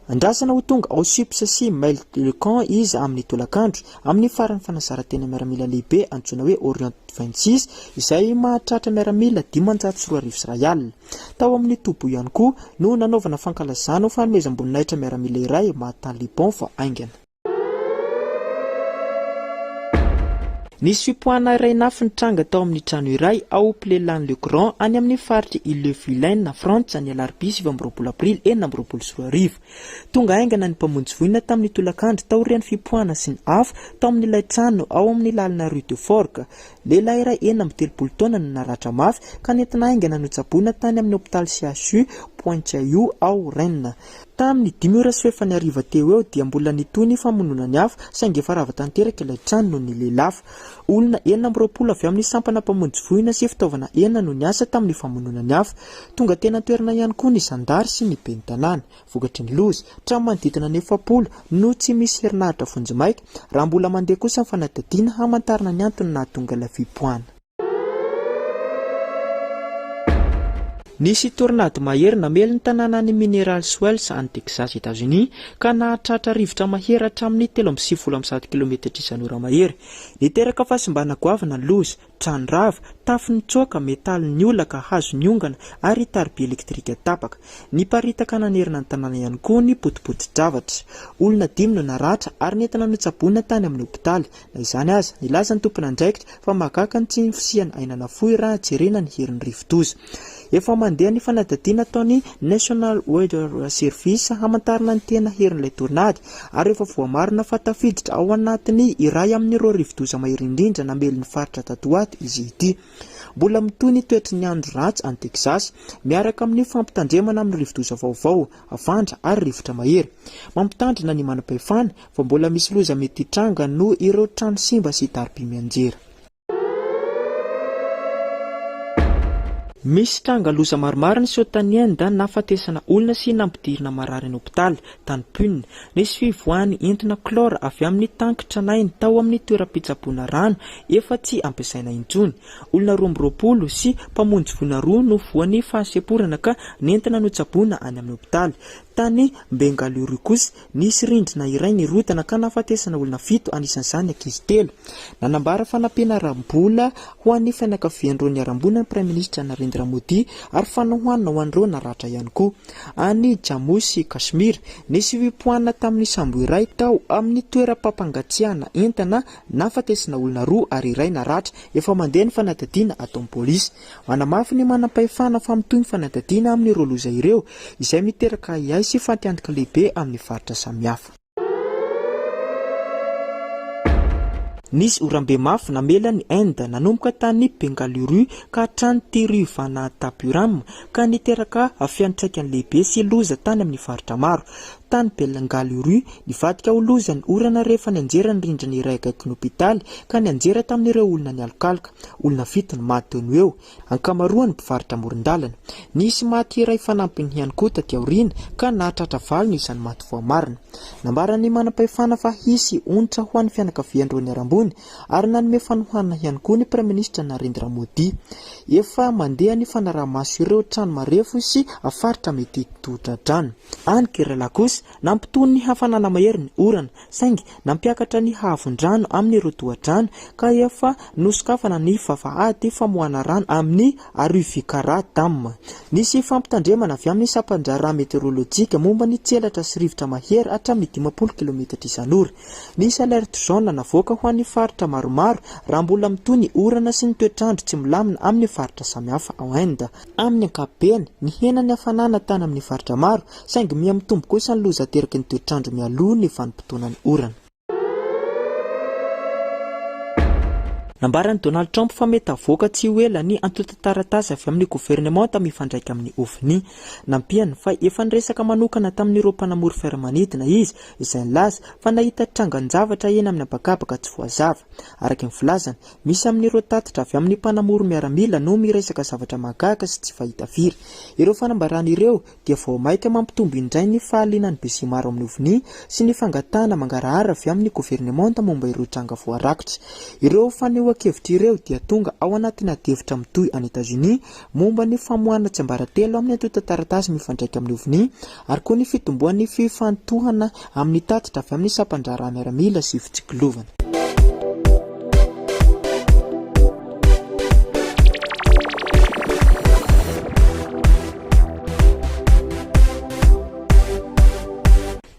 Speaker 9: Andrasana ho tonga ao Sipsasy Mail le Camp izy amin'ny tolakandro amin'ny farany fanazarantena miaramila lehibe antsoina hoe Orient 26 izay mahatratra miaramila 540 Ariary. Tao amin'ny tobo ihany koa no nanaovana fankalazana ho fanomezam-boninahitra miaramila iray mahatany Lipon fa aingana. Nisy fipoahana iray nafy nitranga tao amin'ny trano iray ao Plelan le Grand any amin'ny faritry Ille-Vilaine na Frantsa ny alarobia 7 aprily 2024. Tonga aingana ny mpamonjy voina tamin'ny tolakandro taorian'ny fipoahana sy ny afo tao amin'ilay trano ao amin'ny lalana Rue de Forge. Lehilahy iray 73 taona no naratra mafy ka nentina aingana no tsaboina tany amin'ny hôpitaly CHU Pointe-Chaillou ao Rennes. Tamin'ny 5:30 teo eo dia mbola nitony famonona ny afo saingy efa rava tanteraka ilay trano no nilelafo. Olona 20 avy amin'ny sampana mpamonjy voina sy fitaovana 9 no niasa tamin'ny famonona ny afo. Tonga tena toerana ihany koa ny zandary sy ny ben'ny tanàna. Vokatry ny loza, trano manodidina ny 400 no tsy misy herinaratra vonjimaika. Raha mbola mandeha kosa ny fanadadiana hamantarana ny antony nahatonga ilay fipoahana. Nisy tornady mahery namely ny tanàna ny Mineral Wells any Texas, États-Unis ka nahatratra rivotra mahery hatramin'ny 370 km/h mahery. Niteraka fahasimbana goavana ny loza, trano rava, tafo ny tsoka, metaly ny olaka, hazo ny ongana ary tarby elektrika tapaka. Niparitaka nanerina ny tanàna ihany koa ny potipoti-javatra. Olona 5 no naratra ary nentina notsaboina tany amin'ny hôpitaly. Na izany aza, nilaza ny tompona andraikitra fa mahagaga ny tsy fisihana ainana fohy raha jerena ny herin'ny rivotoza. Efa mandeha ny fanadadiana ataony National Weather Service hamantarana ny tena herin'ilay tornady ary efa voamarina fa tafiditra ao anatiny iray amin'ireo rivodoza mahery indrindra namely ny faritra tatoato izy ity. Mbola mitony toetry ny andro ratsy any Texas miaraka amin'ny fampitandremana amin'ny rivodoza vaovao, avandra ary rivotra mahery. Mampitandrina ny manam-pahefana fa mbola misy loza mety hitranga no ireo trano simba sy tarby mianjera. Misy tranga loza maromaro ny Sotanienda nafatesana olona sy nampidirina marary ny hôpitaly tany Pune. Nisy fivoahany entina klora avy amin'ny tankitra 9 tao amin'ny toeram-pitsaboana rano efa tsy ampiasaina intsony. Olona 12 sy mpamonjy voina 2 no voan'ny fahaseporana ka nentina notsaboana any amin'ny hôpitaly. Tany Bengaluru kosa nisy rindrina iray nirotana ka nafatesana olona 7 anisan'izany ankizy 3. Nanambara fanampianaram-bola ho an'ny fianakavian'ireo niarambonan'ny Prime Ministre Narendra Modi ary fanahoanina ho an'ireo naratra ihany koa. Any Jammu sy Kashmir nisy fipoahana tamin'ny sambo iray tao amin'ny toeram-pampangatsiahana entana nafatesana olona 2 ary iray naratra. Efa mandeha ny fanadadiana ataon'ny polisy. Manamafy ny manam-pahefana fa mitohy ny fanadadiana amin'ireo loza ireo izay miteraka sy fantiantoka lehibe amin'ny faritra samihafa. Nisy orambe mafy namela ny Inde nanomboka tany Bengaluru ka hatrany Tiruvana Tapuram ka niteraka fiantraikany lehibe sy loza tany amin'ny faritra maro. Tany Bengaluru nivadika ho loza ny orana rehefa nianjera ny rindrina iray akaiky ny hôpitaly ka nianjera tamin'ireo olona ny alkalika. Olona 7 no maty teo eo, ankamaroany mpivarotra amoron-dalana. Nisy maty iray fanampiny ihany koa taty aoriana ka nahatratra valiny izany maty voamarina. Nambara ny manam-pahefana fa hisy onitra ho an'ny fianakavian'ireo niarambony ary nanome fanohanana ihany koa ny Prime Ministre Narendra Modi. Efa mandeha ny fanaraha-maso ireo trano marefo sy faritra mety tohatra-drano. Any Kerala kosa nampitony ny hafanana mahery ny orana saingy nampiakatra ny havon-drano amin'ireo toha-drano ka efa nosokafana ny vavahady famoahana rano amin'ny Aruvikara Dam. Nisy fampitandremana avy amin'ny sampanjara meteorolojika momba ny tselatra sy rivotra mahery hatramin'ny 50 km/h. Nisy alerte jaune navoaka ho an'ny faritra maromaro raha mbola mitony orana sy ny toetrandro tsy milamina amin'ny faritra samihafa ao Inde. Amin'ny ankapobeny ny hena ny hafanana tany amin'ny faritra maro saingy miamitombo kosa ny loza teraky ny toetrandro mialoha ny vanim-potoana ny orana. Nambarany Donald Trump fa mety avoaka tsy ela ny antota taratasy avy amin'ny gouvernement mifandraika amin'ny OVNI. Nampiany fa efa niresaka manokana tamin'ireo mpanamory fiaramanidina izy izay nilaza fa nahita trangan-javatra eny amin'ny habakabaka tsy voazava. Araka ny filazany, misy amin'ireo tatitra avy amin'ny mpanamory miaramila no miresaka zavatra mahagaga sy tsy fahita firy. Ireo fanambarana ireo dia vao maika mampitombo indray ny fahalinan'ny betsy maro amin'ny OVNI sy ny fangatahana mangarahara avy amin'ny gouvernement momba ireo tranga voarakotra. Ireo fanehoan-kevitra ireo dia tonga ao anatina devitra mitohy any États-Unis momba ny famoahana tsiambaratelo amin'ny antota taratasy mifandraika amin'ny OVNI ary koa ny fitomboan'ny fifantohana amin'ny tatitra avy amin'ny sampandraraha miaramila sy fitsikilovana.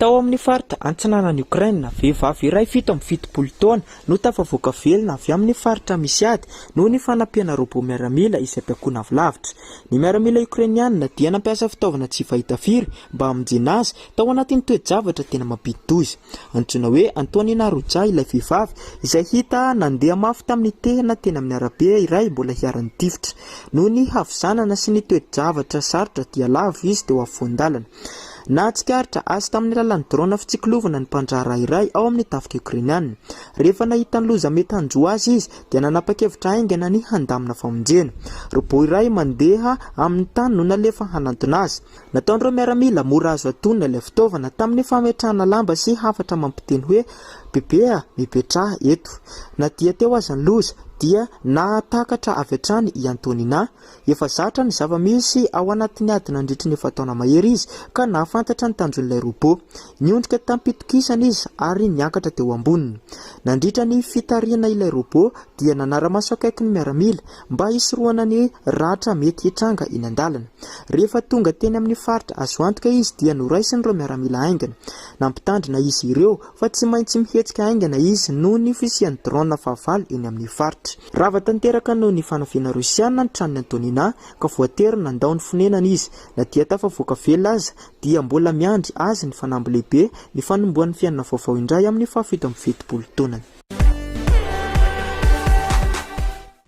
Speaker 9: Tao amin'ny faritra antsinanan'ny Ukraine, vehivavy iray fito amin'ny 70 taona no tafavoaka velona avy amin'ny faritra misy ady noho ny fanampiana robot miaramila izay mpiankona avy lavitra. Ny miaramila Ukrainianina dia nampiasa fitaovana tsy fahita firy mba hamonjena azy tao anatin'ny toe-javatra tena mampidi-doza. Antsoina hoe Antonina Roja ilay vehivavy izay hita nandeha mafy tamin'ny tehana teny amin'ny arabe iray mbola hiaran'ny tifitra. Noho ny havizanana sy ny toe-javatra sarotra dia lava izy teo afovoan-dalana. Nahatsikaritra azy tamin'ny lalan'ny drona fitsikilovana ny mpandraharaha iray ao amin'ny tafika Ukrainianina. Rehefa nahita ny loza mety hanjoa azy izy dia nanapa-kevitra haingana ny handamina famonjena. Robot iray mandeha amin'ny tany no nalefa hanantona azy. Nataon'ireo miaramila mora azo antonina ilay fitaovana tamin'ny fametrahana lamba sy hafatra mampiteny hoe bebea mipetraha eto. Na dia teo azy ny loza dia nahatakatra avy hatrany i Antonina. Efa zatra ny zava-misy ao anatin'ny ady nandritra ny efa taona mahery izy ka nahafantatra ny tanjon'ilay robot. Niondrika tampitokisana izy ary niakatra teo amboniny. Nandritra ny fitariana ilay robot dia nanara-maso akaiky ny miaramila mba hisorohana ny ratra mety hitranga eny an-dalana. Rehefa tonga teny amin'ny faritra azo antoka izy dia noraisin'ireo miaramila aingana. Nampitandrina izy ireo fa tsy maintsy mihetsika aingana izy noho ny fisian'ny drone fahavalo eny amin'ny faritra. Rava tanteraka noho ny fanafiana Rosiana ny tranon'ny Antonina ka voatery nandao ny fonenana izy. Na dia tafavoaka velona aza dia mbola miandry azy ny fanamby lehibe ny fanomboan'ny fiainana vaovao indray amin'ny 70 taonany.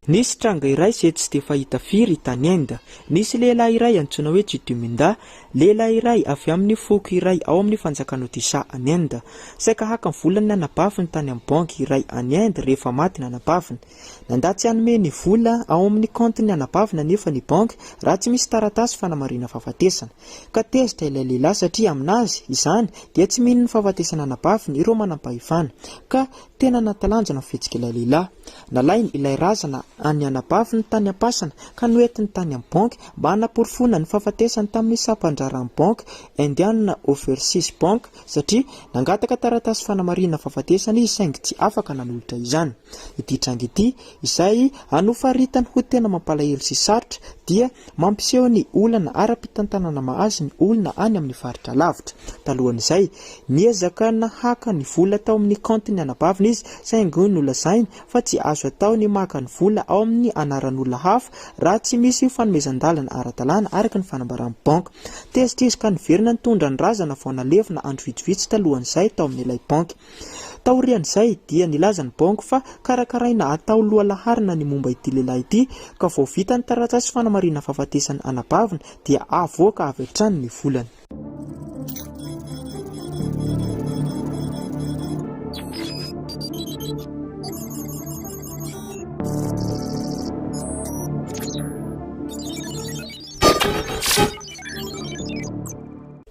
Speaker 9: Nisy tranga iray izay tsy dia fahita firy tany Inde. Nisy lehilahy iray antsoina hoe Chituminda, lehilahy iray avy amin'ny foko iray ao amin'ny fanjakana Odisha any Inde. Saika haka ny volany nanabaviny tany amin'ny banky iray any Inde rehefa maty nanabaviny. Nandatsy hanome ny vola ao amin'ny compte-ny nanabavina nefa ny banky raha tsy misy taratasy fanamarina fahafatesana. Ka tezitra ilay lehilahy satria aminazy izany dia tsy mino ny fahafatesana nanabaviny ireo manam-pahefana. Ka tena natalanjana fihetsika ilay lehilahy. Nalainy ilay razana any anabaviny tany ampasana ka noentiny tany amin'ny banky mba hanaporofona ny fahafatesany tamin'ny sampandrarany banky Indian Overseas Bank satria nangataka taratasy fanamarina fahafatesana izy saingy tsy afaka nanolotra izany. Ity tranga ity izay anofaritany ho tena mampalahelo sy sarotra dia mampiseho ny olana ara-pitantanana mahazo ny olona any amin'ny faritra lavitra. Talohan'izay niezaka nahaka ny vola tao amin'ny compte-ny anabaviny izy saingy nolazainy fa tsy azo atao ny maka ny vola ao amin'ny anaran'olona hafa raha tsy misy fanomezan-dalana ara-dalàna araka ny fanambaran'ny banky. Tezitra izy ka niverina nitondra ny razana vao nalevina andro vitsivitsy talohan'izay tao amin'ilay banky. Taorian'izay dia nilaza ny banky fa karakaraina atao lohalaharina ny momba ity lehilahy ity ka vao vita ny taratasy fanamarina fahafatesany anabavina dia avoaka avy hatrany ny volany.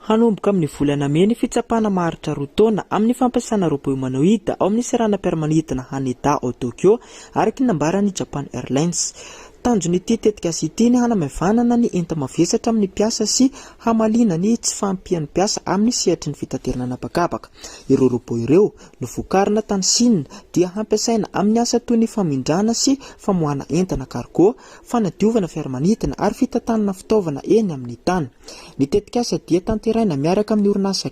Speaker 9: Hanomboka amin'ny volana May ny fitsapana maharitra 2 taona amin'ny fampiasana robot humanoïde ao amin'ny serana permanentna Haneda ao Tokyo araka ny nambaran'ny Japan Airlines. Tanjon'ity tetikasa ity ny hanamavanana ny enta-mavesatra amin'ny mpiasa sy hamaliana ny tsy fampian'ny mpiasa amin'ny sehatry ny fitaterana anabakabaka. Ireo robot ireo novokarina tany Chine dia hampiasaina amin'ny asa toy ny famindrana sy famoahana entana cargo, fanadiovana fiaramanidina ary fitantanana fitaovana eny amin'ny tany. Ny tetikasa dia tanteraina miaraka amin'ny orinasa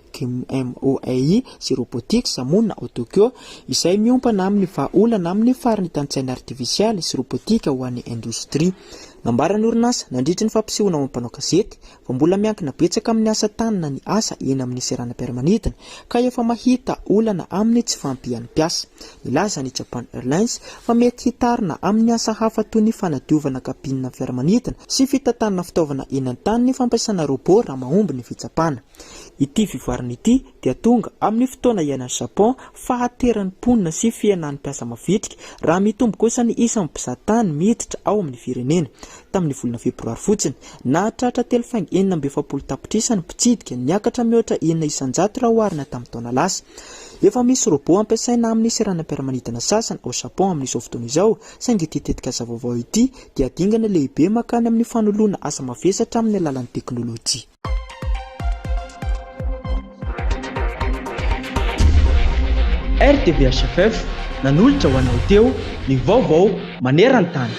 Speaker 9: MOAI sy Robotics monina ao Tokyo izay miompana amin'ny vahaolana amin'ny faran'ny tantsaina artifisialy sy robotika ho an'ny indostria. industrie. Nambarany orinasa nandritry ny fampisehoana ao ampanao gazety fa mbola miankina betsaka amin'ny asa tanana ny asa eny amin'ny seranam-piaramanidina ka efa mahita olana amin'ny tsy fampian'ny mpiasa. Ilaza ny Japan Airlines fa mety hitarina amin'ny asa hafa toy ny fanadiovana kabinina fiaramanidina sy fitantanana fitaovana eny an-tany ny fampiasana robot raha mahomby ny fitsapana. Ity fivoarana ity dia tonga amin'ny fotoana iainan'ny Japon fahateran'ny mponina sy fiainan'ny mpiasa mavitrika raha mitombo kosa ny isan'ny mpizahatany miditra ao amin'ny firenena. Tamin'ny volana febroary fotsiny nahatratra 3.7 tapitrisa ny mpitsidika niakatra mihoatra 900 raha oharina tamin'ny taona lasa. Efa misy robot ampiasaina amin'ny seranam-piaramanidina sasany ao Japon amin'izao fotoana izao, saingy ity tetikasa vaovao ity dia dingana lehibe makany amin'ny fanoloana asa mavesatra amin'ny alalan'ny teknôlôjia.
Speaker 10: RTVHFF nanolotra ho anao teo ny vaovao maneran-tany.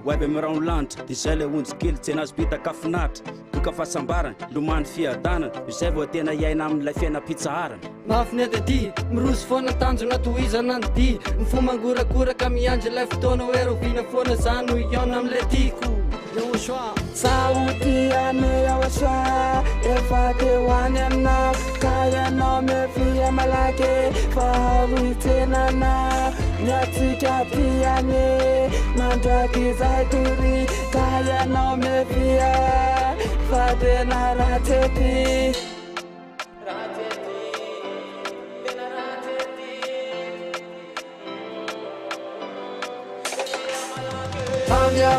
Speaker 12: Webe mirao lantra izay le onjikely tsy nazo bita kafinatra doka fahasambarana lomany fiadanana izay vao tena iaina amin'ilay fiainam-pitsaharana
Speaker 3: mahafinety ty miroso foana tanjona tohizana ny dy ny fo mangorakoraka miandry ilay fotoana hoe roviana foana zany no iona amin'ilay tiako Yaoshua sauti ane Yaoshua efa tewani amna kaya no mefia malake fahawi tenana nyatika piane nandaki zaituri kaya no mefia fatena rateti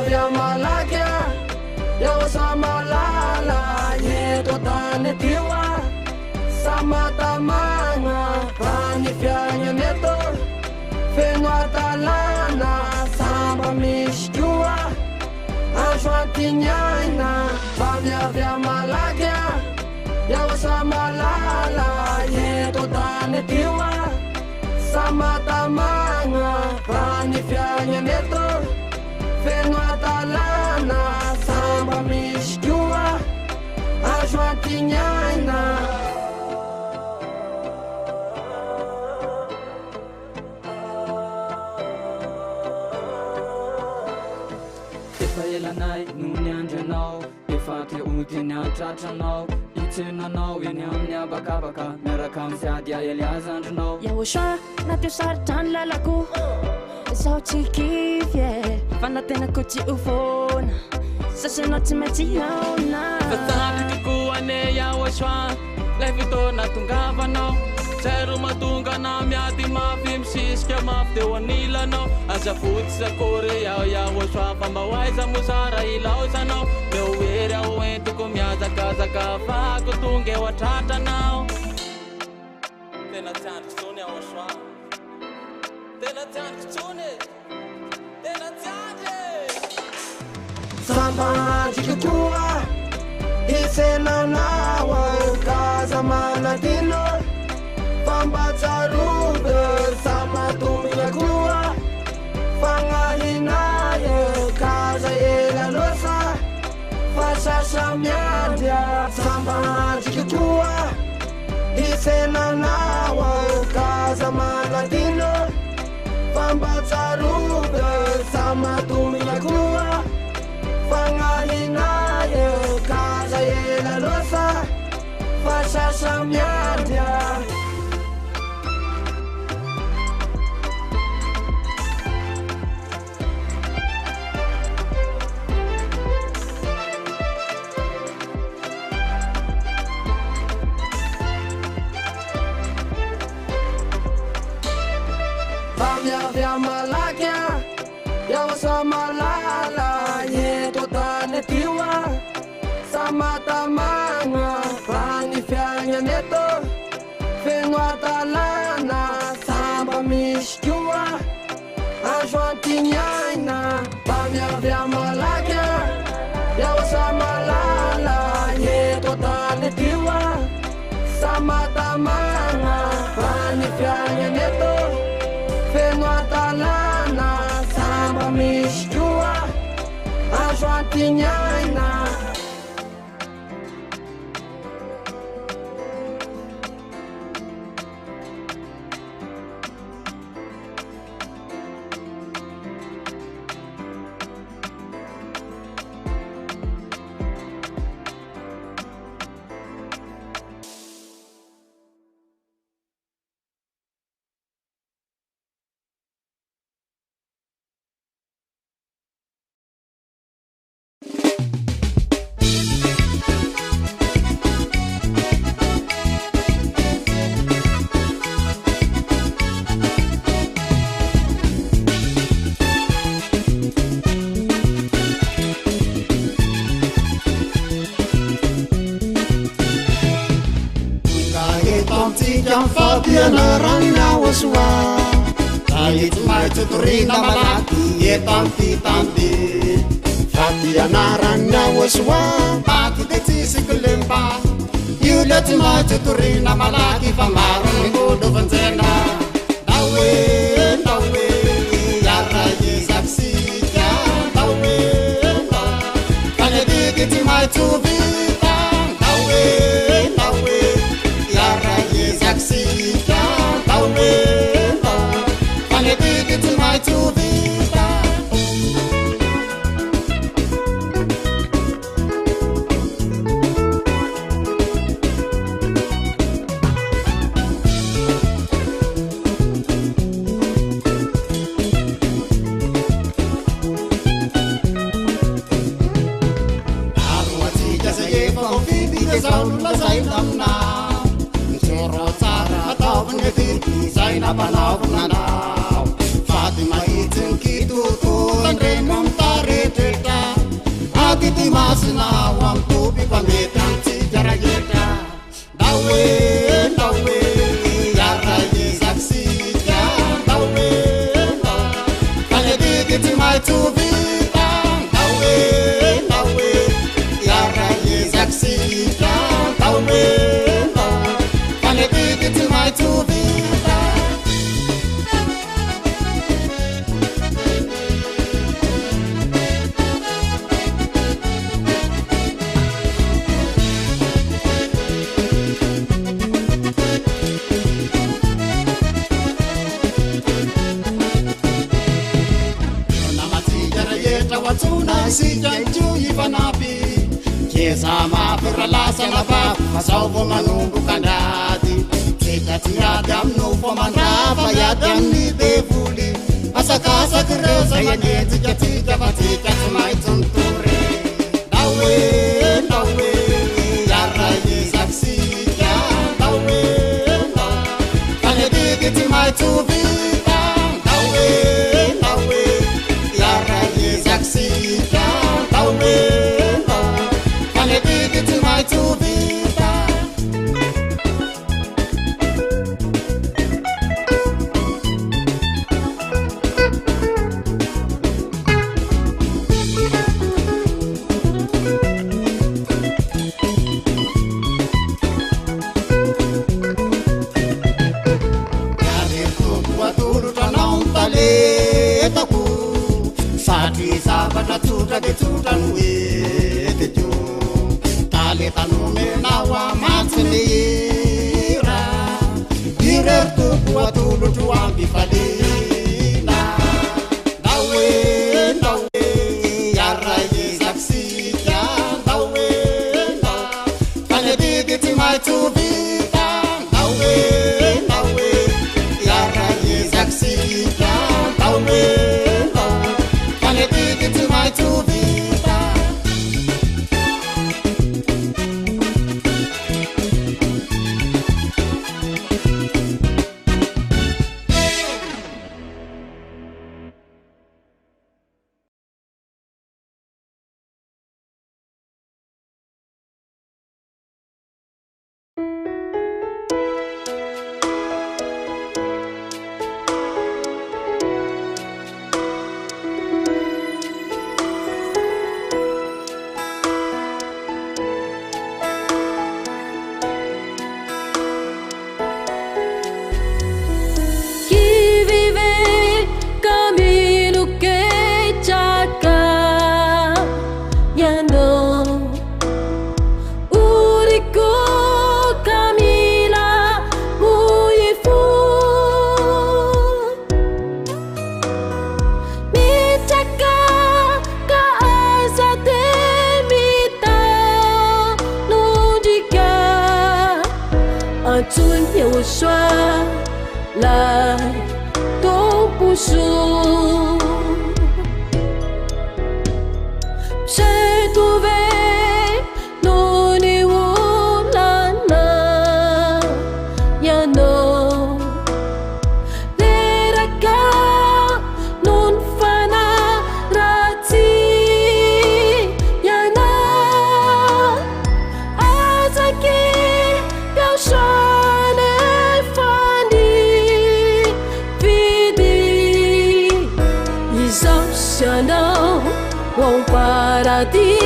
Speaker 3: Via malakia Yo sama lala Yeto tane tiwa Sama tamanga Pani fianya neto Fenwa talana Sama mishkua Ashwati nyaina Via malakia Yo sama lala Yeto tane tiwa Sama tamanga Pani fianya neto Fenwa talana Samba mishkua Ashwati nyaina Efa elanay nuni andranao Efa te udi niatratranao Itsenanao eny amin'ny abakabaka Miaraka amin'ny fiady aeliaza andranao
Speaker 15: Yaoshua na teo saritany lalako Sao tsy kify Fanatenako tsy ufona Sasana tsy maintsy haona
Speaker 11: Fatsary kokoa ane Yaoshua Lay fotoana tongavanao Zay ro mahatonga na miady mafy misisika mafy teo anilanao Azafotsy sakory Yaoshua fa mba hoaiza mosara ilaozanao Meo hery aho entiko miazakazaka fako tonga eo atratranao Tena tsy andro tsony Yaoshua Tena tsy andro tsony Tena tsy andro
Speaker 3: Samba jikukua Isenanawa Kaza manatino Pamba charube Sama tumia kuwa Fangahinaye Kaza ela losa Fasasa miadia Samba jikukua Isenanawa Kaza manatino Pamba charube Sama tumia kuwa Fangahinaye Kaza ela losa Fasasa miadia
Speaker 6: samatamagna rany fiagnany eto feno atalana samba misy koa azo antignaina mba miavy amalaky miaosa malala eto tany tioa samatamagna rany fiagnany eto feno atalana samba misy koa azo antignaina.
Speaker 18: Fabianarana waswa Tayit mai tuturina malaki Yetam fitambi Fabianarana waswa Pati deti sikulimba Yulet mai tuturina malaki Pamaran kudu vanzena Dawe, dawe Yara yezaksi ya Dawe, dawe Kanya digiti mai tuvita Dawe, dawe Yara yezaksi Fatima itin kitu tulan renom tareteta Agiti masna wam tubi pametan si jarayeta Dawe, dawe, yara yezaksi ya Dawe, dawe, kanya digiti mai tubi Dawe, dawe, yara yezaksi ya Dawe, dawe, kanya digiti mai tubi Sijanju ivanapi Kiesa mafira lasa lapa Masaupo manungu kandati Tikati yadam nufo manrapa yadam ni devuli Asakasa kireza yanyeti katika patika tumai tunturi Dawe, dawe, yara yezaksi ya Dawe, dawe, kanya digiti mai tuvita Dawe, dawe, yara yezaksi Tutra de tutra nuete jo Tale tanume nawa matselira Direr tu kuatulu tuambi falina Dawe, dawe, yara yezaksi ya Dawe, dawe, kanya digiti mai tuvita Dawe, dawe, yara yezaksi ya Dawe, dawe, kanya digiti mai tuvita
Speaker 2: 有说来都不输，谁都为努力无难呐呀no deraka nun fana rati ya na azaki表说não vão parar de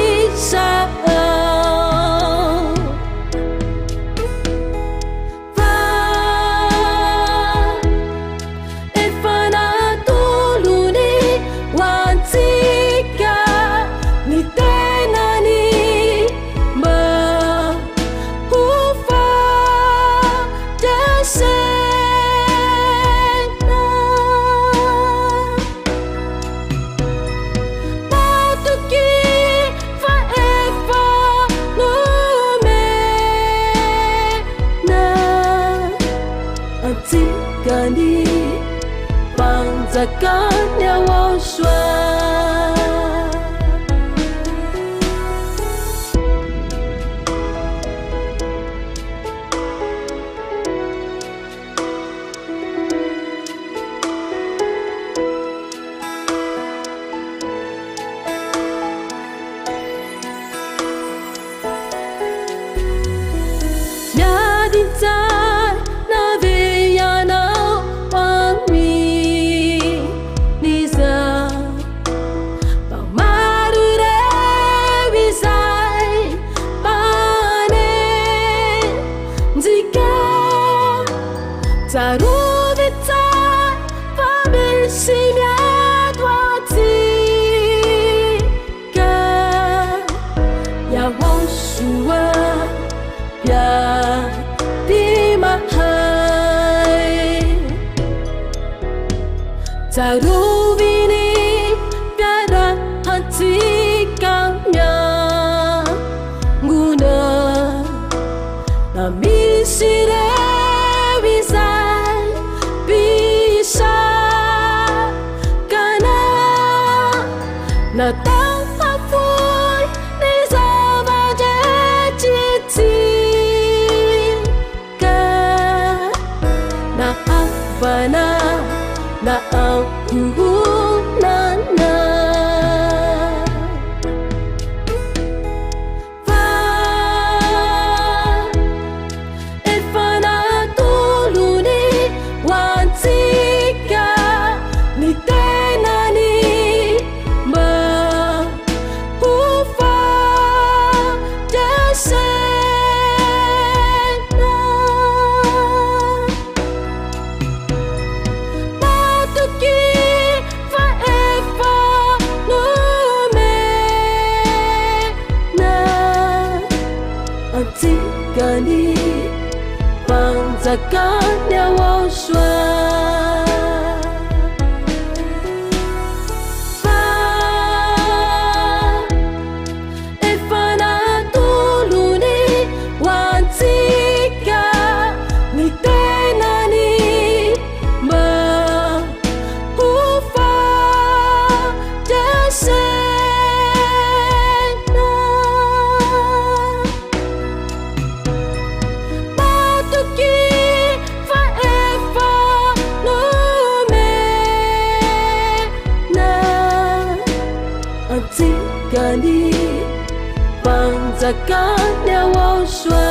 Speaker 2: Panzakannya waswa Nyadintar na veyana Zarovita pamilsimia dwatika ya wosua ya dimahai Zarovini biara hati kamnya guna na misire na tao pa vui đi ra và để chi ca na apa na aku na va efana tuluni wantika ni tenani Gani panzakannya waswa efana tuluni wantika ni tenani ma ufa dese Gani panzakannya waswa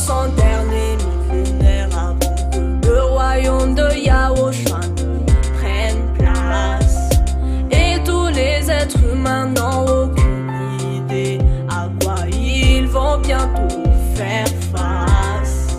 Speaker 2: son dernier millénaire avant que le royaume de Yahushua ne prenne place. Et tous les êtres humains n'ont aucune idée à quoi ils vont bientôt faire face.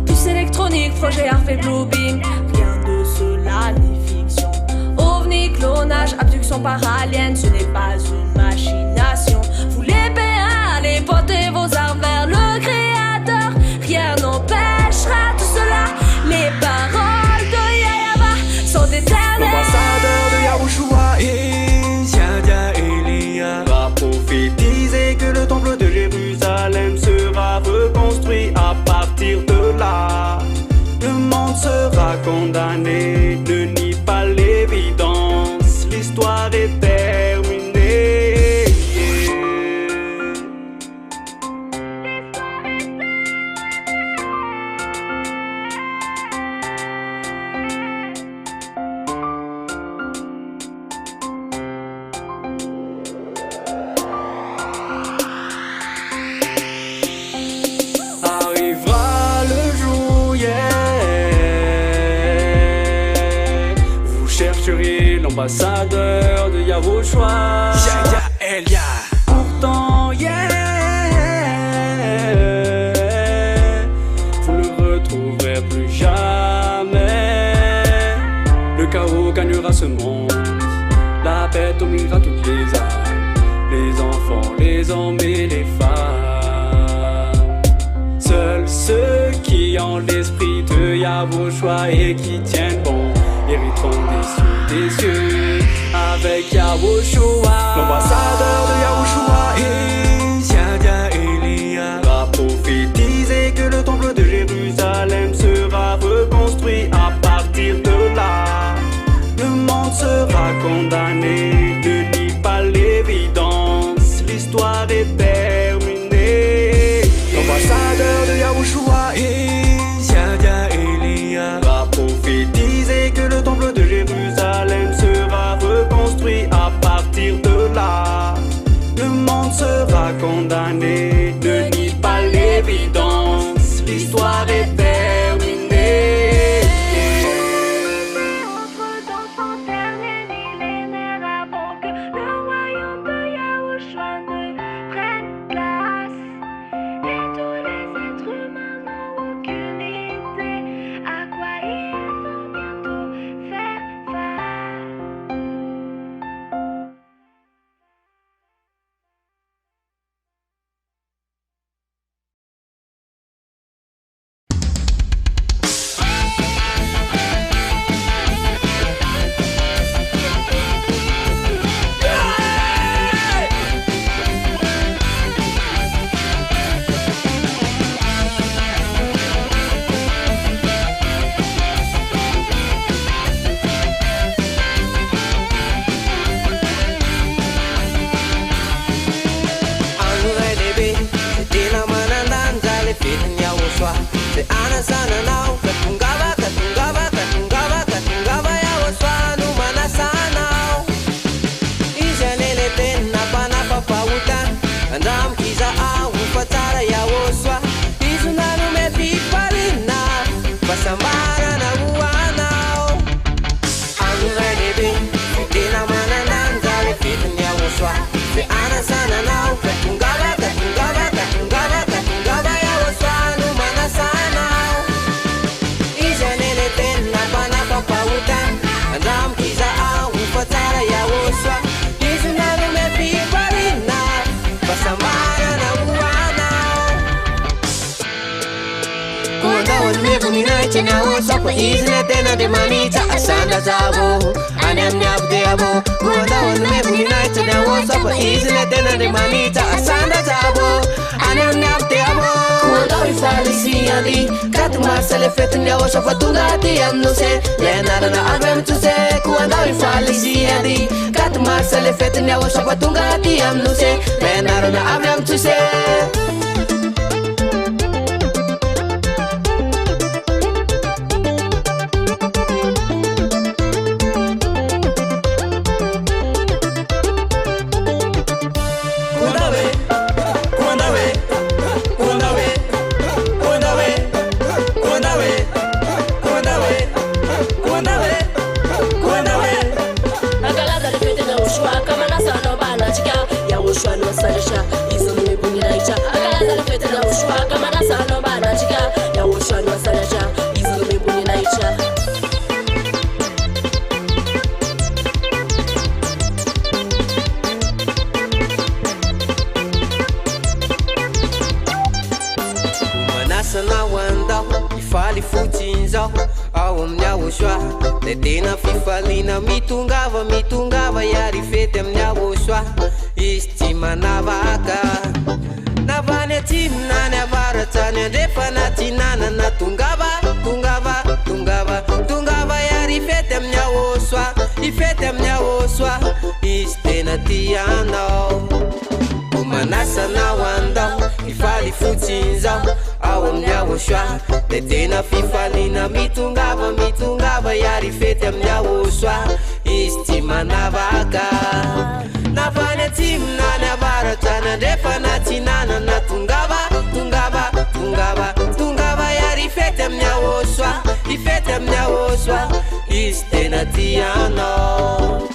Speaker 2: Puce électronique, projet Harvey Bluebeam, rien de cela n'est fiction. OVNI, clonage, abduction par alien, ce n'est pas une machination. Vous les béats, allez porter vos armes vers le Créateur. Rien n'empêchera tout cela. Les paroles de Yahweh sont éternelles.
Speaker 13: L'ambassadeur de Yahushua et Yadia Elia va prophétiser que le temple de Jérusalem sera reconstruit. À partir de là, le monde sera condamné. Ne nie pas l'évidence, l'histoire est terminée. Arrivera le jour, vous chercherez l'ambassadeur de Yahushua. Elia. Pourtant, vous ne le retrouverez plus jamais. Le chaos gagnera ce monde. La paix dominera toutes les âmes, les enfants, les hommes et les femmes. Seuls ceux qui ont l'esprit de Yahushua et qui tiennent bon hériteront des cieux avec Yahushua. L'ambassadeur de Yahushua et Yadia Elia va prophétiser que le temple de Jérusalem sera reconstruit. À partir de là, le monde sera condamné. Ne nie pas l'évidence, l'histoire est terminée. L'ambassadeur de Yahushua et Yadia Elia va prophétiser que le temple de Jérusalem sera reconstruit. À partir de là, le monde sera condamné. Ne nie pas l'évidence, l'histoire est terminée.
Speaker 2: Entre dans son dernier millénaire avant que le royaume de Yahushua ne prenne place. Et tous les êtres humains n'ont aucune idée à quoi ils vont bientôt faire face.
Speaker 21: Se ana sana nao katungava katungava katungava katungava ya waswanu mana sana ijanele tena pana papautan andam kiza au fatara ya waswa izunanu me pipalina pasambara na uana anu rebe dina mana nanzale fitin ya waswa se ana sana nao katungava katungava katungava katungava ya waswanu mana sana ijanele tena pana papautan andam kiza au fatara ya waswa izunanu me pipalina pasambara na uana kuanda walmevu ninache na waswa kwa izine tena de manita asanda zabo anam nyabde abo kuanda walmevu ninache na waswa kwa izine tena de manita asanda zabo anam nyabde abo kuanda wifalisi andi katu masale fetu ya waswa fatunga ati amnuse lenara na abem tuse kuanda wifalisi andi katu masale fetu ya waswa fatunga ati amnuse lenara na abem tuse
Speaker 13: Kuandawe, kuandawe, kuandawe.
Speaker 2: yaoshwa no sarisha izo nimebuniraisha akaanza lafete yaoshwa kama na sano bana chika yaoshwa no sarisha izo nimebuniraisha
Speaker 21: manasana wanda ifali futinza ao amin'ny ahosoa le tena fifaliana mitongava yary fety amin'ny ahosoa izy tsy manavaka navany atsimina ny avaratsany andrefa natinanana tongava yary fety amin'ny ahosoa ifety amin'ny ahosoa izy tena tianao manasana wanda ifali futinza ao amin'ny ahosoa le tena fifaliana mitongava yary fety amin'ny ahosoa izy tsy manavaka navany atsimina ny avaratrany andrefa natsinanana tongava yary fety amin'ny ahosoa ifety amin'ny ahosoa izy tena tianao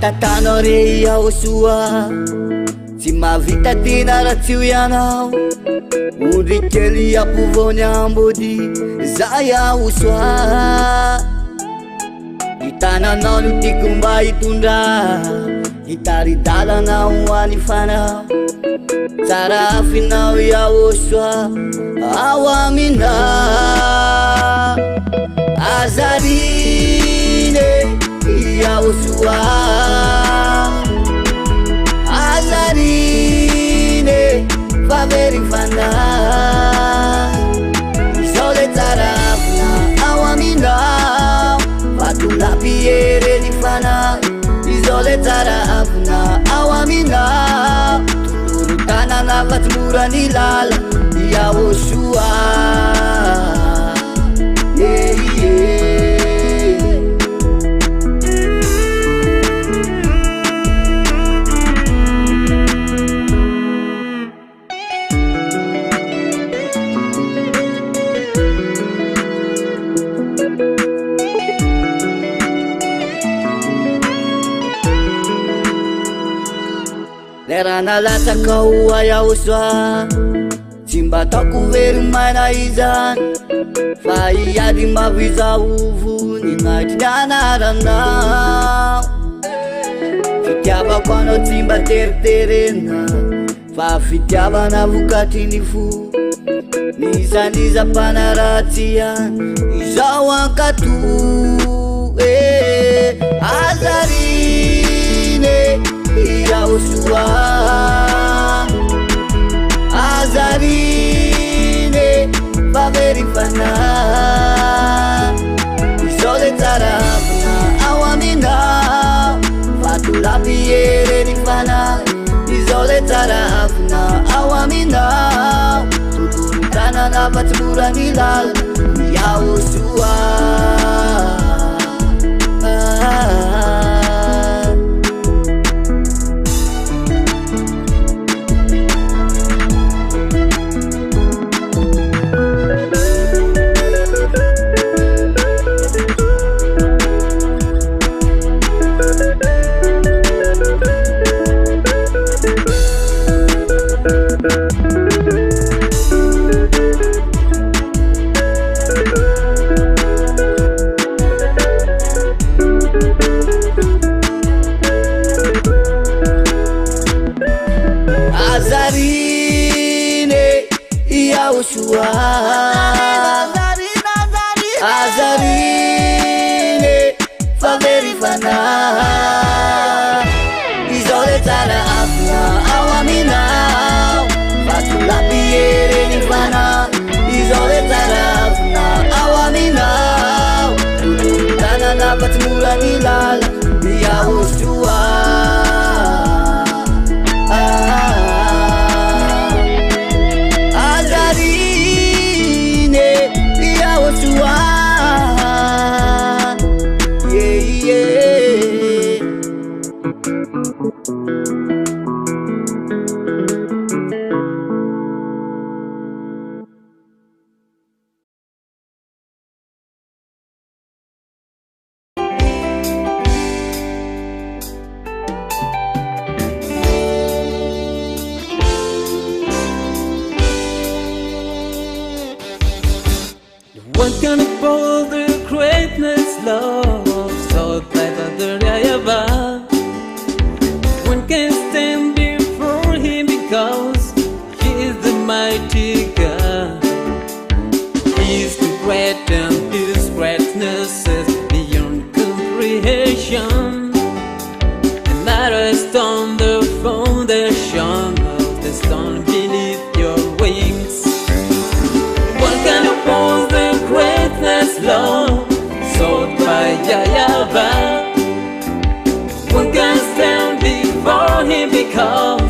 Speaker 14: Batatano re yaosua tsy mavita tena raha tsy ho ianao ondry kely ampuvony ambody za yaosoa hitananao no tiako mba hitondra hitaridalana ho any fanao tsara afinao yaosoa ao amina azarine yaosoa azarine faverifana izao le tsara avina ao aminao vatolapiereny fana izao le tsara avina ao aminao tondoro tanana vatomorany lala yaosoa lera nalataka ho ayaosoa tsy mba ataoko very maina izany fa iady maviza ovony nagny ny anaranao fitiavako anao tsy mba teriterena fa fitiavana vokatry ny fo nizanizam-panaratsy any izao ankato azarine yaosoa azarine faverifana izao le tsara avina ao aminao vatolapiereny fana izao le tsara avina ao aminao tondoro tanana vatomorany lala yaosoa azarine fa very fanahy izao le tsara afina ao aminao vatolapiereny fanahy izao le tsara afina ao aminao tanana fatimora ny lala miahosoa azarine miahosoa
Speaker 11: One can uphold the greatness, love, so that other ever. One can stand before him because he is the mighty God. He is too great and his greatness is beyond comprehension. And I rest on the foundation of the stone beneath your wings. One can oppose the greatness, Lord, sold by Yahweh. One can stand before him because